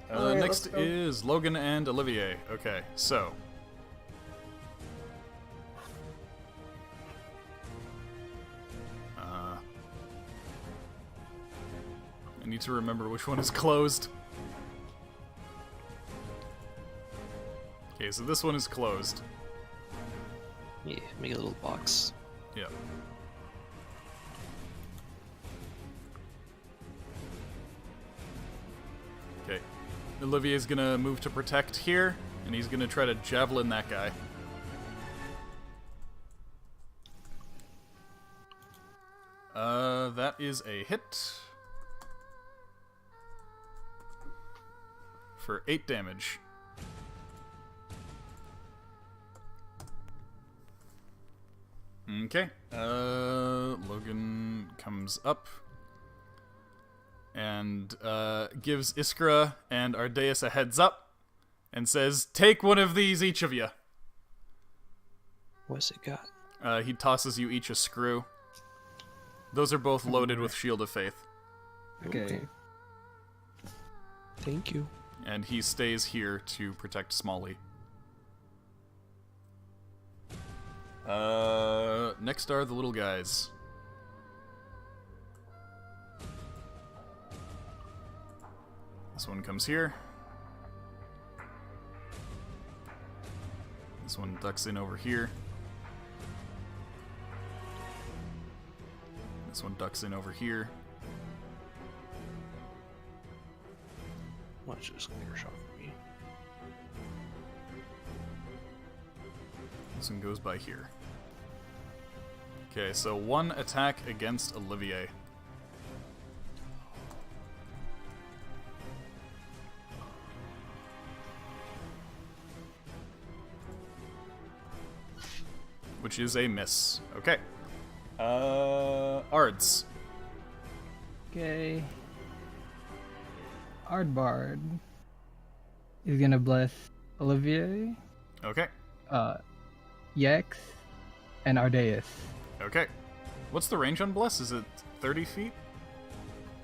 Next Alright, let's go. is Logan and Olivier. Okay, so. I need to remember which one is closed. Okay, so this one is closed. Yeah, make a little box. Yep. Okay. Olivier's gonna move to protect here, and he's gonna try to javelin that guy. That is a hit. For 8 damage. Okay. Logan comes up and gives Iskra and Ardeus a heads up and says, "Take one of these, each of you." What's it got? He tosses you each a screw. Those are both loaded with Shield of Faith. Okay. Thank you. And he stays here to protect Smalley. Next are the little guys. This one comes here. This one ducks in over here. This one ducks in over here. Why don't you just clear a shot for me? This one goes by here. Okay, so one attack against Olivier. Which is a miss. Okay. Ards. Okay. Ardbard is gonna bless Olivier, Okay. Yex, and Ardeus. Okay. What's the range on Bless? Is it 30 feet?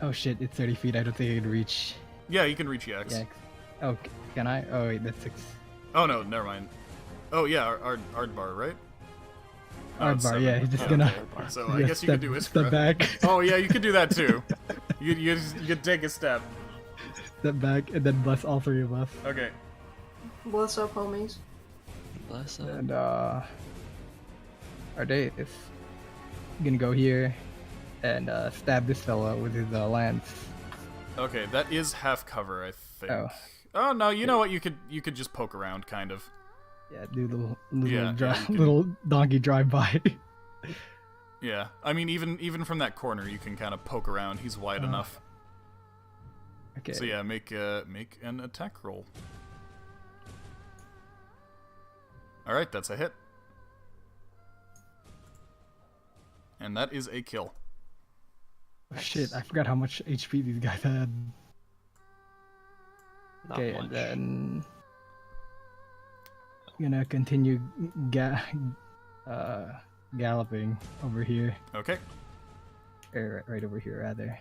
Oh shit, it's 30 feet. I don't think I can reach Yeah, you can reach Yex. Yex. Oh, can I? Oh wait, that's 6. Oh no, never mind. Oh yeah, Ardbar, right? Oh, it's Ardbar, 7. yeah, he's just Yeah, gonna. okay. So he's I gonna guess you could do Iskra. Step back. Oh yeah, you could do that too. You could take a step. Step back, and then bless all 3 of us. Okay. Bless up, homies. Bless up. And Ardeus gonna go here and stab this fella with his lance. Okay, that is half cover, I think. Oh. Oh no, you know what? You could just poke around, kind of. Yeah, do the Yeah, little, yeah, you can- little donkey drive by. Yeah, I mean even from that corner, you can kind of poke around. He's wide enough. Okay. So yeah, make an attack roll. All Alright, that's a hit. And that is a kill. Oh, shit, I forgot how much HP these guys had. Not Okay, much. and then gonna continue galloping over here, Okay. or right over here rather.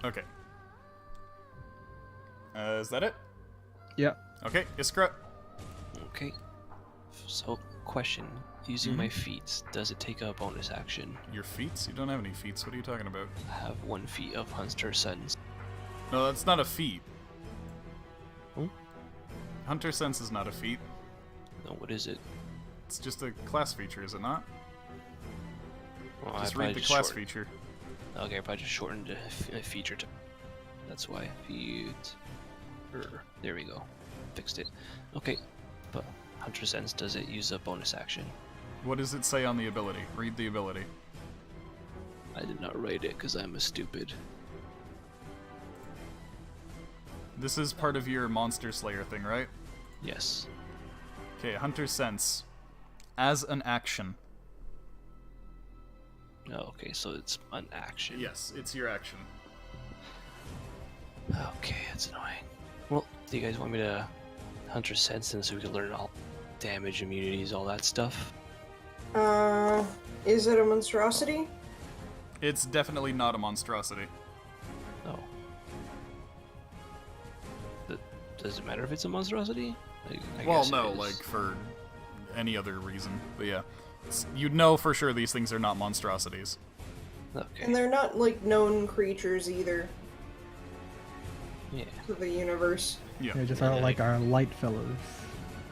Okay. Is that it? Yep. Okay, Iskra. Okay. So, question. Using my feats, does it take a bonus action? Your feats? You don't have any feats. What are you talking about? I have 1 feat of Hunter Sense. No, that's not a feat. Oh? Hunter Sense is not a feat. No, what is it? It's just a class feature, is it not? Well, I Just probably read the class shortened- feature. Okay, I probably just shortened a feature to. That's why. Feat. There we go. Fixed it. Okay, but Hunter Sense, does it use a bonus action? What does it say on the ability? Read the ability. I did not write it because I'm a stupid. This is part of your Monster Slayer thing, right? Yes. Okay, Hunter Sense. As an action. Oh, okay, so it's an action. Yes, it's your action. Okay, that's annoying. Well, do you guys want me to Hunter Sense so we can learn all damage, immunities, all that stuff? Is it a monstrosity? It's definitely not a monstrosity. No. Does it matter if it's a monstrosity? I Well, guess it no, is. like for any other reason. But yeah, you'd know for sure these things are not monstrosities. Okay. And they're not, like, known creatures either Yeah, to the universe. Yeah. They're just like our light fellows.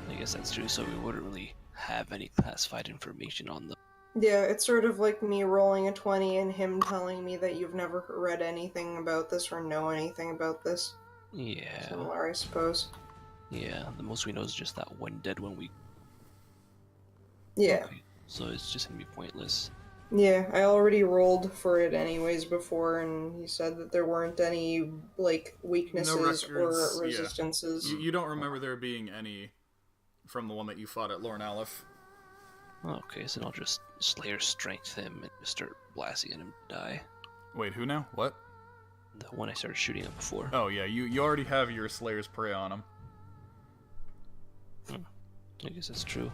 I guess that's true. So we wouldn't really have any classified information on them. Yeah, it's sort of like me rolling a 20 and him telling me that you've never read anything about this or know anything about this. Yeah. Similar, I suppose. Yeah. The most we know is just that one dead one we. Yeah. Okay, so it's just gonna be pointless. Yeah, I already rolled for it anyways before, and he said that there weren't any, like, weaknesses records, or yeah. resistances. You don't remember there being any from the one that you fought at Lorne Aleph. Okay, so I'll just Slayer Strength him and just start blasting at him to die. Wait, who now? What? The one I started shooting at before. Oh yeah, you already have your Slayer's Prey on him. I guess that's true.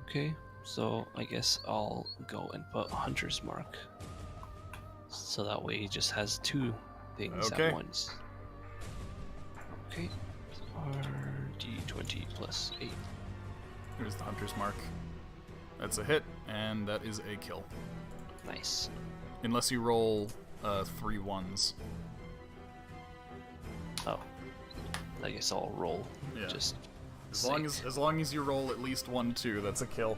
Okay. So I guess I'll go and put Hunter's Mark. So that way he just has 2 things Okay. at once. Okay. RD20 plus 8. Here's the Hunter's Mark. That's a hit, and that is a kill. Nice. Unless you roll 3 ones. Oh. I guess I'll roll. Yeah. Just As long as you roll at least 1, 2, that's a kill.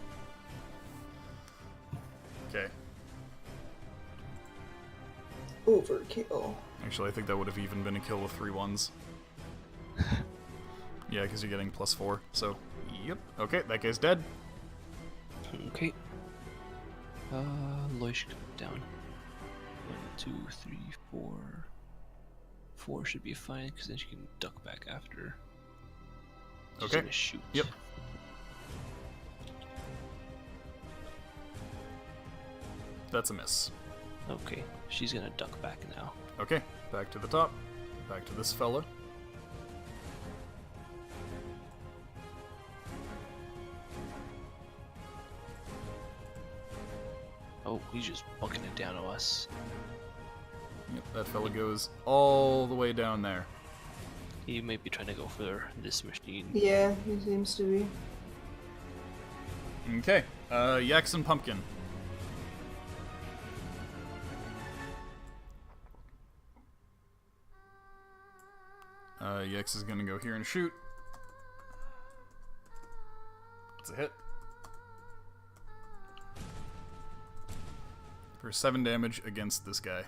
Okay. Overkill. Actually, I think that would have even been a kill with 3 ones. Yeah, because you're getting +4. So, yep. Okay, that guy's dead. Okay. Loish down. 1, 2, 3, 4. 4 should be fine because then she can duck back after. She's Okay. gonna shoot. Yep. That's a miss. Okay. She's gonna duck back now. Okay, back to the top. Back to this fella. Oh, he's just bucking it down to us. Yep, that fella goes all the way down there. He might be trying to go for this machine. Yeah, he seems to be. Okay, Yaks and Pumpkin. Yaks is gonna go here and shoot. It's a hit. For 7 damage against this guy.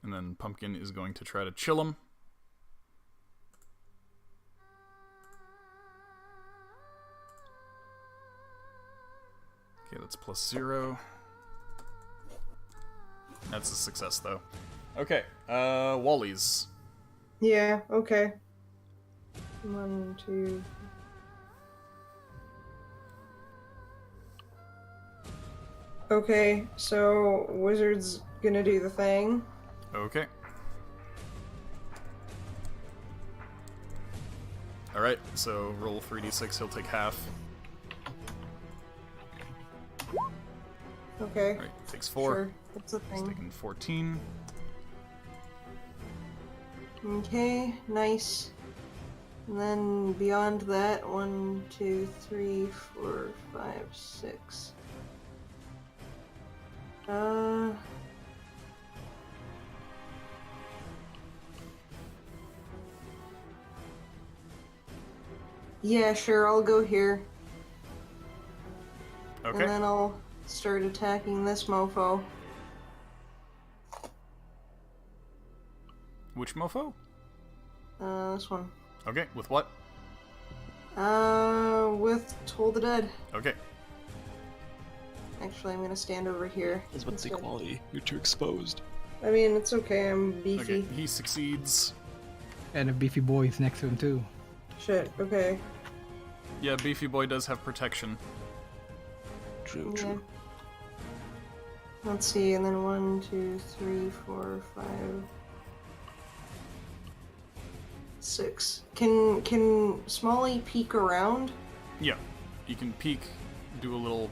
And then Pumpkin is going to try to chill him. Okay, that's +0. That's a success, though. Okay, Wally's. Yeah, okay. 1, 2. Okay, so Wizard's gonna do the thing. Okay. Alright, so roll 3d6, he'll take half. Okay. Alright, takes 4. Sure, that's a He's thing. taking 14. Okay, nice. And then beyond that, 1, 2, 3, 4, 5, 6. Yeah, sure, I'll go here. Okay. And then I'll start attacking this mofo. Which mofo? This one. Okay, with what? With Toll the Dead. Okay. Actually, I'm gonna stand over here. I was about to say instead. quality. You're too exposed. I mean, it's okay, I'm beefy. Okay, he succeeds. And a beefy boy's next to him too. Shit, okay. Yeah, Beefy Boy does have protection. True, Yeah. true. Let's see, and then 1, 2, 3, 4, 5, 6. Can Smalley peek around? Yeah, you can peek, do a little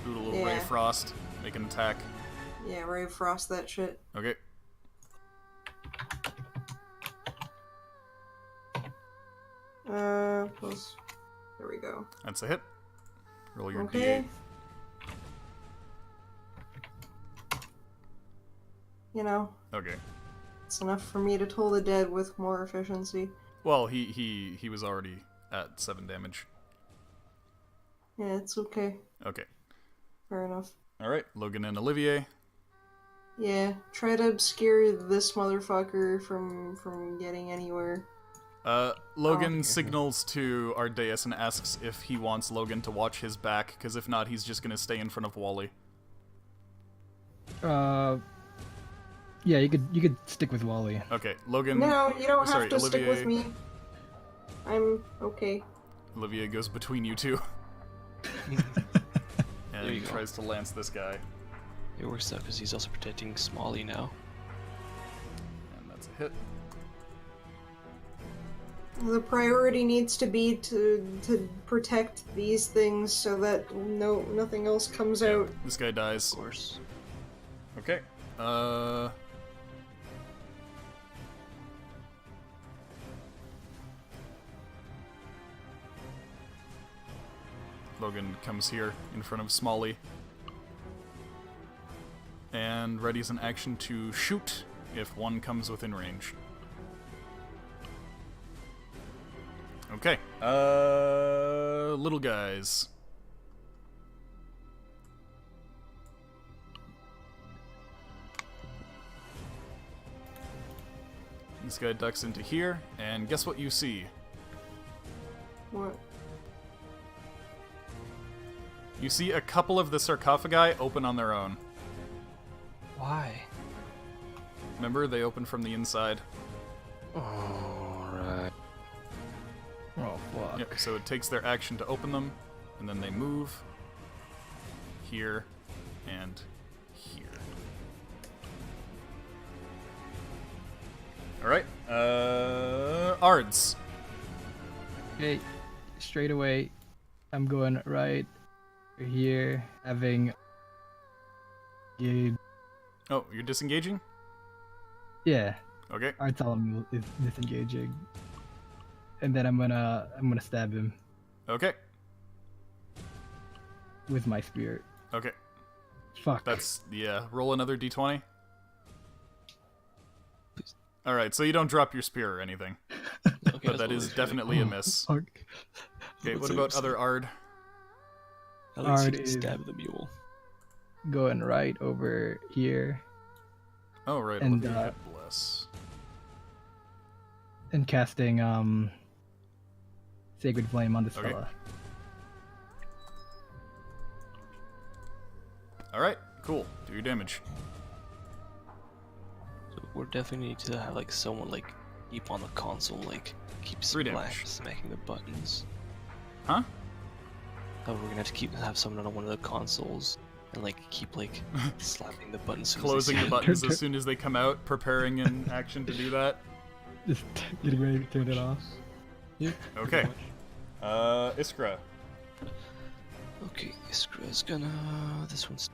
ray Yeah. of frost, make an attack. Yeah, Ray of Frost that shit. Okay. Plus. There we go. That's a hit. Roll your Okay. D8. You know, Okay. it's enough for me to Toll the Dead with more efficiency. Well, he was already at 7 damage. Yeah, it's okay. Okay. Fair enough. All right, Logan and Olivier. Yeah, try to obscure this motherfucker from getting anywhere. Logan signals to Ardeus and asks if he wants Logan to watch his back, because if not, he's just gonna stay in front of Wally. Yeah, you could stick with Wally. Okay, Logan. No, you don't have sorry, to stick with Olivier. me. I'm okay. Olivier goes between you two. There you And go. tries to lance this guy. It works out because he's also protecting Smalley now. And that's a hit. The priority needs to be to protect these things so that nothing else comes out. This guy dies. Of course. Okay. Logan comes here in front of Smalley. And readies an action to shoot if one comes within range. Okay. Little guys. This guy ducks into here, and guess what you see? What? You see a couple of the sarcophagi open on their own. Why? Remember, they open from the inside. Alright. Oh fuck. Yep, so it takes their action to open them, and then they move here and here. Alright, Ards. Okay, straight away, I'm going right here, having. Oh, you're disengaging? Yeah, Okay, Artalum is disengaging, and then I'm gonna stab him okay, with my spear. okay. Fuck. That's, yeah, roll another d20. Alright, so you don't drop your spear or anything, Okay, but that is definitely a miss. Fuck. Okay, what about other Ard? At least you Ard can is- stab the mule. Going right over here Oh, right, And, Olivia had bless. and casting Sacred Flame on this Okay. fella. Alright, cool. Do your damage. So we're definitely need to have like someone like keep on the console, like keep 3 damage. smacking the buttons. Huh? Oh, we're gonna have to have someone on one of the consoles and like keep like slapping the buttons. Closing the buttons as soon as they come out, preparing an action to do that. Just getting ready to turn it off. Yeah. Okay. Iskra. Okay, Iskra's gonna. This one's.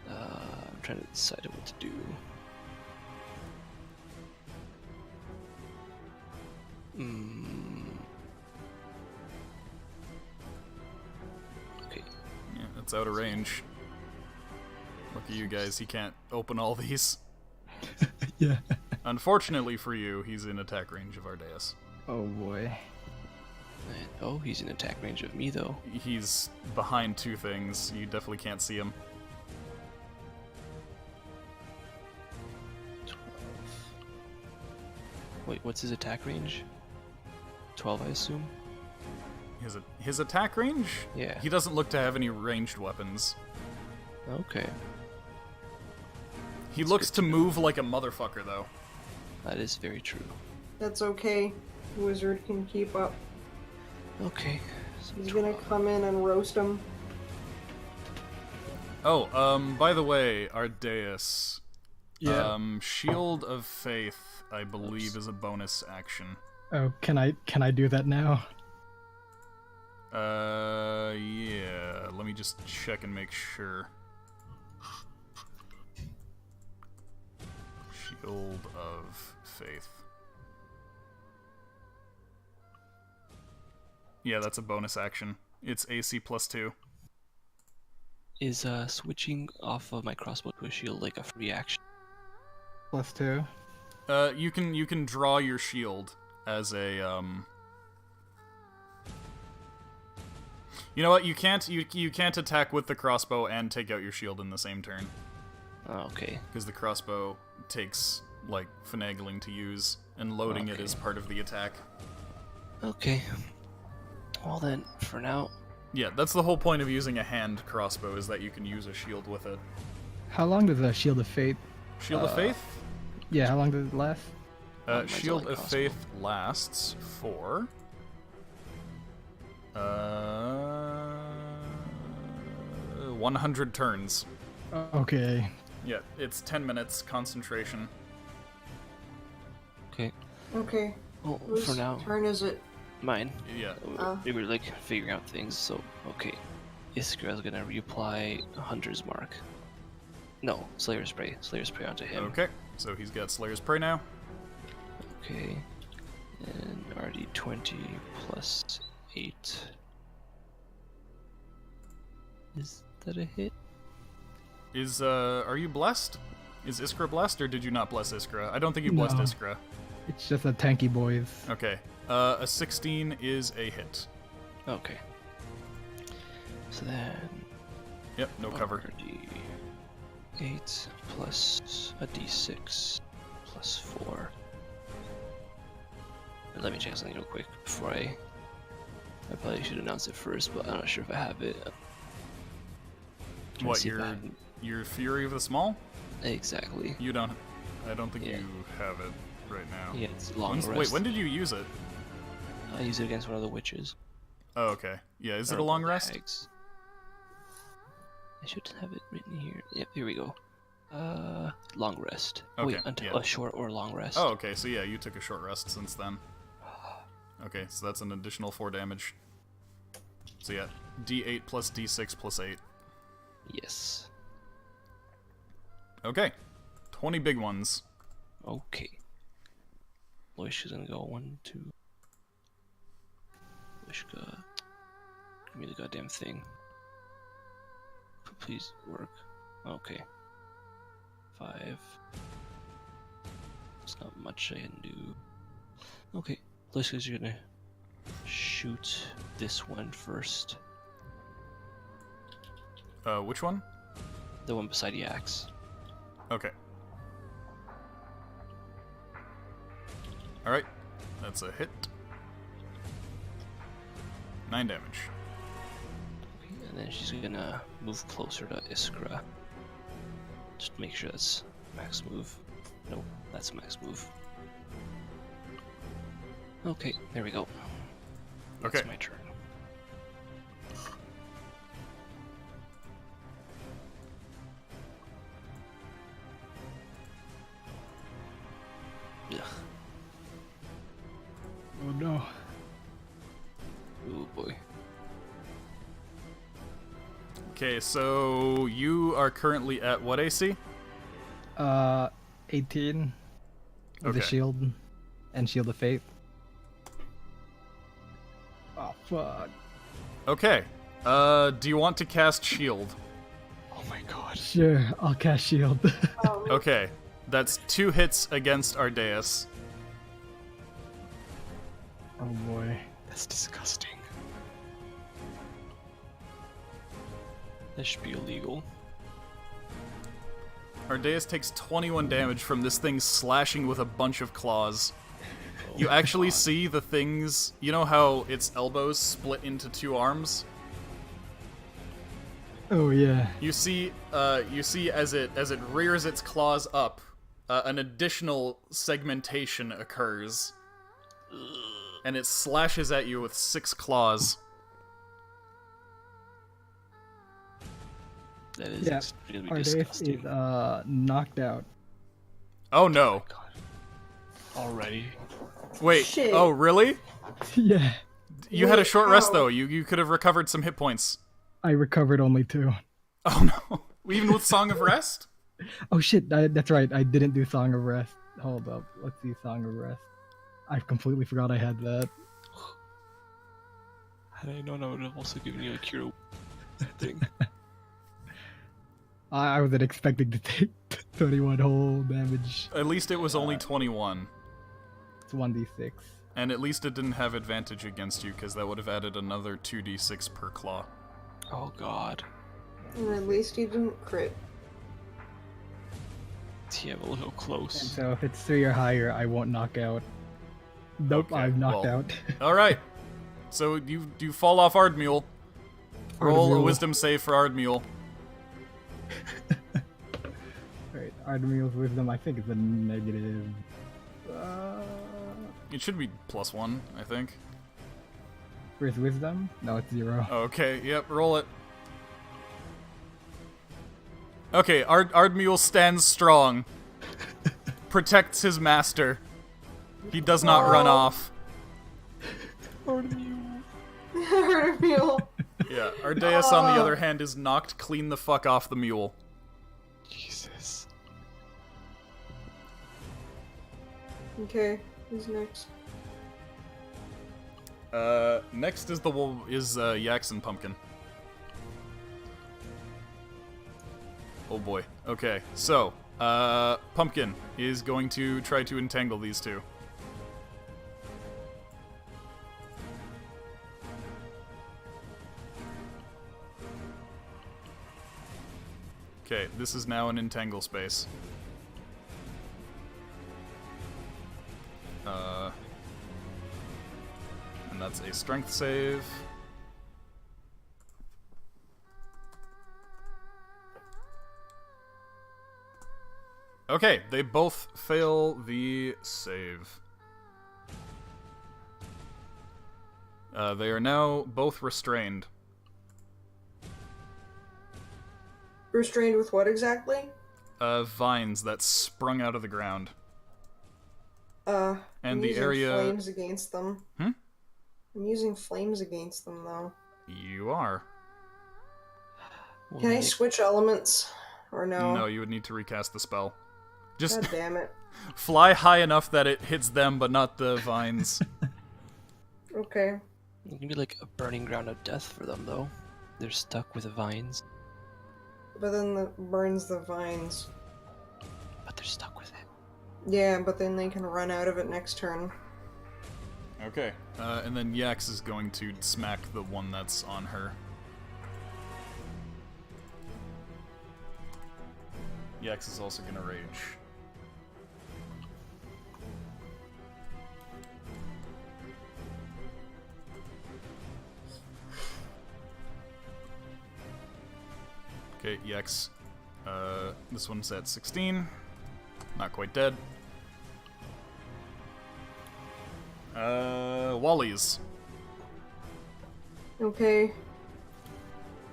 I'm trying to decide what to do. Okay. Yeah, that's out of range. Look at you guys, he can't open all these. Yeah. Unfortunately for you, he's in attack range of Ardeus. Oh boy. Oh, he's in attack range of me though. He's behind 2 things. You definitely can't see him. 12. Wait, what's his attack range? 12, I assume? His attack range? Yeah. He doesn't look to have any ranged weapons. Okay. He looks to move like a motherfucker, though. That is very true. That's okay. Wizard can keep up. Okay. So He's gonna come in and roast him. Oh, by the way, Ardeus. Yeah. Shield of Faith, I believe, is a bonus action. Oh, can I do that now? Yeah. Let me just check and make sure. Shield of Faith. Yeah, that's a bonus action. It's AC +2. is switching off of my crossbow to a shield like a free action? +2. You can draw your shield as a You know what? You can't attack with the crossbow and take out your shield in the same turn. Oh, okay. Because the crossbow takes like finagling to use, and loading it Okay. is part of the attack. Okay. Well then, for now. Yeah, that's the whole point of using a hand crossbow, is that you can use a shield with it. How long does the Shield of Fate? Shield of Faith? Yeah, how long does it last? Mine's Shield only of crossbow. Faith lasts for 100 turns. Okay. Yeah, it's 10 minutes concentration. Okay. Okay. Well, Whose for now, turn is it? mine. Yeah. We were like figuring out things, so okay. Iskra's gonna reapply Hunter's Mark. No, Slayer Spray. Slayer Spray onto him. Okay, so he's got Slayer's Prey now. Okay. And RD20 plus 8. Is that a hit? Are you blessed? Is Iskra blessed, or did you not bless Iskra? I don't think you blessed No. Iskra. It's just a tanky boys. Okay. A 16 is a hit. Okay. So then. Yep, no cover. D8 plus a D6 plus 4. And let me check something real quick before I probably should announce it first, but I'm not sure if I have it. Trying to What, see if I have- your Fury of the Small? Exactly. You don't. I don't think Yeah. you have it right now. Yeah, it's long When's- rest. Wait, when did you use it? I use it against one of the witches. Oh, okay. Yeah, is it Or a long one of the rest? hags. I should have it written here. Yep, here we go. Long rest. Okay, Wait, until yeah. a short or long rest. Oh, okay, so yeah, you took a short rest since then. Okay, so that's an additional 4 damage. So yeah, D8 plus D6 plus 8. Yes. Okay, 20 big ones. Okay. Loishka's gonna go 1, 2. Loishka. Give me the goddamn thing. Please work. Okay. 5. There's not much I can do. Okay. Loishka's gonna shoot this one first. Which one? The one beside the axe. Okay. Alright, that's a hit. 9 damage. Okay, and then she's gonna move closer to Iskra. Just make sure that's max move. Nope, that's max move. Okay, there we go. That's Okay. my turn. Ugh. Oh no. Oh boy. Okay, so you are currently at what AC? 18 with the Okay. shield and shield of faith. Oh fuck. Okay. Do you want to cast shield? Oh my god. Sure, I'll cast shield. Okay. That's 2 hits against Ardeus. Oh boy. That's disgusting. That should be illegal. Ardeus takes 21 damage from this thing slashing with a bunch of claws. Oh You my actually God. see the things, you know how its elbows split into 2 arms? Oh yeah. You see as it rears its claws up, an additional segmentation occurs, and it slashes at you with 6 claws. That is Yeah. extremely Ardeus disgusting. is knocked out. Oh no! Already? Wait. Shit. Oh really? Yeah. You had a Wait, short rest how? though. You could have recovered some hit points. I recovered only 2. Oh no! Even with Song of Rest? Oh shit, that's right. I didn't do Song of Rest. Hold up. Let's see Song of Rest. I completely forgot I had that. Had I known, I would have also given you a cure thing. I wasn't expecting to take 21 whole damage. At least it was only 21. It's 1d6. And at least it didn't have advantage against you, because that would have added another 2d6 per claw. Oh god. And at least you didn't crit. Yeah, a little And close. so if it's 3 or higher, I won't knock out. Nope, Okay, I've knocked well- out. Alright. So you fall off Ardmule. Roll a Ardmule. wisdom save for Ardmule. Alright, Artemir's wisdom, I think it's a negative. It should be +1, I think. Where's wisdom? No, it's 0. Okay, yep, roll it. Okay, Ardmule stands strong. Protects his master. He does not run off. Hurt a mule. Yeah, Ardeus, on the other hand, is knocked clean the fuck off the mule. Jesus. Okay, who's next? Next is Yaxon Pumpkin. Oh boy. Okay, so, Pumpkin is going to try to entangle these two. Okay, this is now an entangle space. And that's a strength save. Okay, they both fail the save. They are now both restrained. Restrained with what exactly? Vines that sprung out of the ground. And I'm the using area... flames against them. Hmm? I'm using flames against them, though. You are. Can I switch elements? Or no? No, you would need to recast the spell. Just God damn it. fly high enough that it hits them, but not the vines. Okay. You can be like a burning ground of death for them, though. They're stuck with the vines, But then that burns the vines. but they're stuck with it. Yeah, but then they can run out of it next turn. Okay. And then Yax is going to smack the one that's on her. Yax is also gonna rage. Okay, Yex. This one's at 16. Not quite dead. Wally's. Okay.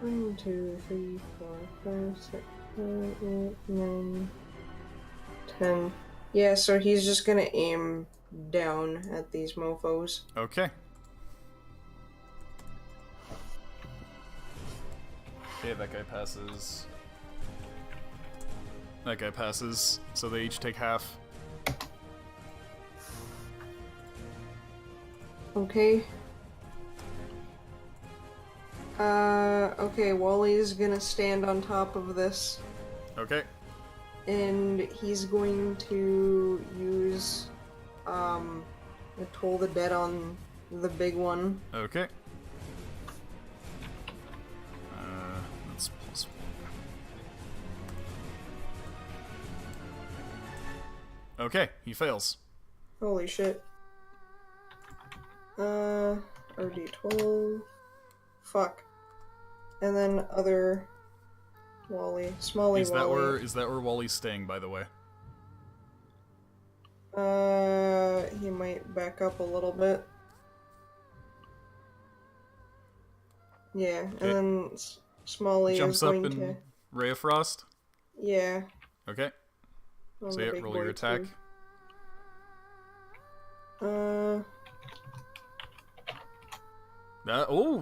1, 2, 3, 4, 5, 6, 7, 8, 9, 10. Yeah, so he's just gonna aim down at these mofos. Okay. Okay, that guy passes. That guy passes, so they each take half. Okay. Okay, Wally's gonna stand on top of this, Okay. and he's going to use, Toll the Dead on the big one. Okay. That's +1. Okay, he fails. Holy shit. RD12. Fuck. And then other Wally. Smally Is Wally. that where Wally's staying, by the way? He might back up a little bit. Yeah, Okay. and then Smally Jumps is up going and to... Ray of Frost. Yeah. Okay. on So the yeah, big roll boy your attack. too.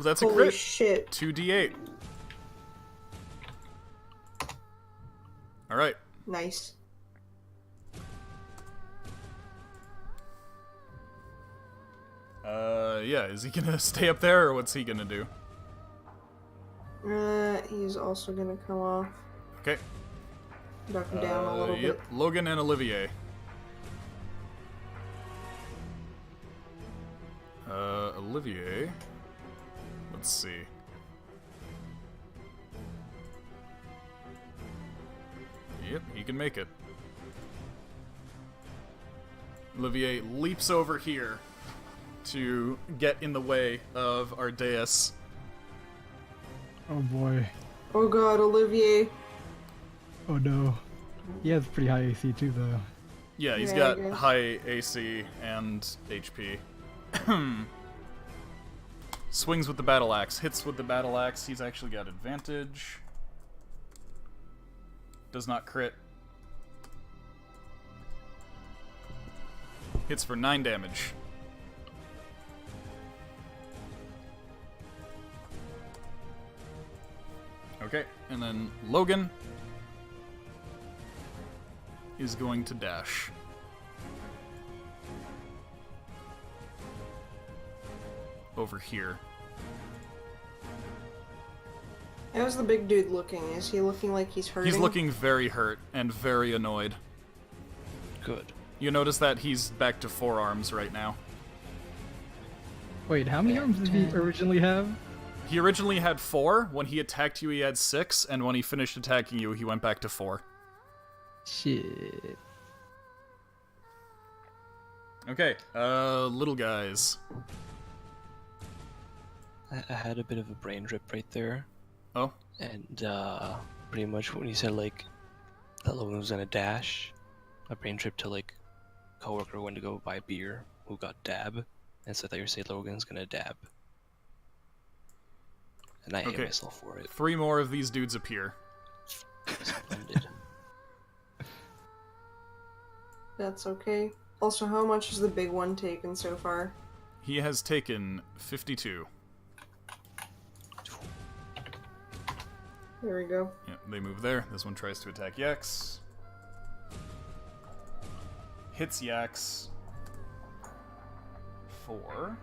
That's a Holy crit. shit. 2d8. All right. Nice. Yeah. Is he gonna stay up there, or what's he gonna do? He's also gonna come off. Okay. Duck down a little Yep. bit. Logan and Olivier. Olivier. Let's see. Yep, he can make it. Olivier leaps over here to get in the way of Ardeus. Oh boy. Oh god, Olivier. Oh no. He has pretty high AC too, though. Yeah, he's Yeah, I got guess. high AC and HP. Swings with the battle axe, hits with the battle axe. He's actually got advantage. Does not crit. Hits for 9 damage. Okay, and then Logan is going to dash. Over here. How's the big dude looking? Is he looking like he's hurting? He's looking very hurt and very annoyed. Good. You notice that he's back to 4 arms right now. Wait, how many arms did he originally have? He originally had 4. When he attacked you, he had 6. And when he finished attacking you, he went back to 4. Shit. Okay, little guys. I had a bit of a brain drip right there. Oh? And pretty much when you said like that Logan was gonna dash, my brain trip to like coworker went to go buy beer who got dab, and so I thought you were saying Logan's gonna dab. And I hate Okay. myself for it. 3 more of these dudes appear. Splendid. That's okay. Also, how much has the big one taken so far? He has taken 52. There we go. Yeah, they move there. This one tries to attack Yax. Hits Yax. 4.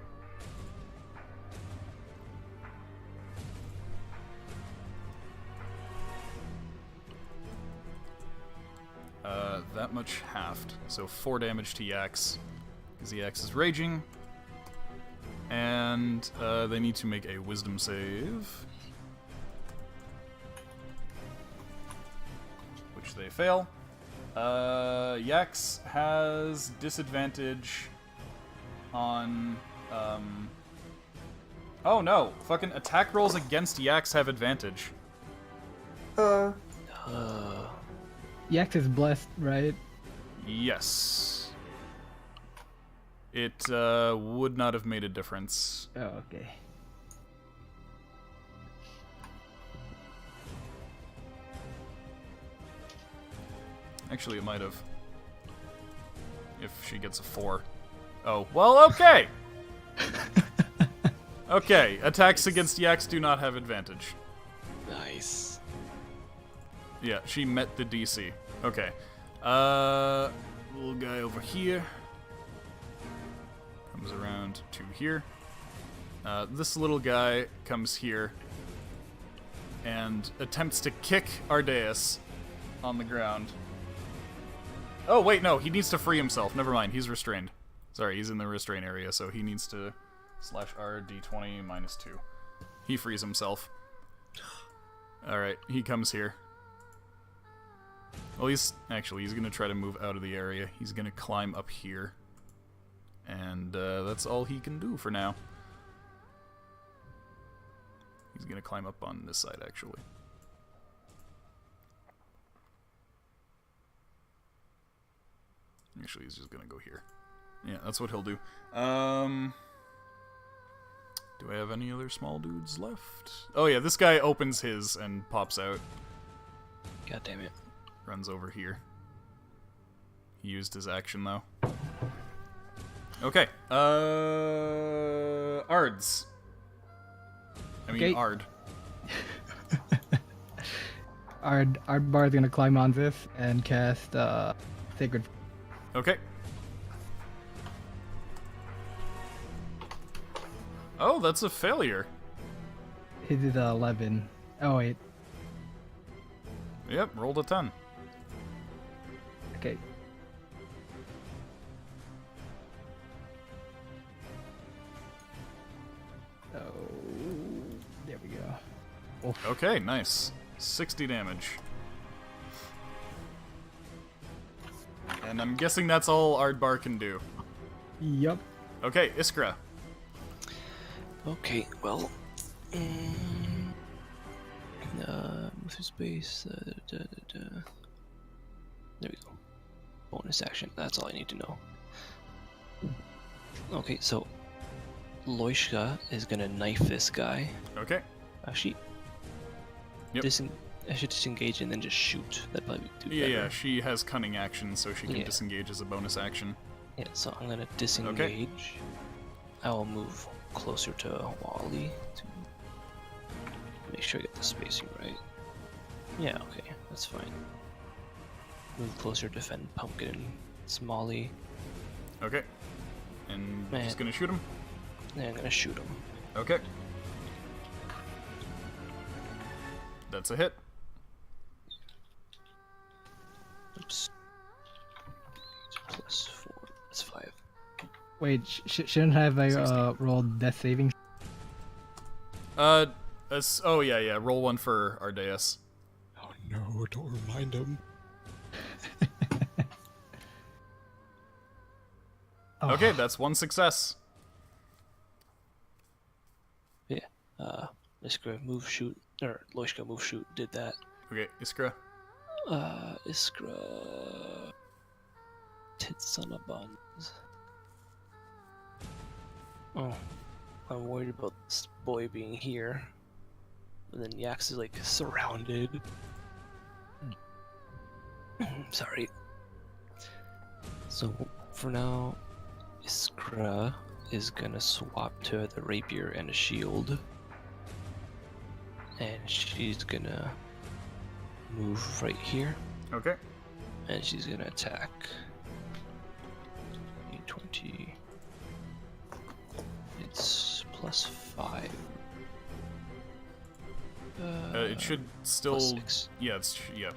That much halved. So 4 damage to Yax. Because the Yax is raging. And they need to make a wisdom save. Which they fail. Yax has disadvantage on... Oh no! Fucking attack rolls against Yax have advantage. Yax is blessed, right? Yes. It would not have made a difference. Oh, okay. Actually, it might have. If she gets a 4. Oh, well, okay! Okay, attacks against Yax do not have advantage. Nice. Yeah, she met the DC. Okay. Little guy over here. Comes around to here. This little guy comes here and attempts to kick Ardeus on the ground. Oh, wait, no, he needs to free himself. Never mind, he's restrained. Sorry, he's in the restraint area, so he needs to /RD20 -2. He frees himself. Alright, he comes here. Well, he's gonna try to move out of the area. He's gonna climb up here. And that's all he can do for now. He's gonna climb up on this side, actually. Actually, he's just gonna go here. Yeah, that's what he'll do. Do I have any other small dudes left? Oh yeah, this guy opens his and pops out. God damn it. Runs over here. He used his action, though. Okay, Ards. I mean, Okay. Ard. Our bard's gonna climb on this and cast Sacred. Okay. Oh, that's a failure. His is 11. Oh wait. Yep, rolled a 10. Okay. Oh, there we go. Oof. Okay, nice. 60 damage. And I'm guessing that's all Ardbar can do. Yup. Okay, Iskra. Okay, well. Move through space. There we go. Bonus action. That's all I need to know. Okay, so Loishka is gonna knife this guy. Okay. Actually, Yep. I should disengage and then just shoot. That'd probably do Yeah, better. yeah, she has cunning action, so she can Yeah. disengage as a bonus action. Yeah, so I'm gonna disengage. I will move closer to Wally to make sure I get the spacing right. Yeah, okay, that's fine. Move closer, defend Pumpkin and Smalley. Okay. And Man. just gonna shoot him? And I'm gonna shoot him. Okay. That's a hit. Oops. Plus 4. That's 5. Wait, shouldn't have I 16. rolled death saving? Oh yeah, roll one for Ardeus. Oh no, don't remind him. Oh. Okay, that's one success. Yeah. Iskra move shoot, or Loishka move shoot did that. Okay, Iskra. Iskra. Tits son of buns. Oh, I'm worried about this boy being here. And then Yax is like surrounded. Sorry. So for now, Iskra is gonna swap to the rapier and a shield. And she's gonna move right here. Okay. And she's gonna attack. 20. It's plus 5. It should still. Plus 6. Yeah, yeah.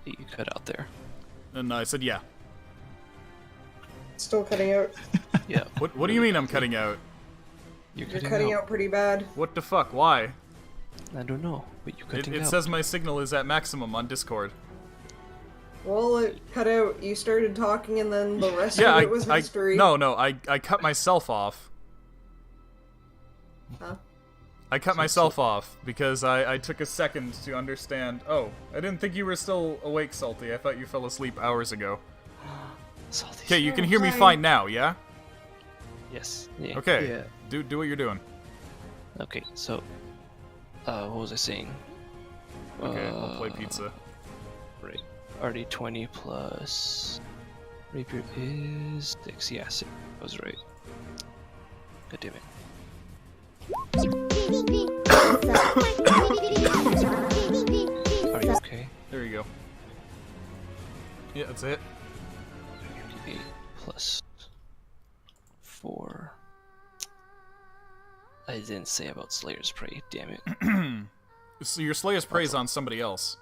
You cut out there. And I said yeah. Still cutting out. Yeah. What do you mean I'm cutting out? You're You're cutting out pretty bad. What the fuck? Why? I don't know, but you're cutting It out. says my signal is at maximum on Discord. Well, it cut out. You started talking, and then the rest Yeah, of it was history. No, I cut myself off. Huh? I cut myself off because I took a second to understand. Oh, I didn't think you were still awake, Salty. I thought you fell asleep hours ago. Salty. Okay, you can hear me Sorry. fine now, yeah? Yes. Yeah. Okay. Yeah. Do what you're doing. Okay, so, what was I saying? Okay, I'll play pizza. Right. RD20 plus rapier is 6. Yeah, 6. I was right. God damn it. Are you okay? There you go. Yeah, that's it. 8 plus 4. I didn't say about Slayer's Prey, damn it. So your Slayer's Prey is on somebody else.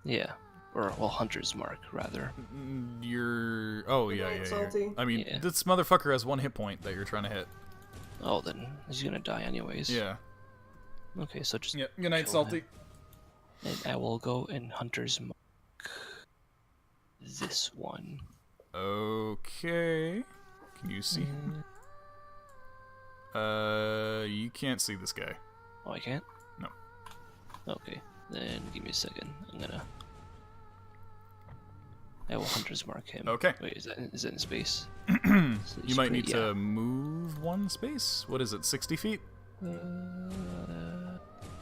Yeah. Or, well, Hunter's Mark, rather. You're... Oh, yeah, Good night, yeah, Salty. I mean, Yeah. this motherfucker has 1 hit point that you're trying to hit. Oh, then he's gonna die anyways. Yeah. Okay, so just Yeah. Good night, kill Salty. him. And I will go in Hunter's Mark. This one. Okay. Can you see him? You can't see this guy. Oh, I can't? No. Okay, then give me a second. I'm gonna... I will Hunter's Mark him. Okay. Wait, is that in space? You might need to move 1 space. What is it, 60 feet?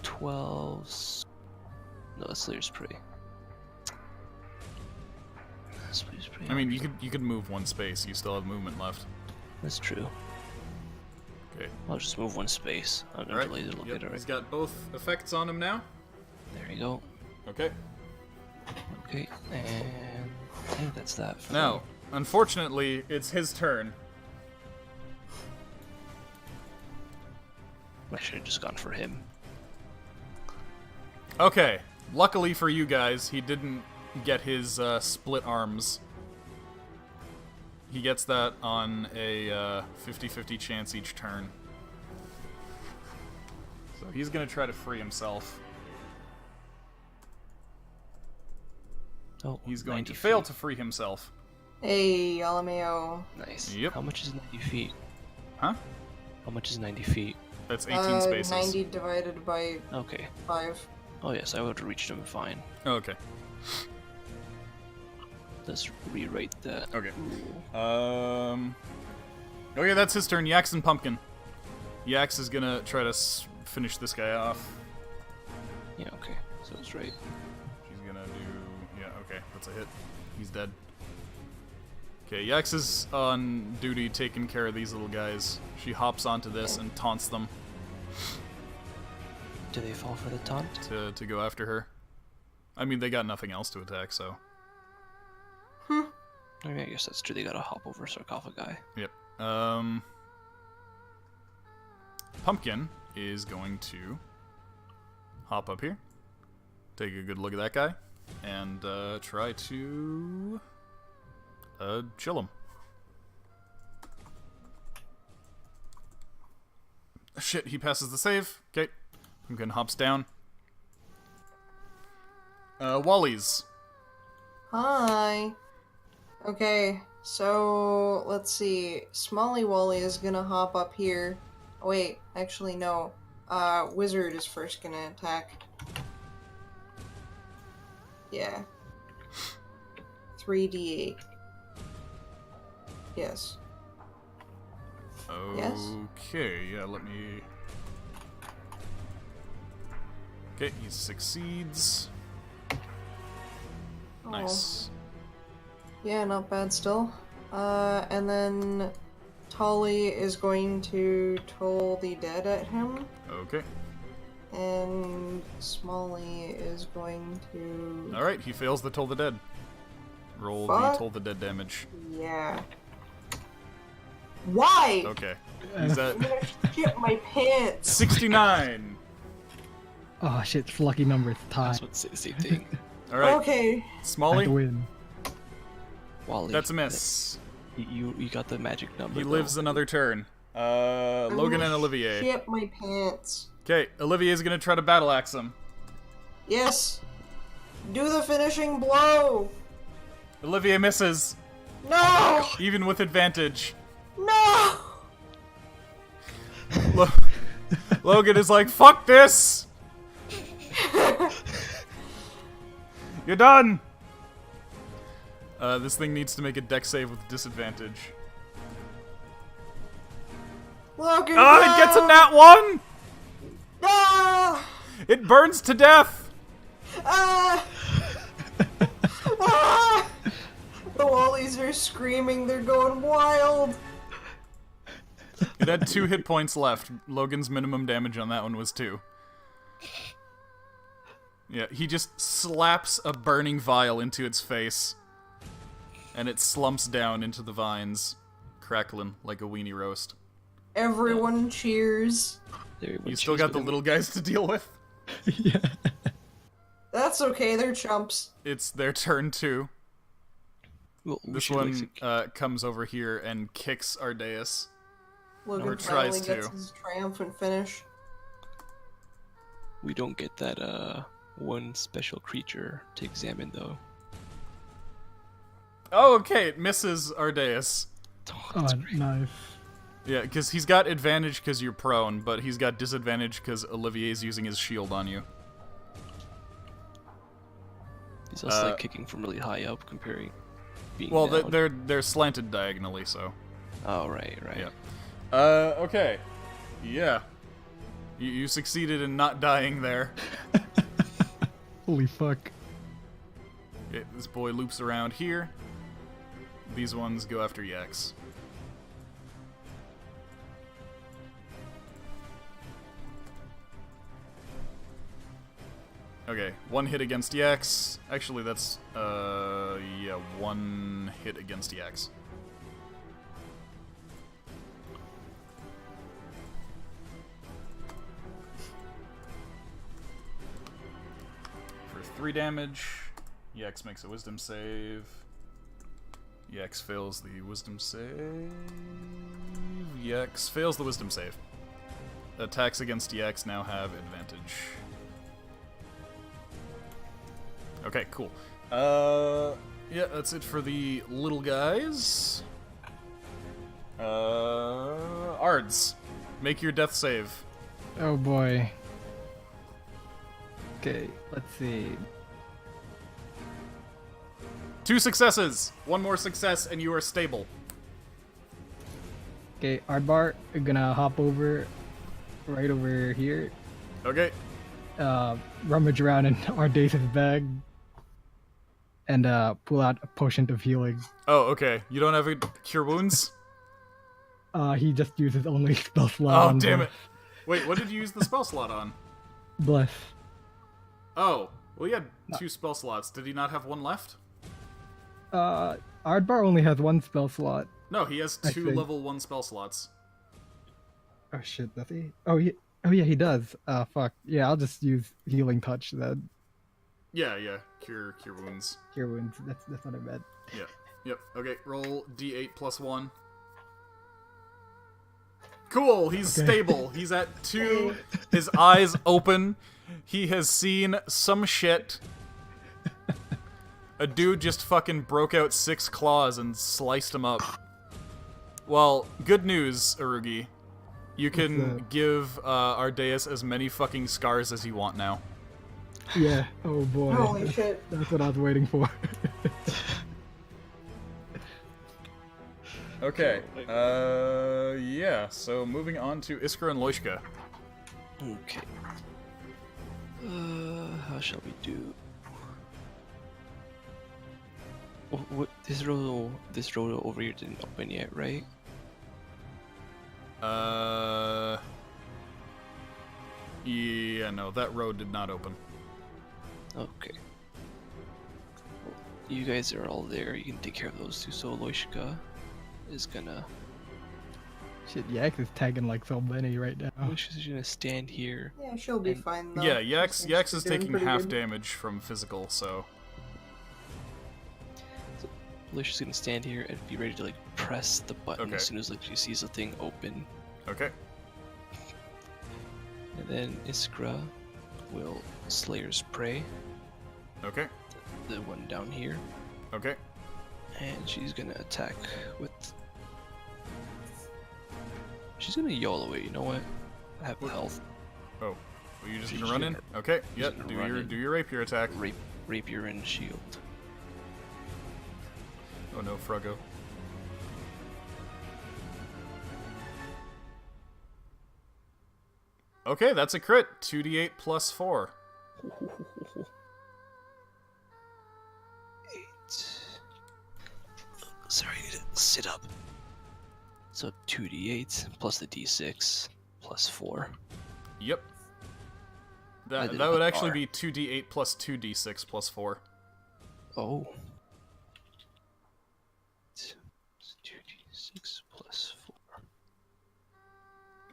12... No, that's Slayer's Prey. Slayer's Prey. I mean, you could move 1 space. You still have movement left. That's true. Okay. I'll just move 1 space. I'm All right. not related to look Yep, at it, he's right? got both effects on him now. There you go. Okay. Okay, and I think that's that. For Now, unfortunately, it's his turn. I should have just gone for him. Okay. Luckily for you guys, he didn't get his split arms. He gets that on a 50-50 chance each turn. So he's gonna try to free himself. Oh, He's going 90 to fail feet. to free himself. Hey, LMAO. Nice. Yep. How much is 90 feet? Huh? How much is 90 feet? That's 18 spaces. 90 divided by Okay. 5. Oh yes, I would have reached him fine. Okay. Let's rewrite that. Okay. rule. Okay, that's his turn. Yax and Pumpkin. Yax is gonna try to finish this guy off. Yeah, okay. So it's right. She's gonna do... Yeah, okay. That's a hit. He's dead. Okay, Yax is on duty taking care of these little guys. She hops onto this and taunts them Do they fall for the taunt? to go after her. I mean, they got nothing else to attack, so... I mean, I guess that's true. They gotta hop over sarcophagi. Yep. Pumpkin is going to hop up here, take a good look at that guy, and try to chill him. Shit, he passes the save. Okay. Pumpkin hops down. Wally's. Hi. Okay, so let's see. Smalley Wally is gonna hop up here. Oh, wait, actually no. Wizard is first gonna attack. Yeah. 3d8. Yes. Yes? Okay, yeah, let me... Okay, he succeeds. Oh. Nice. Yeah, not bad still. And then Tolly is going to toll the dead at him, Okay. and Smalley is going to... Alright, he fails the Toll the Dead. Roll the Fuck. Toll the Dead damage. Yeah. Why? Okay. He's at I'm gonna shit my pants. 69! Oh shit, it's a lucky number. It's I tied. was about to say the same thing. Alright, Okay. I have to Smalley, win. Wally. that's a miss. You got the magic number. He though. lives another turn. I'm Logan gonna and Olivier. Shit my pants. Okay, Olivier's gonna try to battle axe him. Yes. Do the finishing blow. Olivier misses, No. even with advantage. No. Logan is like, fuck this! You're done! This thing needs to make a dex save with disadvantage. Logan, Oh, it gets a nat 1! Ah! It burns to death! Ah! Ah! The Wallies are screaming, they're going wild! It had 2 hit points left. Logan's minimum damage on that one was 2. Yeah, he just slaps a burning vial into its face. And it slumps down into the vines, crackling like a weenie roast. Everyone cheers. You still got the little guys to deal with? Yeah. That's okay, they're chumps. It's their turn too. Well, we This should, one like, comes over here and kicks Ardeus. Logan Or finally tries gets to. his triumphant finish. we don't get that one special creature to examine though. Oh, okay, it misses Ardeus. Oh, nice. Yeah, because he's got advantage because you're prone, but he's got disadvantage because Olivier's using his shield on you. He's also like kicking from really high up, comparing. Being Well, down. they're slanted diagonally, so. Oh right. Yeah. Okay. Yeah. You succeeded in not dying there. Holy fuck. Okay, this boy loops around here. These ones go after Yex. Okay, 1 hit against Yex. Actually, that's, yeah, 1 hit against Yex. For 3 damage, Yex makes a wisdom save. Yex fails the wisdom save. Yex fails the wisdom save. Attacks against Yex now have advantage. Okay, cool. Yeah, that's it for the little guys. Ards, make your death save. Oh boy. Okay, let's see. 2 successes! 1 more success and you are stable. Okay, Aardbar, we're gonna hop over right over here. Okay. Rummage around in Ardeus' bag and pull out a potion of healing. Oh, okay. You don't have a cure wounds? He just uses only spell slot. Oh, on damn Bless. it. Wait, what did you use the spell slot on? Bless. Oh, well, he had 2 spell slots. Did he not have 1 left? Aardbar only has 1 spell slot. No, he has I 2 think. level 1 spell slots. Oh shit, does he? Oh yeah, he does. Fuck. Yeah, I'll just use healing touch then. Yeah, cure wounds. Cure wounds. That's not a bad. Yeah. Yep. Okay, roll d8 plus 1. Cool, he's Okay. stable. He's at 2. His eyes open. He has seen some shit. A dude just fucking broke out 6 claws and sliced him up. Well, good news, Arugi. You can that? give Ardeus as many fucking scars as you want now. Yeah. Oh boy. Holy shit. That's what I was waiting for. Okay. Yeah. So moving on to Iskra and Loishka. Okay. How shall we do? Oh, what this road over here didn't open yet, right? Yeah, no, that road did not open. Okay. Well, you guys are all there. You can take care of those 2. So Loishka is gonna. Shit, Yak is tagging like so many right now. Loishka's gonna stand here. Yeah, she'll be fine though. Yeah, She Yax seems Yax to is be doing taking pretty half good. damage from physical, so Alicia's gonna stand here and be ready to like press the button Okay. as soon as like she sees the thing open. okay. And then Iskra will Slayer's Prey, Okay. the one down here, Okay. and she's gonna attack with. She's gonna YOLO it, you know what? I have What? health. Oh, are you just He's gonna run in? Okay, he's yep. gonna Do run your in. do your rapier attack. Rapier and shield. Oh no, Fruggo. Okay, that's a crit. 2d8 plus 4. 8. Sorry, I need to sit up. So 2d8 plus the d6 plus 4. Yep. I That did that a would actually bar. be 2d8 plus 2d6 plus 4. Oh. 2d6 plus 4.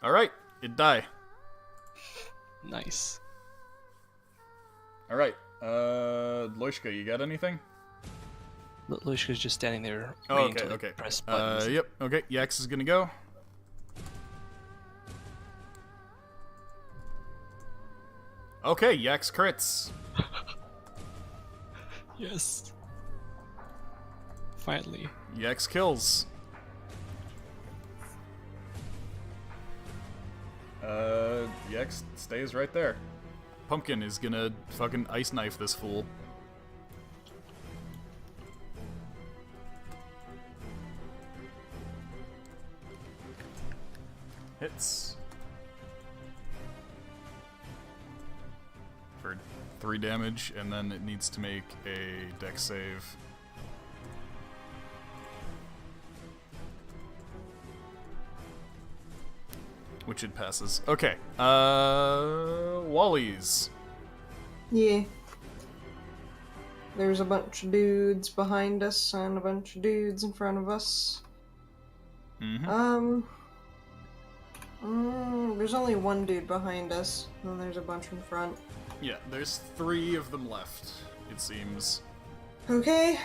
All right, it die. Nice. All right, Loishka, you got anything? Lushka's just standing there Oh, waiting okay, to okay. press buttons. Yep. Okay, Yax is gonna go. Okay, Yax crits. Yes. Finally. Yax kills. Yax stays right there. Pumpkin is gonna fucking ice knife this fool. Hits. For 3 damage, and then it needs to make a dex save. Which it passes. Okay. Wally's. Yeah. There's a bunch of dudes behind us and a bunch of dudes in front of us. Mm-hmm. There's only one dude behind us, and there's a bunch in front. Yeah, there's 3 of them left, it seems. Okay,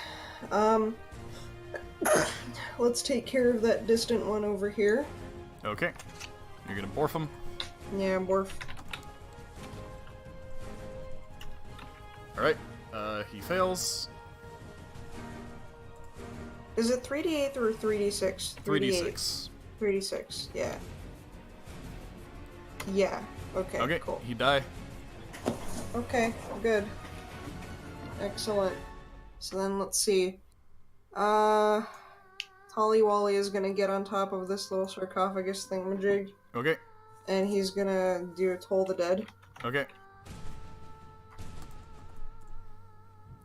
let's take care of that distant one over here. Okay. You're gonna morph him. Yeah, morph. Alright. He fails. Is it 3d8 or 3d6? 3d6. 3d6, yeah. Yeah, okay, Okay, cool. he die. Okay, good. Excellent. So then let's see. Tollywally is gonna get on top of this little sarcophagus thingamajig, Okay. and he's gonna do a Toll the Dead. Okay.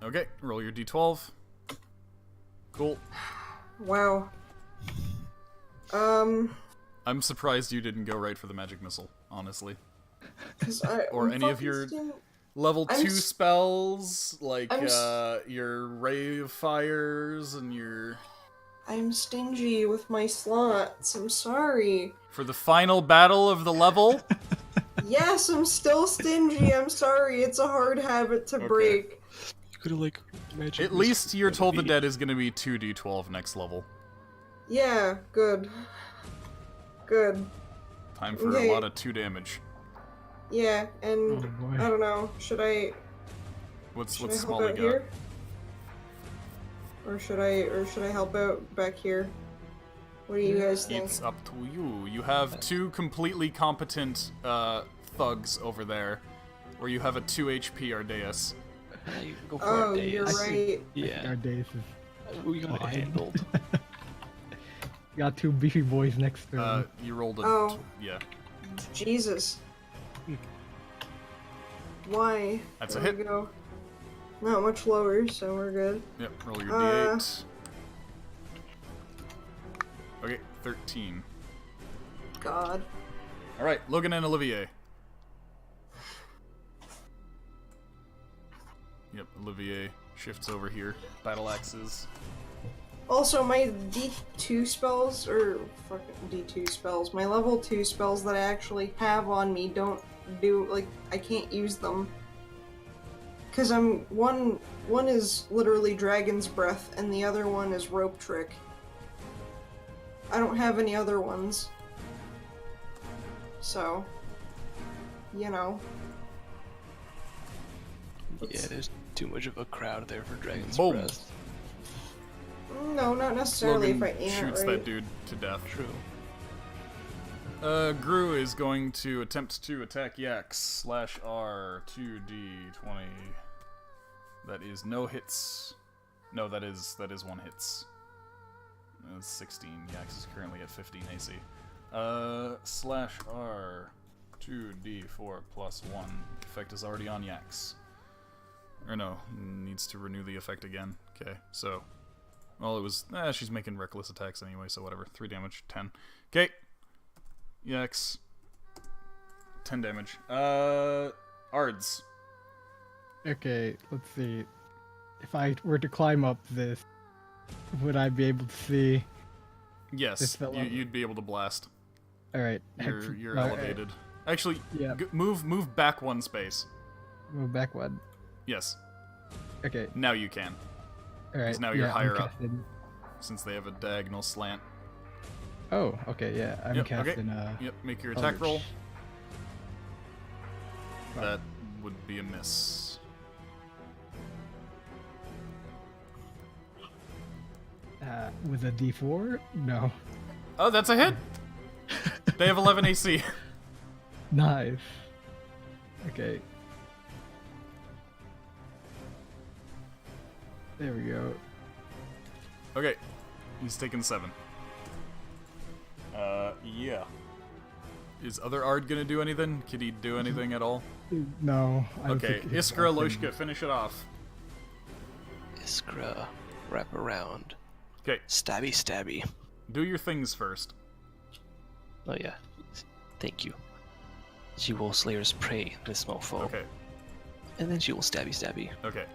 Okay, roll your d12. Cool. Wow. I'm surprised you didn't go right for the magic missile, honestly. 'Cause Or I'm any of fucking your sting- level I'm 2 s- spells, like I'm s- your ray of fires and your... I'm stingy with my slots. I'm sorry. For the final battle of the level? Yes, I'm still stingy. I'm sorry. It's a hard habit to Okay. break. You could have like magic. At least you're told the dead is gonna be 2d12 next level. Yeah, good. Good. Time for Okay. a lot of 2 damage. Yeah, and Oh, boy. I don't know. Should I What's help Smalley out got? here? Or should I help out back here? What do you guys think? It's up to you. You have 2 completely competent thugs over there, where you have a 2 HP Ardeus. You can go for Oh, Ardeus. you're right. Yeah, Our days is we got it fine. handled. got 2 beefy boys next to him. You rolled a... Oh. Yeah. Jesus. Why? That's a There hit. we go. Not much lower, so we're good. Yep, roll your Uh. d8. Okay, 13. God. Alright, Logan and Olivier. Yep, Olivier shifts over here. Battle axes. Also, my D2 spells, or fucking D2 spells, my level 2 spells that I actually have on me don't do, like, I can't use them. Because one is literally Dragon's Breath, and the other one is Rope Trick. I don't have any other ones. So, you know. Yeah, there's too much of a crowd there for Dragon's Boom. Breath. No, not necessarily Logan if I aim shoots it right. that dude to death. True. Gru is going to attempt to attack Yax /R 2d20. That is no hits. No, that is one hits. 16. Yax is currently at 15 AC. /R 2d4 plus 1. Effect is already on Yax. Or no, needs to renew the effect again. Okay, so... Well, it was... she's making reckless attacks anyway, so whatever. 3 damage, 10. Okay. Yax. 10 damage. Ards. Okay, let's see. If I were to climb up this, would I be able to see? Yes, you'd be able to blast. All right. You're elevated. Actually, yeah. Move back 1 space. Move back 1. Yes. Okay. Now you can. All right. Now you're higher I'm up. casting... Since they have a diagonal slant. Oh, okay, yeah. I'm casting. Okay. Yep. Make your attack roll. That would be a miss. With a D4? No. Oh, that's a hit. They have 11 AC. Nice. Okay. There we go. Okay. He's taken 7. Yeah. Is other Ard gonna do anything? Can he do anything at all? No. Okay. Iskra, Loishka, finish it off. Iskra, wrap around. Okay. Stabby, stabby. Do your things first. Oh yeah. Thank you. She will Slayer's Prey this mofo. Okay. And then she will stabby, stabby. Okay.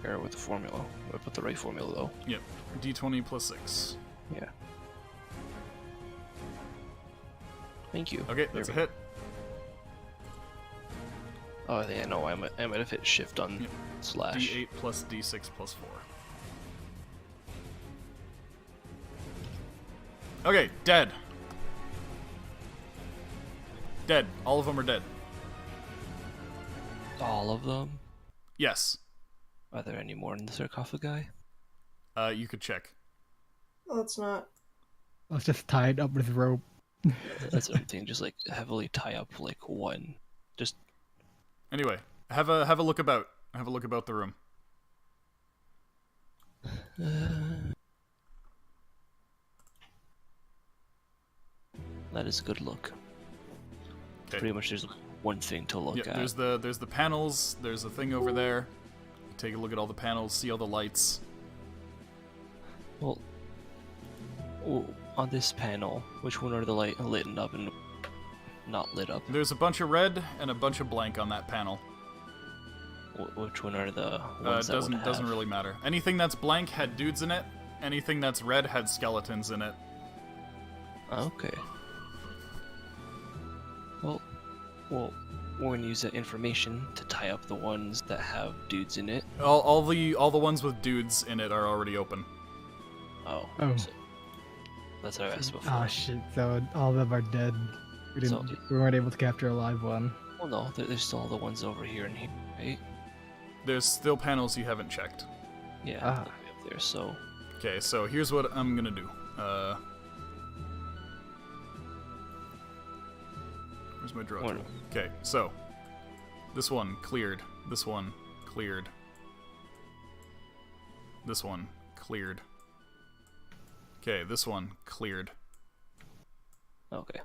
Error with the formula. I put the right formula though. Yep. D20 plus 6. Yeah. Thank you. Okay, that's a hit. Oh yeah, no, I might have hit shift on slash. D8 plus D6 plus 4. Okay, dead. Dead. All of them are dead. All of them? Yes. Are there any more in the sarcophagi? You could check. Let's not. Let's just tie it up with rope. That's what I'm thinking. Just like heavily tie up like one. Just. Anyway, have a look about. Have a look about the room. That is a good look. Okay. Pretty much, there's one thing to look at. There's the panels. There's a thing over there. Take a look at all the panels. See all the lights. Well, on this panel, which one are the light lit up and not lit up? There's a bunch of red and a bunch of blank on that panel. Which one are the ones that would have? Doesn't really matter. Anything that's blank had dudes in it. Anything that's red had skeletons in it. Okay. Well, we're gonna use that information to tie up the ones that have dudes in it. All the ones with dudes in it are already open. Oh. Oh. So that's what I asked before. Oh shit! So all of them are dead. We weren't able to capture a live one. Well, no, there's still all the ones over here and here, right? There's still panels you haven't checked. Yeah, Ah. up there. So. Okay, so here's what I'm gonna do. Where's my draw tool? Okay, so this one cleared. This one cleared. This one cleared. Okay, this one cleared. Okay.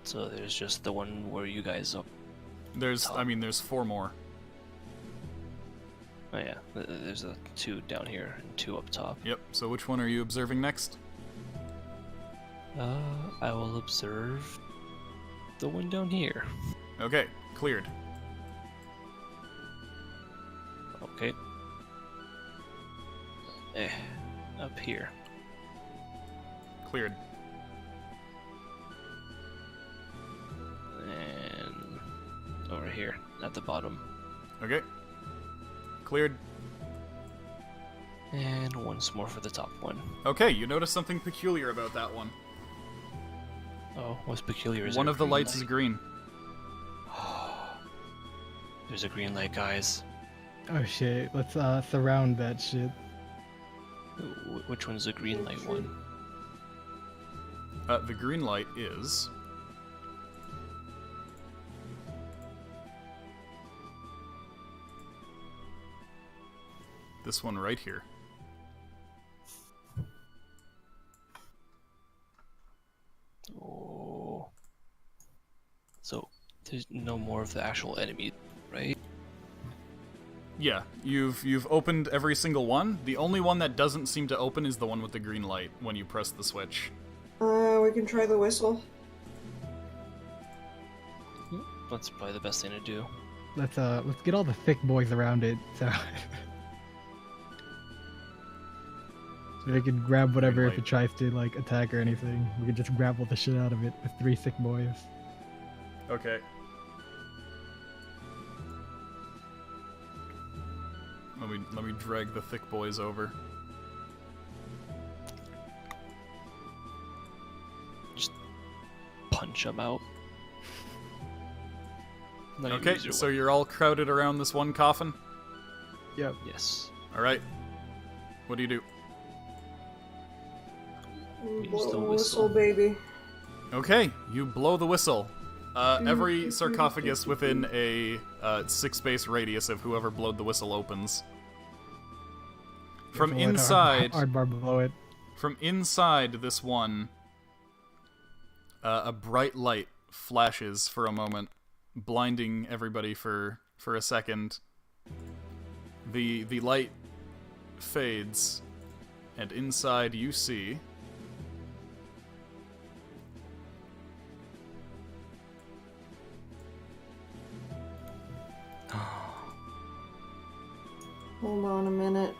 So there's just the one where you guys up. There's 4 more. Oh yeah, there's 2 down here and 2 up top. Yep. So which one are you observing next? I will observe the one down here. Okay, cleared. Okay. Up here. Cleared. And over here at the bottom. Okay. Cleared. And once more for the top one. Okay, you notice something peculiar about that one. Oh, what's peculiar is One there of the a green lights light? is green. There's a green light, guys. Oh shit, let's surround that shit. Which one's the green light one? The green light is... this one right here. Oh. So, there's no more of the actual enemy, right? Yeah, you've opened every single one. The only one that doesn't seem to open is the one with the green light when you press the switch. We can try the whistle. That's probably the best thing to do. Let's get all the thick boys around it, so so they can grab whatever if it tries to like attack or anything. We can just grapple the shit out of it with 3 thick boys. Okay. Let me drag the thick boys over. Just punch them out. Then you Okay, use your so weapon. you're all crowded around this one coffin? Yep. Yes. Alright. What do you do? Use the Blow whistle. baby. Okay, you blow the whistle. Every sarcophagus within a 6-space radius of whoever blowed the whistle opens. From We'll let inside, Aardvark blow it. from inside this one, a bright light flashes for a moment, blinding everybody for a second. The light fades, and inside you see Hold on a minute.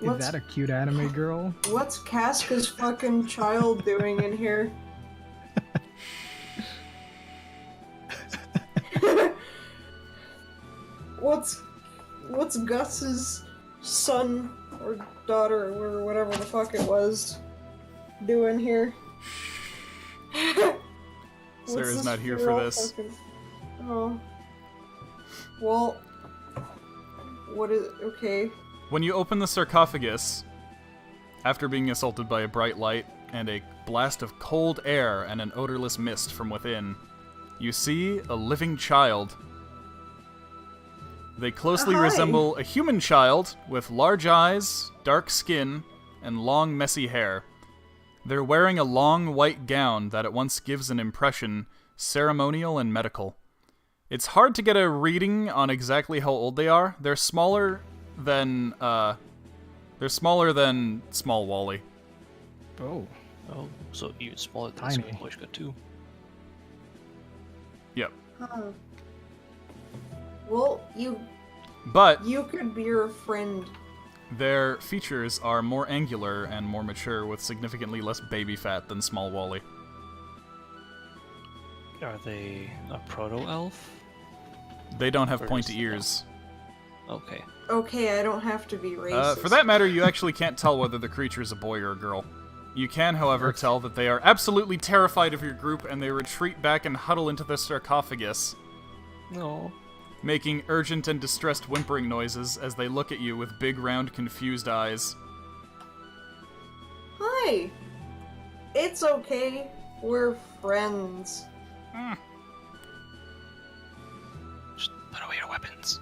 Is that a cute anime girl? What's Casca's fucking child doing in here? What's Gus's son or daughter or whatever the fuck it was doing here? What's Sarah's this not here girl for this. fucking- Oh. Well, what is... Okay. When you open the sarcophagus, after being assaulted by a bright light and a blast of cold air and an odorless mist from within, you see a living child. They closely Hi. resemble a human child with large eyes, dark skin, and long, messy hair. They're wearing a long white gown that at once gives an impression ceremonial and medical. It's hard to get a reading on exactly how old they are. They're smaller than Small Wally. Oh. Oh, so even smaller than Tiny. Smolishka too. Yep. Huh. Well, But you could be your friend. their features are more angular and more mature, with significantly less baby fat than Small Wally. Are they a proto-elf? They don't have Or pointy is- ears. Okay. Okay, I don't have to be racist. For that matter, you actually can't tell whether the creature is a boy or a girl. You can, however, tell that they are absolutely terrified of your group, and they retreat back and huddle into the sarcophagus, No. making urgent and distressed whimpering noises as they look at you with big, round, confused eyes. Hi. It's okay. We're friends. Just put away your weapons.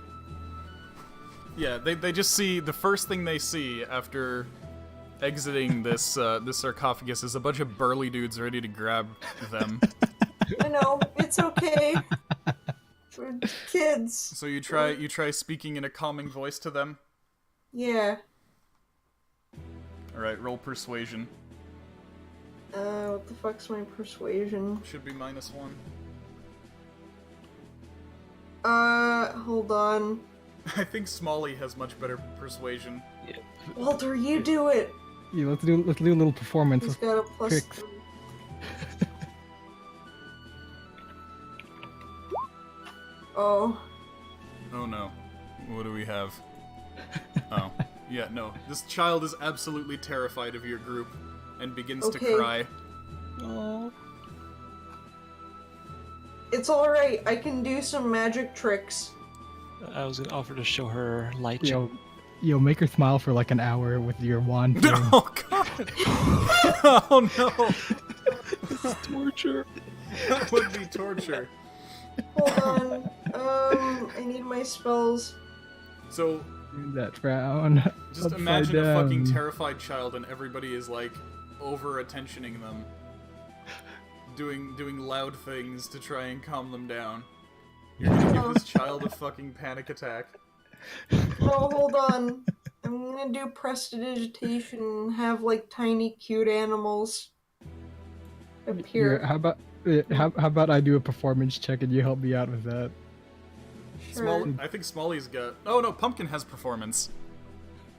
Yeah, they just see, the first thing they see after exiting this this sarcophagus is a bunch of burly dudes ready to grab them. I know, it's okay. We're kids. So you try speaking in a calming voice to them. Yeah. All right, roll persuasion. What the fuck's my persuasion? Should be -1. Hold on. I think Smalley has much better persuasion. Yeah. Walter, you do it. Yeah, let's do a little performance. He's got a plus Tricks. 3. Oh. Oh no. What do we have? Oh. Yeah, no. This child is absolutely terrified of your group and begins to Okay. cry. Oh. It's alright, I can do some magic tricks. I was gonna offer to show her light check. Yo, make her smile for like an hour with your wand thing. Oh god! Oh no! Torture. That would be torture. Hold on. I need my spells. So, That frown. just Upside imagine a fucking down. terrified child and everybody is like over-attentioning them. Doing loud things to try and calm them down. You're gonna give this child a fucking panic attack. No, hold on. I'm gonna do prestidigitation and have like tiny cute animals Here, appear. how about I do a performance check and you help me out with that? Sure. I think Smalley's got. Oh no, Pumpkin has performance.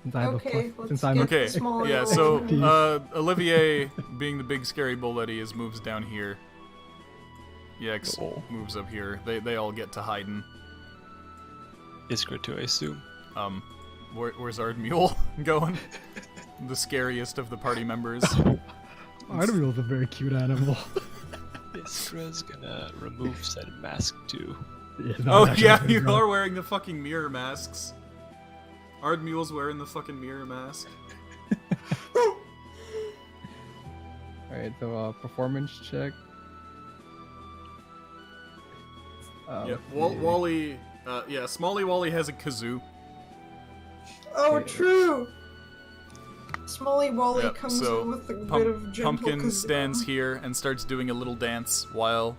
Since I have Okay, a plus, let's since I'm get Okay, the smaller yeah. one. So Olivier, being the big scary bull that he is, moves down here. Yex Oh. moves up here. They all get to hiding. Iskra too, I assume. Where's Ardmule going? The scariest of the party members. Artemis is a very cute animal. Iskra's gonna remove said mask too. Yeah, no, Oh that's yeah, actually you good. are wearing the fucking mirror masks. Ardmule's wearing the fucking mirror mask. Alright, so performance check. Yeah, let's see. Wally. Yeah, Smalley Wally has a kazoo. Oh, Okay. true! Smalley Wally Yep, comes so in with a bit of gentle Pumpkin kazoo. stands here and starts doing a little dance while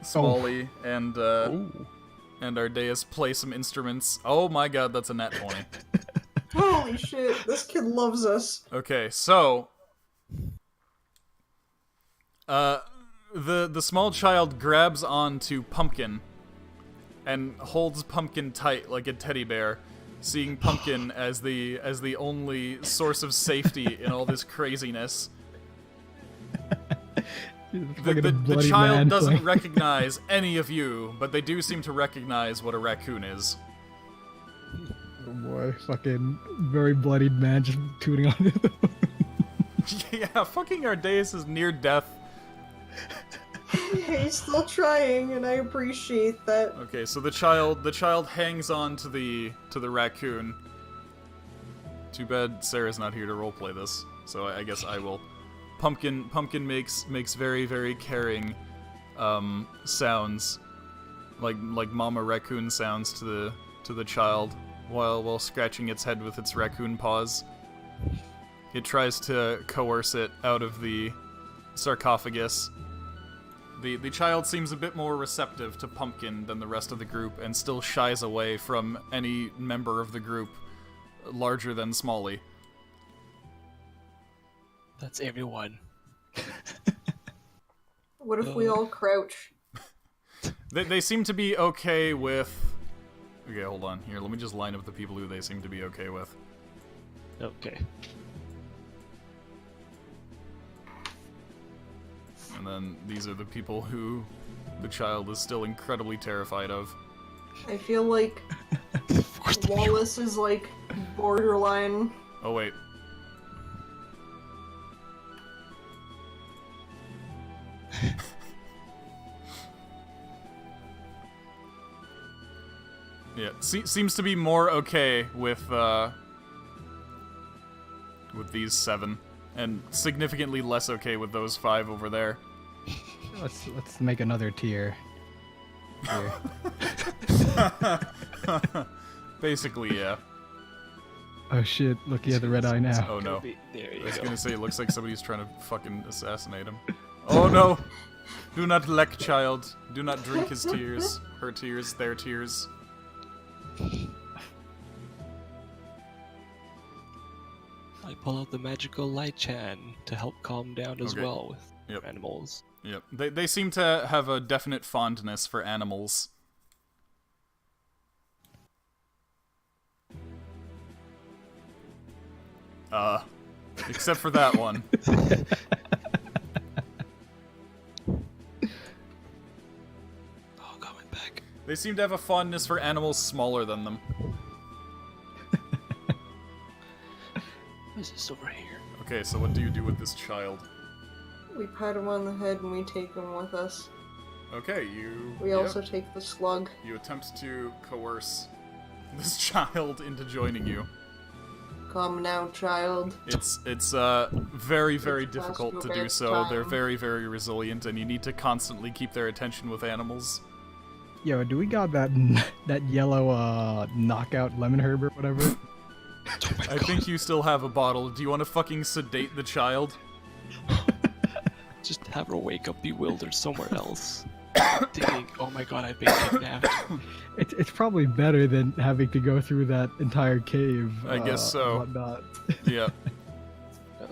Smalley and Ardeus play some instruments. Oh my god, that's a nat 20. Holy shit, this kid loves us. Okay, so the small child grabs onto Pumpkin and holds Pumpkin tight like a teddy bear, seeing Pumpkin as the only source of safety in all this craziness. The child doesn't recognize any of you, but they do seem to recognize what a raccoon is. Oh boy, fucking very bloodied man just tooting on it. Yeah, fucking Ardeus is near death. He's still trying, and I appreciate that. Okay, so the child hangs on to the raccoon. Too bad Sarah's not here to roleplay this, so I guess I will. Pumpkin makes very, very caring sounds, like mama raccoon sounds to the child while scratching its head with its raccoon paws. It tries to coerce it out of the sarcophagus. The child seems a bit more receptive to Pumpkin than the rest of the group and still shies away from any member of the group larger than Smalley. That's everyone. What if we all crouch? They seem to be okay with... Okay, hold on. Here, let me just line up the people who they seem to be okay with. Okay. And then these are the people who the child is still incredibly terrified of. I feel like Wallace is like borderline. Oh, wait. Yeah, seems to be more okay with these 7, and significantly less okay with those 5 over there. Let's make another tier. Here. Basically, yeah. Oh shit! Look, he had the red eye now. Oh no. There I you was go. gonna say it looks like somebody's trying to fucking assassinate him. Oh no! Do not leck, child. Do not drink his tears. Her tears, their tears. I pull out the magical light chan to help calm down as Okay. well with Yep. animals. Yep. They seem to have a definite fondness for animals. Except for that one. Oh, coming back. They seem to have a fondness for animals smaller than them. What is this over here? Okay, so what do you do with this child? We pat him on the head and we take him with us. Okay, you. We yep, also take the slug. You attempt to coerce this child into joining you. Come now, child. It's very, very It's past difficult your to do so. They're bedtime. very, very resilient, and you need to constantly keep their attention with animals. Yo, do we got that that yellow knockout lemon herb or whatever? I think you still have a bottle. Do you want to fucking sedate the child? Just have her wake up bewildered somewhere else. Thinking, oh my god, I've been kidnapped. It's probably better than having to go through that entire cave. I guess so. Whatnot. Yeah.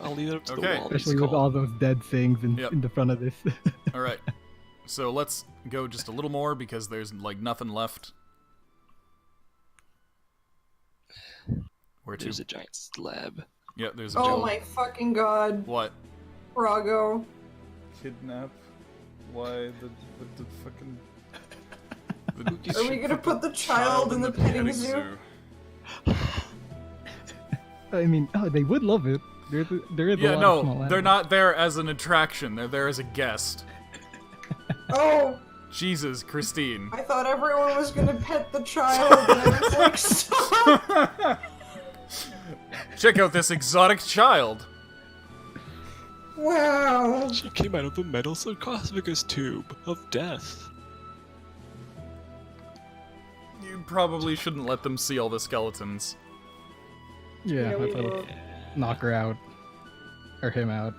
I'll lead her up to Okay. the wall. Especially with all those dead things Yep. in the front of this. All right. So let's go just a little more because there's like nothing left. Where to? There's a giant slab. Yeah, there's a Oh Joe. my fucking god. What? Brago. Kidnap? Why the fucking... Are we gonna put the child in the petting zoo? I mean, they would love it. There is a Yeah, lot of small no, they're animals. not there as an attraction. They're there as a guest. Oh, Jesus, Christine. I thought everyone was gonna pet the child, and I was like, stop! Check out this exotic child. Wow. She came out of a metal sarcophagus tube of death. You probably shouldn't let them see all the skeletons. Yeah, Yeah, we that's will. knock her out. Or him out.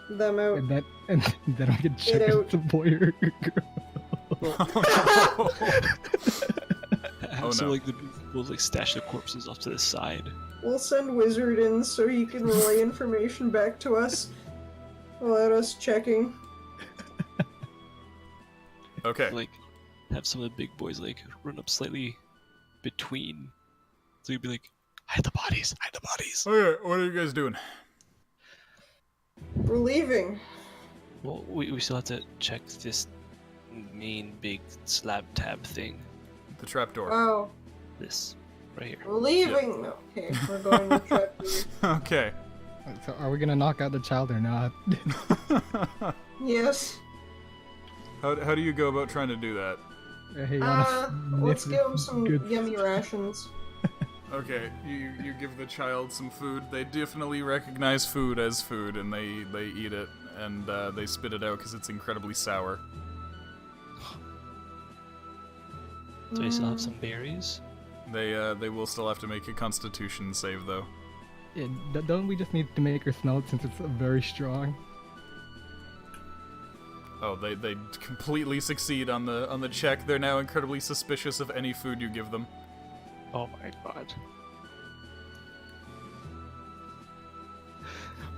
Them out. And then I can check Get out out. the boy or girl. Oh, So no. like we'll like stash the corpses off to the side. We'll send Wizard in so he can relay information back to us without us checking. Okay. Like have some of the big boys like run up slightly between. So you'd be like, hide the bodies, hide the bodies. Okay, what are you guys doing? We're leaving. Well, we still have to check this main big slab tab thing. The trapdoor. Oh, This right here. we're leaving. No, okay, we're going to trapdoor. Okay. So are we gonna knock out the child or not? Yes. How do you go about trying to do that? Hey, honest, Let's nip give him some good- yummy rations. Okay, you give the child some food. They definitely recognize food as food, and they eat it, and they spit it out because it's incredibly sour. Do we still have some berries? They will still have to make a Constitution save though. Yeah, don't we just need to make her smell it since it's very strong? Oh, they completely succeed on the check. They're now incredibly suspicious of any food you give them. Oh my god.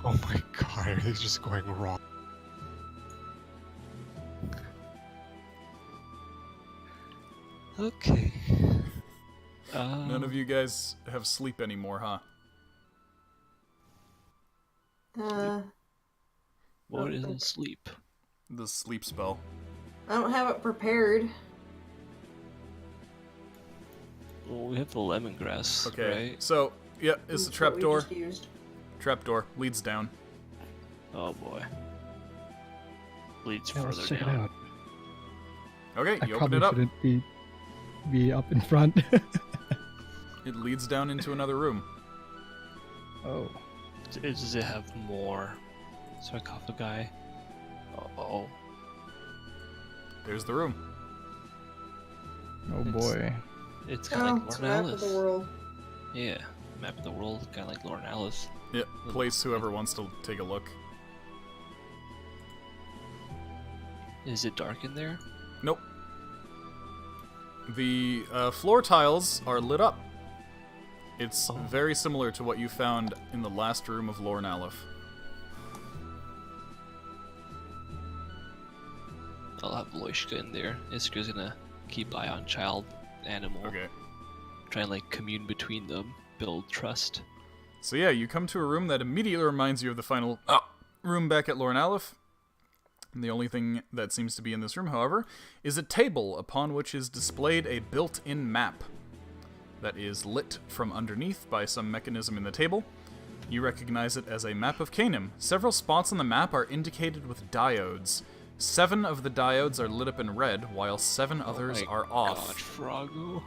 Oh my god, everything's just going wrong. Okay. None of you guys have sleep anymore, huh? What is in sleep? The sleep spell. I don't have it prepared. Well, we have the lemongrass, Okay, right? so yeah, it's a That's what we trapdoor. just used. Trapdoor leads down. Oh boy. Leads Yeah, let's further check it down. out. Okay, I you open probably it up. shouldn't be up in front. It leads down into another room. Oh. Does it have more sarcophagi? Oh. There's the room. Oh It's- boy. It's kind of like It's a Lorne map of the Alice. world. Yeah, map of the world, kind of like Lorne Alice. Yeah, place whoever wants to take a look. Is it dark in there? Nope. The floor tiles are lit up. It's Oh. very similar to what you found in the last room of Lorne Aleph. I'll have Loishka in there. Iskra's gonna keep eye on child, animal, Okay. try and like commune between them, build trust. So yeah, you come to a room that immediately reminds you of the final room back at Lorne Aleph. And the only thing that seems to be in this room, however, is a table upon which is displayed a built-in map that is lit from underneath by some mechanism in the table. You recognize it as a map of Canaan. Several spots on the map are indicated with diodes, 7 of the diodes are lit up in red, while 7 others are off. God, Froggo.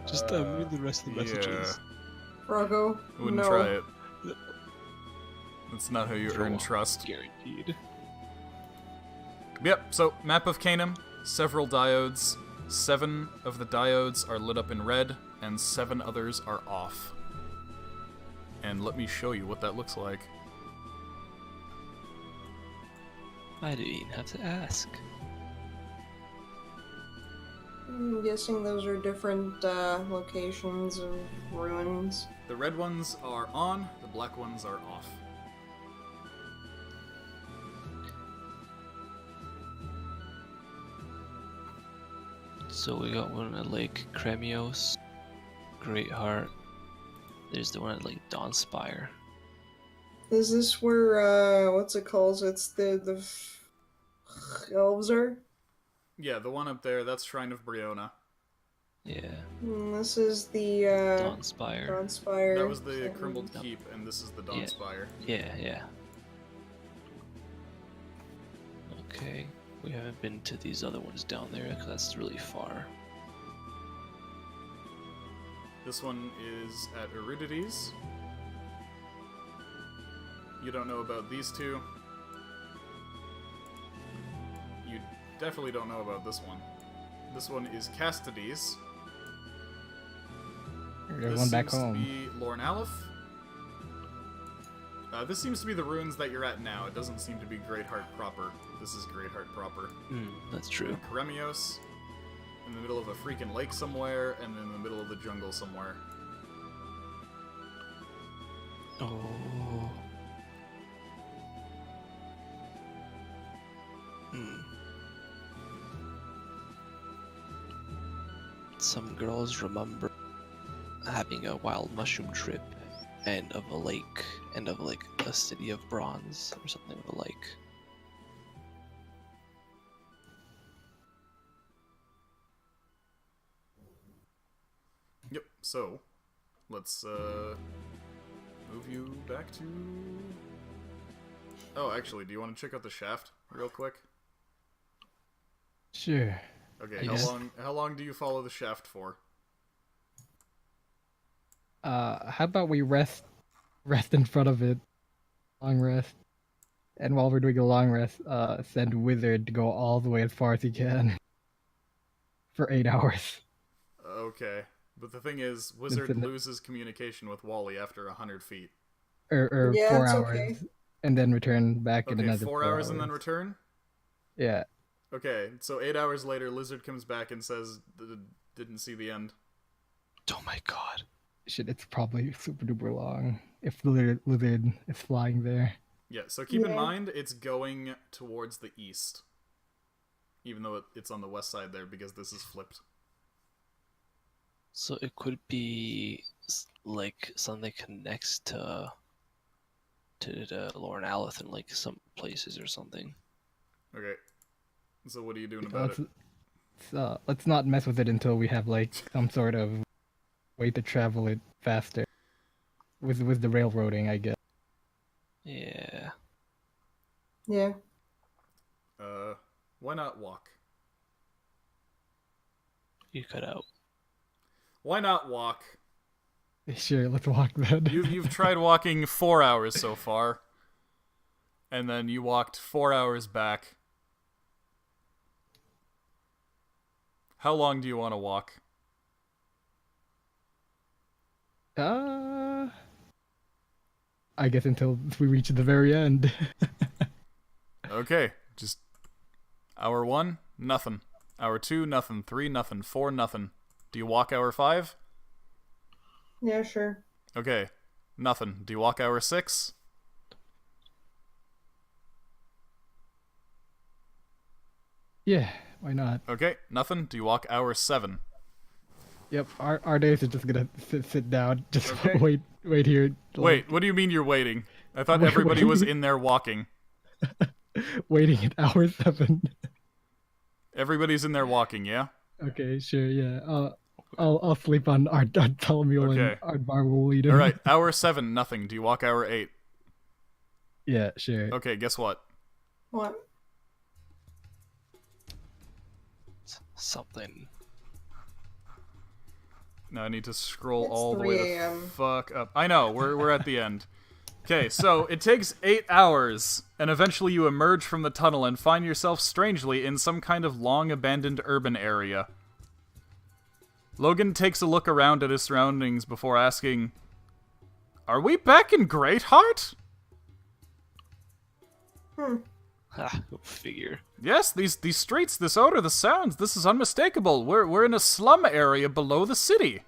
Just read the rest of the messages. Froggo, Wouldn't no. try it. That's not how you For earn one, trust. Guaranteed. Yep, so map of Canaan, several diodes. 7 of the diodes are lit up in red, and 7 others are off. And let me show you what that looks like. I didn't even have to ask. I'm guessing those are different locations of ruins. The red ones are on, the black ones are off. So we got one at Lake Kremios, Great Heart. There's the one at Lake Dawnspire. Is this where, what's it called? It's the elves are? Yeah, the one up there, that's Shrine of Briona. Yeah, This is the, Dawnspire. Dawnspire. That was the Second. Crumbled Keep, and this is the Dawnspire. Yeah. Okay, we haven't been to these other ones down there because that's really far. This one is at Eurydice. You don't know about these two. You definitely don't know about this one. This one is Castides. There's This one back seems home. to be Lorne Aleph. This seems to be the ruins that you're at now. It doesn't seem to be Greatheart proper. This is Greatheart proper. That's true. Karemios, in the middle of a freaking lake somewhere, and in the middle of the jungle somewhere. Oh. Some girls remember having a wild mushroom trip and of a lake and of like a city of bronze or something of the like. Yep, so, let's, move you back to... Oh, actually, do you want to check out the shaft real quick? Sure. Okay, Yes. how long do you follow the shaft for? How about we rest in front of it, long rest, and while we're doing a long rest, send Wizard to go all the way as far as he can for 8 hours. Okay, but the thing is, Wizard in the- loses communication with Wally after 100 feet. Or Yeah, 4 it's hours, okay. and then return back in Okay, another 4 hours and then return? Yeah. Okay, so 8 hours later, Lizard comes back and says, didn't see the end. Oh my god. Shit, it's probably super duper long if the lizard is flying there. Yeah, so keep in Yeah. mind, it's going towards the east. Even though it's on the west side there, because this is flipped. So it could be like something that connects to the Lorne Aleph in like some places or something. Okay. So what are you doing about it? Let's not mess with it until we have like some sort of way to travel it faster. With the railroading, I guess. Yeah. Yeah. Why not walk? You cut out. Why not walk? Sure, let's walk then. You've tried walking 4 hours so far. And then you walked 4 hours back. How long do you want to walk? I guess until we reach the very end. Okay, just hour 1, nothing. Hour 2, nothing. 3, nothing. 4, nothing. Do you walk hour 5? Yeah, sure. Okay, nothing. Do you walk hour 6? Yeah, why not? Okay, nothing. Do you walk hour 7? Yep, our days are just gonna sit down, just Okay. wait here. Wait, what do you mean you're waiting? I thought Wait, everybody was waiting. in there walking. Waiting at hour 7. Everybody's in there walking, yeah? Okay, sure, yeah. I'll sleep on our Ptolemy Okay. and our bar will lead him. Alright, hour 7, nothing. Do you walk hour 8? Yeah, sure. Okay, guess what? What? Something. Now I need to scroll It's all the way 3 the a.m.. fuck up. I know, we're at the end. Okay, so it takes 8 hours, and eventually you emerge from the tunnel and find yourself strangely in some kind of long-abandoned urban area. Logan takes a look around at his surroundings before asking, "Are we back in Greatheart?" Ha, go figure. Yes, these streets, this odor, the sounds, this is unmistakable. We're in a slum area below the city.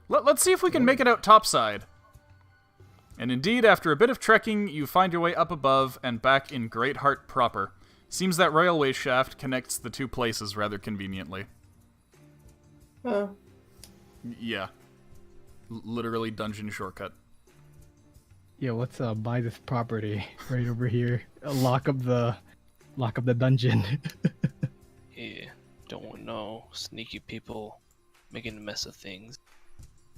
Let's see if we can make it out topside. And indeed, after a bit of trekking, you find your way up above and back in Greatheart proper. Seems that railway shaft connects the two places rather conveniently. Huh. Yeah. Literally dungeon shortcut. Yeah, let's buy this property right over here. Lock up the dungeon. Yeah, don't want no sneaky people making a mess of things,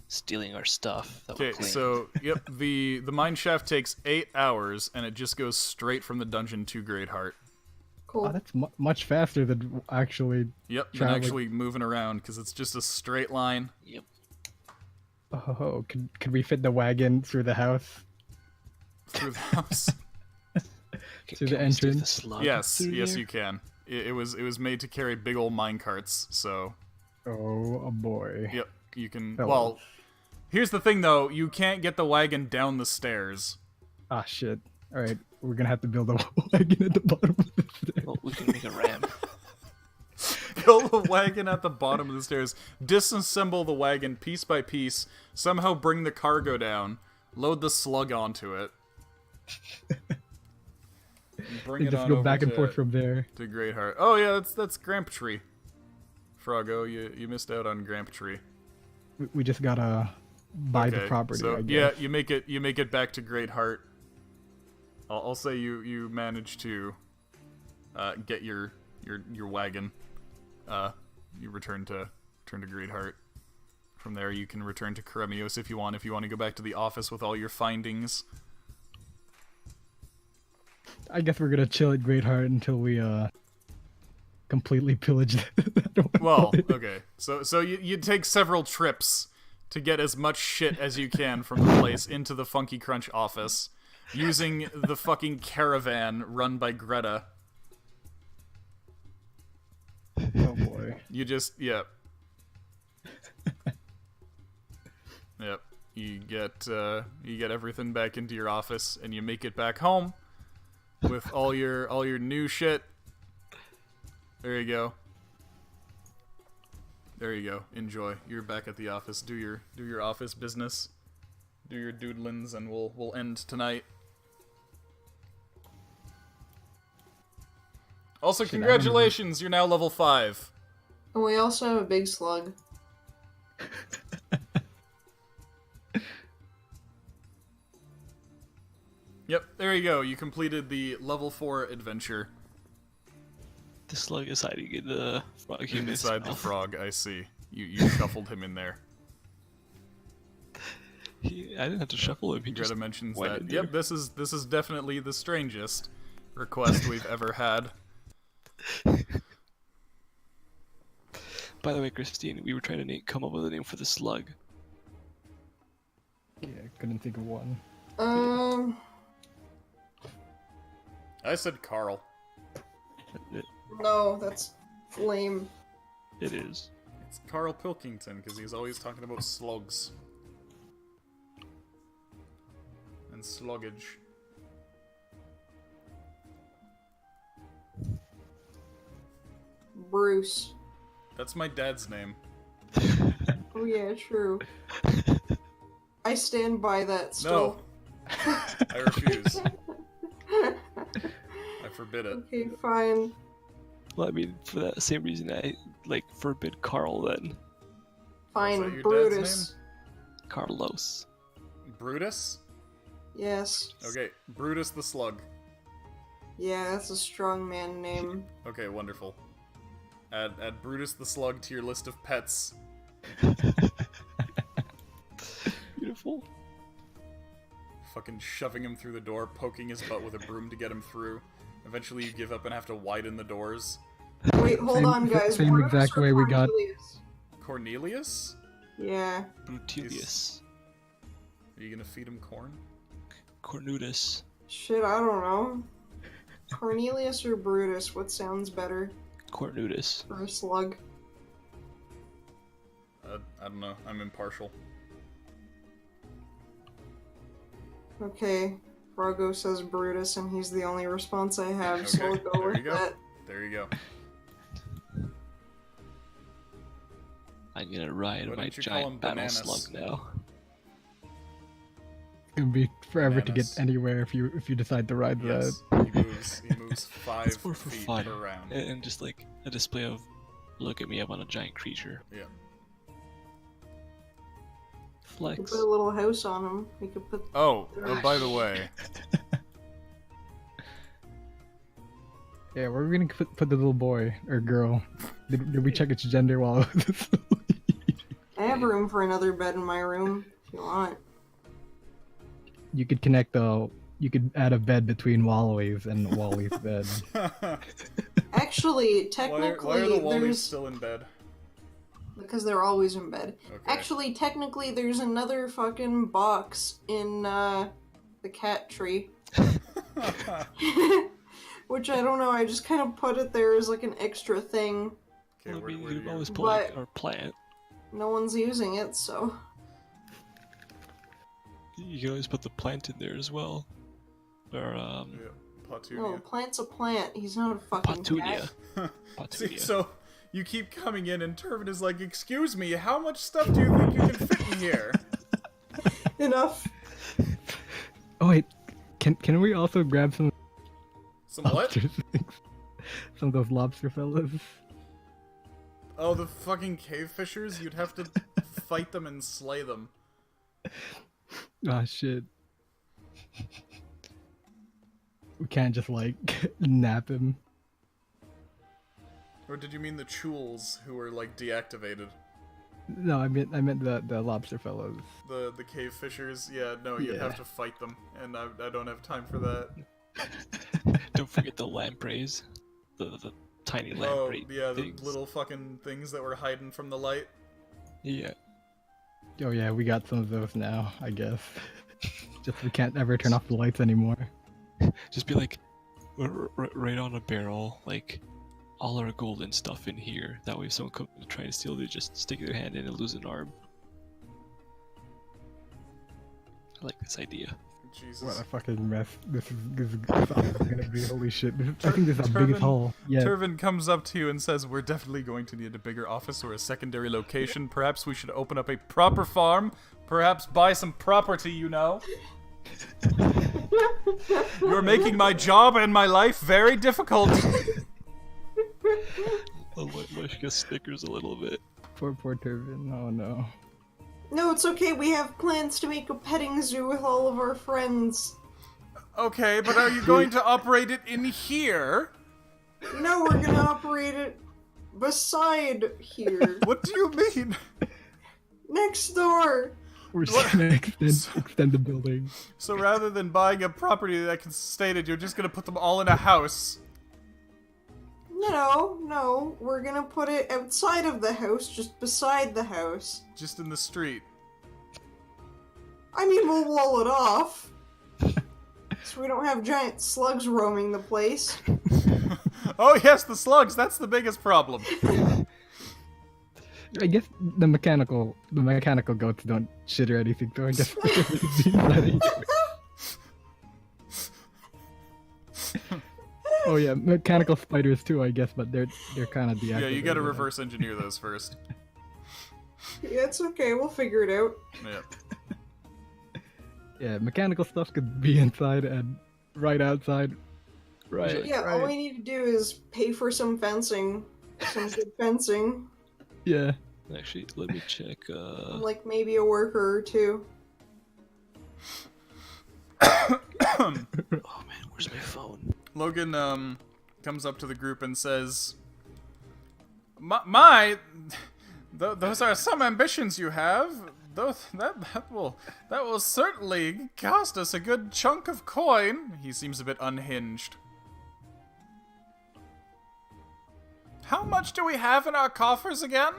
stealing our stuff that we Okay, cleaned. so, yep, the mine shaft takes 8 hours, and it just goes straight from the dungeon to Greatheart. Cool. Oh, that's much faster than actually. Yep, than Traveling. actually moving around, because it's just a straight line. Yep. Oh, could we fit the wagon through the house? Through the house. Through the Can we stick entrance? The slug Yes, through yes there? you can. It was made to carry big old mine carts, so Oh boy. yep, you can. Oh. Well, here's the thing though, you can't get the wagon down the stairs. Ah shit. All right, we're gonna have to build a wagon at the bottom of the stairs. Well, we can make a ramp. Build the wagon at the bottom of the stairs, disassemble the wagon piece by piece, somehow bring the cargo down, load the slug onto it. And bring And it just on go over back and to- forth from there. to Greatheart. Oh yeah, that's Gramptree. Froggo, you missed out on Gramptree. We just gotta buy the property. So I yeah, guess. you make it back to Greatheart. I'll say you manage to get your wagon. You return to Greatheart. From there, you can return to Karemios if you want. If you want to go back to the office with all your findings. I guess we're gonna chill at Greatheart until we completely pillage that one. Well, okay. So you take several trips to get as much shit as you can from the place into the Funky Crunch office, using the fucking caravan run by Greta. Oh boy. You just, yep. Yep. You get everything back into your office, and you make it back home with all your new shit. There you go. There you go. Enjoy. You're back at the office. Do your office business. Do your doodlins, and we'll end tonight. Also, congratulations! You're now level 5. And we also have a big slug. Yep, there you go. You completed the level 4 adventure. The slug is hiding in the frog human Inside the mouth. frog, I see. You shuffled him in there. I didn't have to shuffle him. He Greta just mentions went that. in Yep, this is definitely the strangest request we've ever had. By the way, Christine, we were trying to come up with a name for the slug. Yeah, couldn't think of one. I said Carl. No, that's lame. It is. It's Carl Pilkington, because he's always talking about slugs. And sluggage. Bruce. That's my dad's name. Oh yeah, true. I stand by that still. No. I refuse. I forbid it. Okay, fine. Well, I mean, for that same reason, I forbid Carl then. Is that Fine, your Brutus. dad's Carlos. Brutus? Yes. Okay, Brutus the Slug. Yeah, that's a strong man name. Okay, wonderful. Add Brutus the Slug to your list of pets. Beautiful. Fucking shoving him through the door, poking his butt with a broom to get him through. Eventually you give up and have to widen the doors. Wait, hold on, guys. Same Brutus exact or way we got- Cornelius? Cornelius? Yeah. Brutilius. Are you gonna feed him corn? Cornutus. Shit, I don't know. Cornelius or Brutus? What sounds better Cornutus. for a slug? I don't know. I'm impartial. Okay. Frogo says Brutus, and he's the only response I have, so Okay, we'll go there with you go. that. There you go. I'm gonna ride Why my don't you call him giant battle Bananas? slug now. It's gonna be forever to Bananas. get anywhere if you decide to ride Yes, he moves 5 It's more for feet fun. per round. And just like a display of, look at me, I'm on a giant creature. Yeah. We could Flex. put a little house on him. We could put. Oh, by the way, Yeah, where are we gonna put the little boy or girl? Did we check its gender while it was asleep? I have room for another bed in my room if you want. You could connect you could add a bed between Wally's and Wally's bed. Actually, why technically, are the Wallies there's still in bed? because they're always in bed. Okay. Actually, technically, there's another fucking box in the cat tree, which I don't know. I just kind of put it there as like an extra thing. Okay, I where mean, do you can you... always put But- like our plant. No one's using it, so You can always put the plant in there as well. Or Yeah, no. Platunia. Plant's a plant. He's not a fucking Petunia. cat. See, Petunia. so you keep coming in and Turvin is like, "Excuse me, how much stuff do you think you can fit in here?" Enough. Oh wait, can we also grab some Some what? lobster things? Some of those lobster fellas. Oh, the fucking cave fishers? You'd have to fight them and slay them. Ah shit. We can't just like nap him. Or did you mean the chules who were like deactivated? No, I meant the lobster fellows. The cave fishers? Yeah, no, you'd Yeah. have to fight them, and I don't have time for that. Don't forget the lampreys. The tiny Oh, lamprey yeah, the things. little fucking things that were hiding from the light. Yeah. Oh yeah, we got some of those now, I guess. Just we can't ever turn off the lights anymore. Just be like, right on a barrel, like, all our golden stuff in here. That way if someone comes to try to steal, they just stick their hand in and lose an arm. I like this idea. Jesus. What a fucking mess. This is gonna be holy shit. I think this is our Turvin- biggest haul. Yeah. Turvin comes up to you and says, "We're definitely going to need a bigger office or a secondary location. Perhaps we should open up a proper farm. Perhaps buy some property, you know. You're making my job and my life very difficult." I'll let Mushka snickers a little bit. Poor Turvin. Oh no. No, it's okay. We have plans to make a petting zoo with all of our friends. Okay, but are you going to operate it in here? No, we're gonna operate it beside here. What do you mean? Next door. We're just gonna extend the building. So rather than buying a property that can sustain it, you're just gonna put them all in a house. No, we're gonna put it outside of the house, just beside the house. Just in the street. I mean, we'll wall it off. So we don't have giant slugs roaming the place. Oh yes, the slugs, that's the biggest problem. I guess the mechanical goats don't shit or anything, so I guess it'd be ready. Oh yeah, mechanical spiders too, I guess, but they're kind of deactivated. Yeah, you gotta reverse engineer those first. Yeah, it's okay, we'll figure it out. Yeah. Yeah, mechanical stuff could be inside and right outside. Right. Yeah, all we need to do is pay for some fencing. Some good fencing. Yeah. Actually, let me check. Like maybe a worker or two. Oh man, where's my phone? Logan comes up to the group and says, those are some ambitions you have. That will certainly cost us a good chunk of coin." He seems a bit unhinged. How much do we have in our coffers again?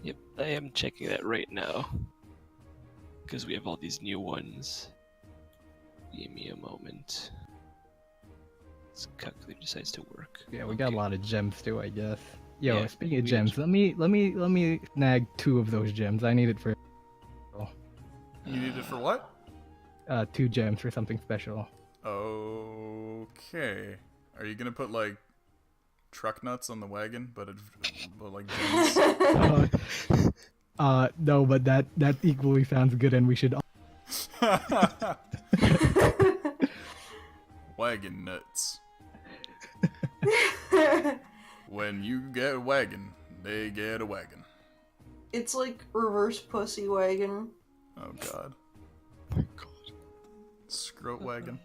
Yep, I am checking that right now. Because we have all these new ones. Give me a moment. This calculator decides to work. Yeah, we got Okay. a lot of gems too, I guess. Yo, Yeah, speaking of we gems, let me snag 2 of those gems. I need it for You need it for what? 2 gems for something special. Okay. Are you gonna put like truck nuts on the wagon, but like gems? No, but that equally sounds good, and we should. Wagon nuts. When you get a wagon, they get a wagon. It's like reverse pussy wagon. Oh god. My god. Scrote wagon.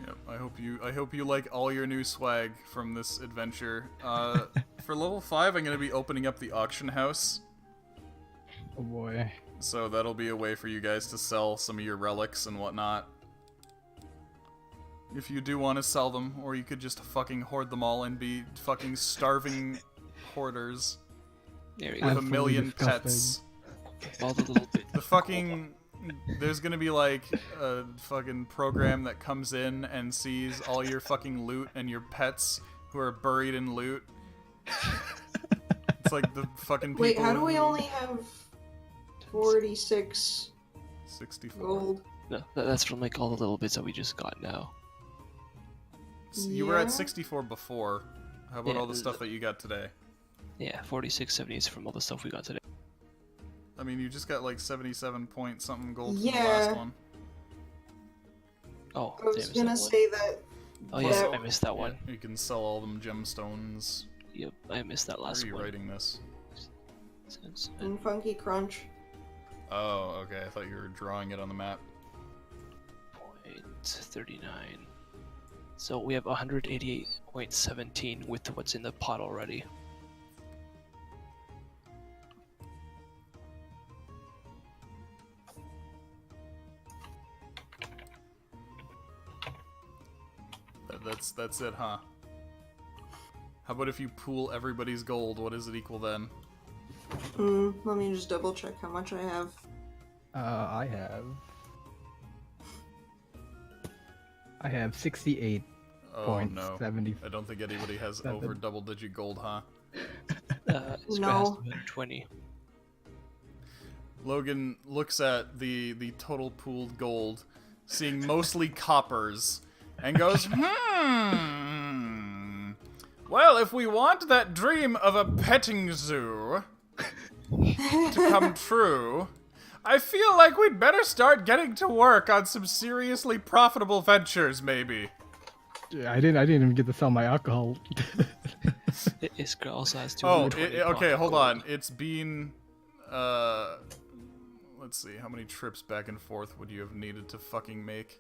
Yep, I hope you like all your new swag from this adventure. For level 5 I'm gonna be opening up the auction house. Oh boy. So that'll be a way for you guys to sell some of your relics and whatnot. If you do want to sell them, or you could just fucking hoard them all and be fucking starving hoarders There we with go. a Absolutely million disgusting. pets. All the little bit. The fucking... There's gonna be like a fucking program that comes in and sees all your fucking loot and your pets who are buried in loot. It's like the fucking people... Wait, how do we who- only have 46 64. gold? No, that's from like all the little bits that we just got now. You were Yeah. at 64 before. How about Yeah, all the stuff that you got today? Yeah, 4670 is from all the stuff we got today. I mean, you just got like 77 point something gold from the Yeah. last one. Oh, I was did I miss gonna that one? say that. Oh yes, that- I missed that one. You can sell all them gemstones. Yep, I missed that Where last are you one. writing this? In Funky Crunch. Oh, okay. I thought you were drawing it on the map. 0.39. So we have 188.17 with what's in the pot already. That's it, huh? How about if you pool everybody's gold? What does it equal then? Let me just double check how much I have. I have 68.70. Oh no. I don't think anybody has Seven. over double-digit gold, huh? Scrap No. has 120. Logan looks at the total pooled gold, seeing mostly coppers, and goes, Well, if we want that dream of a petting zoo to come true, I feel like we'd better start getting to work on some seriously profitable ventures, maybe. Yeah, I didn't even get to sell my alcohol. Iskra also has Oh, 220. okay, hold gold. on. It's been, let's see, how many trips back and forth would you have needed to fucking make?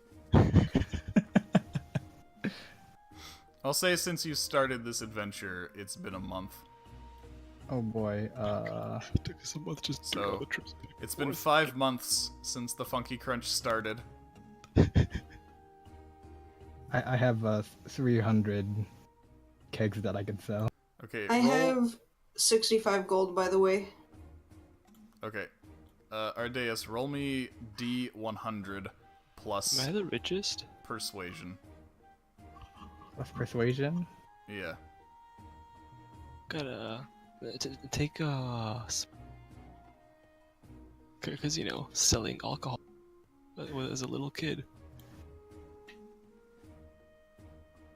I'll say since you started this adventure, it's been a month. Oh boy. It took us a month just to do all So, the trips back and It's been forth. 5 months since the Funky Crunch started. I have 300 kegs that I can sell. Okay, I roll. have 65 gold, by the way. Okay. Ardeus, roll me D100 Am plus I the richest? persuasion. Plus persuasion. Yeah. Gotta take because you know, selling alcohol as a little kid.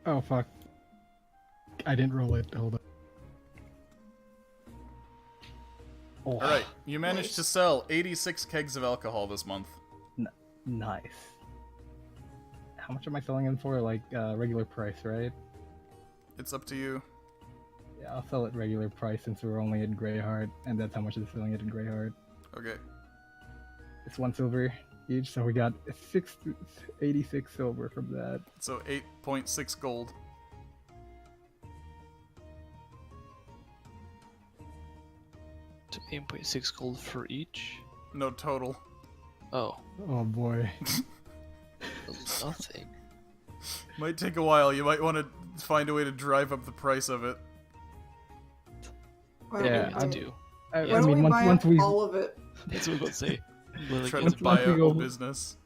Oh fuck. I didn't roll it. Hold on. Oh, Alright, you managed Nice. to sell 86 kegs of alcohol this month. nice. How much am I selling them for? Like regular price, right? It's up to you. Yeah, I'll sell it regular price since we're only at Greyheart, and that's how much it's selling it at Greyheart. Okay. It's 1 silver each, so we got 86 silver from that. So 8.6 gold. So 8.6 gold for each. No total. Oh, Oh boy. nothing. Might take a while. You might want to find a way to drive up the price of it. Why don't Yeah, we I buy- do. I Why don't mean, we once buy we all of it? That's what I was about to say. But, like, Try yeah, to buy we a go- whole business.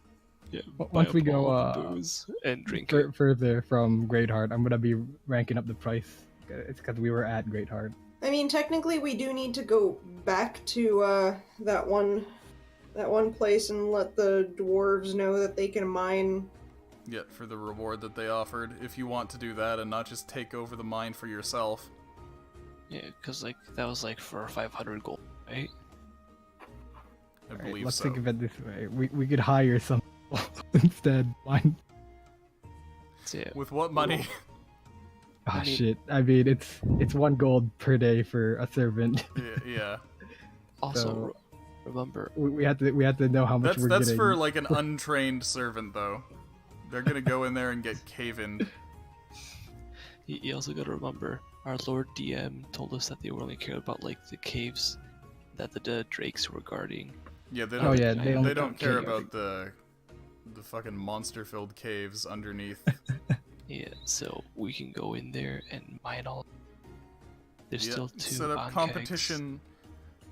yeah, once buy we up go, all the booze and drink it. further from Great Heart, I'm gonna be ranking up the price. It's because we were at Great Heart. I mean, technically, we do need to go back to that one place and let the dwarves know that they can mine. Yeah, for the reward that they offered, if you want to do that and not just take over the mine for yourself. Yeah, because like that was like for 500 gold, right? I Alright, believe let's so. think of it this way: we could hire some instead. Mine. So, yeah. With what money? Oh I mean- shit! I mean, it's 1 gold per day for a servant. Yeah. Also, So- remember, We have to know how much we're That's getting. for like an untrained servant though. They're gonna go in there and get cave-in. you also gotta remember, our Lord DM told us that they only cared about like the caves that the drakes were guarding. Yeah, they Oh, don't. yeah, they only don't care care- about the fucking monster-filled caves underneath. Yeah, so we can go in there and mine all. There's Yeah, still 2 set up on competition.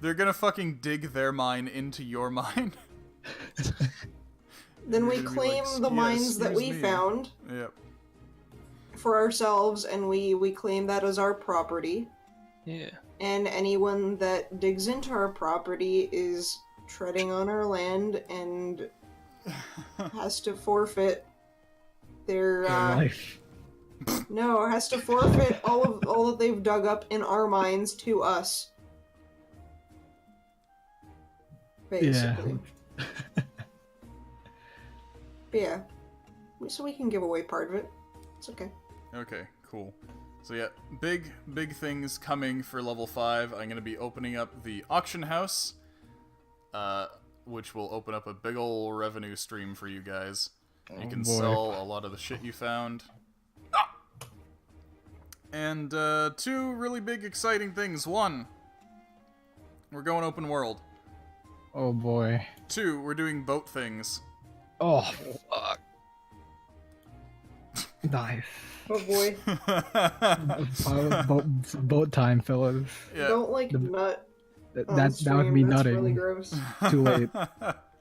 They're gonna fucking dig their mine into your mine. Then You're we gonna be claim like, the "Yeah, mines that excuse we me." found Yep. for ourselves, and we claim that as our property. Yeah, And anyone that digs into our property is treading on our land and has to forfeit their life. no, has to forfeit all that they've dug up in our mines to us. Basically. But yeah. So we can give away part of it. It's okay. Okay, cool. So yeah, big things coming for level 5. I'm gonna be opening up the auction house, which will open up a big ol' revenue stream for you guys. You can boy. sell a lot of the shit you found. And 2 really big exciting things. 1, we're going open world. Oh boy. 2, we're doing boat things. Oh fuck. Nice. Oh boy. Boat time, fellas. Yeah. Don't like The- nut. That on that would stream. be That's nutting. really gross. Too late.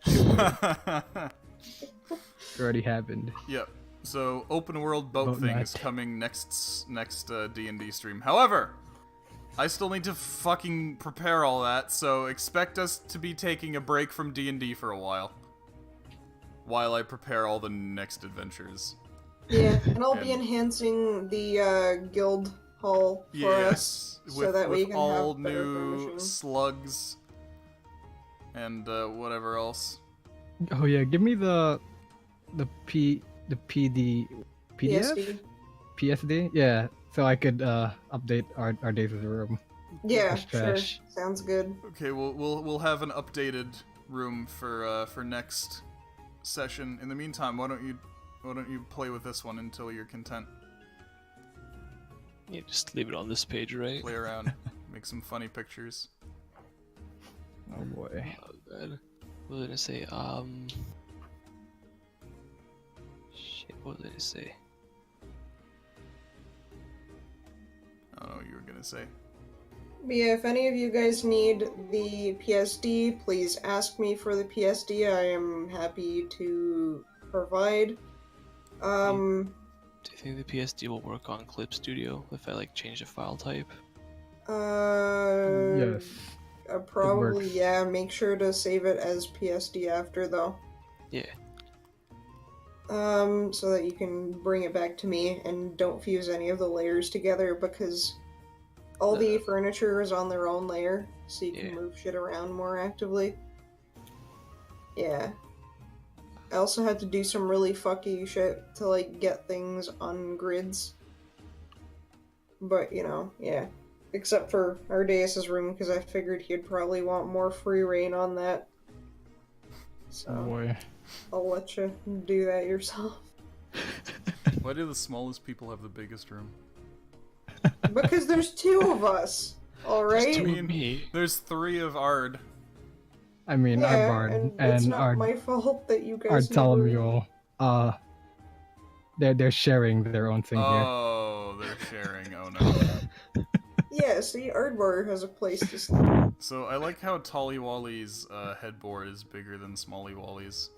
It already happened. Yep. So open world boat Boat things nut. coming next D&D stream. However, I still need to fucking prepare all that, so expect us to be taking a break from D&D for a while I prepare all the next adventures. Yeah, and I'll be And- enhancing the guild hall for us, Yes, so that we with can all have better new furnishings. slugs and whatever else. Oh yeah, give me the PD PDF PSD. PSD. Yeah, so I could update our days of the room. Yeah, That's sure. trash. Sounds good. Okay, we'll have an updated room for next session. In the meantime, why don't you play with this one until you're content? yeah, just leave it on this page, right? Play around, make some funny pictures. Oh boy. Oh, God. What was I gonna say? Shit, what was I gonna say? I don't know what you were gonna say. But yeah, if any of you guys need the PSD, please ask me for the PSD. I am happy to provide. Do you think the PSD will work on Clip Studio if I like change the file type? Yes. Probably, works. yeah. Make sure to save it as PSD after, though. Yeah. So that you can bring it back to me and don't fuse any of the layers together, because all the furniture is on their own layer, so you can Yeah. move shit around more actively. Yeah. I also had to do some really fucky shit to, like, get things on grids. But, you know, yeah. Except for Ardeas' room, because I figured he'd probably want more free reign on that. So, Oh boy. I'll let you do that yourself. Why do the smallest people have the biggest room? Because there's 2 of us, alright? Just I two mean, of me. there's 3 of Ard. I mean, our bard and it's and not our my fault that you guys never... Salamule. they're sharing their own thing here. Oh, they're sharing. Oh no. Yeah, see, Aardvar has a place to sleep. So I like how Tollywally's headboard is bigger than Smollywally's.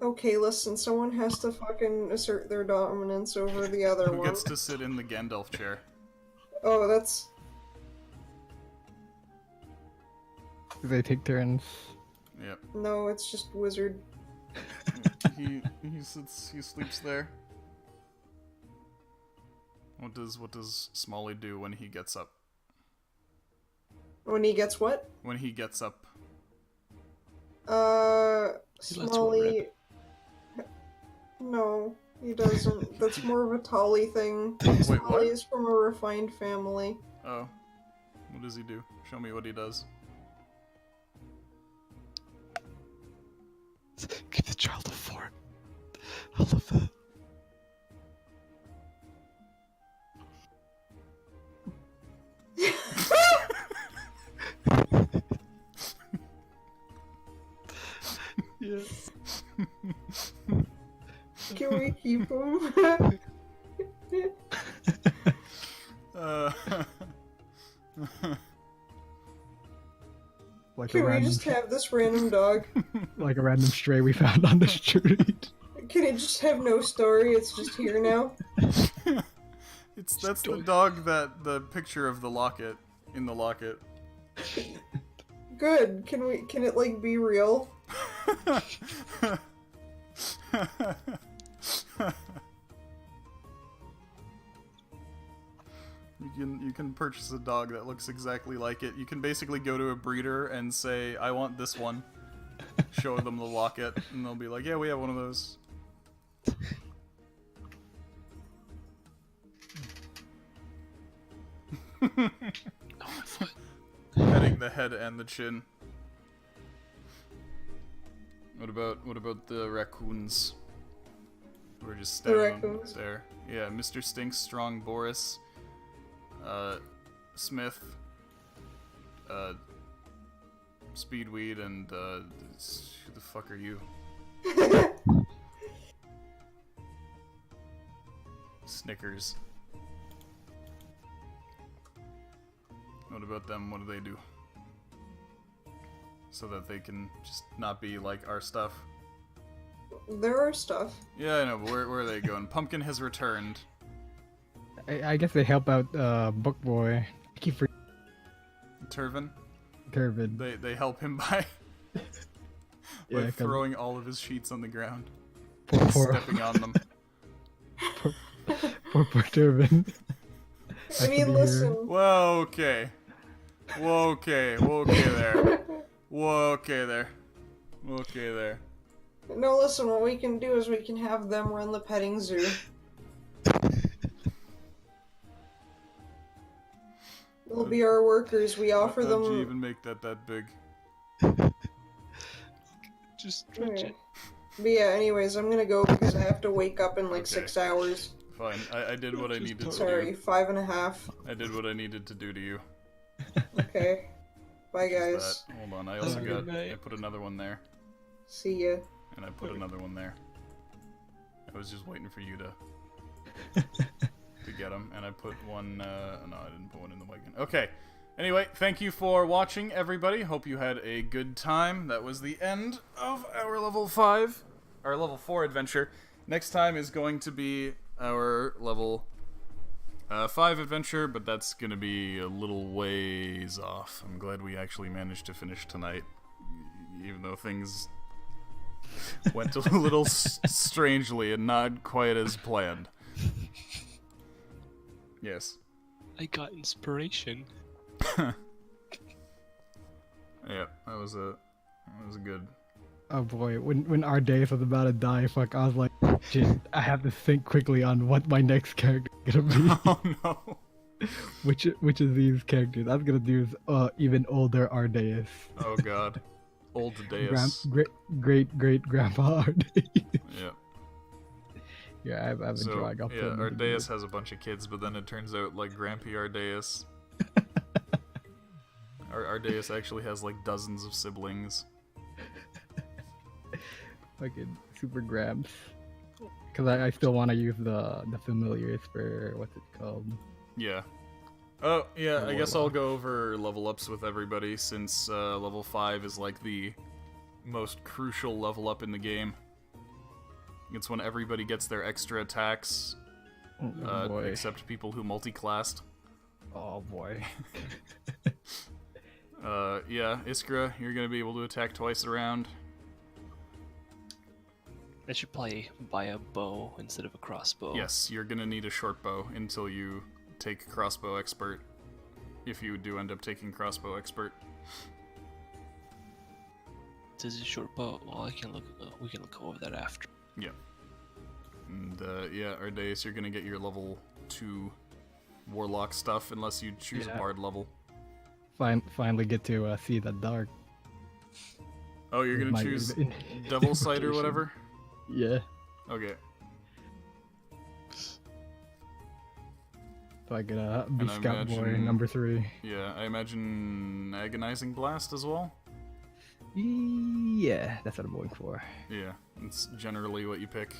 Okay, listen, someone has to fucking assert their dominance over the other Who one. gets to sit in the Gandalf chair? Oh, that's... They take turns. Yep. No, it's just wizard. He sleeps there. What does Smalley do when he gets up? When he gets what? When he gets up. He lets one Smalley... No, he doesn't. That's more of a Tolly thing. Wait, Smalley what? is from a refined family. Oh. What does he do? Show me what he does. Give the child a fort. I love that. Yes. Can we keep him? Uh, Like Can a we random, just have this random dog? like a random stray we found on the street. Can it just have no story? It's just here now? that's the dog that the picture of the locket in the locket. Good. Can it like be real? You can purchase a dog that looks exactly like it. You can basically go to a breeder and say, I want this one. Show them the locket, and they'll be like, yeah, we have one of those. Petting the head and the chin. What about the raccoons? We're just standing raccoons? there. Yeah, Mr. Stinks, Strong, Boris, Smith, Speedweed, and who the fuck are you? Snickers. What about them? What do they do? So that they can just not be like our stuff. There are stuff. Yeah, I know, but where are they going? Pumpkin has returned. I guess they help out Book Boy. I keep forgetting Turvin? Turvin. They help him by Yeah, 'cause- throwing all of his sheets on the ground. Poor Stepping on them. Turvin. I mean, listen. Whoa, okay. Whoa, okay. Whoa, okay there. Whoa, okay there. Okay there. No, listen. What we can do is we can have them run the petting zoo. They'll be our workers. We offer How'd you them. even make that big? Just stretch Okay. it. But yeah. Anyways, I'm gonna go because I have to wake up in like Okay. 6 hours. Fine. I did what I needed to Sorry, do. 5.5. I did what I needed to do to you. Okay. Bye, guys. Just that. Hold on. I also Have a got. good night. I put another one there, See ya. and I put another one there. I was just waiting for you to get them, and I put one. No, I didn't put one in the wagon. Okay. Anyway, thank you for watching, everybody. Hope you had a good time. That was the end of our level 5, our level 4 adventure. Next time is going to be our level 5 adventure, but that's gonna be a little ways off. I'm glad we actually managed to finish tonight, even though things went a little strangely and not quite as planned. Yes. I got inspiration. Yeah, that was a good. Oh boy, when Ardeus was about to die, fuck, I was like, shit, I have to think quickly on what my next character is gonna be. Oh no. Which of these characters? I was gonna do even older Ardeus. Oh god. Old Deus. Great grandpa Ardeus. Yeah. Yeah, I've been So, drawing up. yeah, Ardeus has a bunch of kids, but then it turns out, like, Grampy Ardeus. Ardeus actually has, like, dozens of siblings. Fucking super Gramps. because I still want to use the familiars for what's it called? Yeah. Oh, yeah, The I guess I'll warlock. go over level ups with everybody since level 5 is like the most crucial level up in the game. It's when everybody gets their extra attacks, Oh boy. except people who multi-classed. Oh boy. Yeah, Iskra, you're gonna be able to attack twice around. I should probably buy a bow instead of a crossbow. Yes, you're gonna need a short bow until you take crossbow expert. If you do end up taking crossbow expert. Does a short bow? Well, I can look. We can look over that after. Yeah. And yeah, Ardeus, you're gonna get your level 2 warlock stuff unless you choose a Yeah. bard level. Finally get to see the dark. Oh, you're gonna My- choose Devil Sight or invocation. whatever? Yeah. Okay. So I get a be And I Scout Boy imagine- number 3. Yeah, I imagine Agonizing Blast as well? Yeah, that's what I'm going for. Yeah, it's generally what you pick.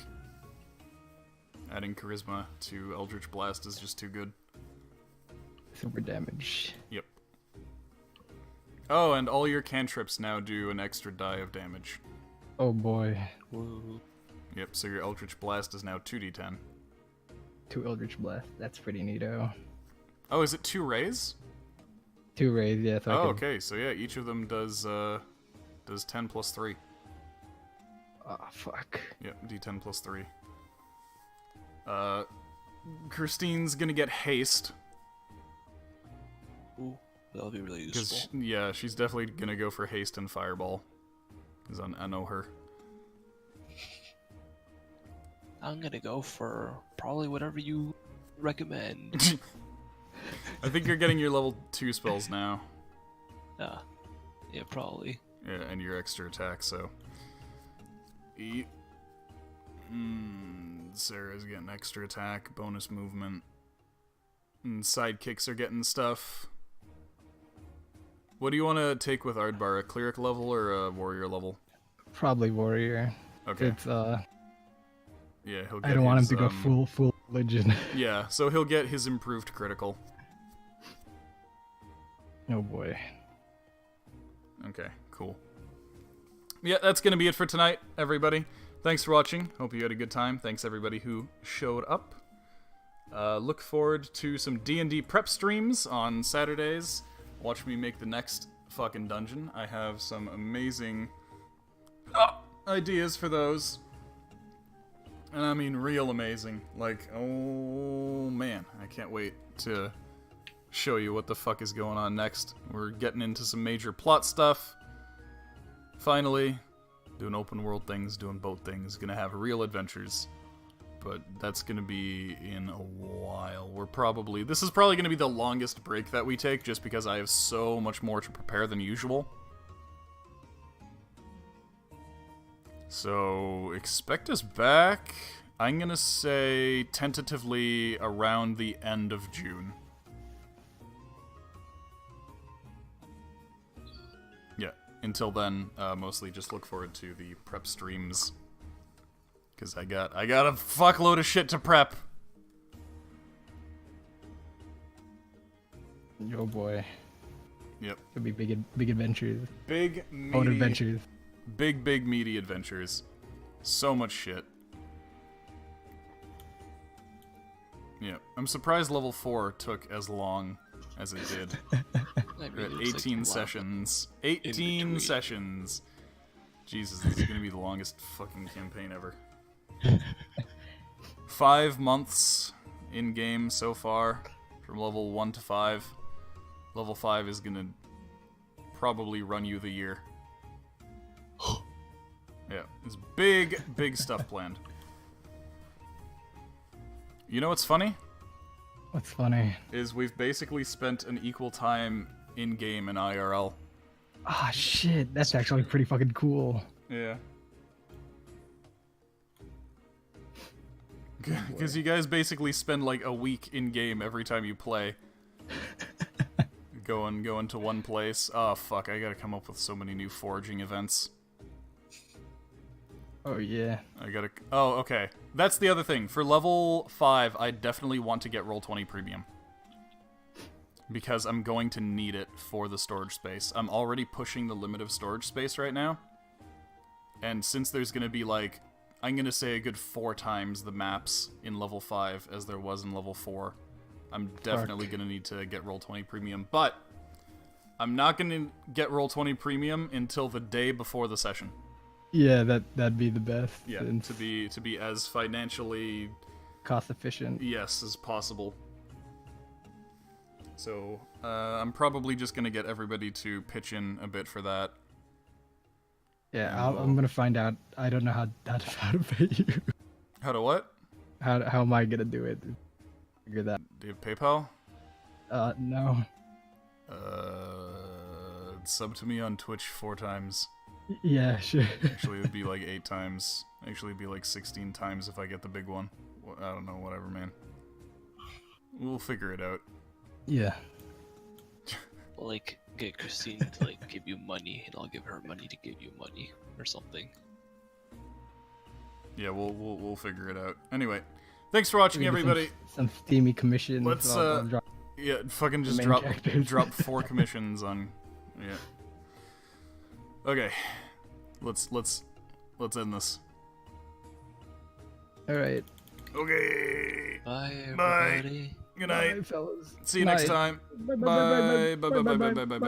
Adding Charisma to Eldritch Blast is just too good. Super damage. Yep. Oh, and all your cantrips now do an extra die of damage. Oh boy. Woo. Yep, so your Eldritch Blast is now 2d10. 2 Eldritch Blast. That's pretty neato. Oh, is it 2 rays? 2 rays, yeah. So I Oh, can- okay, so yeah, each of them does 10 plus 3. Oh, fuck. Yep, d10 plus 3. Christine's gonna get haste. Ooh, that'll be really Because, useful. yeah, she's definitely gonna go for haste and fireball. Because I know her. I'm gonna go for probably whatever you recommend. I think you're getting your level 2 spells now. Yeah, probably. Yeah, and your extra attack, so. Sarah's getting extra attack, bonus movement. And sidekicks are getting stuff. What do you want to take with Ardbar? A cleric level or a warrior level? Probably Warrior. Okay. It's Yeah, he'll get I don't want him his, to go full religion. Yeah, so he'll get his improved critical. Oh boy. Okay, cool. Yeah, that's going to be it for tonight, everybody. Thanks for watching. Hope you had a good time. Thanks, everybody who showed up. Look forward to some D&D prep streams on Saturdays. Watch me make the next fucking dungeon. I have some amazing ideas for those. And I mean real amazing. Like, oh man, I can't wait to show you what the fuck is going on next. We're getting into some major plot stuff. Finally, doing open world things, doing boat things, gonna have real adventures. But that's gonna be in a while. This is probably gonna be the longest break that we take just because I have so much more to prepare than usual. So, expect us back, I'm gonna say tentatively around the end of June. Yeah, until then, mostly just look forward to the prep streams. Because I got a fuckload of shit to prep. Oh boy. Yep. Could be big adventures. Big, Boat meaty, adventures. big, meaty adventures. So much shit. Yeah, I'm surprised level 4 took as long as it did. I mean, We're at it looks like 18 a lot sessions. in 18 between. sessions. Jesus, this is gonna be the longest fucking campaign ever. 5 months in game so far, from level 1 to 5. Level 5 is gonna probably run you the year. Yeah, it's big stuff planned. You know what's funny? What's funny? Is we've basically spent an equal time in game and IRL. Ah, shit. That's actually pretty fucking cool. Yeah. Because you guys basically spend like a week in game every time you play. Going to one place. Oh fuck, I gotta come up with so many new foraging events. Oh yeah. I gotta. Oh, okay. That's the other thing. For level 5, I definitely want to get Roll20 Premium. Because I'm going to need it for the storage space. I'm already pushing the limit of storage space right now. And since there's gonna be like, I'm gonna say a good 4 times the maps in level 5 as there was in level 4, I'm definitely gonna need to get Roll20 Premium. But I'm not gonna get Roll20 Premium until the day before the session. Yeah, that'd be the best. Yeah, since to be as financially cost efficient. yes as possible. So I'm probably just gonna get everybody to pitch in a bit for that. Yeah, I'm gonna find out. I don't know how to pay you. How to what? How am I gonna do it? Figure that. Do you have PayPal? No. Sub to me on Twitch 4 times. Yeah, sure. Actually, it'd be like 8 times. Actually, it'd be like 16 times if I get the big one. I don't know, whatever, man. We'll figure it out. Yeah. Well, like, get Christine to like give you money, and I'll give her money to give you money, or something. Yeah, we'll figure it out. Anyway, thanks for watching, everybody. Some steamy commissions. Let's I'll drop yeah, fucking just main drop characters. drop 4 commissions on. Yeah. Okay. Let's end this. All right. Okay. Bye, Bye. everybody. Good night. Bye, fellas. See you next Night. time. Bye, bye, bye, bye, Bye. Bye. Bye. Bye. Bye. Bye. Bye.